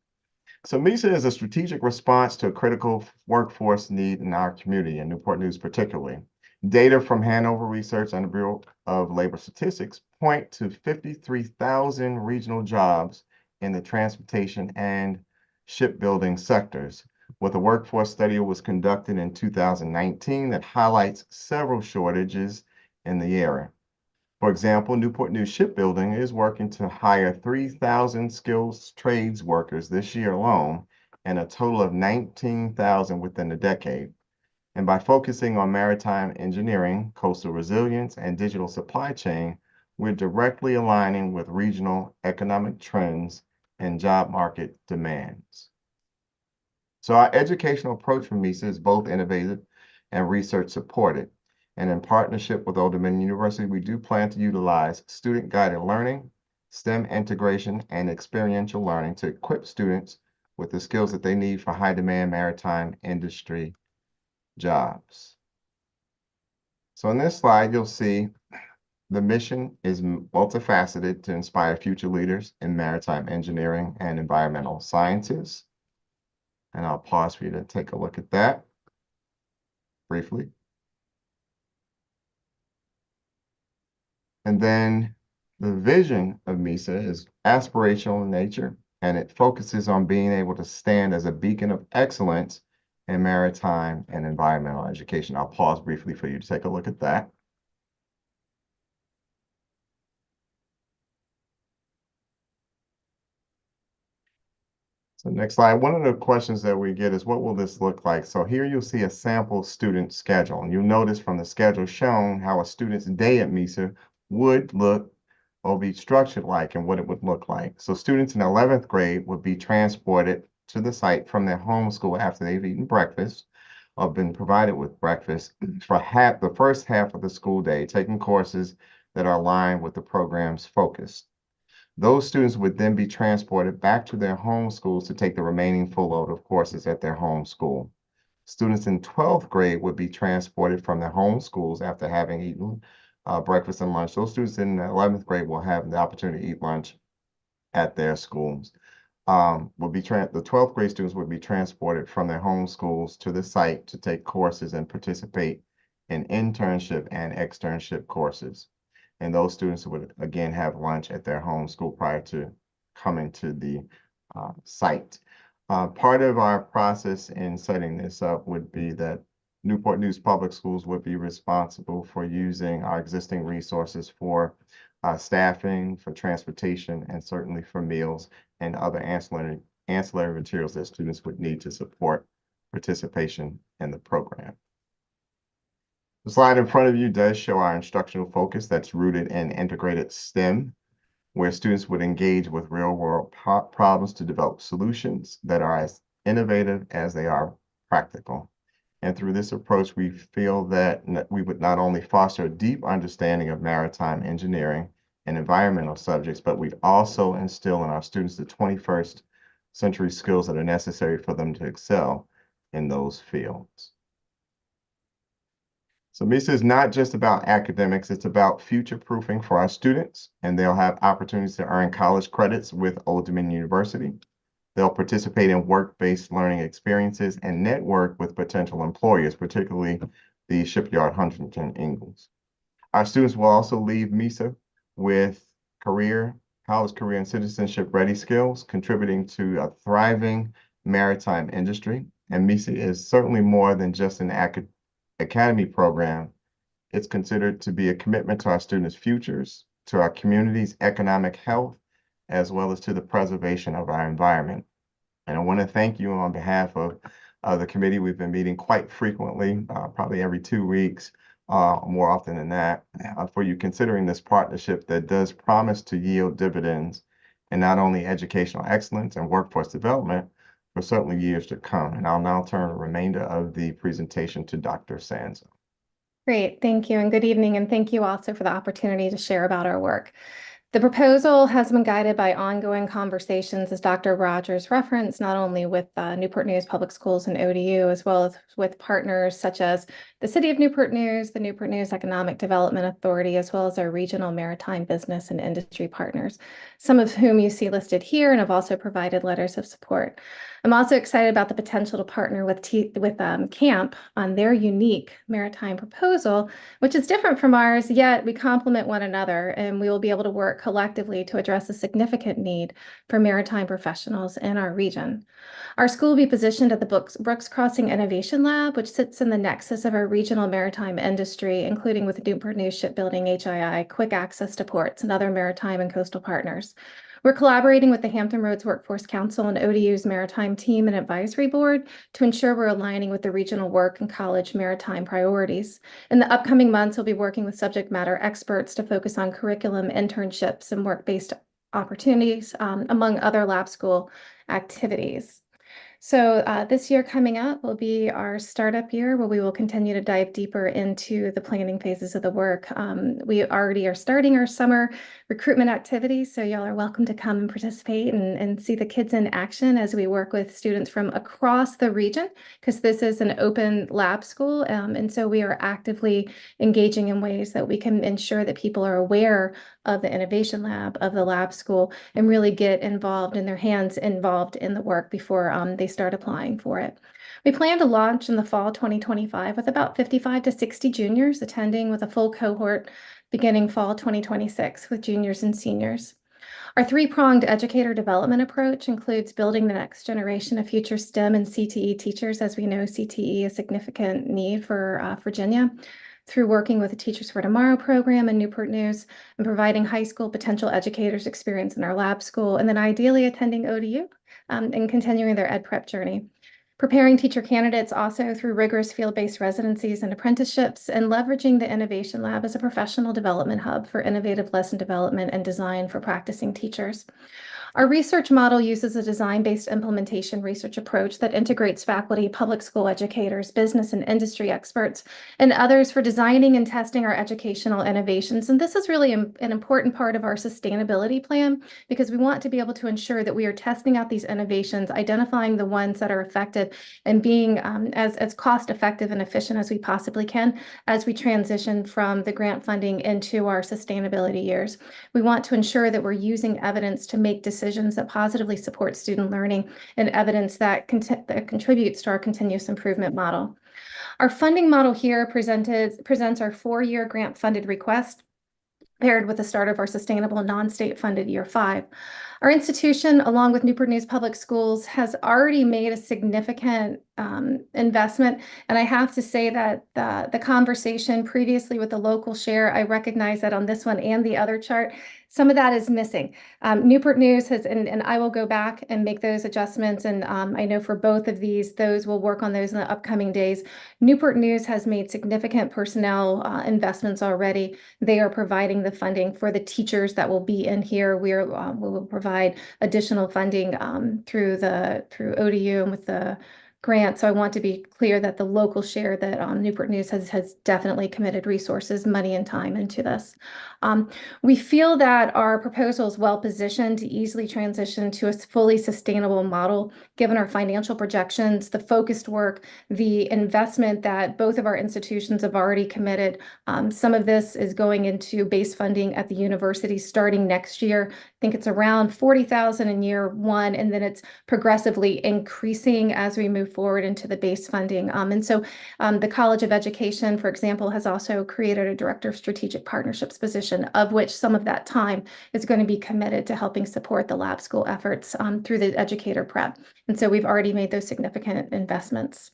So MESA is a strategic response to a critical workforce need in our community, in Newport News particularly. Data from Hanover Research and the Bureau of Labor Statistics point to 53,000 regional jobs in the transportation and shipbuilding sectors, with a workforce study that was conducted in 2019 that highlights several shortages in the area. For example, Newport News Shipbuilding is working to hire 3,000 skilled trades workers this year alone, and a total of 19,000 within the decade. And by focusing on maritime engineering, coastal resilience, and digital supply chain, we're directly aligning with regional economic trends and job market demands. So our educational approach from MESA is both innovative and research supported. And in partnership with Old Dominion University, we do plan to utilize student-guided learning, STEM integration, and experiential learning to equip students with the skills that they need for high-demand maritime industry jobs. So in this slide, you'll see the mission is multifaceted to inspire future leaders in maritime engineering and environmental sciences. And I'll pause for you to take a look at that briefly. And then the vision of MESA is aspirational in nature, and it focuses on being able to stand as a beacon of excellence in maritime and environmental education. I'll pause briefly for you to take a look at that. So next slide, one of the questions that we get is, what will this look like? So here you'll see a sample student schedule, and you'll notice from the schedule shown how a student's day at MESA would look or be structured like and what it would look like. So students in 11th grade would be transported to the site from their home school after they've eaten breakfast, have been provided with breakfast for the first half of the school day, taking courses that are aligned with the program's focus. Those students would then be transported back to their home schools to take the remaining full load of courses at their home school. Students in 12th grade would be transported from their home schools after having eaten breakfast and lunch. Those students in the 11th grade will have the opportunity to eat lunch at their schools. The 12th grade students would be transported from their home schools to the site to take courses and participate in internship and externship courses. And those students would again have lunch at their home school prior to coming to the site. Part of our process in setting this up would be that Newport News Public Schools would be responsible for using our existing resources for staffing, for transportation, and certainly for meals and other ancillary materials that students would need to support participation in the program. The slide in front of you does show our instructional focus that's rooted in integrated STEM, where students would engage with real-world problems to develop solutions that are as innovative as they are practical. And through this approach, we feel that we would not only foster a deep understanding of maritime engineering and environmental subjects, but we'd also instill in our students the 21st century skills that are necessary for them to excel in those fields. So MESA is not just about academics, it's about future-proofing for our students, and they'll have opportunities to earn college credits with Old Dominion University. They'll participate in work-based learning experiences and network with potential employers, particularly the Shipyard Huntington Ingalls. Our students will also leave MESA with college career and citizenship-ready skills, contributing to a thriving maritime industry. And MESA is certainly more than just an academy program. It's considered to be a commitment to our students' futures, to our community's economic health, as well as to the preservation of our environment. And I want to thank you on behalf of the committee. We've been meeting quite frequently, probably every 2 weeks, more often than that, for you considering this partnership that does promise to yield dividends in not only educational excellence and workforce development, for certainly years to come. And I'll now turn the remainder of the presentation to Dr. Sanzo. Great, thank you, and good evening, and thank you also for the opportunity to share about our work. The proposal has been guided by ongoing conversations, as Dr. Rogers referenced, not only with Newport News Public Schools and ODU, as well as with partners such as the City of Newport News, the Newport News Economic Development Authority, as well as our regional maritime business and industry partners, some of whom you see listed here and have also provided letters of support. I'm also excited about the potential to partner with CAMP on their unique maritime proposal, which is different from ours, yet we complement one another, and we will be able to work collectively to address a significant need for maritime professionals in our region. Our school will be positioned at the Brooks Crossing Innovation Lab, which sits in the nexus of our regional maritime industry, including with Newport News Shipbuilding, HII, quick access to ports, and other maritime and coastal partners. We're collaborating with the Hampton Roads Workforce Council and ODU's Maritime Team and Advisory Board to ensure we're aligning with the regional work and college maritime priorities. In the upcoming months, we'll be working with subject matter experts to focus on curriculum, internships, and work-based opportunities, among other lab school activities. So this year coming up will be our startup year, where we will continue to dive deeper into the planning phases of the work. We already are starting our summer recruitment activities, so y'all are welcome to come and participate and see the kids in action as we work with students from across the region, because this is an open lab school, and so we are actively engaging in ways that we can ensure that people are aware of the innovation lab, of the lab school, and really get involved in their hands involved in the work before they start applying for it. We plan to launch in the fall 2025 with about 55 to 60 juniors attending, with a full cohort beginning fall 2026 with juniors and seniors. Our three-pronged educator development approach includes building the next generation of future STEM and CTE teachers. As we know, CTE is a significant need for Virginia, through working with the Teachers for Tomorrow program in Newport News and providing high school potential educators experience in our lab school, and then ideally attending ODU and continuing their ed prep journey. Preparing teacher candidates also through rigorous field-based residencies and apprenticeships, and leveraging the Innovation Lab as a professional development hub for innovative lesson development and design for practicing teachers. Our research model uses a design-based implementation research approach that integrates faculty, public school educators, business and industry experts, and others for designing and testing our educational innovations. And this is really an important part of our sustainability plan, because we want to be able to ensure that we are testing out these innovations, identifying the ones that are effective, and being as cost effective and efficient as we possibly can as we transition from the grant funding into our sustainability years. We want to ensure that we're using evidence to make decisions that positively support student learning, and evidence that contributes to our continuous improvement model. Our funding model here presents our 4-year grant funded request paired with the start of our sustainable non-state funded year 5. Our institution, along with Newport News Public Schools, has already made a significant investment. And I have to say that the conversation previously with the local share, I recognize that on this one and the other chart, some of that is missing. Newport News has, and I will go back and make those adjustments. And I know for both of these, we'll work on those in the upcoming days. Newport News has made significant personnel investments already. They are providing the funding for the teachers that will be in here. We will provide additional funding through ODU and with the grant. So I want to be clear that the local share that Newport News has definitely committed resources, money, and time into this. We feel that our proposal is well positioned to easily transition to a fully sustainable model, given our financial projections, the focused work, the investment that both of our institutions have already committed. Some of this is going into base funding at the university starting next year. I think it's around $40,000 in year 1, and then it's progressively increasing as we move forward into the base funding. And so the College of Education, for example, has also created a Director of Strategic Partnerships position, of which some of that time is going to be committed to helping support the lab school efforts through the educator prep. And so we've already made those significant investments.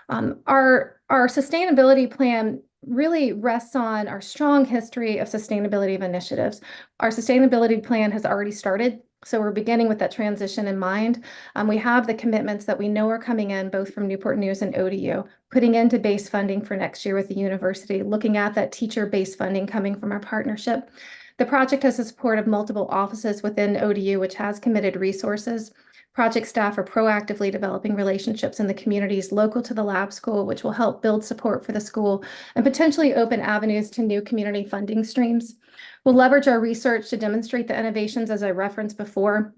Our sustainability plan really rests on our strong history of sustainability of initiatives. Our sustainability plan has already started. So we're beginning with that transition in mind. We have the commitments that we know are coming in both from Newport News and ODU, putting into base funding for next year with the university, looking at that teacher-based funding coming from our partnership. The project has the support of multiple offices within ODU, which has committed resources. Project staff are proactively developing relationships in the communities local to the lab school, which will help build support for the school and potentially open avenues to new community funding streams. We'll leverage our research to demonstrate the innovations, as I referenced before,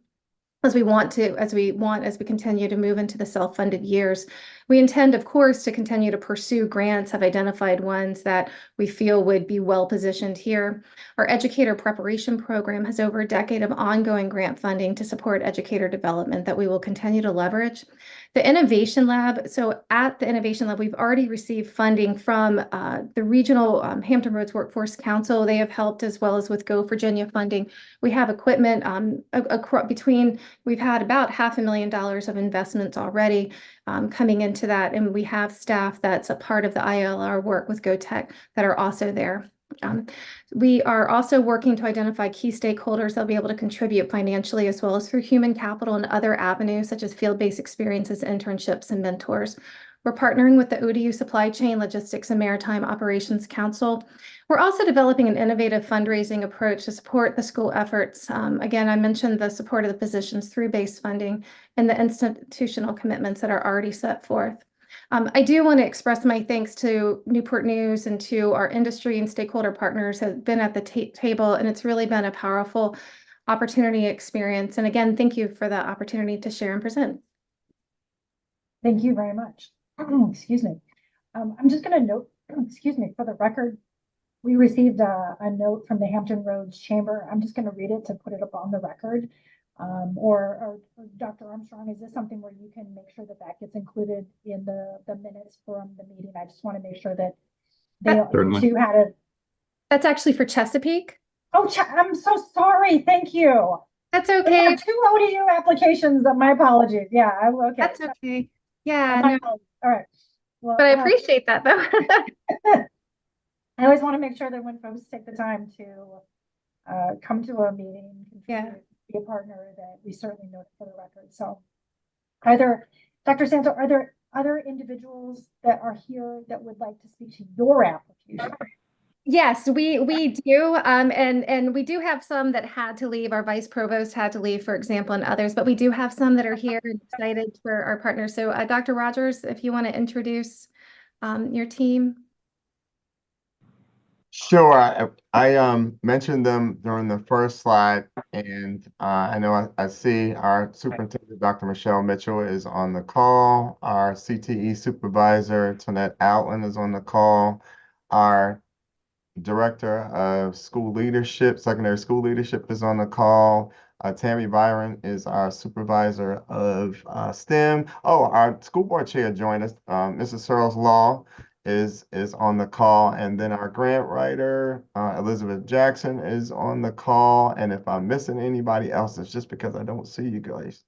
as we continue to move into the self-funded years. We intend, of course, to continue to pursue grants, have identified ones that we feel would be well positioned here. Our educator preparation program has over a decade of ongoing grant funding to support educator development that we will continue to leverage. The Innovation Lab, so at the Innovation Lab, we've already received funding from the regional Hampton Roads Workforce Council. They have helped, as well as with Go Virginia funding. We have equipment we've had about $500,000 of investments already coming into that, and we have staff that's a part of the ILR work with GoTech that are also there. We are also working to identify key stakeholders that'll be able to contribute financially, as well as through human capital and other avenues such as field-based experiences, internships, and mentors. We're partnering with the ODU Supply Chain, Logistics, and Maritime Operations Council. We're also developing an innovative fundraising approach to support the school efforts. Again, I mentioned the support of the positions through base funding and the institutional commitments that are already set forth. I do want to express my thanks to Newport News and to our industry and stakeholder partners who have been at the table, and it's really been a powerful opportunity experience. And again, thank you for the opportunity to share and present. Thank you very much. Excuse me. I'm just going to note, excuse me, for the record, we received a note from the Hampton Roads Chamber. I'm just going to read it to put it up on the record. Or Dr. Armstrong, is this something where you can make sure that that gets included in the minutes from the meeting? I just want to make sure that they too had a. That's actually for Chesapeake. Oh, I'm so sorry. Thank you. That's okay. 2 ODU applications. My apologies. Yeah, okay. That's okay. Yeah. All right. Well, but I appreciate that though. I always want to make sure that when folks take the time to come to a meeting, be a partner, that we certainly note for the record. So Dr. Santo, are there other individuals that are here that would like to speak to your application? Yes, we do. And we do have some that had to leave. Our vice provost had to leave, for example, and others, but we do have some that are here and excited for our partners. So Dr. Rogers, if you want to introduce your team. Sure. I mentioned them during the first slide, and I know I see our superintendent, Dr. Michelle Mitchell, is on the call. Our CTE supervisor, Tonette Outland, is on the call. Our director of school leadership, secondary school leadership, is on the call. Tammy Byron is our supervisor of STEM. Oh, our school board chair joined us. Mrs. Searles Law is on the call, and then our grant writer, Elizabeth Jackson, is on the call. And if I'm missing anybody else, it's just because I don't see you guys.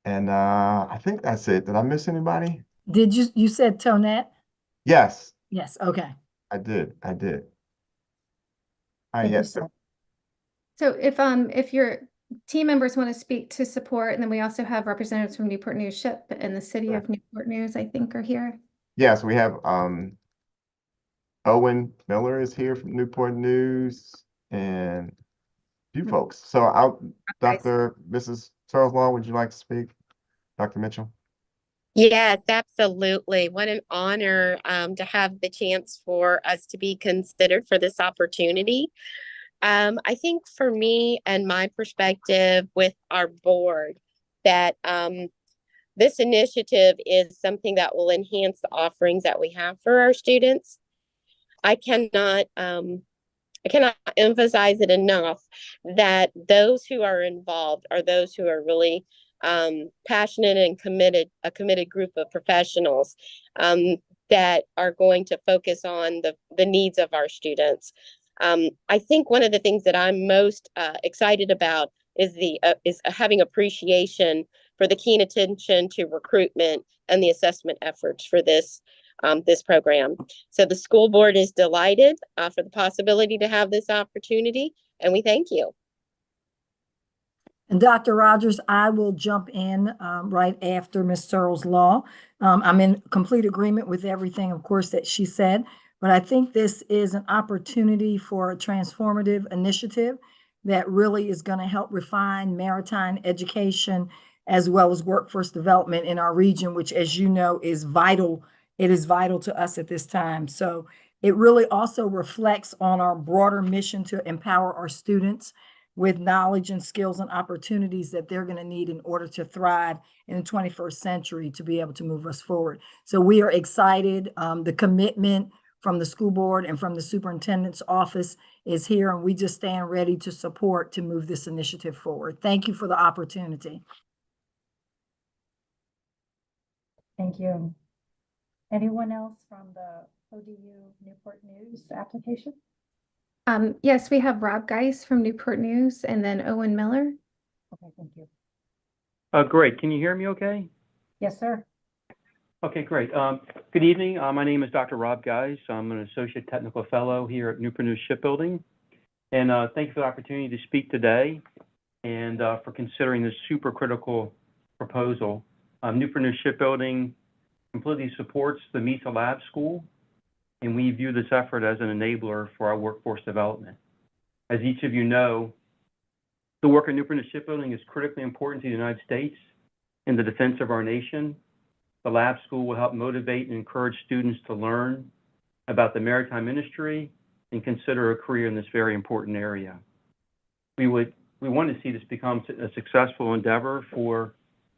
And I think that's it. Did I miss anybody? Did you said Tonette? Yes, Yes, okay. I did. Thank you, Yes. sir. So if your team members want to speak to support, and then we also have representatives from Newport News SHIP and the city of Newport News, I think, are here. Yes, we have Owen Miller is here from Newport News and a few folks. So Mrs. Charles Law, would you like to speak? Dr. Mitchell? Yes, absolutely. What an honor to have the chance for us to be considered for this opportunity. I think for me and my perspective with our board that this initiative is something that will enhance the offerings that we have for our students. I cannot emphasize it enough that those who are involved are those who are really passionate and a committed group of professionals that are going to focus on the needs of our students. I think one of the things that I'm most excited about is having appreciation for the keen attention to recruitment and the assessment efforts for this program. So the school board is delighted for the possibility to have this opportunity, and we thank you. And Dr. Rogers, I will jump in right after Ms. Searles Law. I'm in complete agreement with everything, of course, that she said, but I think this is an opportunity for a transformative initiative that really is going to help refine maritime education as well as workforce development in our region, which, as you know, is vital. It is vital to us at this time. So it really also reflects on our broader mission to empower our students with knowledge and skills and opportunities that they're going to need in order to thrive in the 21st century to be able to move us forward. So we are excited. The commitment from the school board and from the superintendent's office is here, and we just stand ready to support to move this initiative forward. Thank you for the opportunity. Thank you. Anyone else from the ODU Newport News application? Yes, we have Rob Geis from Newport News and then Owen Miller. Okay, thank you. Great. Can you hear me okay? Yes, sir. Okay, great. Good evening. My name is Dr. Rob Geis. I'm an Associate Technical Fellow here at Newport News Shipbuilding. And thank you for the opportunity to speak today and for considering this super critical proposal. Newport News Shipbuilding completely supports the MESA Lab School, and we view this effort as an enabler for our workforce development. As each of you know, the work of Newport News Shipbuilding is critically important to the United States in the defense of our nation. The Lab School will help motivate and encourage students to learn about the maritime industry and consider a career in this very important area. We want to see this become a successful endeavor for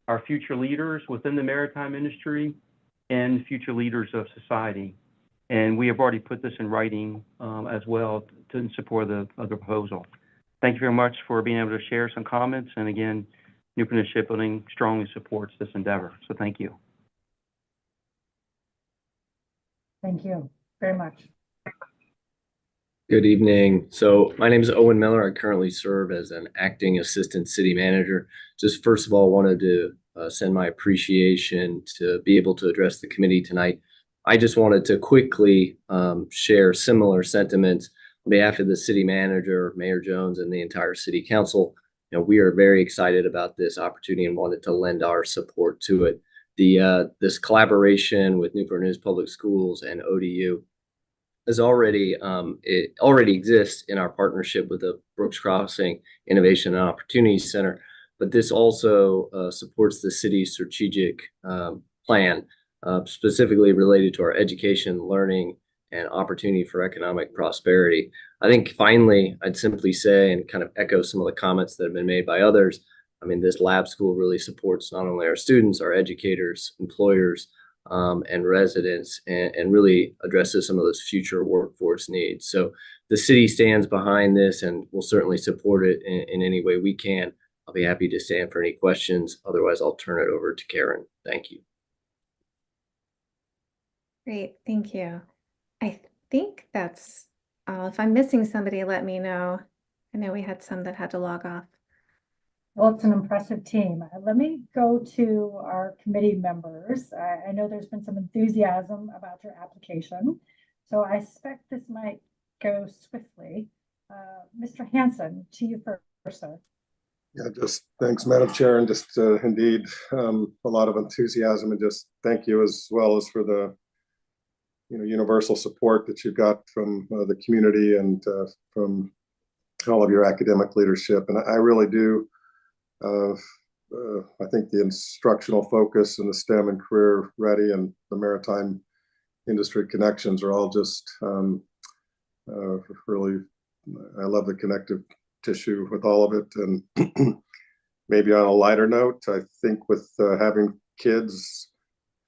our future leaders within the maritime industry and future leaders of society. And we have already put this in writing as well in support of the proposal. Thank you very much for being able to share some comments. And again, Newport News Shipbuilding strongly supports this endeavor. So thank you. Thank you very much. Good evening. So my name is Owen Miller. I currently serve as an acting assistant city manager. Just first of all, wanted to send my appreciation to be able to address the committee tonight. I just wanted to quickly share similar sentiments on behalf of the city manager, Mayor Jones, and the entire city council. You know, we are very excited about this opportunity and wanted to lend our support to it. This collaboration with Newport News Public Schools and ODU is already it already exists in our partnership with the Brooks Crossing Innovation and Opportunity Center, but this also supports the city's strategic plan, specifically related to our education, learning, and opportunity for economic prosperity. I think finally, I'd simply say, and kind of echo some of the comments that have been made by others, I mean, this lab school really supports not only our students, our educators, employers, and residents, and really addresses some of those future workforce needs. So the city stands behind this and will certainly support it in any way we can. I'll be happy to stand for any questions. Otherwise, I'll turn it over to Karen. Thank you. Great, thank you. I think that's all. If I'm missing somebody, let me know. I know we had some that had to log off. Well, it's an impressive team. Let me go to our committee members. I know there's been some enthusiasm about your application, so I expect this might go swiftly. Mr. Hanson, to you first, sir. Yeah, just thanks, Madam Chair, and just indeed a lot of enthusiasm, and just thank you as well as for the universal support that you got from the community and from all of your academic leadership. And I really do. I think the instructional focus and the STEM and career ready and the maritime industry connections are all just really. I love the connective tissue with all of it. And maybe on a lighter note, I think with having kids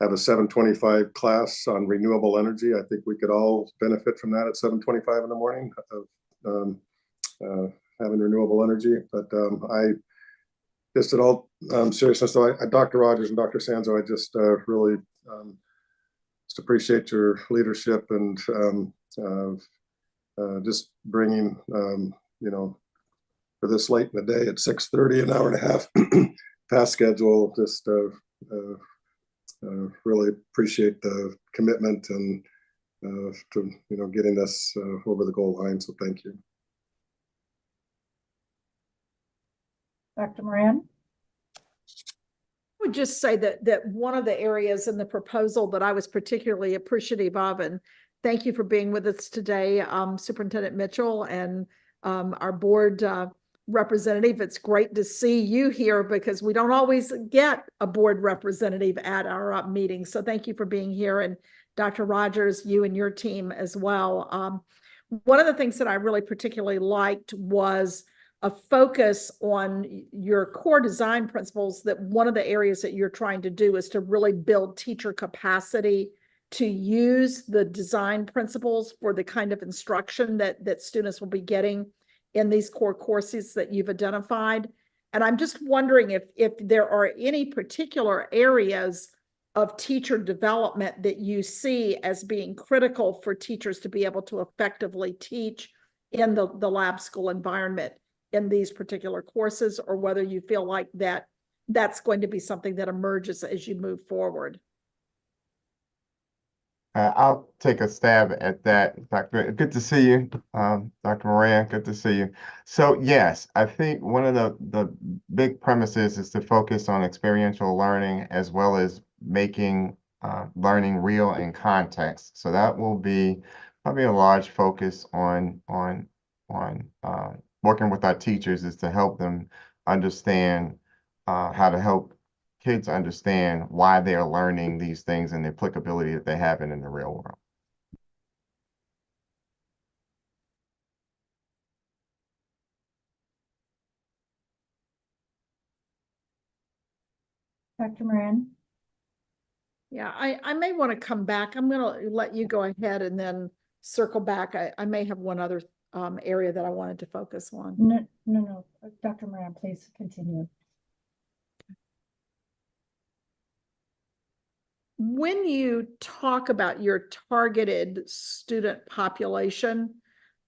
have a 7:25 class on renewable energy, I think we could all benefit from that at 7:25 in the morning of having renewable energy. But I just in all seriousness, so Dr. Rogers and Dr. Sanzo, I just really just appreciate your leadership and just bringing for this late in the day at 6:30, an hour and a half past schedule. Just really appreciate the commitment and to getting this over the goal line. So thank you. Dr. Moran? I would just say that one of the areas in the proposal that I was particularly appreciative of, and thank you for being with us today, Superintendent Mitchell and our board representative. It's great to see you here because we don't always get a board representative at our meetings. So thank you for being here. And Dr. Rogers, you and your team as well. One of the things that I really particularly liked was a focus on your core design principles, that one of the areas that you're trying to do is to really build teacher capacity to use the design principles for the kind of instruction that students will be getting in these core courses that you've identified. And I'm just wondering if there are any particular areas of teacher development that you see as being critical for teachers to be able to effectively teach in the lab school environment in these particular courses, or whether you feel like that's going to be something that emerges as you move forward. I'll take a stab at that, Dr. Good to see you, Dr. Moran. Good to see you. So yes, I think one of the big premises is to focus on experiential learning as well as making learning real in context. So that will be probably a large focus on working with our teachers, is to help them understand how to help kids understand why they are learning these things and the applicability that they have in the real world. Dr. Moran? Yeah, I may want to come back. I'm going to let you go ahead and then circle back. I may have one other area that I wanted to focus on. No. Dr. Moran, please continue. When you talk about your targeted student population,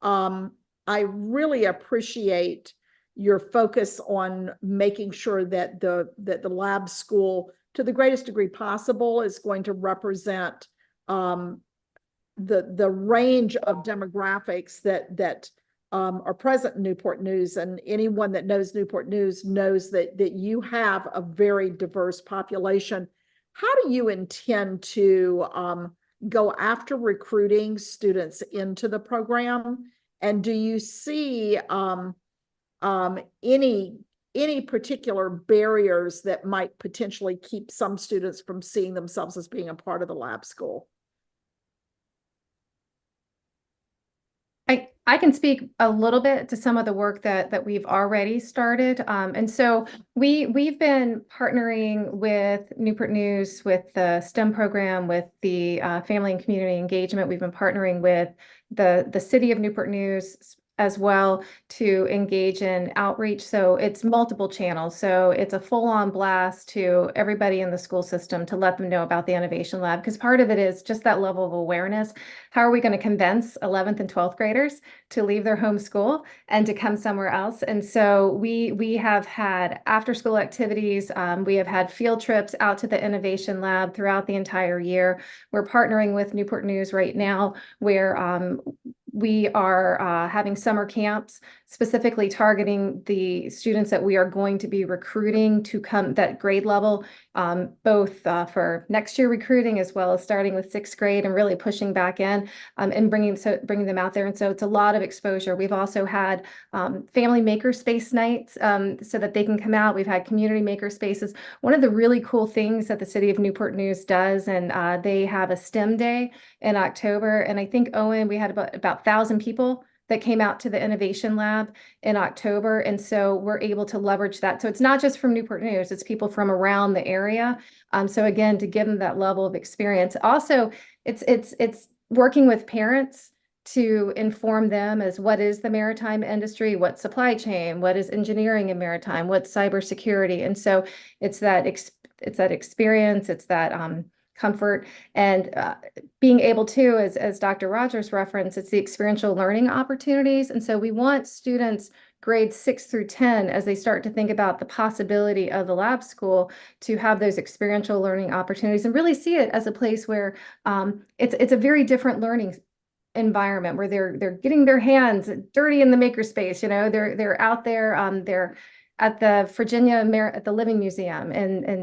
I really appreciate your focus on making sure that the lab school, to the greatest degree possible, is going to represent the range of demographics that are present in Newport News. And anyone that knows Newport News knows that you have a very diverse population. How do you intend to go after recruiting students into the program? And do you see any particular barriers that might potentially keep some students from seeing themselves as being a part of the lab school? I can speak a little bit to some of the work that we've already started. And so we've been partnering with Newport News, with the STEM program, with the family and community engagement. We've been partnering with the city of Newport News as well to engage in outreach. So it's multiple channels. So it's a full-on blast to everybody in the school system to let them know about the Innovation Lab, because part of it is just that level of awareness. How are we going to convince 11th and 12th graders to leave their home school and to come somewhere else? And so we have had after-school activities. We have had field trips out to the Innovation Lab throughout the entire year. We're partnering with Newport News right now, where we are having summer camps specifically targeting the students that we are going to be recruiting to come that grade level, both for next year recruiting as well as starting with 6th grade and really pushing back in and bringing them out there. And so it's a lot of exposure. We've also had family makerspace nights so that they can come out. We've had community makerspaces. One of the really cool things that the city of Newport News does, and they have a STEM day in October. And I think, Owen, we had about 1,000 people that came out to the Innovation Lab in October. And so we're able to leverage that. So it's not just from Newport News, it's people from around the area. So again, to give them that level of experience. Also, it's working with parents to inform them as what is the maritime industry, what supply chain, what is engineering in maritime, what's cybersecurity. And so it's that experience, it's that comfort, and being able to, as Dr. Rogers referenced, it's the experiential learning opportunities. And so we want students grades 6 through 10, as they start to think about the possibility of the lab school, to have those experiential learning opportunities and really see it as a place where it's a very different learning environment, where they're getting their hands dirty in the makerspace. You know, they're out there, they're at the Virginia at the Living Museum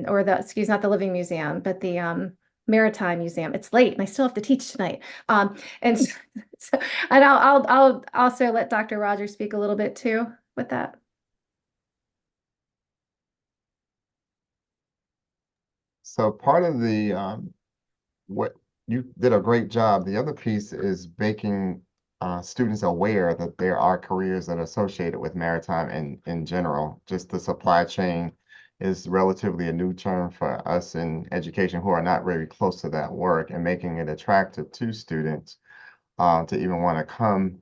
or not the Living Museum, but the Maritime Museum. It's late and I still have to teach tonight. And I'll also let Dr. Rogers speak a little bit too with that. So part of the what you did a great job. The other piece is making students aware that there are careers that are associated with maritime in general. Just the supply chain is relatively a new term for us in education who are not very close to that work, and making it attractive to students to even want to come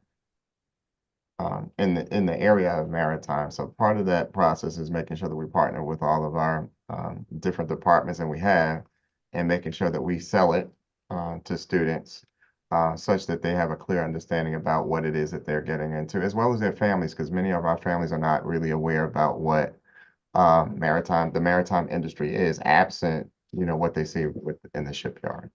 in the area of maritime. So part of that process is making sure that we partner with all of our different departments, and making sure that we sell it to students such that they have a clear understanding about what it is that they're getting into, as well as their families, because many of our families are not really aware about what the maritime industry is, absent, what they see in the shipyard.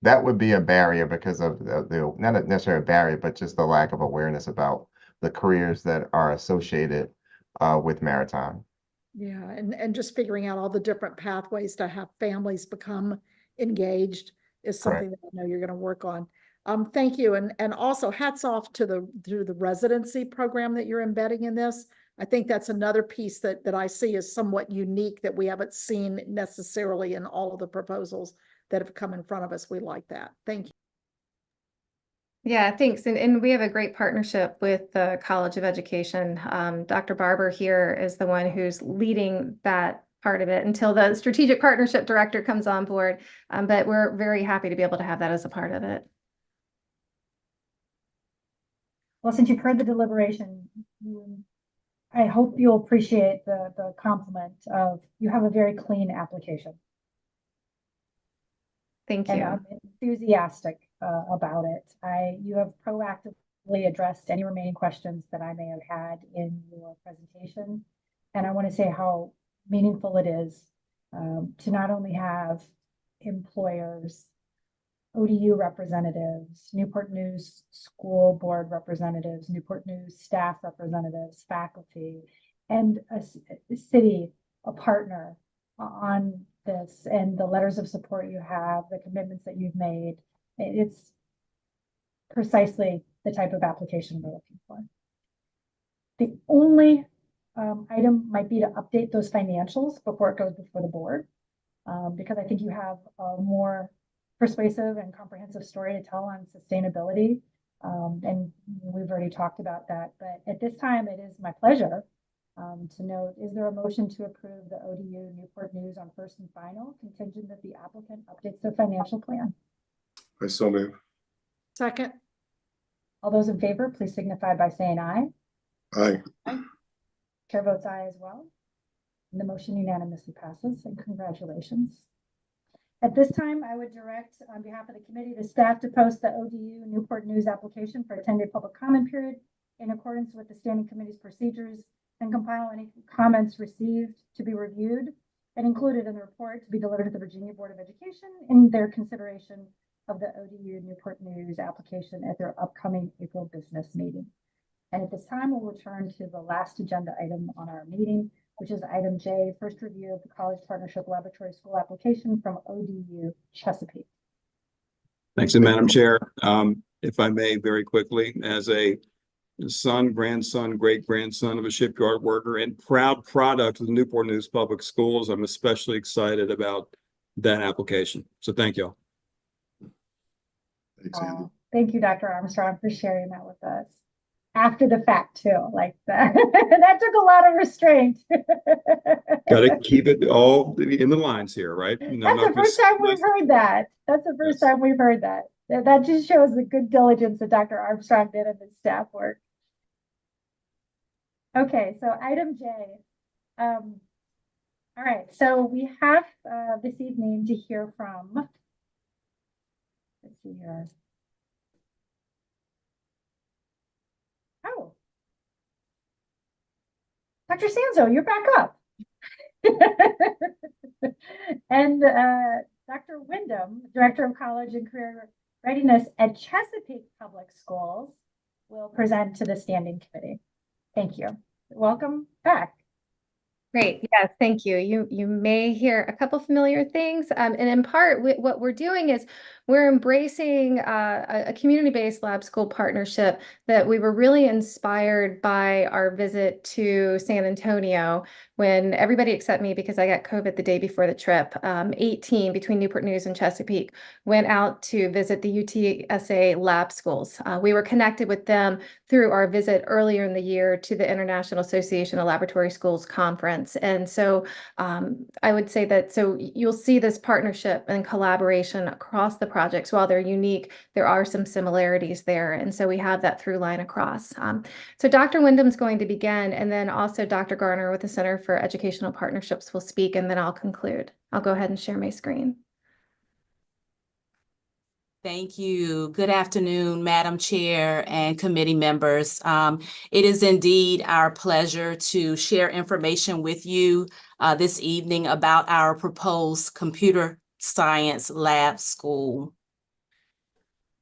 That would be a barrier because of the not necessarily a barrier, but just the lack of awareness about the careers that are associated with maritime. Yeah, and just figuring out all the different pathways to have families become engaged is something that I know you're going to work on. Thank you. And also hats off to the residency program that you're embedding in this. I think that's another piece that I see as somewhat unique that we haven't seen necessarily in all of the proposals that have come in front of us. We like that. Thank you. Yeah, thanks. And we have a great partnership with the College of Education. Dr. Barber here is the one who's leading that part of it until the strategic partnership director comes on board. But we're very happy to be able to have that as a part of it. Well, since you've heard the deliberation, I hope you'll appreciate the compliment of you have a very clean application. Thank you. And I'm enthusiastic about it. You have proactively addressed any remaining questions that I may have had in your presentation. And I want to say how meaningful it is to not only have employers, ODU representatives, Newport News school board representatives, Newport News staff representatives, faculty, and a city, a partner on this and the letters of support you have, the commitments that you've made. It's precisely the type of application we're looking for. The only item might be to update those financials before it goes before the board, because I think you have a more persuasive and comprehensive story to tell on sustainability. And we've already talked about that, but at this time, it is my pleasure to note, is there a motion to approve the ODU Newport News on first and final, contingent that the applicant updates their financial plan? I so move. Second. All those in favor, please signify by saying aye. Aye. Chair votes aye as well. And the motion unanimously passes, and congratulations. At this time, I would direct on behalf of the committee, the staff to post the ODU Newport News application for a 10-day public comment period in accordance with the standing committee's procedures, and compile any comments received to be reviewed and included in the report to be delivered to the Virginia Board of Education in their consideration of the ODU Newport News application at their upcoming April business meeting. And at this time, we'll return to the last agenda item on our meeting, which is item J, first review of the College Partnership Laboratory School application from ODU Chesapeake. Thanks, Madam Chair. If I may, very quickly, as a son, grandson, great-grandson of a shipyard worker and proud product of the Newport News Public Schools, I'm especially excited about that application. So thank you all. Thank you, Dr. Armstrong, for sharing that with us. After the fact, too, like that. That took a lot of restraint. Got to keep it all in the lines here, right? That's the first time we've heard that. That's the first time we've heard that. That just shows the good diligence that Dr. Armstrong did in his staff work. Okay, so item J. All right, so we have this evening to hear from, let's see here. Oh, Dr. Sanzo, you're back up. And Dr. Wyndham, Director of College and Career Readiness at Chesapeake Public Schools, will present to the standing committee. Thank you. Welcome back. Great. Yes, thank you. You may hear a couple familiar things. And in part, what we're doing is we're embracing a community-based lab school partnership that we were really inspired by our visit to San Antonio when everybody except me, because I got COVID the day before the trip, 18 between Newport News and Chesapeake, went out to visit the UTSA lab schools. We were connected with them through our visit earlier in the year to the International Association of Laboratory Schools Conference. And so I would say that, so you'll see this partnership and collaboration across the projects. While they're unique, there are some similarities there. And so we have that through line across. So Dr. Wyndham's going to begin, and then also Dr. Garner with the Center for Educational Partnerships will speak, and then I'll conclude. I'll go ahead and share my screen. Thank you. Good afternoon, Madam Chair and committee members. It is indeed our pleasure to share information with you this evening about our proposed computer science lab school.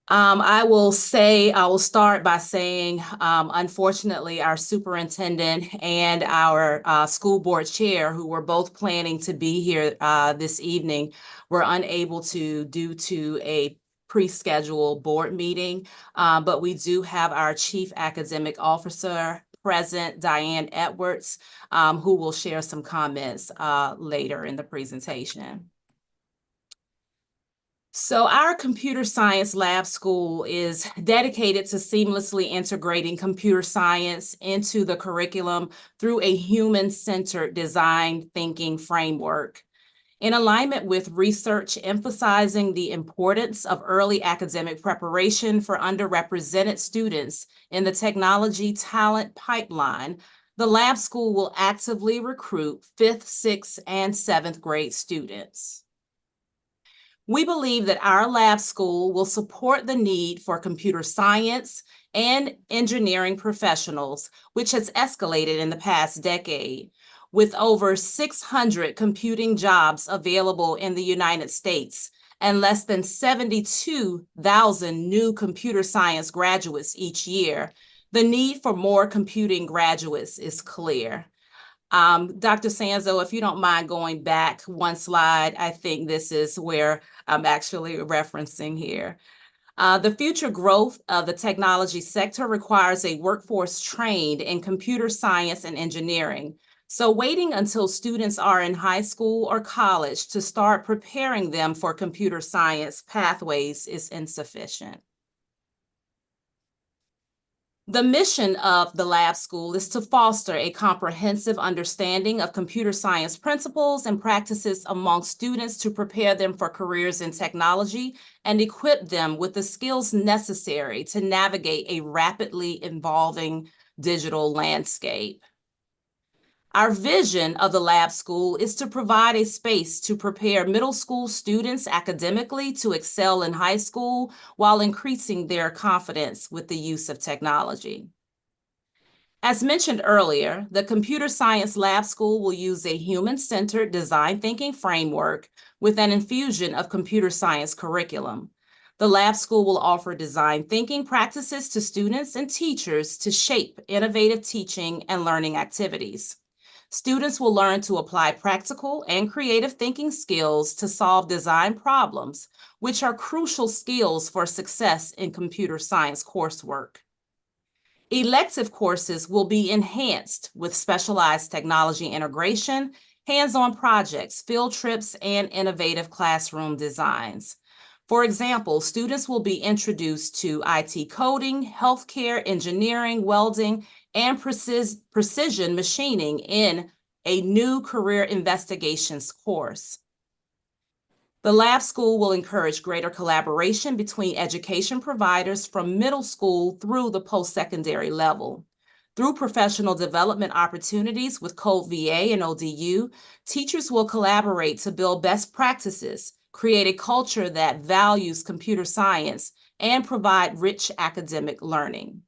I will start by saying, unfortunately, our superintendent and our school board chair, who were both planning to be here this evening, were unable to due to a pre-scheduled board meeting, but we do have our Chief Academic Officer present, Diane Edwards, who will share some comments later in the presentation. So our computer science lab school is dedicated to seamlessly integrating computer science into the curriculum through a human-centered design thinking framework. In alignment with research emphasizing the importance of early academic preparation for underrepresented students in the technology talent pipeline, the lab school will actively recruit 5th, 6th, and 7th grade students. We believe that our lab school will support the need for computer science and engineering professionals, which has escalated in the past decade. With over 600 computing jobs available in the United States and less than 72,000 new computer science graduates each year, the need for more computing graduates is clear. Dr. Sanzo, if you don't mind going back one slide, I think this is where I'm actually referencing here. The future growth of the technology sector requires a workforce trained in computer science and engineering. So waiting until students are in high school or college to start preparing them for computer science pathways is insufficient. The mission of the Lab School is to foster a comprehensive understanding of computer science principles and practices among students to prepare them for careers in technology and equip them with the skills necessary to navigate a rapidly evolving digital landscape. Our vision of the Lab School is to provide a space to prepare middle school students academically to excel in high school while increasing their confidence with the use of technology. As mentioned earlier, the Computer Science Lab School will use a human-centered design thinking framework with an infusion of computer science curriculum. The Lab School will offer design thinking practices to students and teachers to shape innovative teaching and learning activities. Students will learn to apply practical and creative thinking skills to solve design problems, which are crucial skills for success in computer science coursework. Elective courses will be enhanced with specialized technology integration, hands-on projects, field trips, and innovative classroom designs. For example, students will be introduced to IT coding, healthcare, engineering, welding, and precision machining in a new career investigations course. The Lab School will encourage greater collaboration between education providers from middle school through the post-secondary level. Through professional development opportunities with Code VA and ODU, teachers will collaborate to build best practices, create a culture that values computer science, and provide rich academic learning.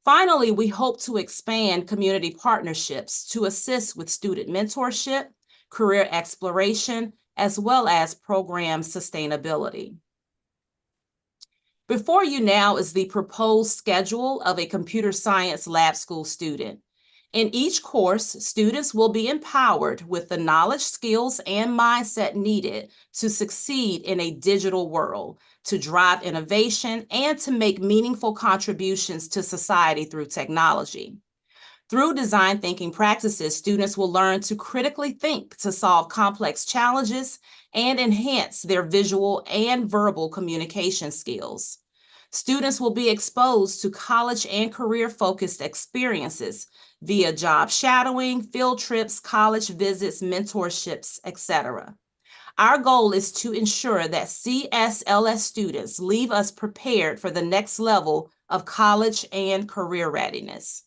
Finally, we hope to expand community partnerships to assist with student mentorship, career exploration, as well as program sustainability. Before you now is the proposed schedule of a computer science lab school student. In each course, students will be empowered with the knowledge, skills, and mindset needed to succeed in a digital world, to drive innovation, and to make meaningful contributions to society through technology. Through design thinking practices, students will learn to critically think to solve complex challenges and enhance their visual and verbal communication skills. Students will be exposed to college and career-focused experiences via job shadowing, field trips, college visits, mentorships, etc. Our goal is to ensure that CSLS students leave us prepared for the next level of college and career readiness.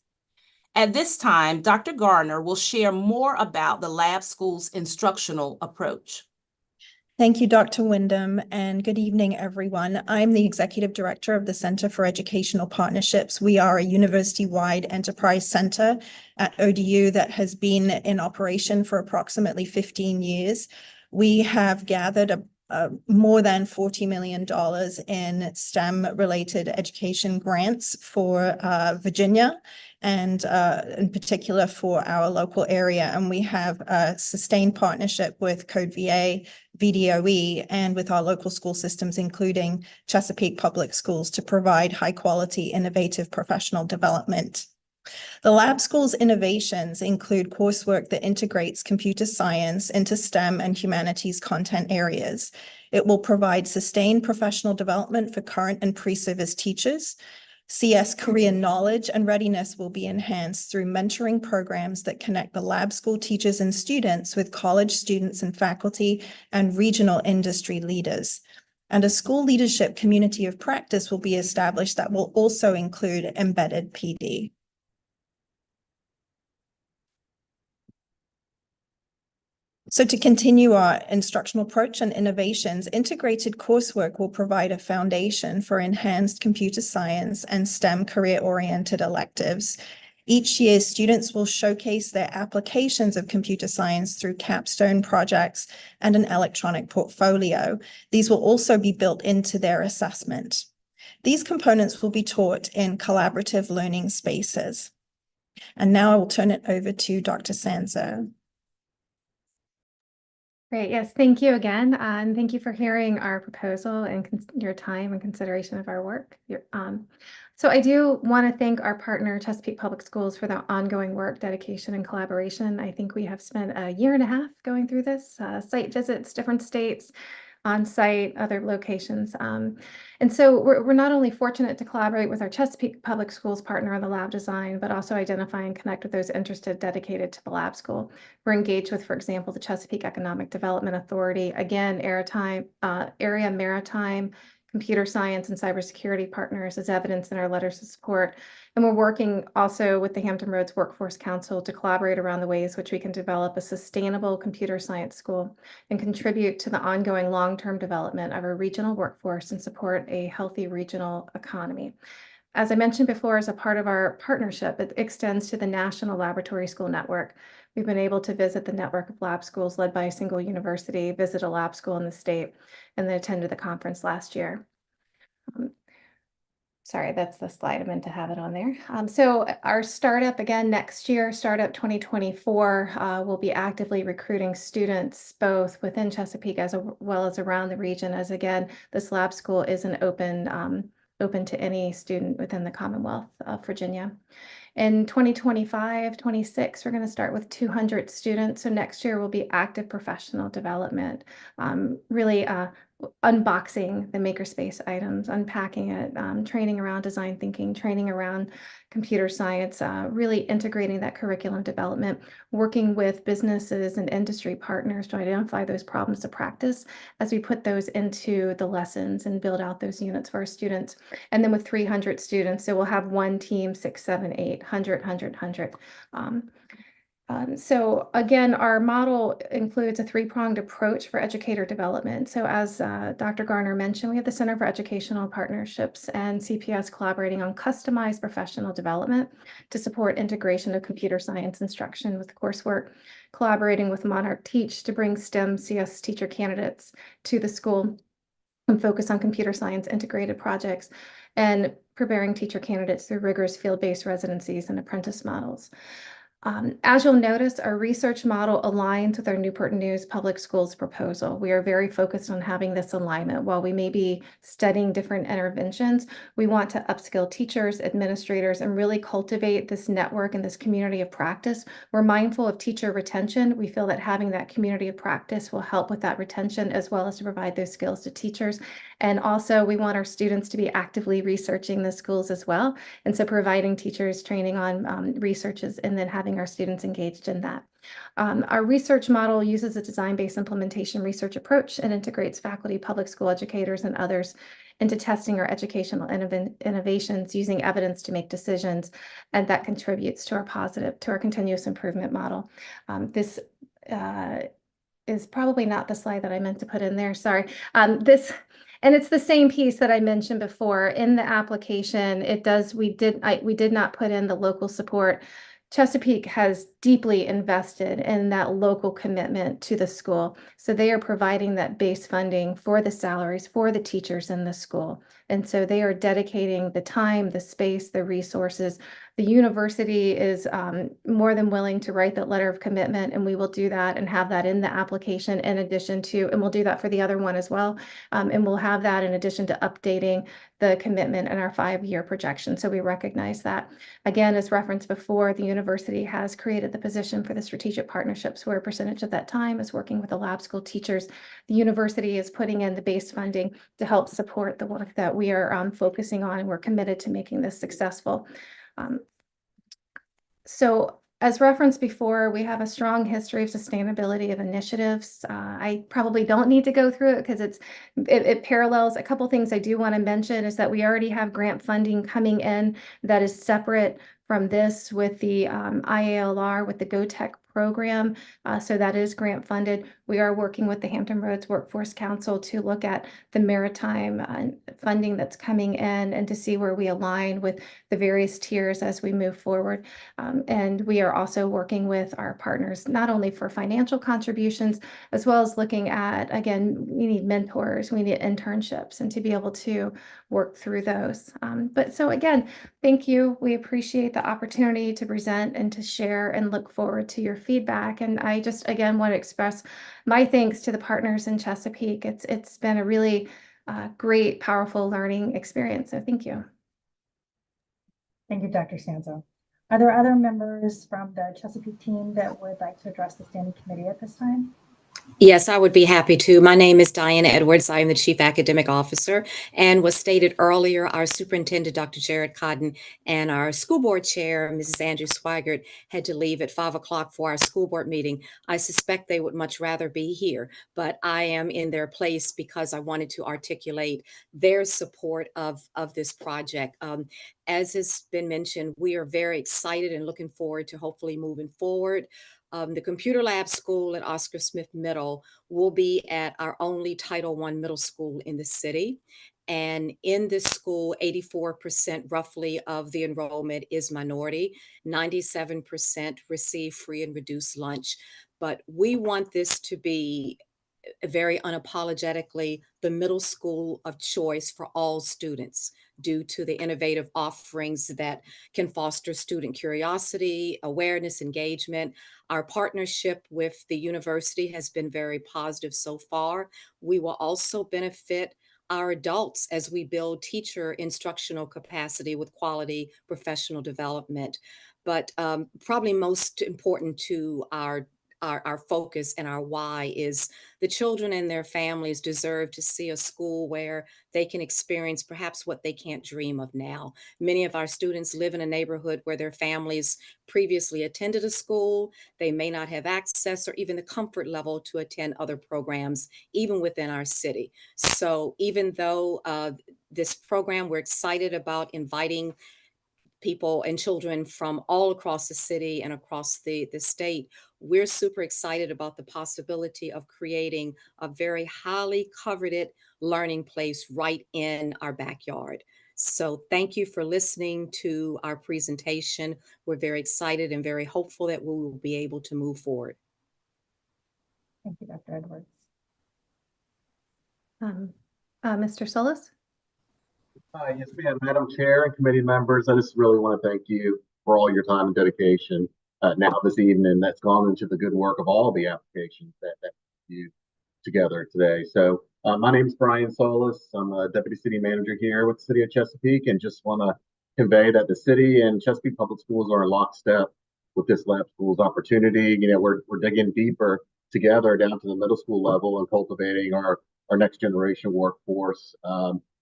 At this time, Dr. Garner will share more about the Lab School's instructional approach. Thank you, Dr. Wyndham, and good evening, everyone. I'm the Executive Director of the Center for Educational Partnerships. We are a university-wide enterprise center at ODU that has been in operation for approximately 15 years. We have gathered more than $40 million in STEM-related education grants for Virginia, and in particular for our local area. And we have a sustained partnership with Code VA, VDOE, and with our local school systems, including Chesapeake Public Schools, to provide high-quality, innovative professional development. The Lab School's innovations include coursework that integrates computer science into STEM and humanities content areas. It will provide sustained professional development for current and pre-service teachers. CS career knowledge and readiness will be enhanced through mentoring programs that connect the Lab School teachers and students with college students and faculty and regional industry leaders. And a school leadership community of practice will be established that will also include embedded PD. So to continue our instructional approach and innovations, integrated coursework will provide a foundation for enhanced computer science and STEM career-oriented electives. Each year, students will showcase their applications of computer science through capstone projects and an electronic portfolio. These will also be built into their assessment. These components will be taught in collaborative learning spaces. And now I will turn it over to Dr. Sanzo. Great. Yes, thank you again. And thank you for hearing our proposal and your time and consideration of our work. So I do want to thank our partner, Chesapeake Public Schools, for their ongoing work, dedication, and collaboration. I think we have spent a year and a half going through this, site visits, different states, on-site, other locations. And so we're not only fortunate to collaborate with our Chesapeake Public Schools partner on the lab design, but also identify and connect with those interested dedicated to the lab school. We're engaged with, for example, the Chesapeake Economic Development Authority, again, area maritime, computer science, and cybersecurity partners as evidenced in our letters of support. And we're working also with the Hampton Roads Workforce Council to collaborate around the ways which we can develop a sustainable computer science school and contribute to the ongoing long-term development of a regional workforce and support a healthy regional economy. As I mentioned before, as a part of our partnership, it extends to the National Laboratory School Network. We've been able to visit the network of lab schools led by a single university, visit a lab school in the state, and then attended the conference last year. Sorry, that's the slide I meant to have it on there. So our startup again next year, Startup 2024, will be actively recruiting students both within Chesapeake as well as around the region, as again, this lab school is an open to any student within the Commonwealth of Virginia. In 2025-26, we're going to start with 200 students. So next year will be active professional development, really unboxing the makerspace items, unpacking it, training around design thinking, training around computer science, really integrating that curriculum development, working with businesses and industry partners to identify those problems to practice as we put those into the lessons and build out those units for our students. And then with 300 students, so we'll have one team, 6, 7, 8, 100. So again, our model includes a three-pronged approach for educator development. So as Dr. Garner mentioned, we have the Center for Educational Partnerships and CPS collaborating on customized professional development to support integration of computer science instruction with coursework, collaborating with Monarch Teach to bring STEM CS teacher candidates to the school and focus on computer science integrated projects, and preparing teacher candidates through rigorous field-based residencies and apprentice models. As you'll notice, our research model aligns with our Newport News Public Schools proposal. We are very focused on having this alignment. While we may be studying different interventions, we want to upskill teachers, administrators, and really cultivate this network and this community of practice. We're mindful of teacher retention. We feel that having that community of practice will help with that retention as well as to provide those skills to teachers. And also we want our students to be actively researching the schools as well. And so providing teachers training on researches and then having our students engaged in that. Our research model uses a design-based implementation research approach and integrates faculty, public school educators, and others into testing our educational innovations using evidence to make decisions, and that contributes to our continuous improvement model. This is probably not the slide that I meant to put in there, sorry. And it's the same piece that I mentioned before in the application. We did not put in the local support. Chesapeake has deeply invested in that local commitment to the school. So they are providing that base funding for the salaries for the teachers in the school. And so they are dedicating the time, the space, the resources. The university is more than willing to write that letter of commitment, and we will do that and have that in the application in addition to, and we'll do that for the other one as well. And we'll have that in addition to updating the commitment in our 5-year projection. So we recognize that. Again, as referenced before, the university has created the position for the strategic partnerships where a percentage of that time is working with the lab school teachers. The university is putting in the base funding to help support the work that we are focusing on, and we're committed to making this successful. So as referenced before, we have a strong history of sustainability of initiatives. I probably don't need to go through it because it parallels. A couple things I do want to mention is that we already have grant funding coming in that is separate from this with the IALR, with the GoTech program. So that is grant funded. We are working with the Hampton Roads Workforce Council to look at the maritime funding that's coming in and to see where we align with the various tiers as we move forward. And we are also working with our partners, not only for financial contributions, as well as looking at, again, we need mentors, we need internships, and to be able to work through those. But so again, thank you. We appreciate the the opportunity to present and to share and look forward to your feedback. And I just, again, want to express my thanks to the partners in Chesapeake. It's been a really great, powerful learning experience. So thank you. Thank you, Dr. Sanzo. Are there other members from the Chesapeake team that would like to address the standing committee at this time? Yes, I would be happy to. My name is Diana Edwards. I am the Chief Academic Officer, and was stated earlier, our Superintendent, Dr. Jared Cotton, and our School Board Chair, Mrs. Andrew Swigert, had to leave at 5 o'clock for our school board meeting. I suspect they would much rather be here, but I am in their place because I wanted to articulate their support of this project. As has been mentioned, we are very excited and looking forward to hopefully moving forward. The computer lab school at Oscar Smith Middle will be at our only Title I middle school in the city. And in this school, 84% roughly of the enrollment is minority, 97% receive free and reduced lunch. But we want this to be very unapologetically the middle school of choice for all students due to the innovative offerings that can foster student curiosity, awareness, engagement. Our partnership with the university has been very positive so far. We will also benefit our adults as we build teacher instructional capacity with quality professional development. But probably most important to our focus and our why is the children and their families deserve to see a school where they can experience perhaps what they can't dream of now. Many of our students live in a neighborhood where their families previously attended a school. They may not have access or even the comfort level to attend other programs, even within our city. So even though this program, we're excited about inviting people and children from all across the city and across the state, we're super excited about the possibility of creating a very highly coveted learning place right in our backyard. So thank you for listening to our presentation. We're very excited and very hopeful that we will be able to move forward. Thank you, Dr. Edwards. Mr. Solis? Yes, ma'am. Madam Chair and committee members, I just really want to thank you for all your time and dedication now this evening that's gone into the good work of all the applications that you together today. So my name is Brian Solis. I'm a deputy city manager here with the city of Chesapeake, and just want to convey that the city and Chesapeake Public Schools are in lockstep with this lab schools opportunity. You know, we're digging deeper together down to the middle school level and cultivating our next generation workforce.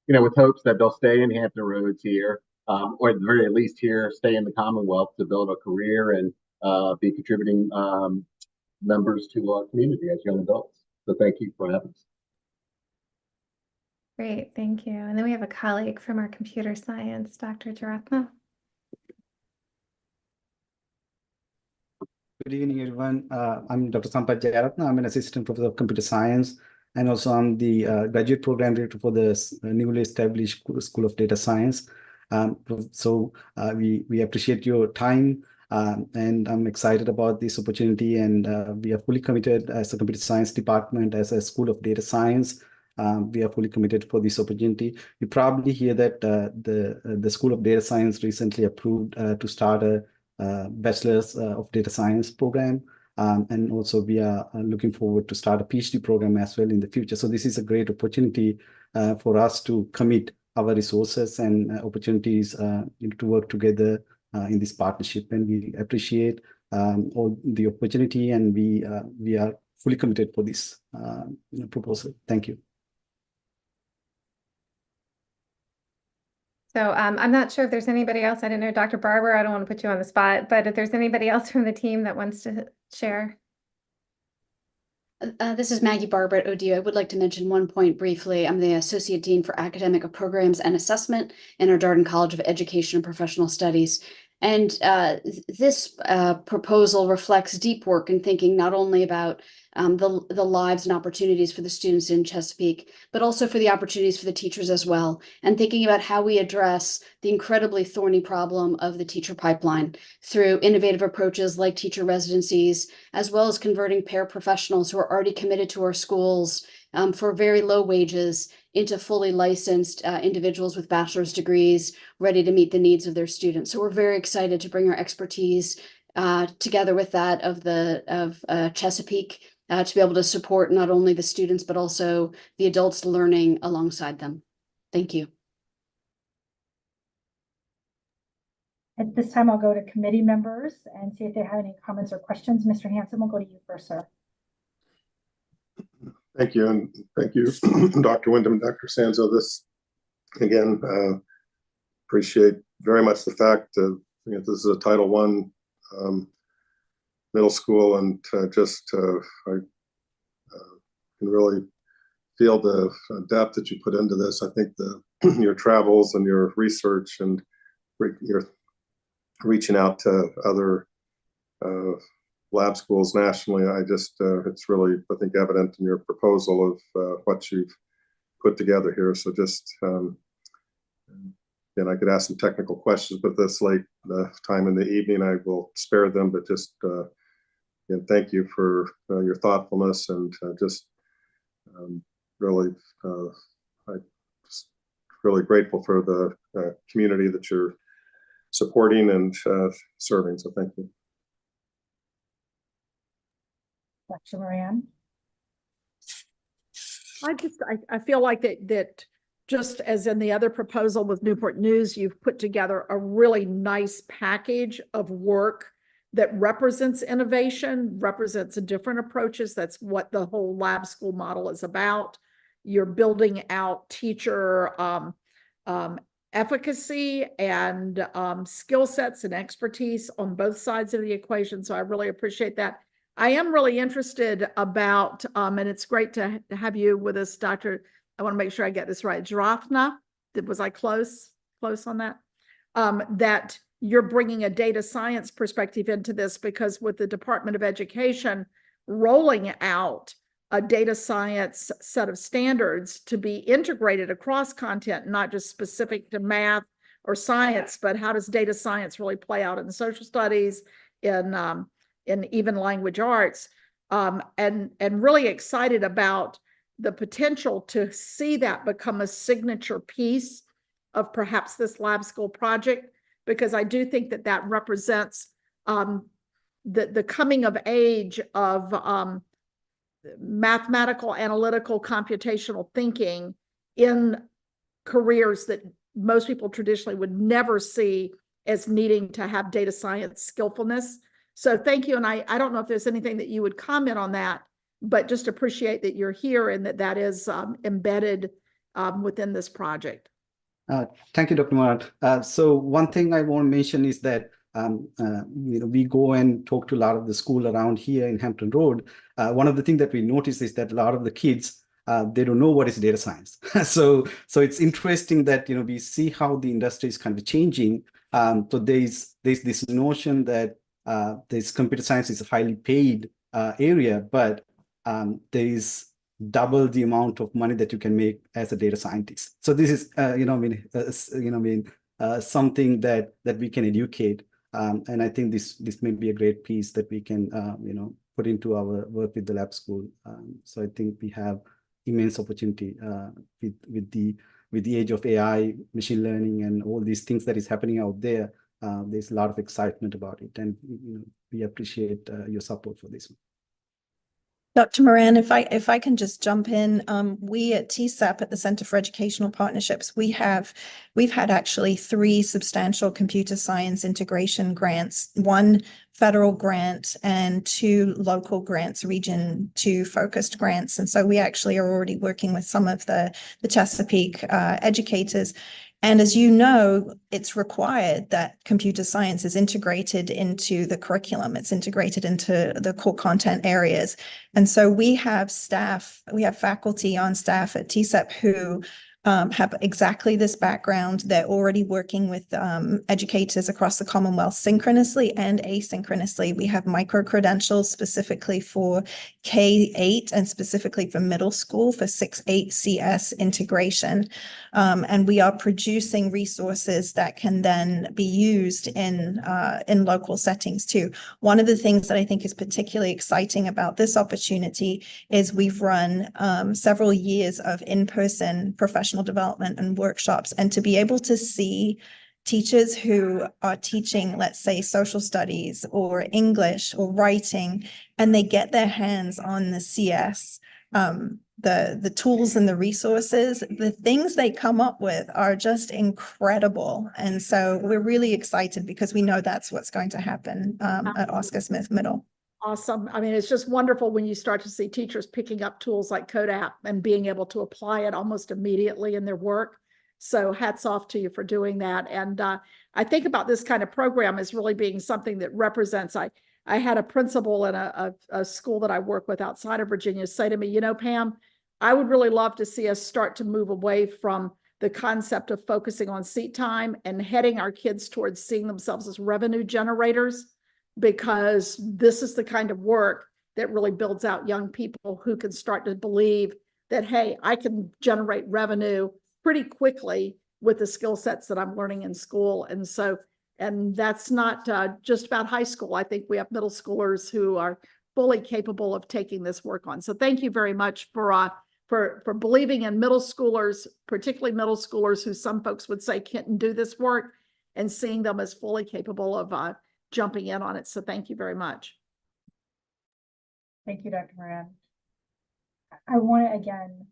You know, with hopes that they'll stay in Hampton Roads here, or at the very least here, stay in the Commonwealth to build a career and be contributing members to our community as young adults. So thank you for having us. Great, thank you. And then we have a colleague from our computer science, Dr. Jaratna. Good evening, everyone. I'm Dr. Sampath Jayaratna. I'm an assistant professor of computer science, and also I'm the graduate program director for the newly established School of Data Science. We appreciate your time, and I'm excited about this opportunity, and we are fully committed as a computer science department, as a School of Data Science. We are fully committed for this opportunity. You probably hear that the School of Data Science recently approved to start a Bachelor's of Data Science program. And also we are looking forward to start a PhD program as well in the future. So this is a great opportunity for us to commit our resources and opportunities to work together in this partnership. And we appreciate all the opportunity, and we are fully committed for this proposal. Thank you. So I'm not sure if there's anybody else. I didn't know, Dr. Barber, I don't want to put you on the spot, but if there's anybody else from the team that wants to share. This is Maggie Barber at ODU. I would like to mention one point briefly. I'm the Associate Dean for Academic Programs and Assessment in our Darden College of Education and Professional Studies. And this proposal reflects deep work in thinking not only about the lives and opportunities for the students in Chesapeake, but also for the opportunities for the teachers as well. And thinking about how we address the incredibly thorny problem of the teacher pipeline through innovative approaches like teacher residencies, as well as converting paraprofessionals who are already committed to our schools for very low wages into fully licensed individuals with bachelor's degrees ready to meet the needs of their students. So we're very excited to bring our expertise together with that of Chesapeake to be able to support not only the students, but also the adults learning alongside them. Thank you. At this time, I'll go to committee members and see if they have any comments or questions. Mr. Hanson, we'll go to you first, sir. Thank you, and thank you, Dr. Wyndham, Dr. Sanzo. This, again, appreciate very much the fact that this is a Title I middle school, and I can really feel the depth that you put into this. I think your travels and your research and your reaching out to other lab schools nationally, it's really, I think, evident in your proposal of what you've put together here. So just, and I could ask some technical questions, but this late time in the evening, I will spare them, but just, again, thank you for your thoughtfulness and really, I'm just really grateful for the community that you're supporting and serving. So thank you. Dr. Moran. I feel like that just as in the other proposal with Newport News, you've put together a really nice package of work that represents innovation, represents different approaches. That's what the whole lab school model is about. You're building out teacher efficacy and skill sets and expertise on both sides of the equation. So I really appreciate that. I am really interested about, and it's great to have you with us, Dr. I want to make sure I get this right. Jarathna, was I close on that? That you're bringing a data science perspective into this, because with the Department of Education rolling out a data science set of standards to be integrated across content, not just specific to math or science, but how does data science really play out in social studies, in even language arts, and really excited about the potential to see that become a signature piece of perhaps this lab school project, because I do think that represents the coming of age of mathematical, analytical, computational thinking in careers that most people traditionally would never see as needing to have data science skillfulness. So thank you. And I don't know if there's anything that you would comment on that, but just appreciate that you're here and that is embedded within this project. Thank you, Dr. Moran. So one thing I want to mention is that we go and talk to a lot of the school around here in Hampton Road. One of the things that we notice is that a lot of the kids, they don't know what is data science. So it's interesting that we see how the industry is kind of changing. So there's this notion that this computer science is a highly paid area, but there is double the amount of money that you can make as a data scientist. So this is, something that we can educate, and I think this may be a great piece that we can, put into our work with the lab school. So I think we have immense opportunity with the age of AI, machine learning, and all these things that is happening out there. There's a lot of excitement about it, and we appreciate your support for this one. Dr. Moran, if I can just jump in, we at TSAP at the Center for Educational Partnerships, we've had actually 3 substantial computer science integration grants, 1 federal grant and 2 local grants, Region 2 focused grants. And so we actually are already working with some of the Chesapeake educators. And as you know, it's required that computer science is integrated into the curriculum. It's integrated into the core content areas. And so we have faculty on staff at TSAP who have exactly this background. They're already working with educators across the Commonwealth synchronously and asynchronously. We have micro-credentials specifically for K-8 and specifically for middle school for 6-8 CS integration. And we are producing resources that can then be used in local settings too. One of the things that I think is particularly exciting about this opportunity is we've run several years of in-person professional development and workshops, and to be able to see teachers who are teaching, let's say, social studies or English or writing, and they get their hands on the CS, the tools and the resources, the things they come up with are just incredible. And so we're really excited because we know that's what's going to happen at Oscar Smith Middle. Awesome. I mean, it's just wonderful when you start to see teachers picking up tools like CodeApp and being able to apply it almost immediately in their work. So hats off to you for doing that. And I think about this kind of program as really being something that represents, I had a principal in a school that I work with outside of Virginia say to me, you know, Pam, I would really love to see us start to move away from the concept of focusing on seat time and heading our kids towards seeing themselves as revenue generators, because this is the kind of work that really builds out young people who can start to believe that, hey, I can generate revenue pretty quickly with the skill sets that I'm learning in school. And so, and that's not just about high school. I think we have middle schoolers who are fully capable of taking this work on. So thank you very much for believing in middle schoolers, particularly middle schoolers who some folks would say can't do this work, and seeing them as fully capable of jumping in on it. So thank you very much. Thank you, Dr. Moran. I want to again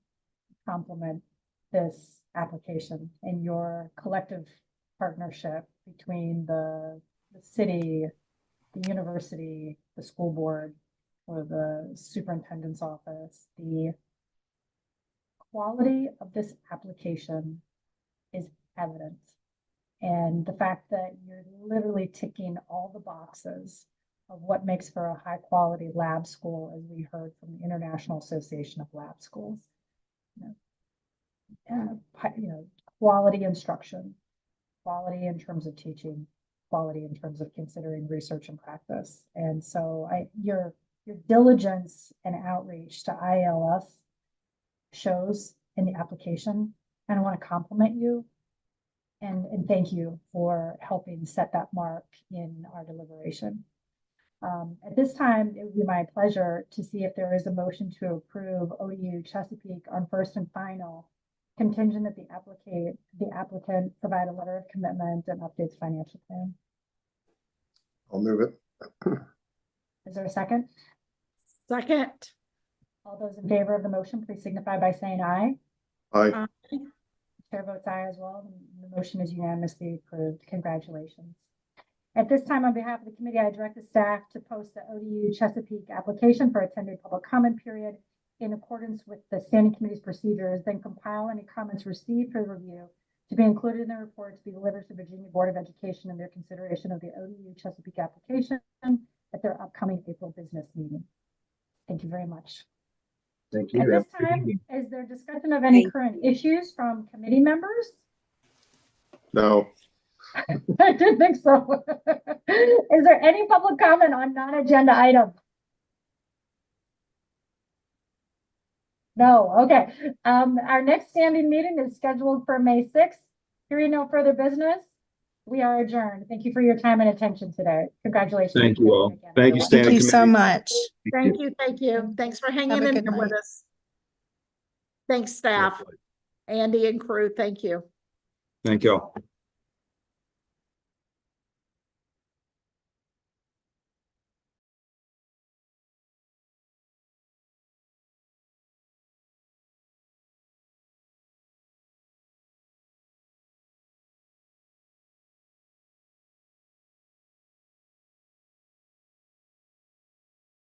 compliment this application and your collective partnership between the city, the university, the school board, or the superintendent's office. The quality of this application is evident. And the fact that you're literally ticking all the boxes of what makes for a high quality lab school, as we heard from the International Association of Lab Schools. Quality instruction, quality in terms of teaching, quality in terms of considering research and practice. And so your diligence and outreach to ILS shows in the application, and I want to compliment you and thank you for helping set that mark in our deliberation. At this time, it would be my pleasure to see if there is a motion to approve ODU Chesapeake on first and final, contingent that the applicant provide a letter of commitment and updates financial plan. I'll move it. Is there a second? Second. All those in favor of the motion, please signify by saying aye. Aye. Chair votes aye as well. The motion is unanimously approved. Congratulations. At this time, on behalf of the committee, I direct the staff to post the ODU Chesapeake application for a 10-day public comment period in accordance with the standing committee's procedures, then compile any comments received for review to be included in the report to be delivered to the Virginia Board of Education in their consideration of the ODU Chesapeake application at their upcoming April business meeting. Thank you very much. Thank you. At this time, is there discussion of any current issues from committee members? No. I didn't think so. Is there any public comment on non-agenda items? No, okay. Our next standing meeting is scheduled for May 6th. Hearing no further business, we are adjourned. Thank you for your time and attention today. Congratulations. Thank you all. Thank you, standing Thank you so committee. much. Thank you. Thank you. Thanks for hanging Have a in good there with night. us. Thanks, staff. Andy and crew. Thank you. Thank you all.